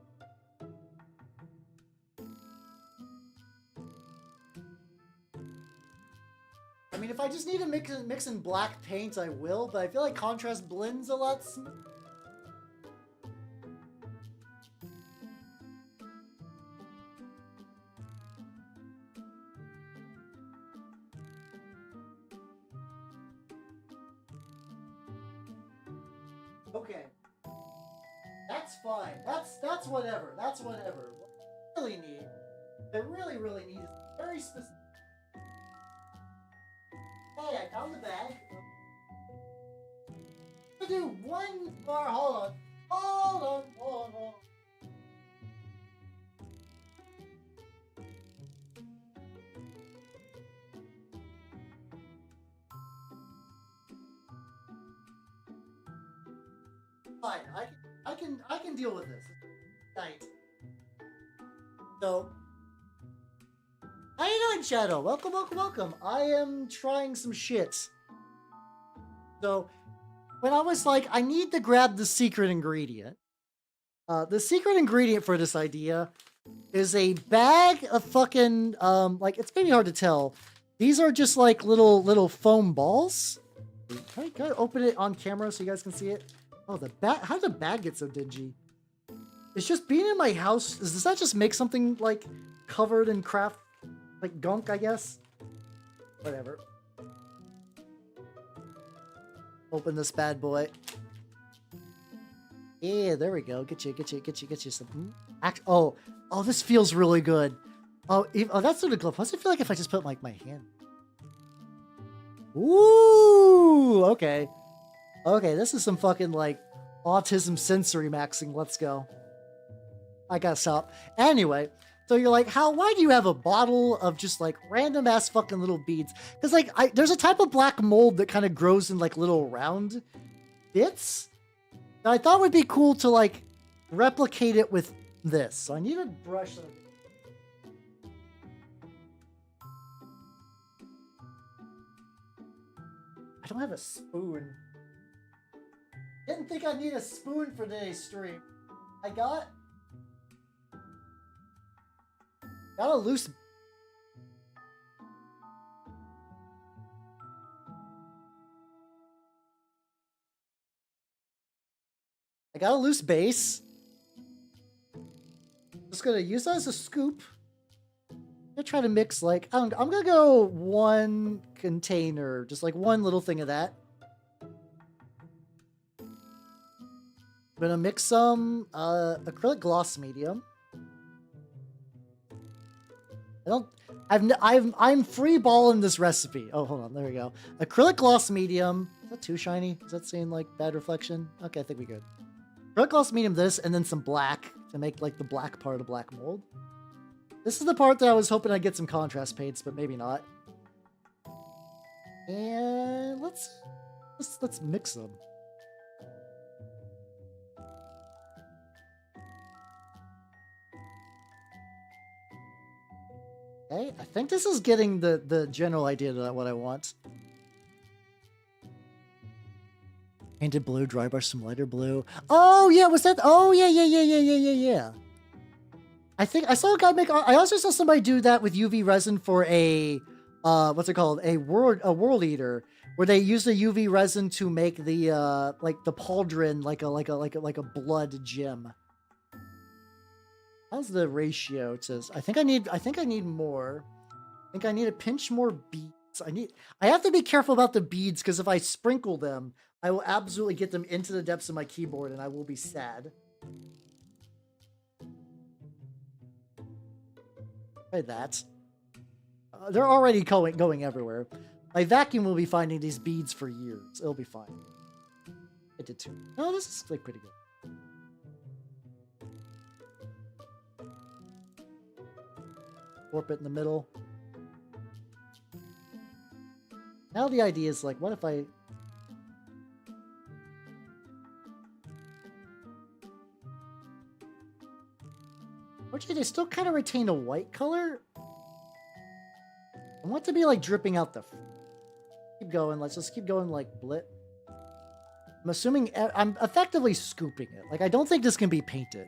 I mean, if I just need to mix in black paint, I will, but I feel like contrast blends a lot smoother. Okay. That's fine. That's whatever. That's whatever. What I really need, I really need is very specific. Hey, I found the bag. I'm gonna do one bar. Hold on. Fine. I can deal with this. Night. So, how you doing, Shadow? Welcome. I am trying some shit. So, when I was like, I need to grab the secret ingredient. The secret ingredient for this idea is a bag of fucking like it's maybe hard to tell. These are just like little foam balls. Can I open it on camera so you guys can see it? Oh, the bag. How did the bag get so dingy? It's just being in my house. Does that just make something like covered in craft, like gunk? I guess. Whatever. Open this bad boy. Yeah, there we go. Get you some. Oh, this feels really good. Oh, that's sort of glove. What's it feel like if I just put like my hand? Ooh, okay. Okay, this is some fucking like autism sensory maxing. Let's go. I gotta stop. Anyway, so you're like, why do you have a bottle of just like random ass fucking little beads? Because like, there's a type of black mold that kind of grows in like little round bits. Now, I thought it would be cool to like replicate it with this. So I need a brush. I don't have a spoon. Didn't think I'd need a spoon for today's stream. I got a loose. I got a loose base. Just gonna use that as a scoop. I'm gonna try to mix like I'm gonna go one container, just like one little thing of that. I'm gonna mix some acrylic gloss medium. I'm free balling this recipe. Oh, hold on, there we go. Acrylic gloss medium. Is that too shiny? Is that seeing like bad reflection? Okay, I think we good. Acrylic gloss medium this, and then some black to make like the black part of black mold. This is the part that I was hoping I'd get some contrast paints, but maybe not. And let's mix them. Okay, I think this is getting the general idea of what I want. Painted blue, dry brush some lighter blue. Oh yeah, was that? Oh yeah. I think I saw a guy make. I also saw somebody do that with UV resin for a, what's it called? A world eater, where they used the UV resin to make the like the pauldron like a blood gem. How's the ratio to? I think I need more. I think I need a pinch more beads. I have to be careful about the beads because if I sprinkle them, I will absolutely get them into the depths of my keyboard and I will be sad. Try that. They're already going everywhere. My vacuum will be finding these beads for years. It'll be fine. I did too. No, this is like pretty good. Warp it in the middle. Now the idea is like, what if I... Actually, they still kind of retain a white color. I want to be like dripping out the... Keep going. Let's just keep going like blip. I'm assuming... I'm effectively scooping it. Like, I don't think this can be painted.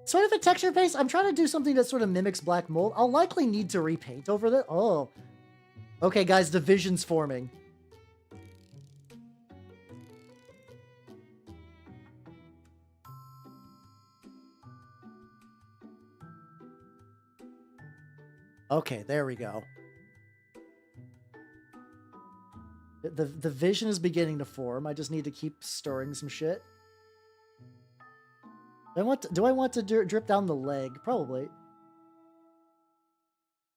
Sort of a texture paste. I'm trying to do something that sort of mimics black mold. I'll likely need to repaint over that. Oh. Okay, guys, the vision's forming. Okay, there we go. The vision is beginning to form. I just need to keep stirring some shit. Do I want to drip down the leg? Probably.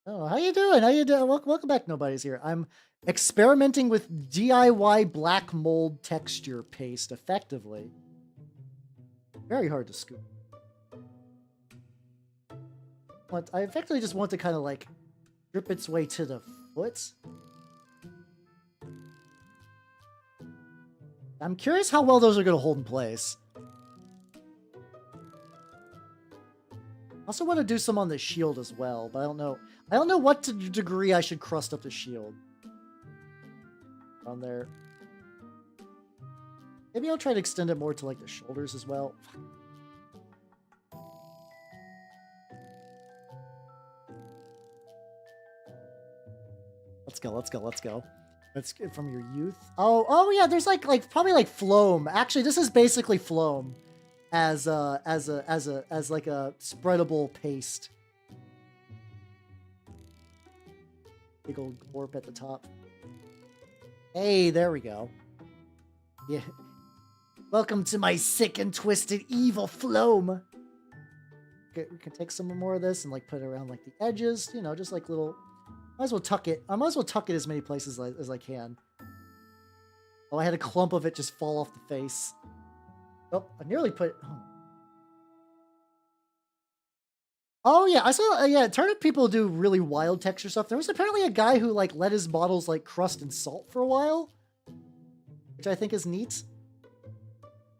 Oh, how you doing? How you doing? Welcome back. Nobody's here. I'm experimenting with DIY black mold texture paste effectively. Very hard to scoop. I effectively just want to kind of like drip its way to the foot. I'm curious how well those are going to hold in place. I also want to do some on the shield as well, but I don't know. I don't know what degree I should crust up the shield. On there. Maybe I'll try to extend it more to like the shoulders as well. Let's go. Let's get from your youth. Oh yeah, there's like probably like Floam. Actually, this is basically Floam as like a spreadable paste. Big old warp at the top. Hey, there we go. Yeah. Welcome to my sick and twisted evil Floam. Okay, we can take some more of this and like put it around like the edges, you know, just like little. Might as well tuck it. I might as well tuck it as many places as I can. Oh, I had a clump of it just fall off the face. Oh, I nearly put... Oh yeah, I saw... yeah, turnip people do really wild texture stuff. There was apparently a guy who like let his models like crust in salt for a while. Which I think is neat.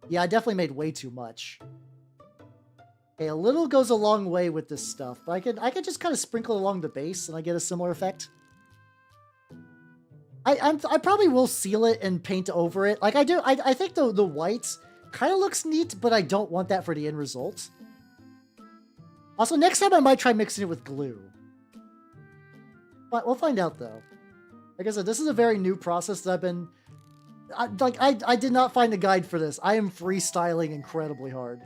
Yeah, I definitely made way too much. Okay, a little goes a long way with this stuff, but I could just kind of sprinkle along the base and I get a similar effect. I probably will seal it and paint over it. Like I do, I think the white kind of looks neat, but I don't want that for the end result. Also, next time I might try mixing it with glue. But we'll find out though. Like I said, this is a very new process that I've been... I did not find a guide for this. I am freestyling incredibly hard.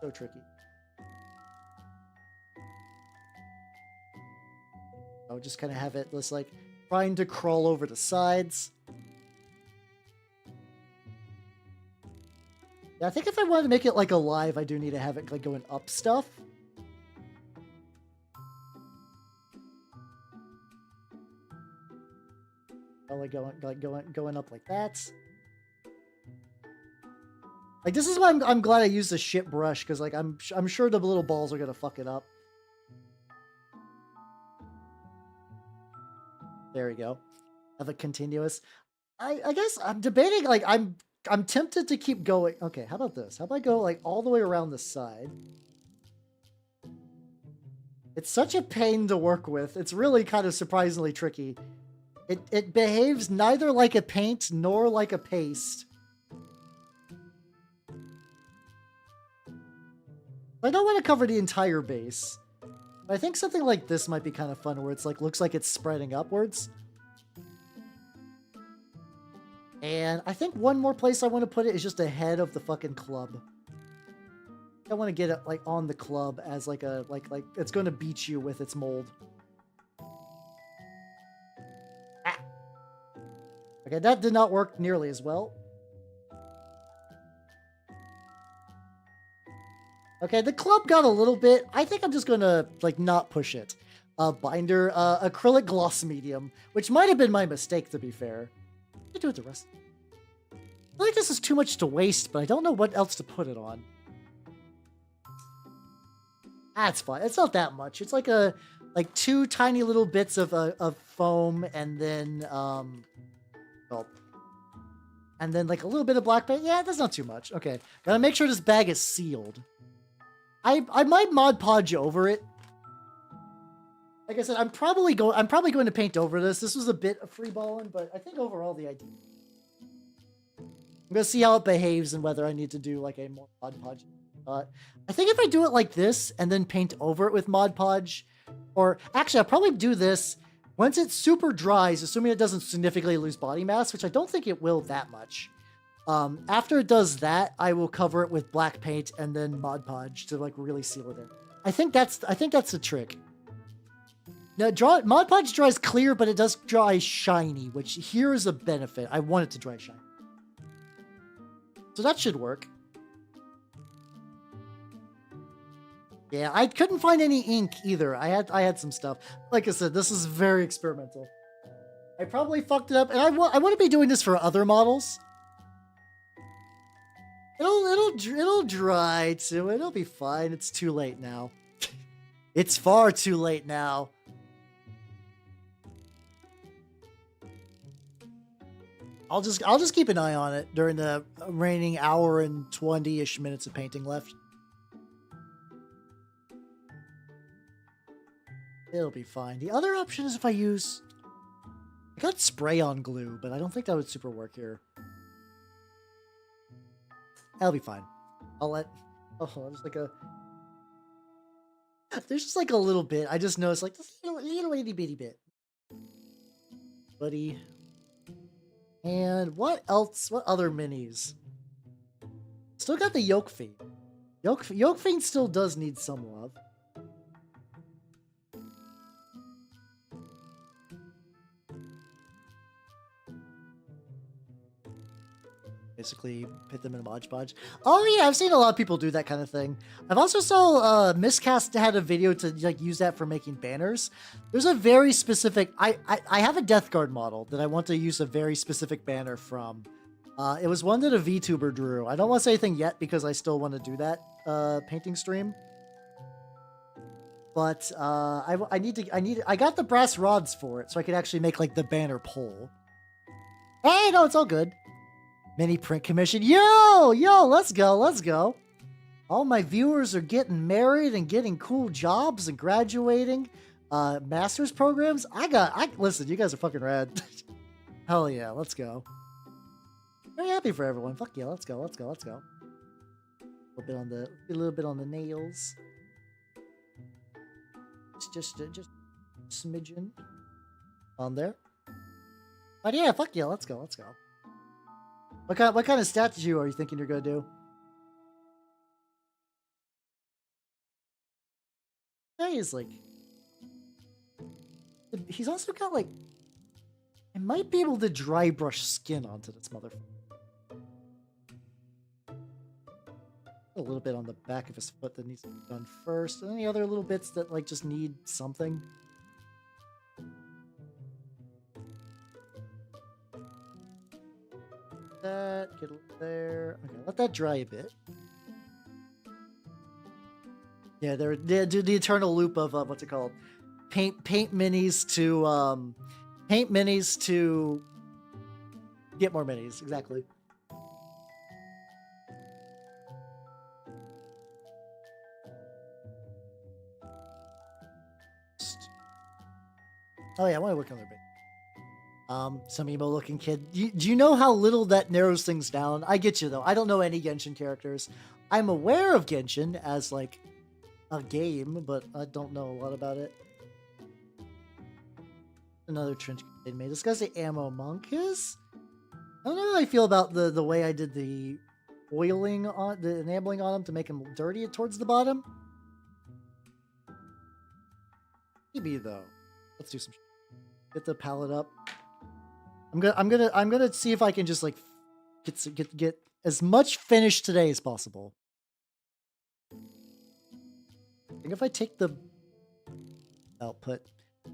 So tricky. I'll just kind of have it just like trying to crawl over the sides. Yeah, I think if I wanted to make it like alive, I do need to have it like going up stuff. Probably going up like that. Like, this is why I'm glad I used the shit brush, because, like, I'm sure the little balls are gonna fuck it up. There we go. Have a continuous. I guess I'm debating, like, I'm I'm tempted to keep going. Okay, how about this? How about I go like all the way around the side? It's such a pain to work with. It's really kind of surprisingly tricky. It behaves neither like a paint nor like a paste. I don't want to cover the entire base. But I think something like this might be kind of fun where it's like looks like it's spreading upwards. And I think one more place I want to put it is just ahead of the fucking club. I want to get it like on the club as like a like it's going to beat you with its mold. Ah. Okay, that did not work nearly as well. Okay, the club got a little bit. I think I'm just gonna like not push it. Binder, acrylic gloss medium, which might have been my mistake to be fair. What do I do with the rest? I feel like this is too much to waste, but I don't know what else to put it on. That's fine. It's not that much. It's like two tiny little bits of foam, and then well, and then like a little bit of black paint. Yeah, that's not too much. Okay, gotta make sure this bag is sealed. I might Mod Podge over it. Like I said, I'm probably going to paint over this. This was a bit of freeballing, but I think overall the idea. I'm gonna see how it behaves and whether I need to do like a more Mod Podge. I think if I do it like this and then paint over it with Mod Podge, or actually I'll probably do this once it super dries, assuming it doesn't significantly lose body mass, which I don't think it will that much. After it does that, I will cover it with black paint and then Mod Podge to like really seal it in. I think that's the trick. Now, Mod Podge dries clear, but it does dry shiny, which here is a benefit. I want it to dry shiny. So that should work. Yeah, I couldn't find any ink either. I had some stuff. Like I said, this is very experimental. I probably fucked it up, and I want to be doing this for other models. It'll dry too. It'll be fine. It's too late now. It's far too late now. I'll just keep an eye on it during the remaining hour and 20-ish minutes of painting left. It'll be fine. The other option is if I use... I got spray-on glue, but I don't think that would super work here. That'll be fine. I'll let... Oh, there's like a... There's just like a little bit. I just noticed like this little itty bitty bit. Buddy. And what else? What other minis? Still got the Yoke Fiend. Yoke Fiend still does need some love. Basically put them in a Mod Podge. Oh yeah, I've seen a lot of people do that kind of thing. I've also saw Miscast had a video to like use that for making banners. There's a very specific. I have a Death Guard model that I want to use a very specific banner from. It was one that a VTuber drew. I don't want to say anything yet because I still want to do that painting stream. But I got the brass rods for it, so I could actually make like the banner pole. Hey, no, it's all good. Mini print commission. Yo, let's go. All my viewers are getting married and getting cool jobs and graduating. Master's programs. Listen, you guys are fucking rad. Hell yeah, let's go. Very happy for everyone. Fuck yeah, let's go. A little bit on the nails. Just smidgen on there. But yeah, fuck yeah, let's go. What kind of statue are you thinking you're gonna do? Yeah, he's also got like, I might be able to dry brush skin onto this motherfucker. A little bit on the back of his foot that needs to be done first, and any other little bits that like just need something. That get there. Okay, let that dry a bit. Yeah, they do the eternal loop of what's it called? Paint minis to get more minis. Exactly. Oh yeah, I want to work on their base. Some emo-looking kid. Do you know how little that narrows things down? I get you though. I don't know any Genshin characters. I'm aware of Genshin as like a game, but I don't know a lot about it. Another trench coat made. This guy's the ammo monk is. I don't know how I feel about the way I did the oiling on the enabling on him to make him dirty towards the bottom. Maybe though. Let's do some. Get the palette up. I'm gonna see if I can just like get as much finished today as possible. I think if I take the output,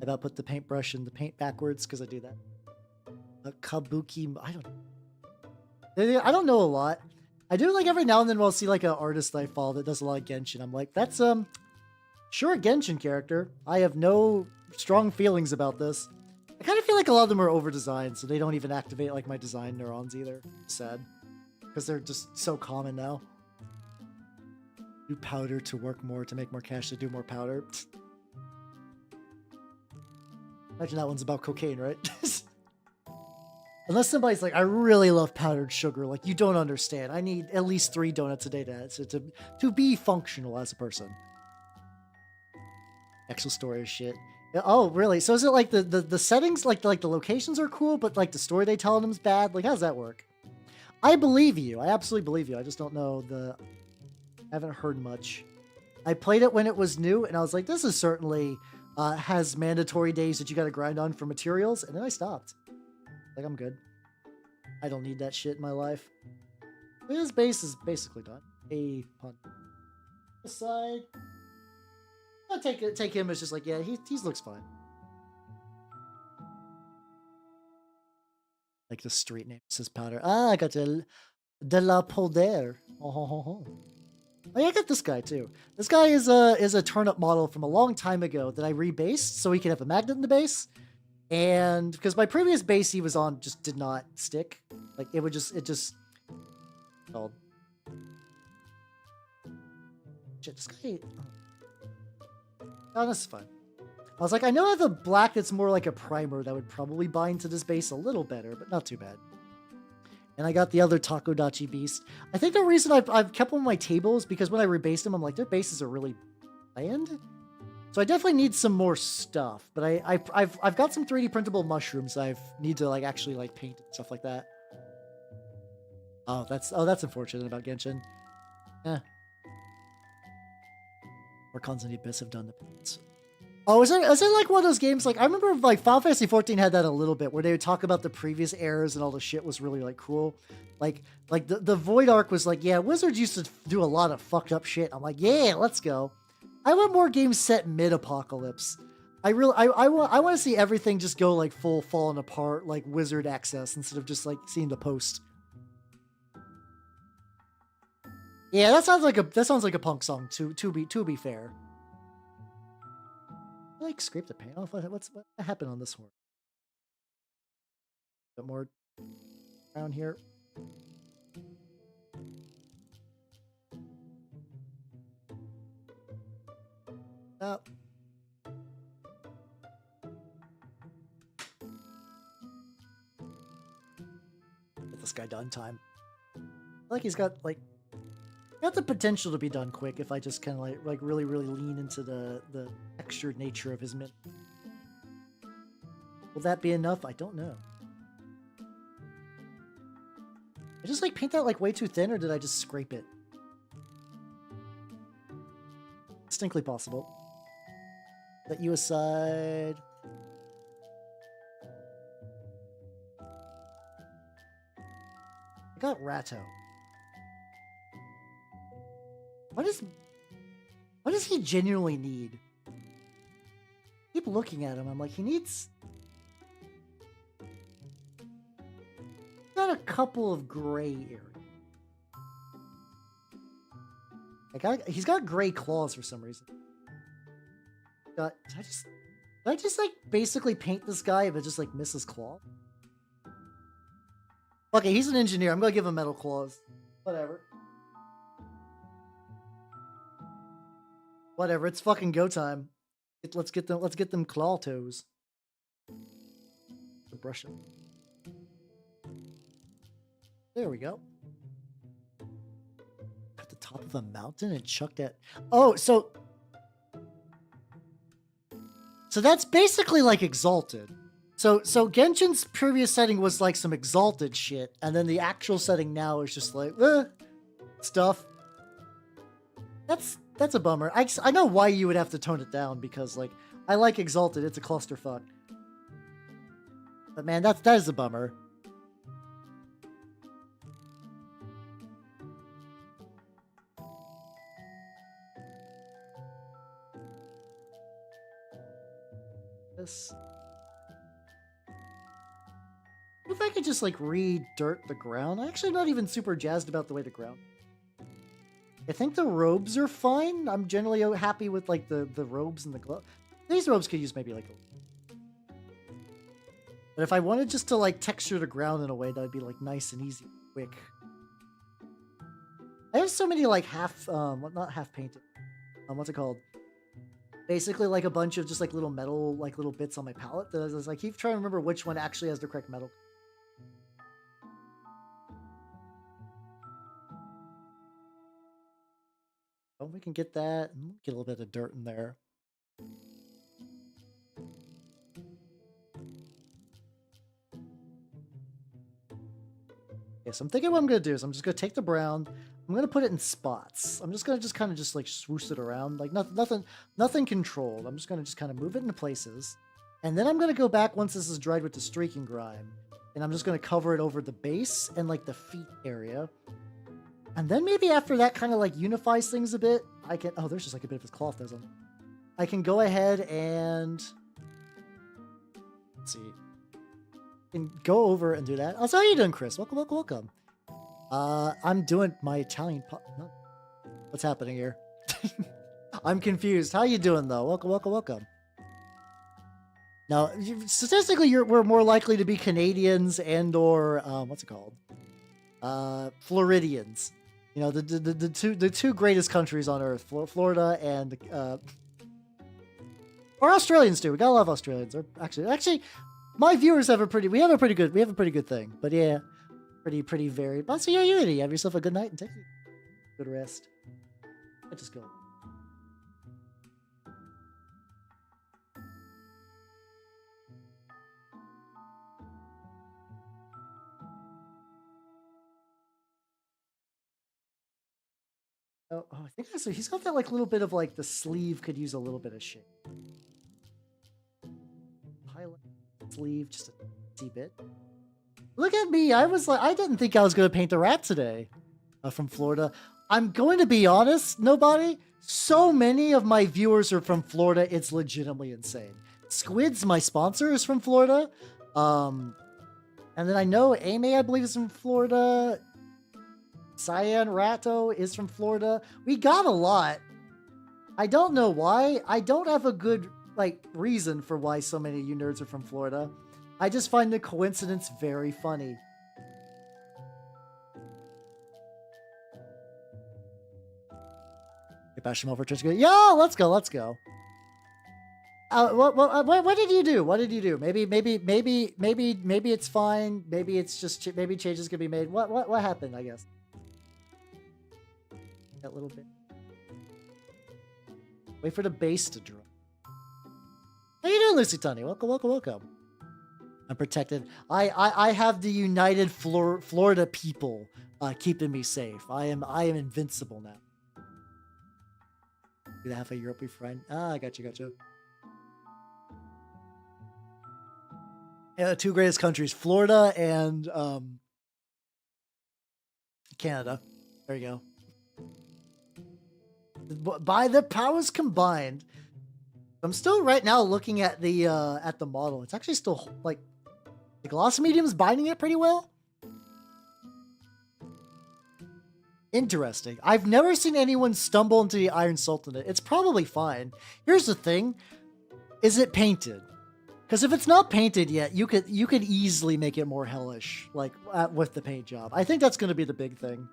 I'll put the paintbrush and the paint backwards because I do that. A kabuki, I don't know a lot. I do like every now and then we'll see like an artist I follow that does a lot of Genshin. I'm like, that's sure a Genshin character. I have no strong feelings about this. I kind of feel like a lot of them are over-designed, so they don't even activate like my design neurons either. Sad. Because they're just so common now. Do powder to work more, to make more cash, to do more powder. Imagine that one's about cocaine, right? Unless somebody's like, I really love powdered sugar. Like, you don't understand. I need at least 3 donuts a day to be functional as a person. Actual story is shit. Oh, really? So is it like the settings, like the locations are cool, but like the story they tell them is bad? Like, how does that work? I believe you. I absolutely believe you. I just don't know I haven't heard much. I played it when it was new, and I was like, this is certainly has mandatory days that you got to grind on for materials, and then I stopped. Like, I'm good. I don't need that shit in my life. His base is basically done. A punt. Aside. I'll take him as just like, yeah, he looks fine. Like the street name says powder. Ah, I got de la Poder. Oh, yeah, I got this guy too. This guy is a turnip model from a long time ago that I rebased so he could have a magnet in the base. And because my previous base he was on just did not stick. Like it just called. Shit, this guy. Oh, this is fine. I was like, I know I have a black that's more like a primer that would probably bind to this base a little better, but not too bad. And I got the other Takodachi beast. I think the reason I've kept them on my tables because when I rebased them, I'm like, their bases are really bland. So I definitely need some more stuff. But I've got some 3D printable mushrooms I need to like actually like paint and stuff like that. Oh, that's unfortunate about Genshin. Eh. More Cons and the Abyss have done the paints. Oh, is it like one of those games? Like I remember, like Final Fantasy 14 had that a little bit, where they would talk about the previous eras and all the shit was really like cool. Like the Void Arc was like, yeah, Wizards used to do a lot of fucked up shit. I'm like, yeah, let's go. I want more games set mid-apocalypse. I want to see everything just go like full falling apart, like Wizard access instead of just like seeing the post. Yeah, that sounds like a punk song. To be fair. Like scrape the paint off. What happened on this horn? A bit more around here. Up. Get this guy done time. Like he's got like the potential to be done quick if I just kind of like really lean into the textured nature of his mint. Will that be enough? I don't know. I just like paint that like way too thin, or did I just scrape it? Distinctly possible. Let you aside. I got Ratto. What does he genuinely need? Keep looking at him. I'm like, he needs. Got a couple of gray areas. He's got gray claws for some reason. Did I just like basically paint this guy but just like miss his claw? Okay, he's an engineer. I'm gonna give him metal claws. Whatever. Whatever, it's fucking go time. Let's get them claw toes. brush it. There we go. At the top of a mountain and chuck that. Oh, so that's basically like Exalted. So Genshin's previous setting was like some Exalted shit, and then the actual setting now is just like stuff. That's a bummer. I know why you would have to tone it down, because like I like Exalted. It's a clusterfuck. But man, that is a bummer. This. If I could just like re-dirt the ground. I'm actually not even super jazzed about the way the ground. I think the robes are fine. I'm generally happy with like the robes and the glove. These robes could use maybe like but if I wanted just to like texture the ground in a way that would be like nice and easy, quick. I have so many like half, not half painted. What's it called? Basically like a bunch of just like little metal, like little bits on my palette that I keep trying to remember which one actually has the correct metal. Oh, we can get that. Get a little bit of dirt in there. Okay, so I'm thinking what I'm going to do is I'm just going to take the brown. I'm going to put it in spots. I'm just going to kind of just like swoosh it around. Like nothing controlled. I'm just going to just kind of move it into places. And then I'm going to go back once this is dried with the streaking grime. And I'm just going to cover it over the base and like the feet area. And then maybe after that kind of like unifies things a bit, I can... Oh, there's just like a bit of his cloth, doesn't it? I can go ahead and... Let's see. And go over and do that. So how you doing, Chris? Welcome, welcome, welcome. I'm doing my Italian... No. What's happening here? I'm confused. How you doing, though? Welcome, welcome, welcome. Now, statistically, we're more likely to be Canadians and or... what's it called? Floridians. You know, the two greatest countries on Earth, Florida and or Australians too. We got a lot of Australians. Or actually, my viewers have a pretty good thing. But yeah, pretty varied. But so yeah, you have yourself a good night and take a good rest. I just go. Oh, I think so. He's got that like little bit of like the sleeve could use a little bit of shape. Highlight sleeve just a teeny bit. Look at me. I didn't think I was going to paint the rat today. From Florida. I'm going to be honest, nobody. So many of my viewers are from Florida. It's legitimately insane. Squids, my sponsor, is from Florida. And then I know Amy, I believe, is from Florida. Cyan Ratto is from Florida. We got a lot. I don't know why. I don't have a good reason for why so many of you nerds are from Florida. I just find the coincidence very funny. Bash him over. Yeah, let's go. Let's go. What did you do? What did you do? Maybe it's fine. Maybe it's just maybe changes could be made. What happened? I guess. That little bit. Wait for the base to drop. How you doing, Lucy Tunny? Welcome, welcome, welcome. I'm protected. I have the United Florida people keeping me safe. I am invincible now. Do they have a European friend? Ah, I got you. Yeah, the two greatest countries, Florida and Canada. There you go. By the powers combined, I'm still right now looking at the model. It's actually still like the gloss medium's binding it pretty well. Interesting. I've never seen anyone stumble into the Iron Sultanate. It's probably fine. Here's the thing: is it painted? Because if it's not painted yet, you could easily make it more hellish, with the paint job. I think that's going to be the big thing.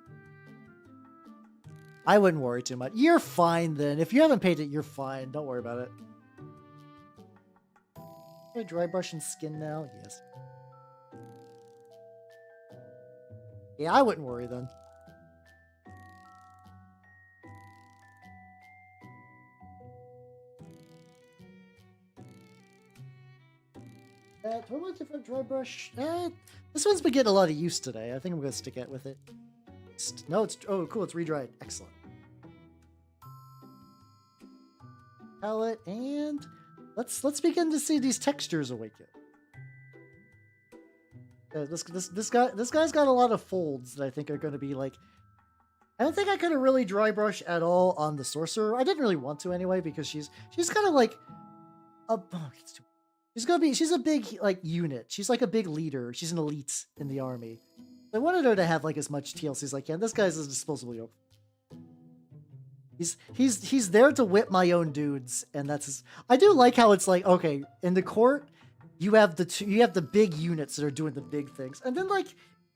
I wouldn't worry too much. You're fine then. If you haven't painted, you're fine. Don't worry about it. Dry brush and skin now. Yes. Yeah, I wouldn't worry then. Totally different dry brush. This one's been getting a lot of use today. I think I'm gonna stick it with it. No, it's oh cool. It's redried. Excellent. Palette, and let's begin to see these textures awaken. This guy's got a lot of folds that I think are going to be like. I don't think I could have really dry brush at all on the Sorcerer. I didn't really want to anyway because she's kind of like a. She's a big like unit. She's like a big leader. She's an elite in the army. I wanted her to have like as much TLC as I can. This guy's a disposable yoke. He's there to whip my own dudes, and that's his. I do like how it's like, okay, in the court, you have the big units that are doing the big things, and then like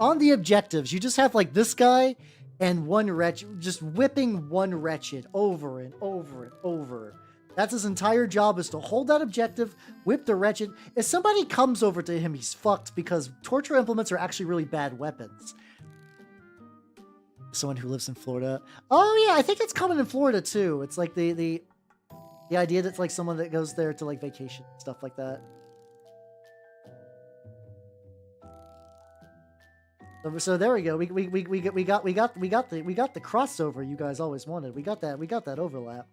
on the objectives, you just have like this guy and one wretched just whipping one wretched over and over and over. That's his entire job, is to hold that objective, whip the wretched. If somebody comes over to him, he's fucked, because torture implements are actually really bad weapons. Someone who lives in Florida. Oh yeah, I think it's common in Florida too. It's like the idea that's like someone that goes there to like vacation, stuff like that. So there we go. We got the crossover you guys always wanted. We got that overlap.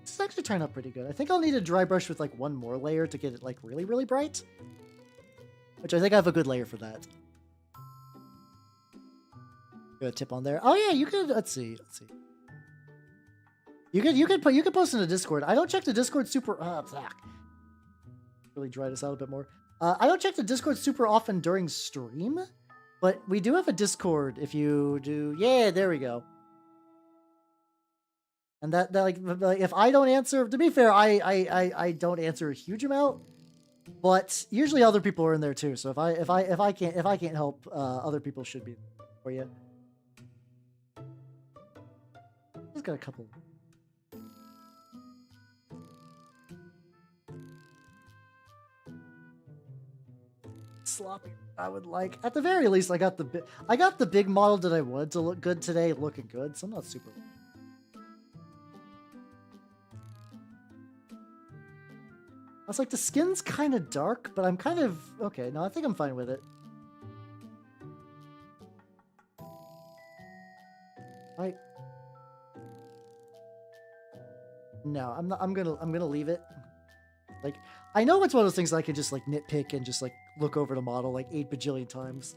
This is actually turned out pretty good. I think I'll need a dry brush with like one more layer to get it like really, really bright. Which I think I have a good layer for that. Got a tip on there. Oh yeah, you could. Let's see. You could post in the Discord. I don't check the Discord super. Really dry this out a bit more. I don't check the Discord super often during stream, but we do have a Discord. If you do, yeah, there we go. And that like if I don't answer, to be fair, I don't answer a huge amount, but usually other people are in there too. So if I can't help, other people should be for you. Just got a couple. Sloppy. I would like, at the very least, I got the big model that I wanted to look good today, looking good. So I'm not super. I was like, the skin's kind of dark, but I'm kind of okay. No, I think I'm fine with it. No, I'm not. I'm gonna leave it. Like, I know it's one of those things that I can just like nitpick and just like look over the model like 8 bajillion times.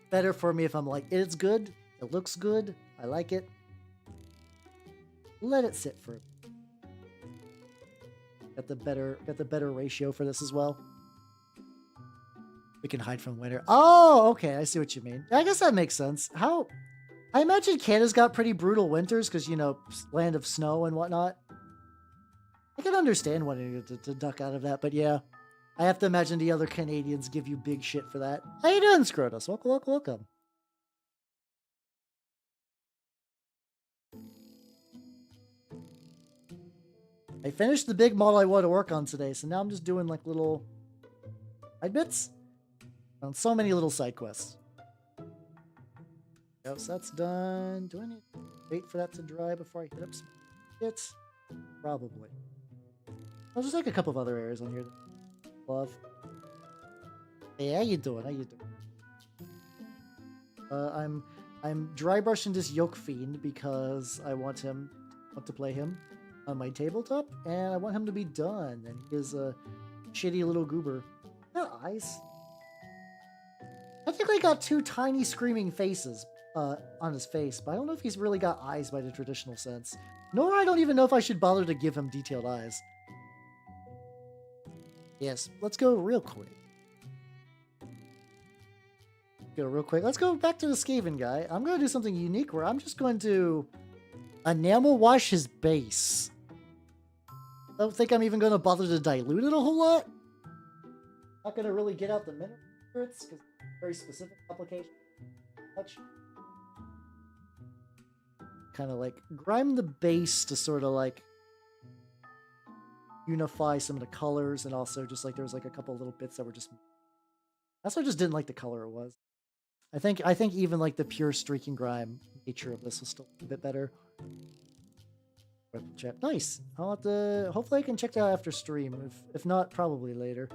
Better for me if I'm like, it's good, it looks good, I like it. Let it sit for. Got the better ratio for this as well. We can hide from winter. Oh, okay, I see what you mean. I guess that makes sense. How? I imagine Canada's got pretty brutal winters because, you know, land of snow and whatnot. I can understand wanting to duck out of that, but yeah. I have to imagine the other Canadians give you big shit for that. How you doing, Scrotus? Welcome. I finished the big model I wanted to work on today, so now I'm just doing like little side bits on so many little side quests. Yep, so that's done. Do I need to wait for that to dry before I hit up some bits? Probably. I'll just like a couple of other areas on here. Love. Hey, how you doing? I'm dry brushing this Yoke Fiend because I want to play him on my tabletop, and I want him to be done. And he is a shitty little goober. Got eyes. I think I got 2 tiny screaming faces on his face, but I don't know if he's really got eyes by the traditional sense. Nor I don't even know if I should bother to give him detailed eyes. Yes, let's go real quick. Let's go back to the Skaven guy. I'm going to do something unique where I'm just going to enamel wash his base. I don't think I'm even going to bother to dilute it a whole lot. Not going to really get out the minerals because it's very specific application. Touch. Kind of like grime the base to sort of like unify some of the colors, and also just like there's like a couple little bits that were just also just didn't like the color it was. I think even like the pure streaking grime nature of this was still a bit better. Check. Nice. I'll have to. Hopefully, I can check that out after stream. If not, probably later.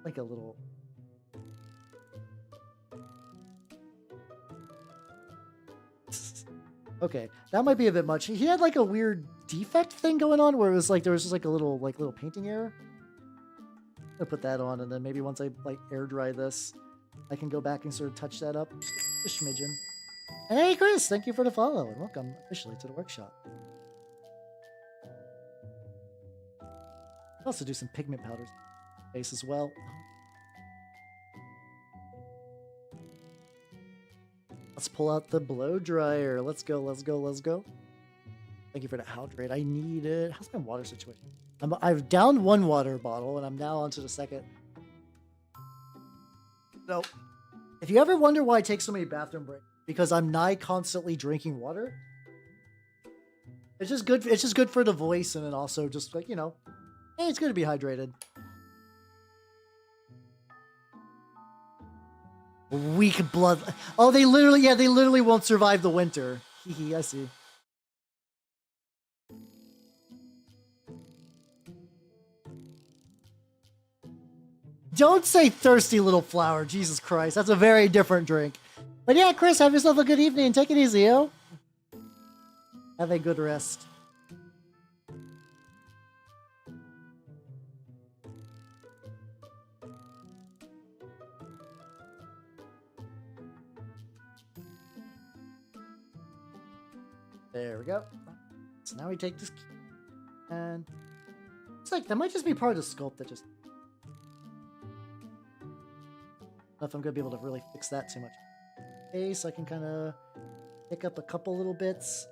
Like a little. Okay, that might be a bit much. He had like a weird defect thing going on where it was like there was just like a little painting error. I'm gonna put that on, and then maybe once I like air dry this, I can go back and sort of touch that up a smidgen. And hey, Chris, thank you for the follow and welcome officially to the workshop. I'll also do some pigment powders base as well. Let's pull out the blow dryer. Let's go, let's go, let's go. Thank you for the hydrate. I need it. How's my water situation? I've downed one water bottle and I'm now onto the second. So, if you ever wonder why I take so many bathroom breaks, because I'm nigh constantly drinking water. It's just good. It's just good for the voice, and then also just like, you know, hey, it's good to be hydrated. Weak blood. Oh, they literally won't survive the winter. Hee, I see. Don't say thirsty little flower. Jesus Christ. That's a very different drink. But yeah, Chris, have yourself a good evening. Take it easy, yo. Have a good rest. There we go. So now we take this key. And it's like, that might just be part of the sculpt that just... I don't know if I'm going to be able to really fix that too much. Okay, so I can kind of pick up a couple little bits.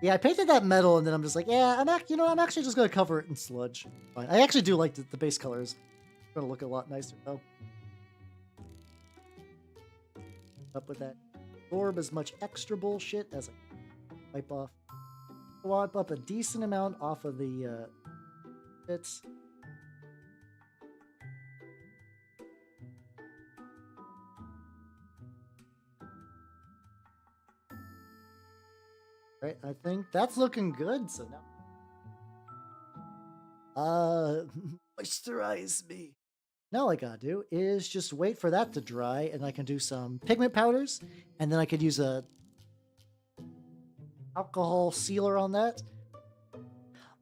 Yeah, I painted that metal, and then I'm just like, yeah, I'm actually just going to cover it in sludge. Fine. I actually do like the base colors. It's going to look a lot nicer, though. Up with that. Absorb as much extra bullshit as I wipe off. Wipe up a decent amount off of the bits. Right, I think that's looking good. So now, moisturize me. Now all I gotta do is just wait for that to dry, and I can do some pigment powders, and then I could use a alcohol sealer on that.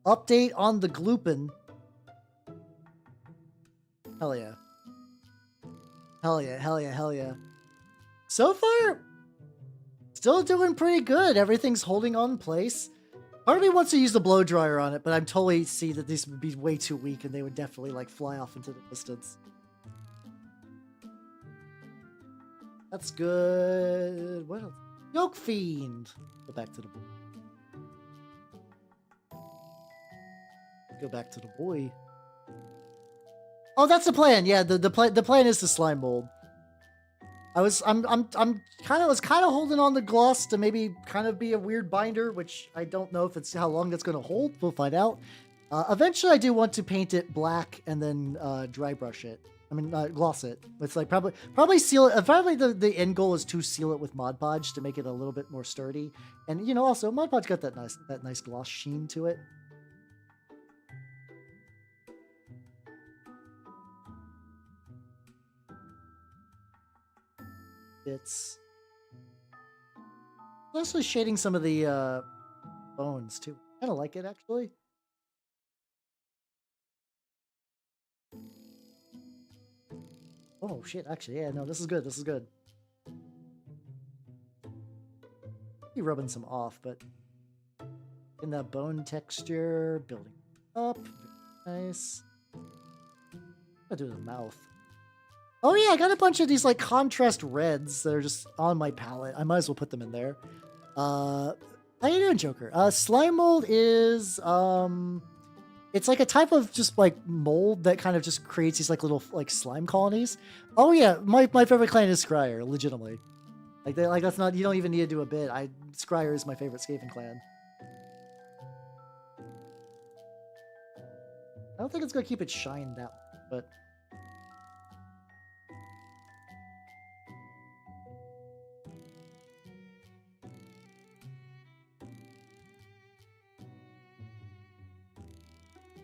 Update on the gloopin. Hell yeah. Hell yeah, hell yeah, hell yeah. So far, still doing pretty good. Everything's holding on in place. Part of me wants to use the blow dryer on it, but I'm totally see that these would be way too weak and they would definitely like fly off into the distance. That's good. What else? Yolk Fiend. Go back to the boy. Go back to the boy. Oh, that's the plan. Yeah, the plan is the slime mold. I'm kind of holding on the gloss to maybe kind of be a weird binder, which I don't know if it's how long that's going to hold. We'll find out. Eventually, I do want to paint it black and then dry brush it. I mean, gloss it. It's like probably seal it. Probably the end goal is to seal it with Mod Podge to make it a little bit more sturdy. And you know, also Mod Podge got that nice gloss sheen to it. It's mostly shading some of the bones too. I don't like it actually. Oh shit! Actually, yeah, no, this is good. This is good. Be rubbing some off, but in that bone texture, building up, very nice. I'll do the mouth. Oh yeah, I got a bunch of these like contrast reds that are just on my palette. I might as well put them in there. How you doing, Joker? Slime mold is it's like a type of just like mold that kind of just creates these like little like slime colonies. Oh yeah, my favorite clan is Scryer, legitimately. Like that's not, you don't even need to do a bit. Scryer is my favorite Skaven clan. I don't think it's gonna keep it shine that much, but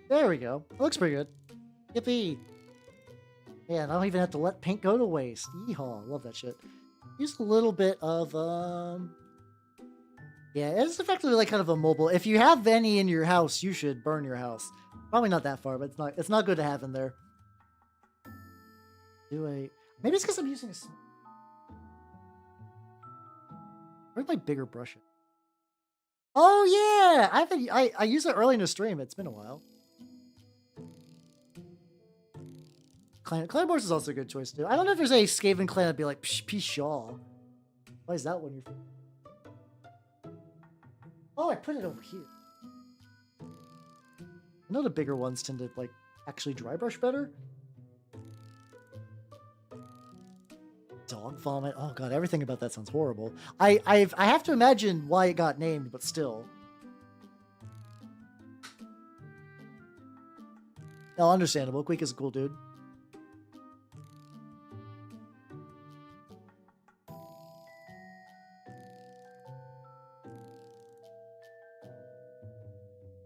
there we go. It looks pretty good. Yippee! Man, I don't even have to let paint go to waste. Yeehaw! Love that shit. Use a little bit of yeah, it's effectively like kind of a mobile. If you have any in your house, you should burn your house. Probably not that far, but it's not good to have in there. Maybe it's because I'm using a. Where's my bigger brush? Oh yeah, I used it early in the stream. It's been a while. Claymores is also a good choice too. I don't know if there's a Skaven clan that'd be like Pshaw. Why is that one your favorite? Oh, I put it over here. I know the bigger ones tend to like actually dry brush better. Dog vomit. Oh god, everything about that sounds horrible. I have to imagine why it got named, but still. No, understandable. Queek is a cool dude.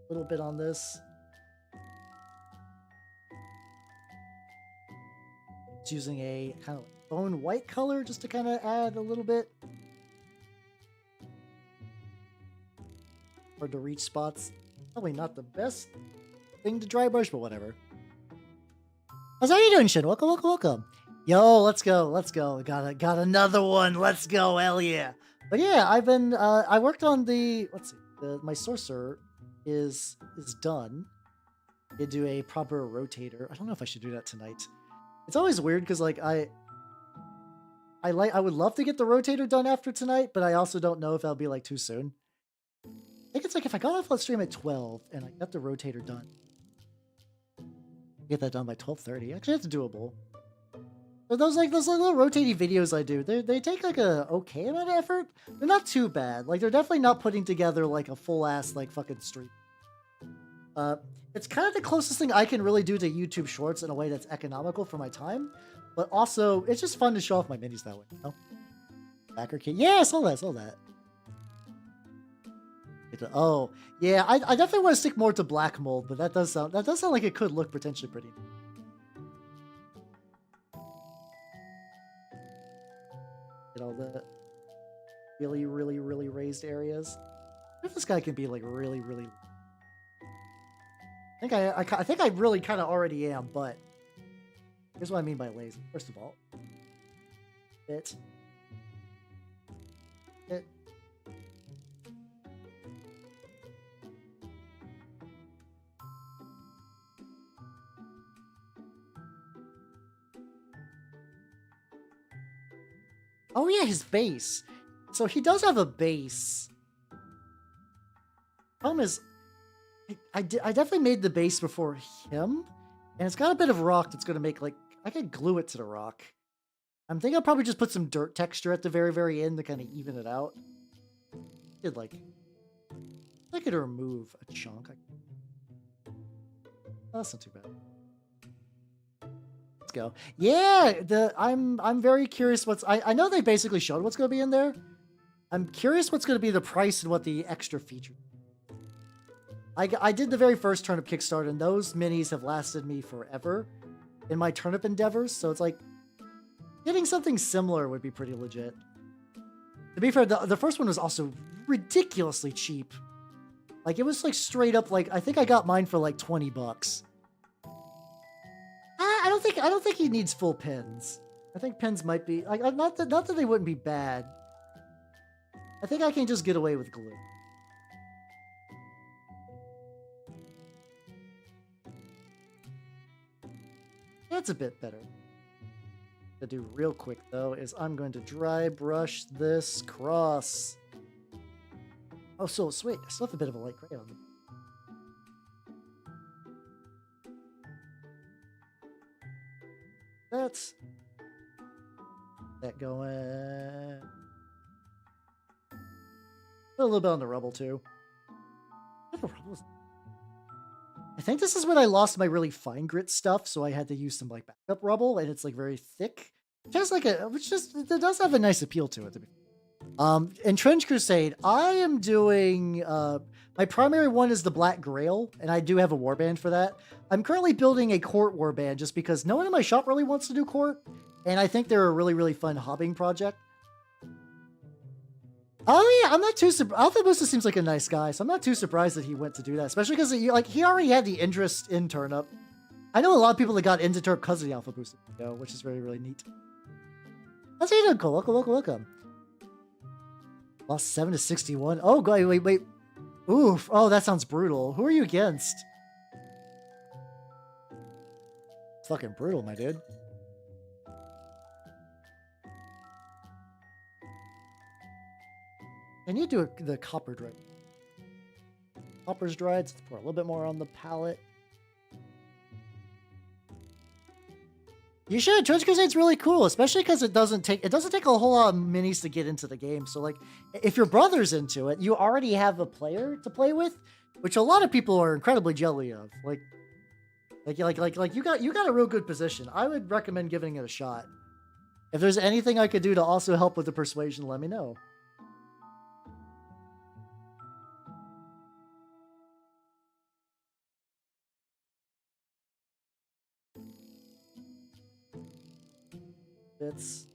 A little bit on this. It's using a kind of bone white color just to kind of add a little bit. Hard to reach spots. Probably not the best thing to dry brush, but whatever. How's how you doing, Shin? Welcome, welcome, welcome. Yo, let's go, let's go. Got another one. Let's go, hell yeah. But yeah, I've been I worked on the let's see, my sorcerer is done. You do a proper rotator. I don't know if I should do that tonight. It's always weird because like I would love to get the rotator done after tonight, but I also don't know if that'll be like too soon. I think it's like if I got off the stream at 12 and I got the rotator done, get that done by 12:30. Actually, that's doable. But those little rotating videos I do, they take like a okay amount of effort. They're not too bad. Like they're definitely not putting together like a full ass like fucking stream. It's kind of the closest thing I can really do to YouTube Shorts in a way that's economical for my time, but also it's just fun to show off my minis that way. You know? Backer kit, yeah, I saw that. Oh, yeah, I definitely want to stick more to black mold, but that does sound like it could look potentially pretty. Get all the really, really, really raised areas. If this guy can be like really, really. I think I really kind of already am, but here's what I mean by lazy. First of all, it. Oh yeah, his base. So he does have a base. Problem is, I definitely made the base before him, and it's got a bit of rock that's going to make, like, I could glue it to the rock. I'm thinking I'll probably just put some dirt texture at the very, very end to kind of even it out. I could remove a chunk. Oh, that's not too bad. Let's go. Yeah, I'm very curious I know they basically showed what's going to be in there. I'm curious what's going to be the price and what the extra feature. I did the very first turnip Kickstarter, and those minis have lasted me forever in my turnip endeavors, so it's like, getting something similar would be pretty legit. To be fair, the first one was also ridiculously cheap. Like, it was like straight up, like, I think I got mine for like 20 bucks. I don't think he needs full pins. I think pins might be, like, not that they wouldn't be bad. I think I can just get away with glue. That's a bit better. What to do real quick though is I'm going to dry brush this cross. Oh, so sweet. I still have a bit of a light gray on me. That's that going. Put a little bit on the rubble too. I think this is when I lost my really fine grit stuff, so I had to use some like backup rubble, and it's like very thick. It has like it does have a nice appeal to it. In Trench Crusade, I am doing my primary one is the Black Grail, and I do have a warband for that. I'm currently building a court warband just because no one in my shop really wants to do court, and I think they're a really, really fun hobbing project. Oh yeah, I'm not too surprised. Alpha Booster seems like a nice guy, so I'm not too surprised that he went to do that, especially because he already had the interest in Turnip. I know a lot of people that got into Turnip because of the Alpha Booster, which is really, really neat. How's he doing, Cole? Welcome. Lost 7 to 61. Oh, wait. Oof. Oh, that sounds brutal. Who are you against? Fucking brutal, my dude. I need to do the copper dried. Copper's dried, so let's pour a little bit more on the palette. You should. Trench Crusade's really cool, especially because it doesn't take a whole lot of minis to get into the game. So like, if your brother's into it, you already have a player to play with, which a lot of people are incredibly jelly of. Like you got a real good position. I would recommend giving it a shot. If there's anything I could do to also help with the persuasion, let me know. It's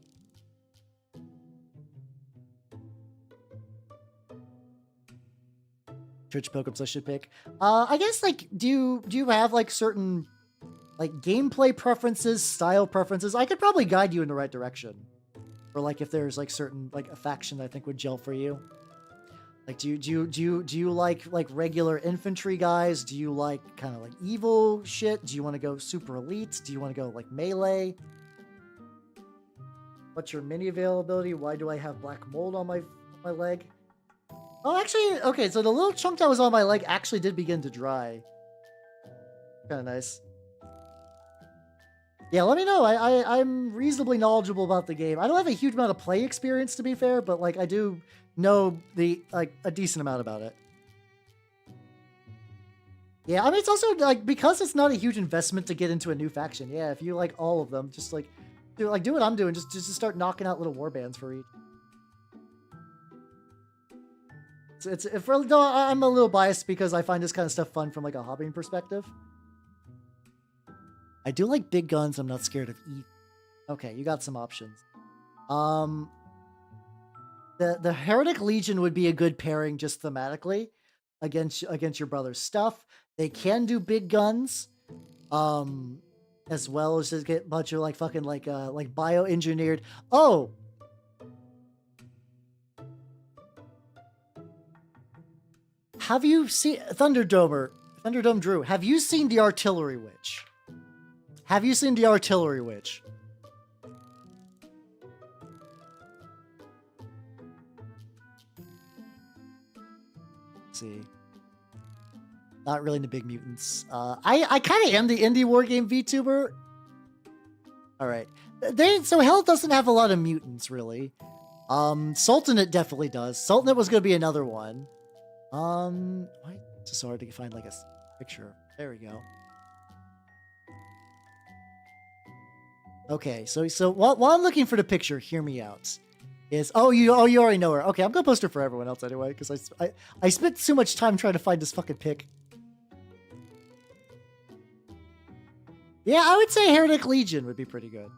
Twitch Pokemons I should pick. I guess like do you have like certain like gameplay preferences, style preferences? I could probably guide you in the right direction. Or like if there's like certain like a faction that I think would gel for you. Like do you like regular infantry guys? Do you like kind of like evil shit? Do you want to go super elite? Do you want to go like melee? What's your mini availability? Why do I have black mold on my leg? Oh, actually, okay, so the little chunk that was on my leg actually did begin to dry. Kind of nice. Yeah, let me know. I'm reasonably knowledgeable about the game. I don't have a huge amount of play experience, to be fair, but like I do know a decent amount about it. Yeah, I mean, it's also like because it's not a huge investment to get into a new faction. Yeah, if you like all of them, just like do what I'm doing. Just start knocking out little warbands for each. Though I'm a little biased because I find this kind of stuff fun from like a hobbying perspective. I do like big guns. I'm not scared of either. Okay, you got some options. The Heretic Legion would be a good pairing just thematically against your brother's stuff. They can do big guns, as well as just get a bunch of like fucking like bioengineered. Oh. Have you seen Thunderdome Drew? Have you seen the Artillery Witch? Have you seen the Artillery Witch? Let's see. Not really into big mutants. I kind of am the indie wargame VTuber. All right. So Hell doesn't have a lot of mutants really. Sultanate definitely does. Sultanate was gonna be another one. Why it's so hard to find like a picture. There we go. Okay, so while I'm looking for the picture, hear me out. You already know her. Okay, I'm gonna post her for everyone else anyway, because I spent too much time trying to find this fucking pic. Yeah, I would say Heretic Legion would be pretty good.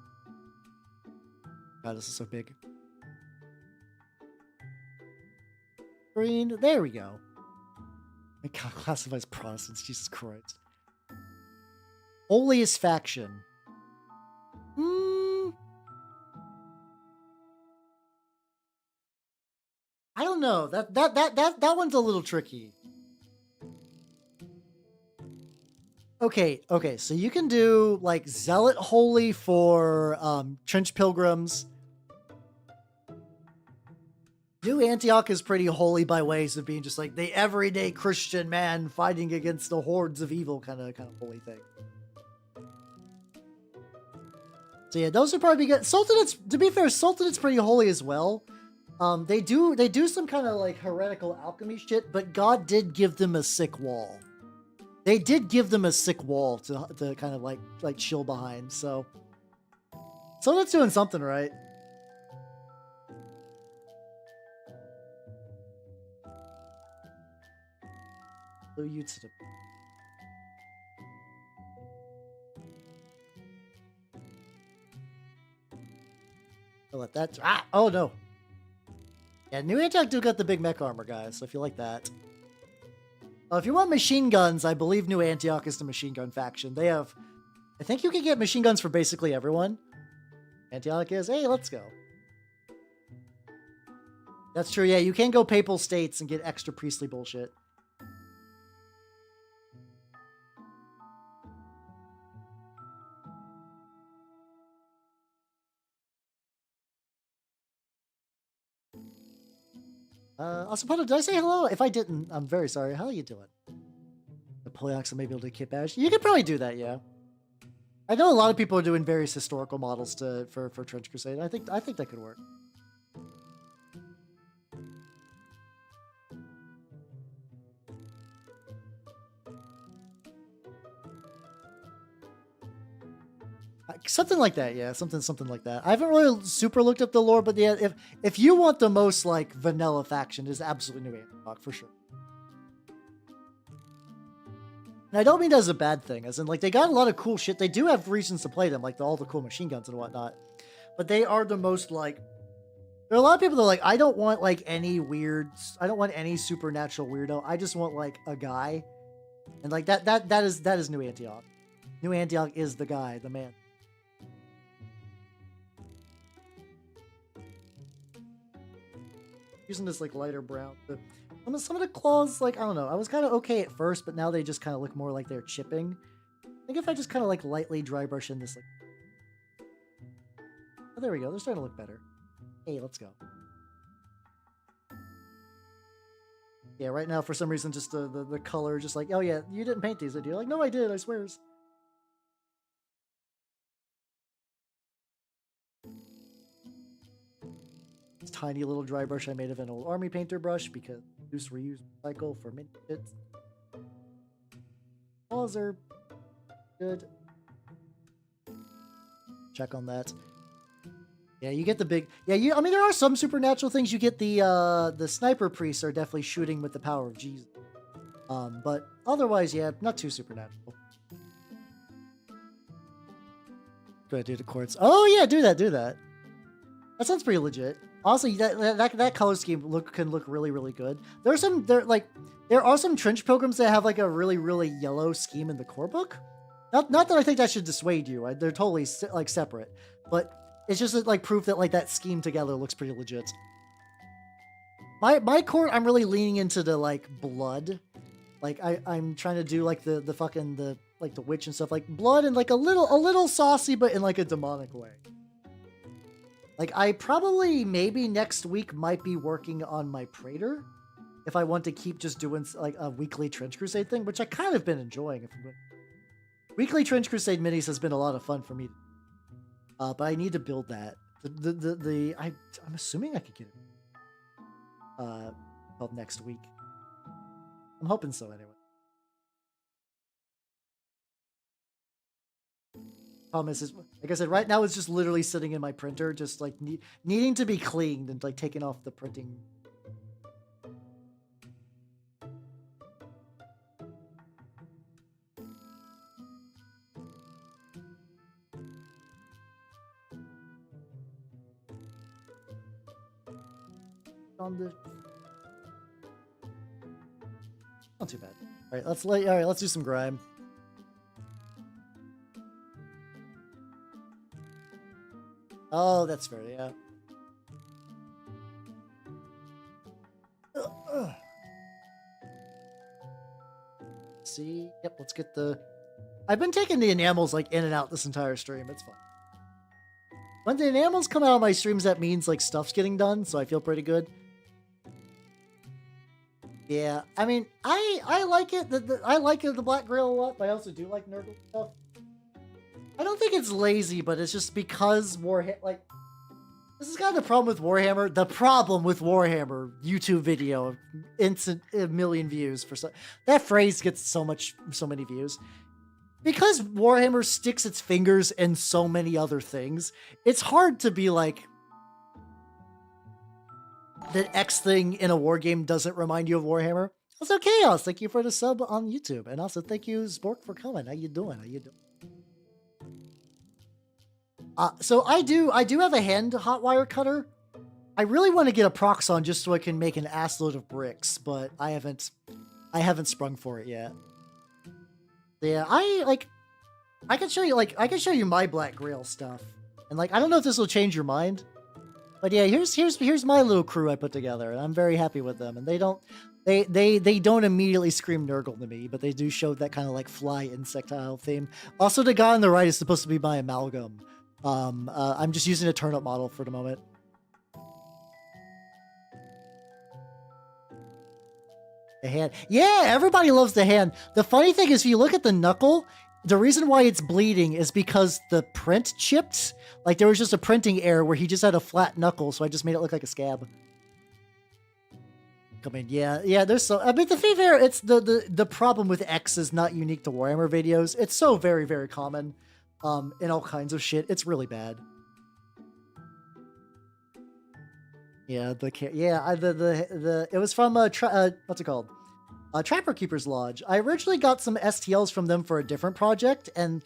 God, this is so big. Green, there we go. My God, classifies Protestants, Jesus Christ. Holiest faction. I don't know. That one's a little tricky. Okay, so you can do like Zealot Holy for Trench Pilgrims. New Antioch is pretty holy by ways of being just like the everyday Christian man fighting against the hordes of evil kind of holy thing. So yeah, those would probably be good. Sultanate's, to be fair, Sultanate's pretty holy as well. They do some kind of like heretical alchemy shit, but God did give them a sick wall. They did give them a sick wall to kind of like chill behind. So that's doing something right. So you to the I'll let that. Oh no. Yeah, New Antioch do got the big mech armor, guys. So if you like that. If you want machine guns, I believe New Antioch is the machine gun faction. They have, I think you can get machine guns for basically everyone. Antioch is, hey, let's go. That's true, yeah, you can go Papal States and get extra priestly bullshit. Also, did I say hello? If I didn't, I'm very sorry. How are you doing? The Polyox may be able to kit badge. You could probably do that, yeah. I know a lot of people are doing various historical models for Trench Crusade. I think that could work. Something like that, yeah. Something like that. I haven't really super looked up the lore, but yeah, if you want the most like vanilla faction, is absolutely New Antioch for sure. And I don't mean that as a bad thing, as in like they got a lot of cool shit. They do have reasons to play them, like all the cool machine guns and whatnot. But they are the most like. There are a lot of people that are like, I don't want like any weird. I don't want any supernatural weirdo. I just want like a guy, and like that is New Antioch. New Antioch is the guy, the man. Using this like lighter brown. Some of the claws, like, I don't know. I was kind of okay at first, but now they just kind of look more like they're chipping. I think if I just kind of like lightly dry brush in this, like, oh, there we go. They're starting to look better. Hey, let's go. Yeah, right now for some reason, just the color, just like, oh yeah, you didn't paint these, did you? Like, no, I did. I swears. Tiny little dry brush I made of an old army painter brush because use reuse cycle for mini bits. Paws are good. Check on that. Yeah, you get the big. Yeah, I mean, there are some supernatural things. You get the sniper priests are definitely shooting with the power of Jesus. But otherwise, yeah, not too supernatural. Go ahead, do the quartz. Oh yeah, do that. That sounds pretty legit. Also, that color scheme can look really good. There are some trench pilgrims that have like a really yellow scheme in the core book. Not that I think that should dissuade you. They're totally like separate, but it's just like proof that like that scheme together looks pretty legit. My court, I'm really leaning into the like blood. Like I'm trying to do like the fucking like the witch and stuff, like blood and like a little saucy, but in like a demonic way. Like, I probably, maybe next week might be working on my Praetor if I want to keep just doing, like, a weekly Trench Crusade thing, which I kind of been enjoying. Weekly Trench Crusade minis has been a lot of fun for me. But I need to build that. I'm assuming I could get it called next week. I'm hoping so, anyway. Problem is, like I said, right now it's just literally sitting in my printer, just like needing to be cleaned and like taken off the printing. Not too bad. All right, let's do some grime. Oh, that's fair, yeah. See, yep, let's get the... I've been taking the enamels, like, in and out this entire stream. It's fun. When the enamels come out of my streams, that means, like, stuff's getting done, so I feel pretty good. Yeah, I mean, I like it. I like the Black Grail a lot, but I also do like Nurgle stuff. I don't think it's lazy, but it's just because Warhammer, like, This is kind of the problem with Warhammer. The problem with Warhammer YouTube video, instant a million views for that phrase gets so many views because Warhammer sticks its fingers in so many other things. It's hard to be like that X thing in a war game doesn't remind you of Warhammer. Also, Chaos, thank you for the sub on YouTube, and also thank you Spork for coming. How you doing? So I do have a hand hot wire cutter. I really want to get a Proxon just so I can make an assload of bricks, but I haven't sprung for it yet. Yeah, I can show you my Black Grail stuff. And like I don't know if this will change your mind. But yeah, here's my little crew I put together, and I'm very happy with them. And they don't immediately scream Nurgle to me, but they do show that kind of like fly insectile theme. Also, the guy on the right is supposed to be my amalgam. I'm just using a turnip model for the moment. The hand. Yeah, everybody loves the hand. The funny thing is, if you look at the knuckle, the reason why it's bleeding is because the print chipped. Like, there was just a printing error where he just had a flat knuckle, so I just made it look like a scab. I mean, yeah, there's so... I mean, to be fair, it's the problem with X is not unique to Warhammer videos. It's so very, very common. In all kinds of shit. It's really bad. Yeah, it was from what's it called? Trapper Keeper's Lodge. I originally got some STLs from them for a different project, and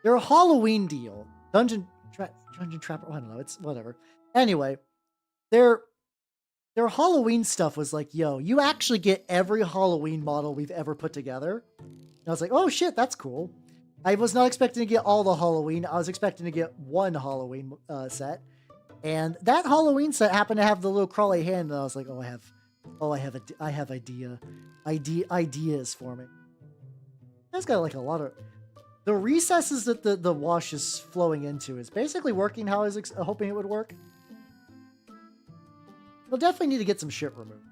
they're a Halloween deal. Dungeon Trapper. I don't know. It's whatever. Anyway, their Halloween stuff was like, yo, you actually get every Halloween model we've ever put together. And I was like, oh shit, that's cool. I was not expecting to get all the Halloween. I was expecting to get one Halloween set. And that Halloween set happened to have the little crawly hand, and I was like, I have ideas for me. That's got like a lot of... The recesses that the wash is flowing into is basically working how I was hoping it would work. We'll definitely need to get some shit removed.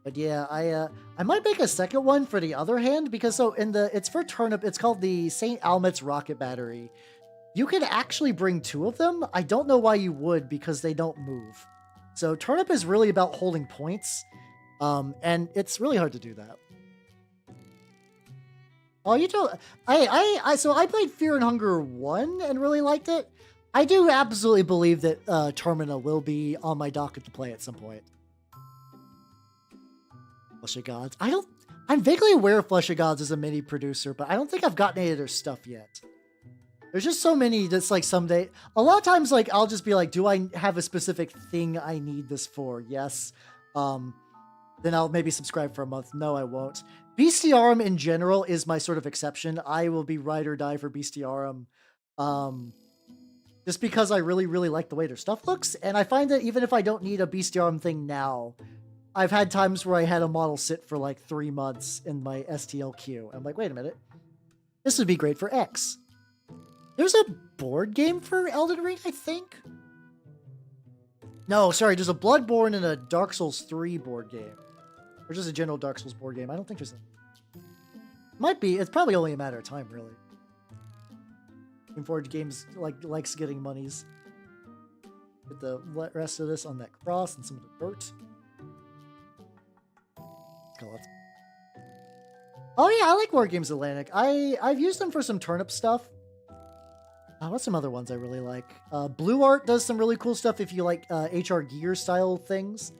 But yeah, I might make a second one for the other hand, because so it's for turnip, it's called the St. Almet's rocket battery. You can actually bring two of them. I don't know why you would, because they don't move. So turnip is really about holding points. And it's really hard to do that. Oh, you told... So I played Fear and Hunger 1 and really liked it. I do absolutely believe that Termina will be on my docket to play at some point. Flesh of Gods. I'm vaguely aware of Flesh of Gods as a mini producer, but I don't think I've gotten any of their stuff yet. There's just so many that's like someday... A lot of times, like, I'll just be like, do I have a specific thing I need this for? Yes. Then I'll maybe subscribe for a month. No, I won't. Bestiarum in general is my sort of exception. I will be ride or die for Bestiarum. Just because I really, really like the way their stuff looks. And I find that even if I don't need a Bestiarum thing now, I've had times where I had a model sit for like 3 months in my STL queue. I'm like, wait a minute. This would be great for X. There's a board game for Elden Ring, I think? No, sorry, there's a Bloodborne and a Dark Souls 3 board game. Or just a general Dark Souls board game. I don't think there's a... Might be. It's probably only a matter of time, really. Looking forward to games likes getting monies. Get the rest of this on that cross and some of the dirt. Oh yeah, I like War Games Atlantic. I've used them for some turnip stuff. What's some other ones I really like? Blue Art does some really cool stuff if you like HR Gear style things.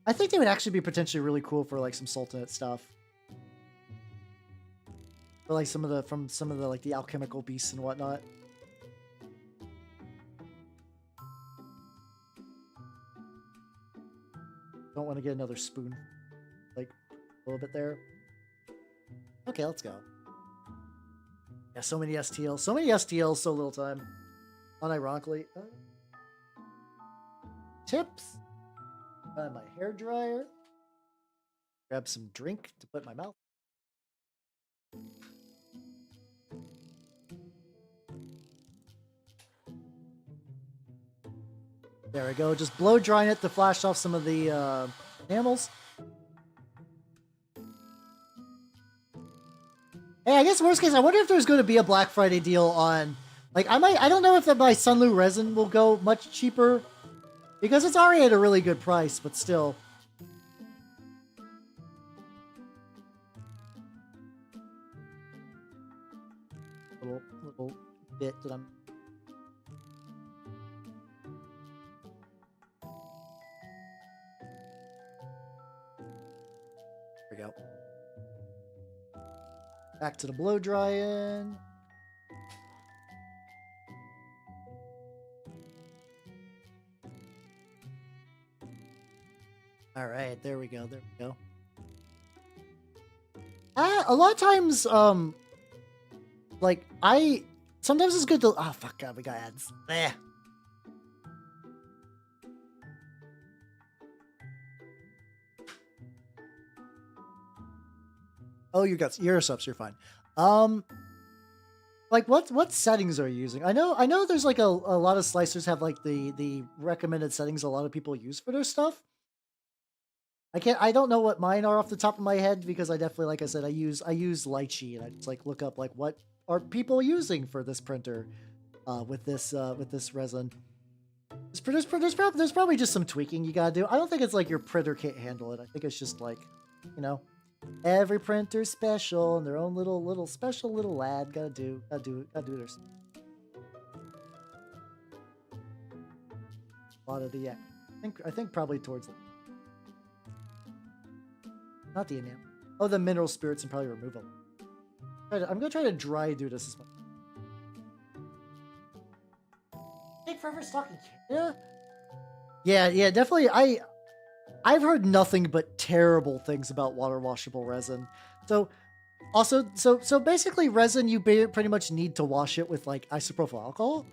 I think they would actually be potentially really cool for like some Sultanate stuff. For like some of the like the alchemical beasts and whatnot. Don't want to get another spoon. Like a little bit there. Okay, let's go. Yeah, so many STLs. So many STLs, so little time. Unironically. Tips. My hair dryer. Grab some drink to put in my mouth. There we go. Just blow drying it to flash off some of the enamels. Hey, I guess guess worst case, I wonder if there's going to be a Black Friday deal on, like, I don't know if my Sunlu resin will go much cheaper because it's already at a really good price, but still. Little bit that I'm. There we go. Back to the blow drying. All right, there we go. There we go. A lot of times, like sometimes it's good to. Oh fuck, God, we got ads. Eh. Oh, your subs, you're fine. Like what settings are you using? I know there's like a lot of slicers have like the recommended settings a lot of people use for their stuff. I don't know what mine are off the top of my head because I definitely, like I said, I use Lychee and I just like look up like what are people using for this printer with this resin. There's probably just some tweaking you gotta do. I don't think it's like your printer can't handle it. I think it's just like, you know, every printer's special and their own little special little lad gotta do their stuff. A lot of the, yeah. I think probably towards the, not the enamel. Oh, the mineral spirits and probably remove them. I'm gonna try to dry do this as well. Take forever stocking. Yeah, definitely. I've heard nothing but terrible things about water washable resin. So basically resin, you pretty much need to wash it with like isopropyl alcohol,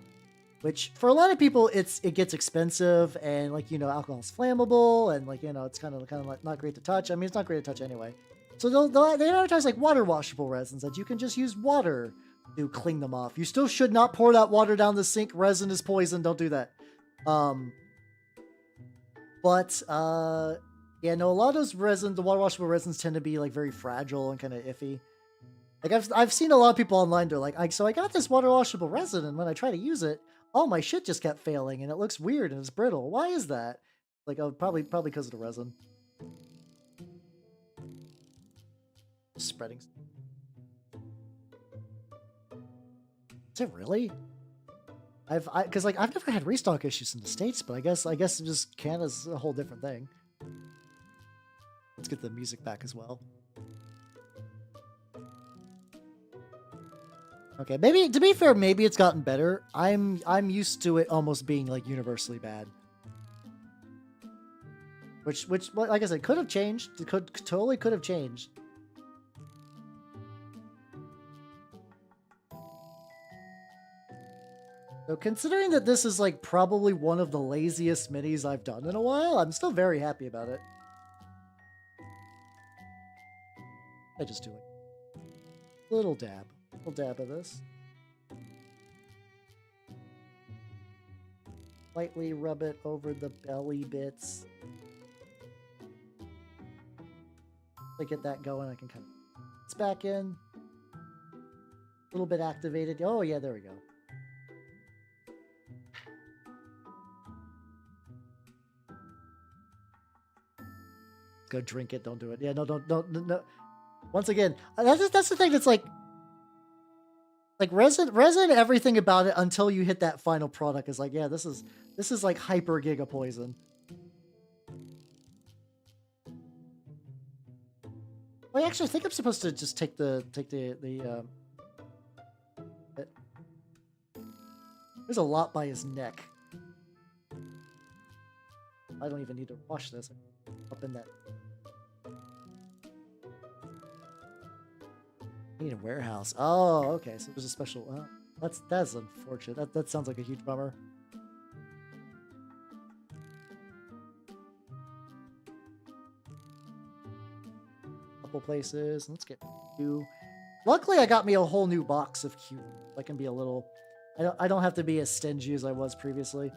which for a lot of people it gets expensive, and like, you know, alcohol is flammable, and like, you know, it's kind of like not great to touch. I mean, it's not great to touch anyway. So they advertise like water washable resins that you can just use water to clean them off. You still should not pour that water down the sink. Resin is poison. Don't do that. But yeah, no, a lot of those resins, the water washable resins, tend to be like very fragile and kind of iffy. Like I've seen a lot of people online. They're like, so I got this water washable resin, and when I try to use it, all my shit just kept failing, and it looks weird and it's brittle. Why is that? Like, oh, probably because of the resin. Spreading. Is it really? Because like I've never had restock issues in the States, but I guess just Canada's a whole different thing. Let's get the music back as well. Okay, maybe to be fair, maybe it's gotten better. I'm used to it almost being like universally bad. Which like I said, could have changed. It totally could have changed. So considering that this is like probably one of the laziest minis I've done in a while, I'm still very happy about it. I just do it. Little dab of this. Lightly rub it over the belly bits. To get that going, I can kind of it's back in. A little bit activated. Oh yeah, there we go. Go drink it. Don't do it. Yeah, no, don't. Once again, that's the thing. That's like resin. Everything about it until you hit that final product is like, yeah, this is like hyper giga poison. Well, I actually think I'm supposed to just take the. There's a lot by his neck. I don't even need to wash this. Up in that. Need a warehouse. Oh, okay. So there's a special. That's unfortunate. That sounds like a huge bummer. Couple places. Let's get Q. Luckily, I got me a whole new box of Q. I can be a little. I don't have to be as stingy as I was previously.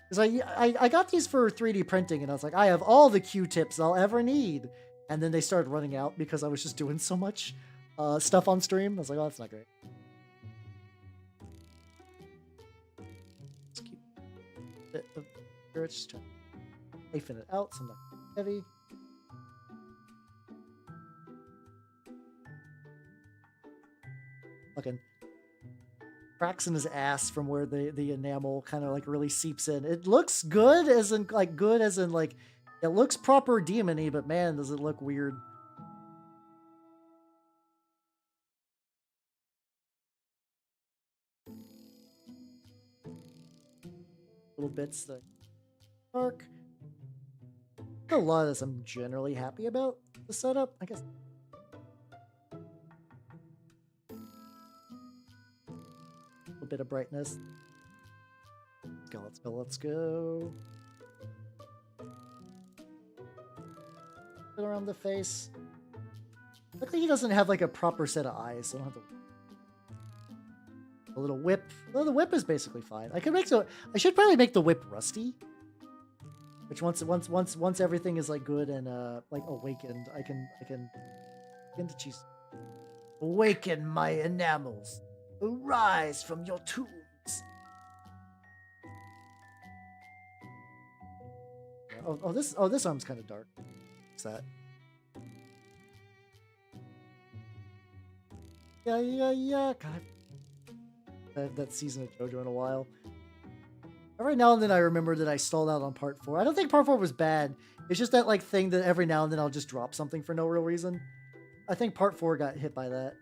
Because I got these for 3D printing, and I was like, I have all the Q-tips I'll ever need. And then they started running out because I was just doing so much. stuff on stream. I was like, oh, that's not great. Let's keep a bit of courage, just trying to hyphen it out so I'm not heavy. Fucking cracks in his ass from where the enamel kind of like really seeps in. It looks good as in like it looks proper demon-y, but man, does it look weird. Little bits that dark. A lot of this I'm generally happy about the setup, I guess. A bit of brightness. Let's go, let's go. Put around the face. Luckily he doesn't have like a proper set of eyes, so I don't have to. A little whip. Well, the whip is basically fine. I should probably make the whip rusty. Which once everything is like good and like awakened, I can begin to choose. Awaken my enamels. Arise from your tombs. This arm's kind of dark. What's that? Yeah. God, I haven't that season of JoJo in a while. Every now and then I remember that I stalled out on part 4. I don't think part 4 was bad. It's just that like thing that every now and then I'll just drop something for no real reason. I think part 4 got hit by that.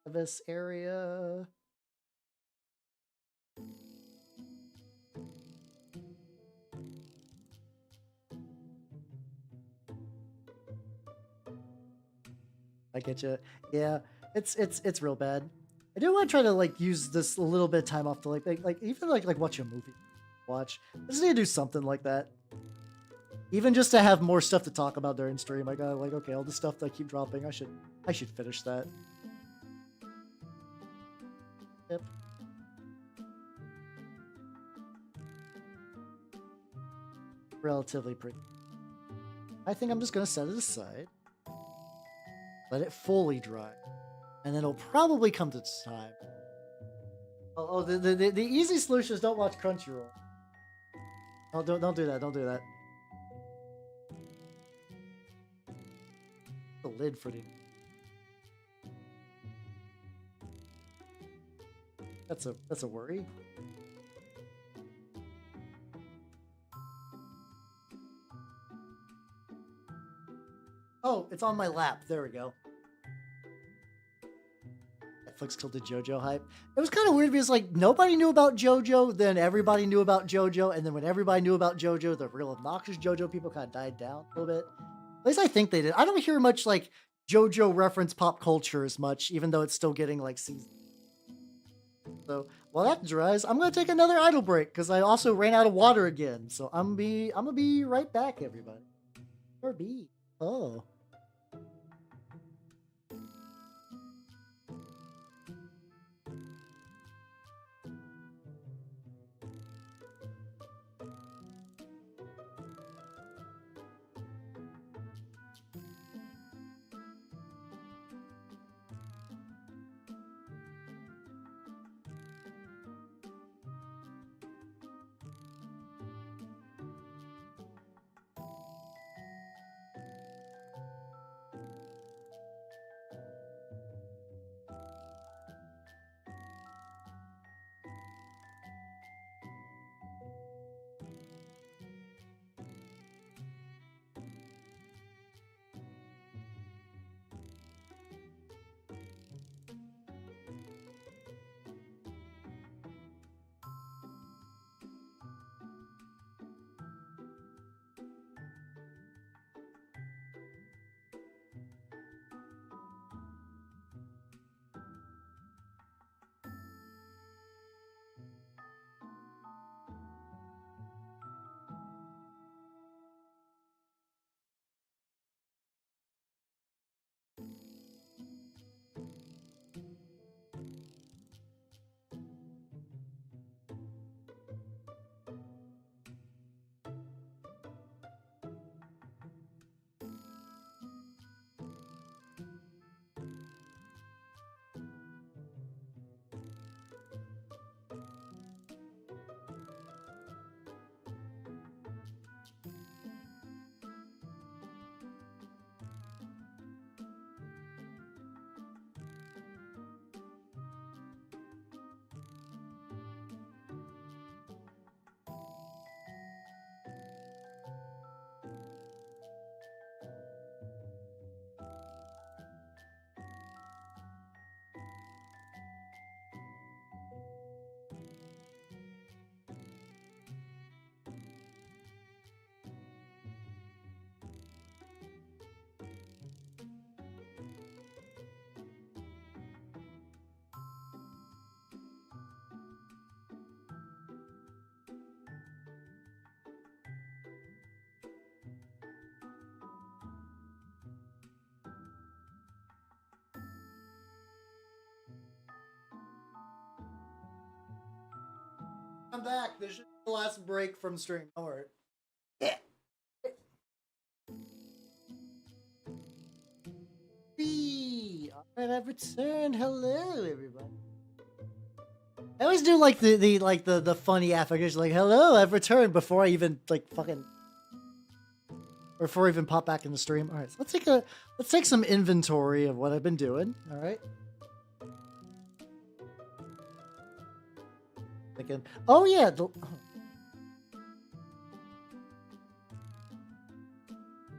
This area. I get you. Yeah, it's real bad. I do want to try to like use this a little bit of time off to like even like watch a movie. I just need to do something like that. Even just to have more stuff to talk about during stream. I got like, okay, all the stuff that I keep dropping, I should finish that. Yep. Relatively pretty. I think I'm just gonna set it aside. Let it fully dry. And then it'll probably come to time. The easy solution is don't watch Crunchyroll. Oh, don't do that. Don't do that. The lid for the. That's a worry. Oh, it's on my lap. There we go. Netflix killed the JoJo hype. It was kind of weird because like nobody knew about JoJo, then everybody knew about JoJo, and then when everybody knew about JoJo, the real obnoxious JoJo people kind of died down a little bit. At least I think they did. I don't hear much like JoJo reference pop culture as much, even though it's still getting like seasons. So while that dries, I'm gonna take another idle break because I also ran out of water again. So I'm gonna be right back, everybody. Or be. Oh. I'm back. This should be the last break from stream. Don't worry. Yeah. Alright, I've returned. Hello, everybody. I always do like the funny affectation, like hello, I've returned before I even like fucking before I even pop back in the stream. Alright, so let's take some inventory of what I've been doing. Alright. Thinking, oh yeah,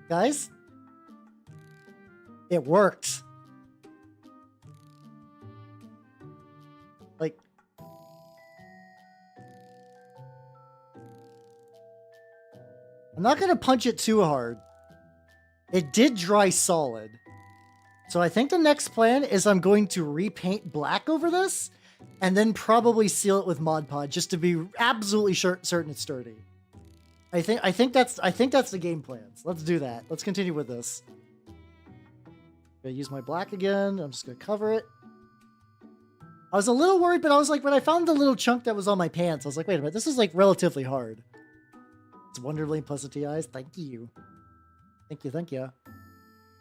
guys, it worked. Like, I'm not gonna punch it too hard. It did dry solid. So I think the next plan is I'm going to repaint black over this and then probably seal it with Mod Podge just to be absolutely certain it's sturdy. I think that's the game plans. Let's do that. Let's continue with this. I'm gonna use my black again. I'm just gonna cover it. I was a little worried, but I was like, when I found the little chunk that was on my pants, I was like, wait a minute, this is like relatively hard. It's wonderfully pleasant to your eyes. Thank you. Thank you, thank you.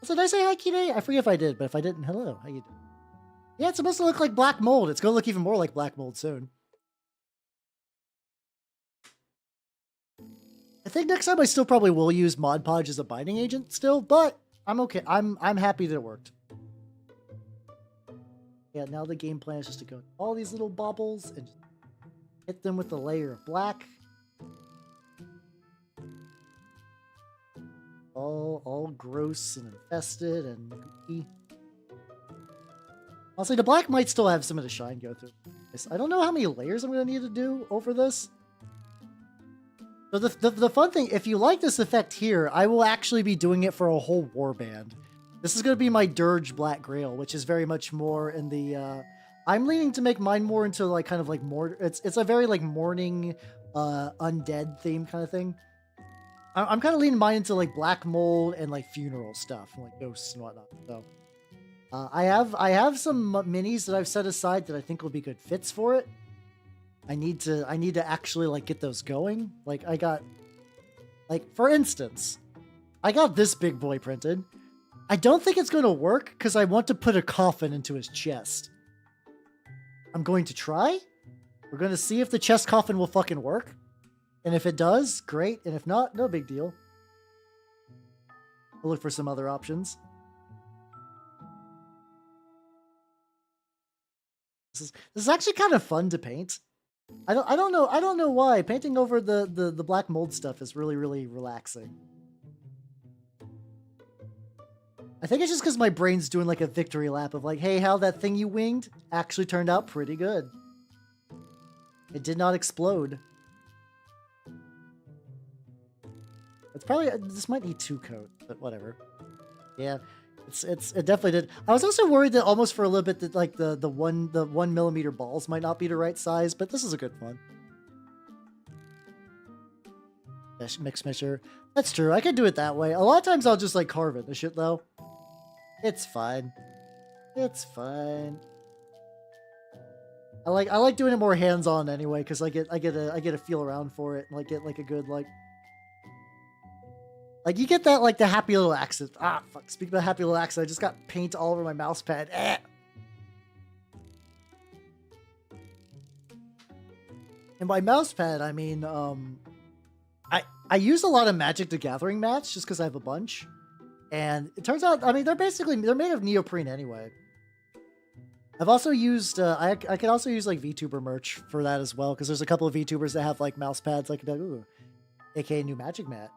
So did I say hi, Kine? I forget if I did, but if I didn't, hello. How you doing? Yeah, it's supposed to look like black mold. It's going to look even more like black mold soon. I think next time I still probably will use Mod Podge as a binding agent still, but I'm okay. I'm happy that it worked. Yeah, now the game plan is just to go all these little baubles and just hit them with a layer of black. All gross and infested and gooey. Honestly, the black might still have some of the shine go through. I don't know how many layers I'm going to need to do over this. So the fun thing, if you like this effect here, I will actually be doing it for a whole warband. This is going to be my Dirge Black Grail, which is very much more in the... I'm leaning to make mine more into like kind of like more... It's a very like mourning, undead theme kind of thing. I'm kind of leaning mine into like black mold and like funeral stuff, and like ghosts and whatnot. So I have some minis that I've set aside that I think will be good fits for it. I need to actually like get those going. Like I got, like for instance, I got this big boy printed. I don't think it's going to work because I want to put a coffin into his chest. I'm going to try. We're going to see if the chest coffin will fucking work. And if it does, great. And if not, no big deal. We'll look for some other options. This is actually kind of fun to paint. I don't know why. Painting over the black mold stuff is really, really relaxing. I think it's just because my brain's doing like a victory lap of like, hey, how that thing you winged actually turned out pretty good. It did not explode. It's probably, this might need 2 coats, but whatever. Yeah, it definitely did. I was also worried that almost for a little bit that like the 1 millimeter balls might not be the right size, but this is a good one. Mix measure. That's true. I could do it that way. A lot of times I'll just like carve it. The shit though. It's fine. It's fine. I like doing it more hands-on anyway, because I get a feel around for it and like get like a good like you get that like the happy little accident. Ah fuck. Speaking of happy little accident, I just got paint all over my mouse pad. Eh. And by mouse pad I mean I use a lot of Magic the Gathering mats just because I have a bunch. And it turns out, I mean, they're made of neoprene anyway. I've also used, I could also use like Vtuber merch for that as well, because there's a couple of Vtubers that have like mouse pads I could be like, ooh, aka new Magic mat.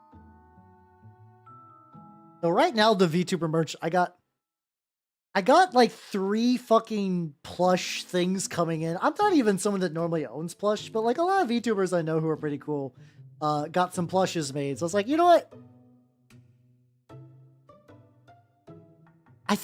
So right now, the Vtuber merch, I got like 3 fucking plush things coming in. I'm not even someone that normally owns plush, but like a lot of Vtubers I know who are pretty cool, got some plushes made. So I was like, you know what?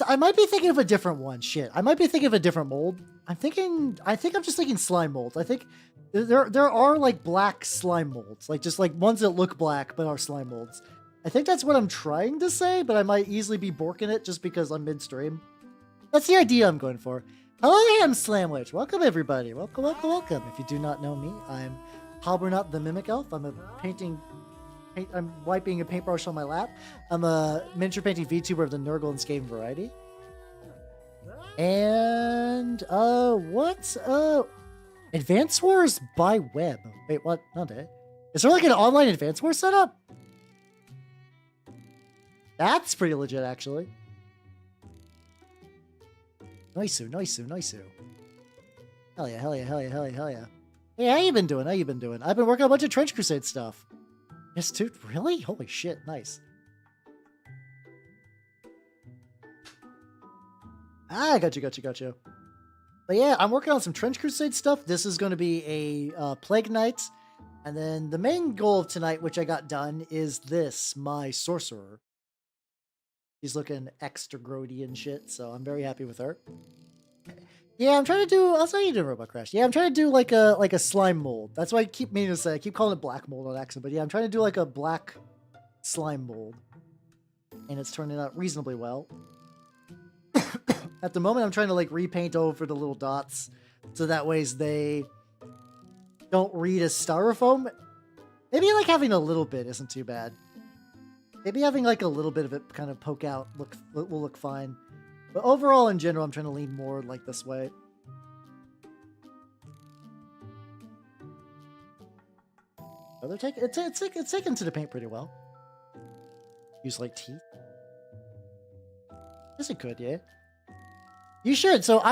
I might be thinking of a different one. Shit. I might be thinking of a different mold. I think I'm just thinking slime molds. I think there are like black slime molds, like just like ones that look black but are slime molds. I think that's what I'm trying to say, but I might easily be borking it just because I'm midstream. That's the idea I'm going for. Hello, Ham Slamwich. Welcome everybody. Welcome, welcome, welcome. If you do not know me, I'm Halbernot the Mimic Elf. I'm wiping a paintbrush on my lap. I'm a miniature painting VTuber of the Nurgle and Skaven variety. And what? Advance Wars by web. Wait, what? Not it. Is there like an online Advance Wars setup? That's pretty legit, actually. Nice. Hell yeah, hell yeah, hell yeah, hell yeah, hell yeah. Hey, how you been doing? How you been doing? I've been working on a bunch of Trench Crusade stuff. Yes, dude, really? Holy shit, nice. Ah, got you. But yeah, I'm working on some Trench Crusade stuff. This is going to be a Plague Knight. And then the main goal of tonight, which I got done, is this, my Sorcerer. She's looking extra grody and shit, so I'm very happy with her. Yeah, I'm trying to do... I'll say you did Robot Crash. Yeah, I'm trying to do like a slime mold. That's what I keep meaning to say. I keep calling it black mold on accident. But yeah, I'm trying to do like a black slime mold. And it's turning out reasonably well. At the moment, I'm trying to like repaint over the little dots. So that ways they don't read as styrofoam. Maybe like having a little bit isn't too bad. Maybe having like a little bit of it kind of poke out will look fine. But overall, in general, I'm trying to lean more like this way. Oh, it's taken to the paint pretty well. Use like teeth. Yes, it could, yeah. You should. So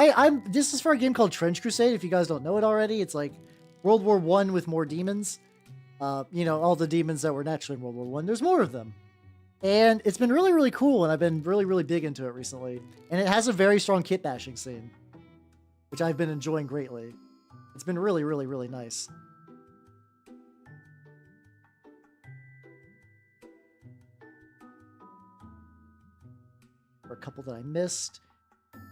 this is for a game called Trench Crusade. If you guys don't know it already, it's like World War I with more demons. You know, all the demons that were naturally in World War I. There's more of them. And it's been really, really cool, and I've been really, really big into it recently. And it has a very strong kit bashing scene, which I've been enjoying greatly. It's been really, really, really nice. For a couple that I missed.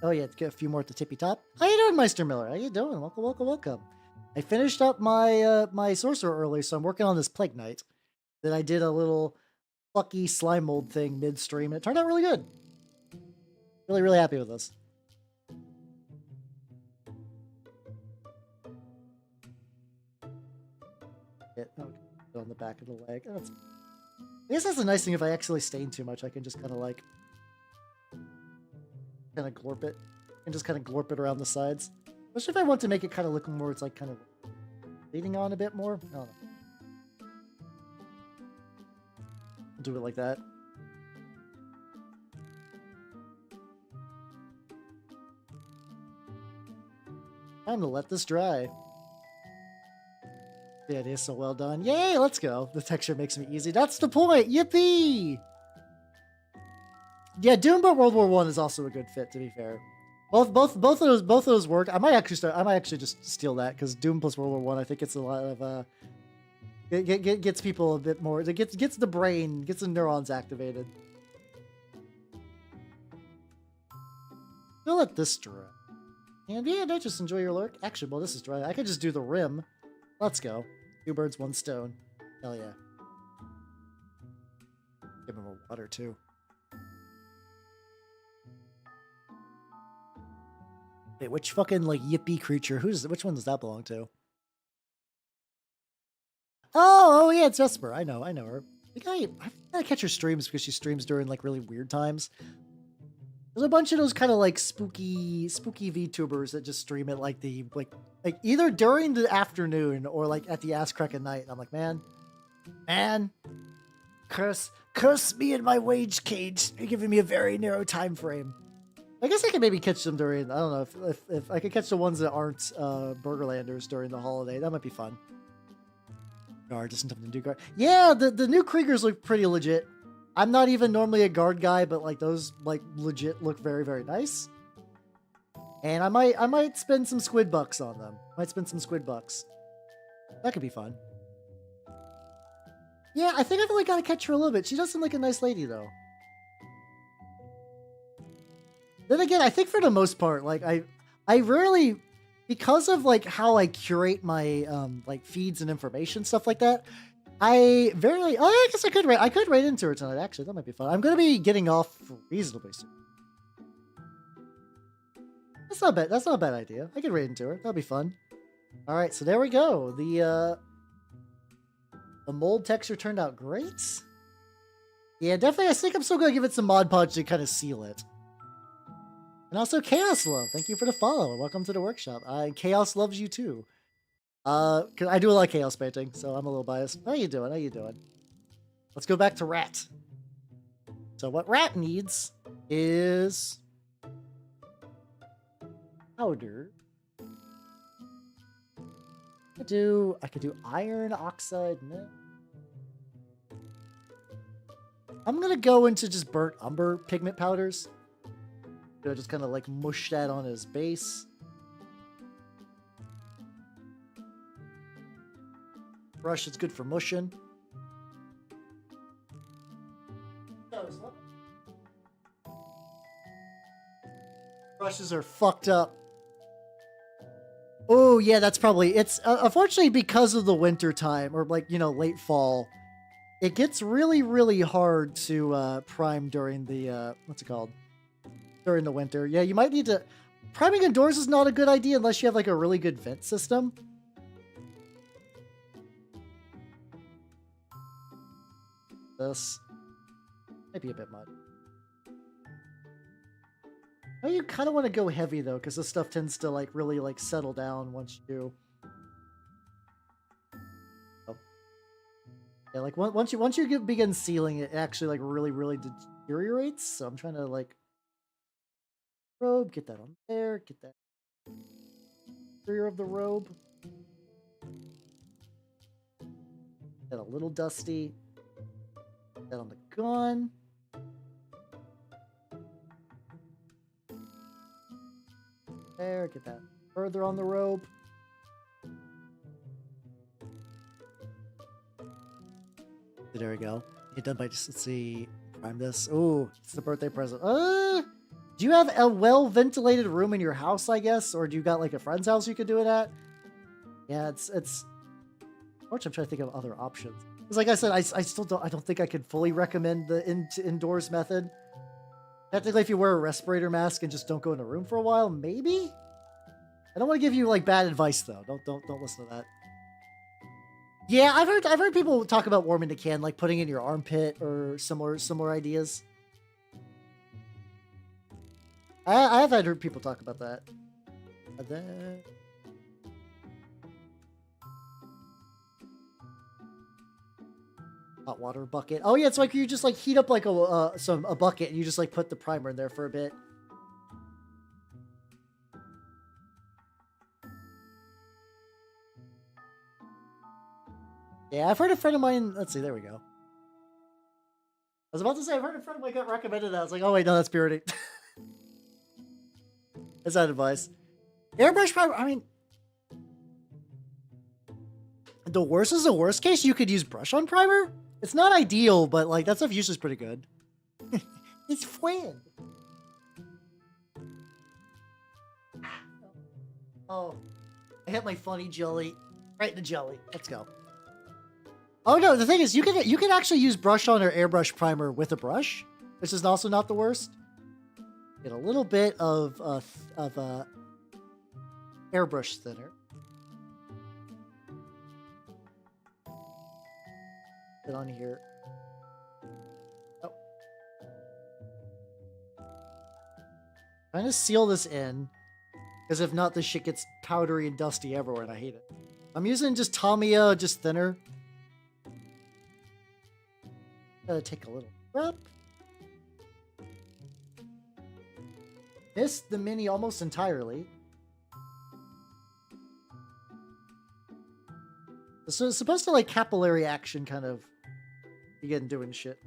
Oh yeah, get a few more at the tippy top. How you doing, Meister Miller? How you doing? Welcome, welcome, welcome. I finished up my my Sorcerer early, so I'm working on this Plague Knight. That I did a little plucky slime mold thing midstream, and it turned out really good. Really, really happy with this. On the back of the leg. I guess that's the nice thing. If I actually stain too much, I can just kind of like glorp it and just kind of glorp it around the sides. Especially if I want to make it kind of look more, it's like kind of leading on a bit more. I don't know. Do it like that. Time to let this dry. Yeah, it is so well done. Yay, let's go. The texture makes me easy. That's the point. Yippee! Yeah, Doom but World War I is also a good fit, to be fair. Both of those work. I might actually just steal that, because Doom plus World War I think it's a lot of gets people a bit more. It gets the brain, gets the neurons activated. I'll let this dry. And yeah, don't just enjoy your lurk. Actually, well, this is dry. I could just do the rim. Let's go. 2 birds, 1 stone. Hell yeah. Give him more water too. Wait, which fucking like yippee creature? Which one does that belong to? Oh yeah, it's Vesper. I know her. I gotta catch her streams because she streams during like really weird times. There's a bunch of those kind of like spooky VTubers that just stream it like like either during the afternoon or like at the ass crack at night. And I'm like, man, curse me in my wage cage. You're giving me a very narrow time frame. I guess I could maybe catch them during, I don't know, if I could catch the ones that aren't Burgerlanders during the holiday. That might be fun. Guard, just something to do guard. Yeah, the new Kriegers look pretty legit. I'm not even normally a guard guy, but like those like legit look very, very nice. And I might spend some squid bucks on them. Might spend some squid bucks. That could be fun. Yeah, I think I've only got to catch her a little bit. She does seem like a nice lady though. Then again, I think for the most part, like I rarely, because of like how I curate my like feeds and information, stuff like that, I guess I could raid into her tonight, actually. That might be fun. I'm gonna be getting off reasonably soon. That's not a bad idea. I could raid into her. That'll be fun. Alright, so there we go. The mold texture turned out great. Yeah, definitely. I think I'm still going to give it some Mod Podge to kind of seal it. And also, Chaos Love. Thank you for the follow. Welcome to the workshop. Chaos loves you too. 'Cause I do a lot of chaos painting, so I'm a little biased. How you doing? How you doing? Let's go back to Rat. So what Rat needs is powder. I could do iron oxide. No. I'm gonna go into just burnt umber pigment powders. Gonna just kind of like mush that on his base. Brush, it's good for mushing. Brushes are fucked up. Oh yeah, that's probably it's. Unfortunately, because of the winter time or like late fall, it gets really really hard to prime during the what's it called? During the winter. Yeah, you might need to. Priming indoors is not a good idea unless you have like a really good vent system. This might be a bit much. Oh, you kind of want to go heavy though, because this stuff tends to like really like settle down once you. Oh. Yeah, like once you begin sealing it, actually like really deteriorates. So I'm trying to like robe, get that on there, get that rear of the robe. Get a little dusty. Get that on the gun. There, get that further on the robe. There we go. Get done by just, let's see, prime this. Oh, it's the birthday present. Do you have a well-ventilated room in your house, I guess? Or do you got like a friend's house you could do it at? Yeah, it's I'm trying to think of other options. Because like I said, I still don't think I could fully recommend the indoors method. Technically, if you wear a respirator mask and just don't go in a room for a while, maybe? I don't want to give you like bad advice though. Don't listen to that. Yeah, I've heard people talk about warming the can, like putting in your armpit or similar ideas. I have heard people talk about that. Hot water bucket. Oh yeah, it's like you just like heat up like a bucket and you just like put the primer in there for a bit. Yeah, I've heard a friend of mine. Let's see, there we go. I was about to say I've heard a friend of mine got recommended that. I was like, oh wait, no, that's purity. That's not advice. Airbrush primer. I mean, the worst is the worst case. You could use brush on primer. It's not ideal, but like that stuff usually is pretty good. It's fun. Oh, I hit my funny jelly right in the jelly. Let's go. Oh no, the thing is, you can actually use brush on or airbrush primer with a brush, which is also not the worst. Get a little bit of airbrush thinner. Get on here. Oh. Trying to seal this in, because if not, this shit gets powdery and dusty everywhere, and I hate it. I'm using just Tamiya, just thinner. Gotta take a little drop. Missed the mini almost entirely. So it's supposed to like capillary action kind of begin doing shit.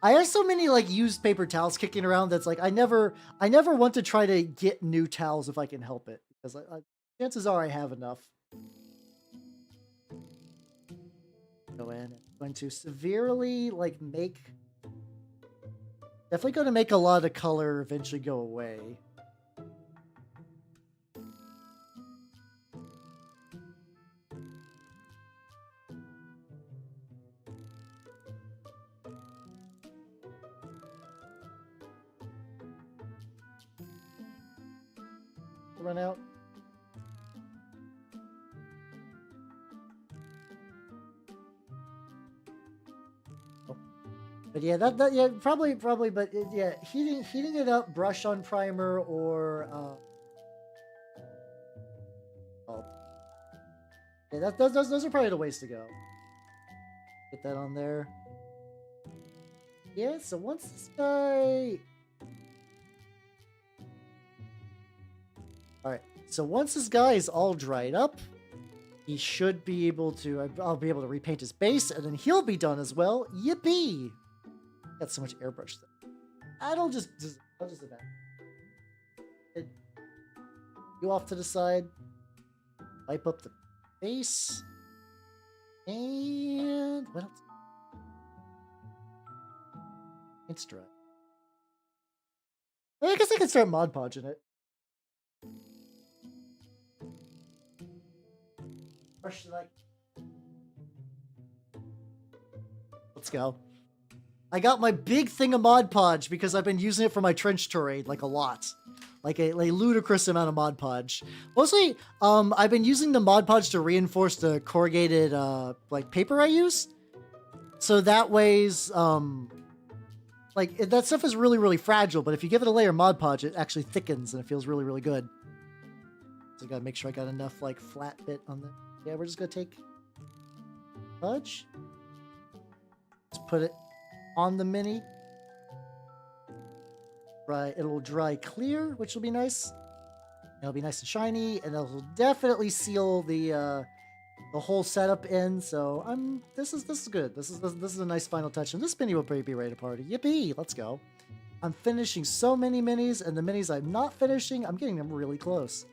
I have so many like used paper towels kicking around that's like I never want to try to get new towels if I can help it, because chances are I have enough. Go in. I'm going to severely like definitely going to make a lot of color eventually go away. to run out. Oh. But yeah, yeah, probably, but yeah, heating it up, brush on primer, or oh, yeah, those are probably the ways to go. Get that on there. Yeah, so once this guy... Alright, so once this guy is all dried up, he should be able to... I'll be able to repaint his base, and then he'll be done as well. Yippee! Got so much airbrush there. I'll just evacuate. You off to the side. Wipe up the base. And... what else? It's dry. I guess I can start Mod Podging it. Brush like. Let's go. I got my big thing of Mod Podge because I've been using it for my trench terrain like a lot. Like a ludicrous amount of Mod Podge. Mostly, I've been using the Mod Podge to reinforce the corrugated like paper I use. So that way's like, that stuff is really, really fragile, but if you give it a layer of Mod Podge, it actually thickens, and it feels really, really good. So I gotta make sure I got enough, like, flat bit on the... Yeah, we're just gonna take... Podge. Let's put it on the mini. Right, it'll dry clear, which will be nice. It'll be nice and shiny, and it'll definitely seal the whole setup in. So this is good. This is a nice final touch, and this mini will probably be ready to party. Yippee! Let's go. I'm finishing so many minis, and the minis I'm not finishing, I'm getting them really close.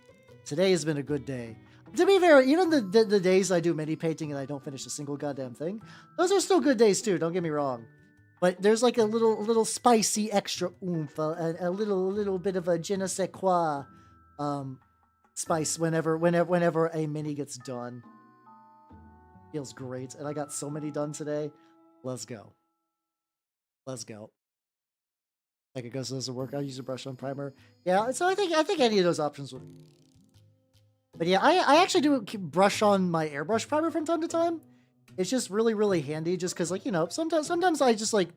Today has been a good day. To be fair, even the days I do mini painting and I don't finish a single goddamn thing, those are still good days too. Don't get me wrong. But there's like a little spicy extra oomph, a little bit of a je ne sais quoi spice whenever a mini gets done. Feels great, and I got so many done today. Let's go. Let's go. Like it goes to work. I'll use a brush on primer. Yeah, so I think any of those options would. But yeah, I actually do brush on my airbrush primer from time to time. It's just really, really handy, just because, like, you know, sometimes I just, like,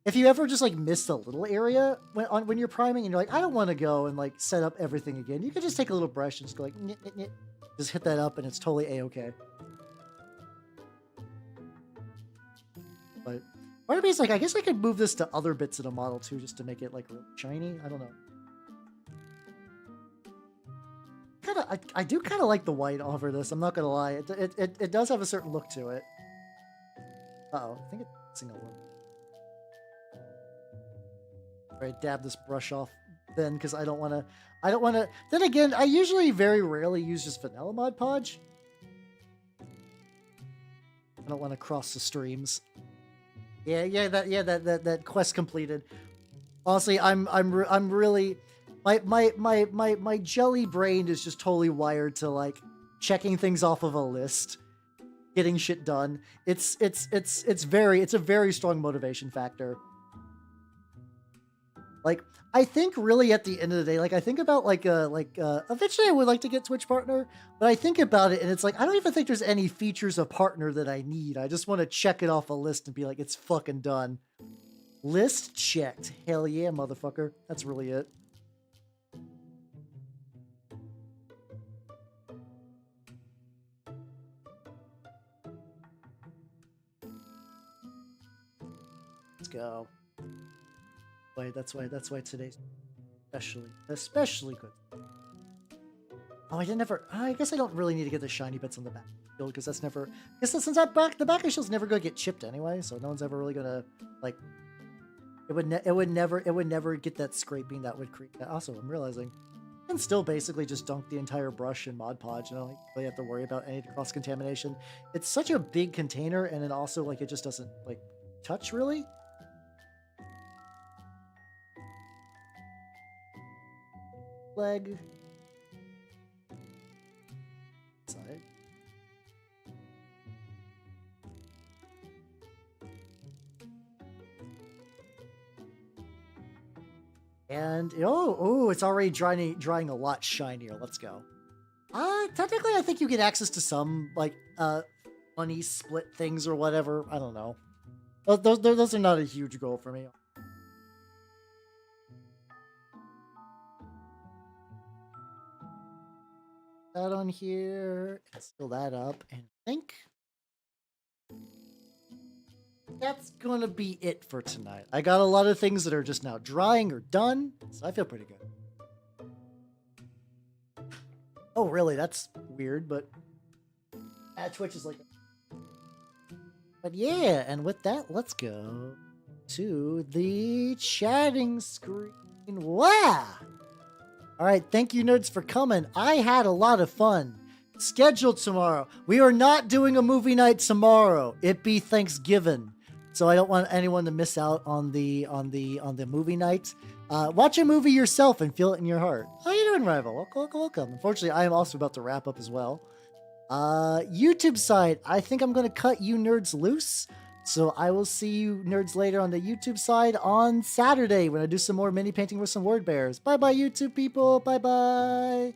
if you ever just, like, miss a little area when you're priming and you're like, I don't want to go and, like, set up everything again, you can just take a little brush and just go, like, nyeh, nyeh, nyeh. Just hit that up and it's totally a-okay. But part of me is like, I guess I could move this to other bits of the model too, just to make it, like, really shiny. I don't know. I do kind of like the white over this. I'm not gonna lie. It does have a certain look to it. Uh-oh, I think it's missing a little. Right, dab this brush off then, because I don't want to. Then again, I usually very rarely use just vanilla Mod Podge. I don't want to cross the streams. That quest completed. Honestly, I'm really. My jelly brain is just totally wired to, like, checking things off of a list, getting shit done. It's a very strong motivation factor. Like, I think really at the end of the day, like, I think about eventually I would like to get Twitch partner, but I think about it and it's like, I don't even think there's any features of partner that I need. I just want to check it off a list and be like, it's fucking done. List checked. Hell yeah, motherfucker. That's really it. Go. Wait, that's why today's especially good. Oh, I guess I don't really need to get the shiny bits on the back shield, because that's never. I guess since the back of the shield's never gonna get chipped anyway, so no one's ever really gonna, like. It would never get that scraping that would create that. Also, I'm realizing I can still basically just dunk the entire brush in Mod Podge, and I don't really have to worry about any cross contamination. It's such a big container, and then also, like, it just doesn't, like, touch really. Leg. Side. And it's already drying a lot shinier. Let's go. Technically, I think you get access to some like money split things or whatever. I don't know. Those are not a huge goal for me. That on here, and seal that up, and I think that's gonna be it for tonight. I got a lot of things that are just now drying or done, so I feel pretty good. Oh, really? That's weird, but Twitch is like. But yeah, and with that, let's go to the chatting screen. Wow! All right, thank you, nerds, for coming. I had a lot of fun. Scheduled tomorrow. We are not doing a movie night tomorrow. It be Thanksgiving, so I don't want anyone to miss out on the movie night. Watch a movie yourself and feel it in your heart. How you doing, Rival? Welcome. Unfortunately, I am also about to wrap up as well. YouTube side, I think I'm gonna cut you nerds loose. So I will see you nerds later on the YouTube side on Saturday when I do some more mini painting with some word bears. Bye bye, YouTube people. Bye bye.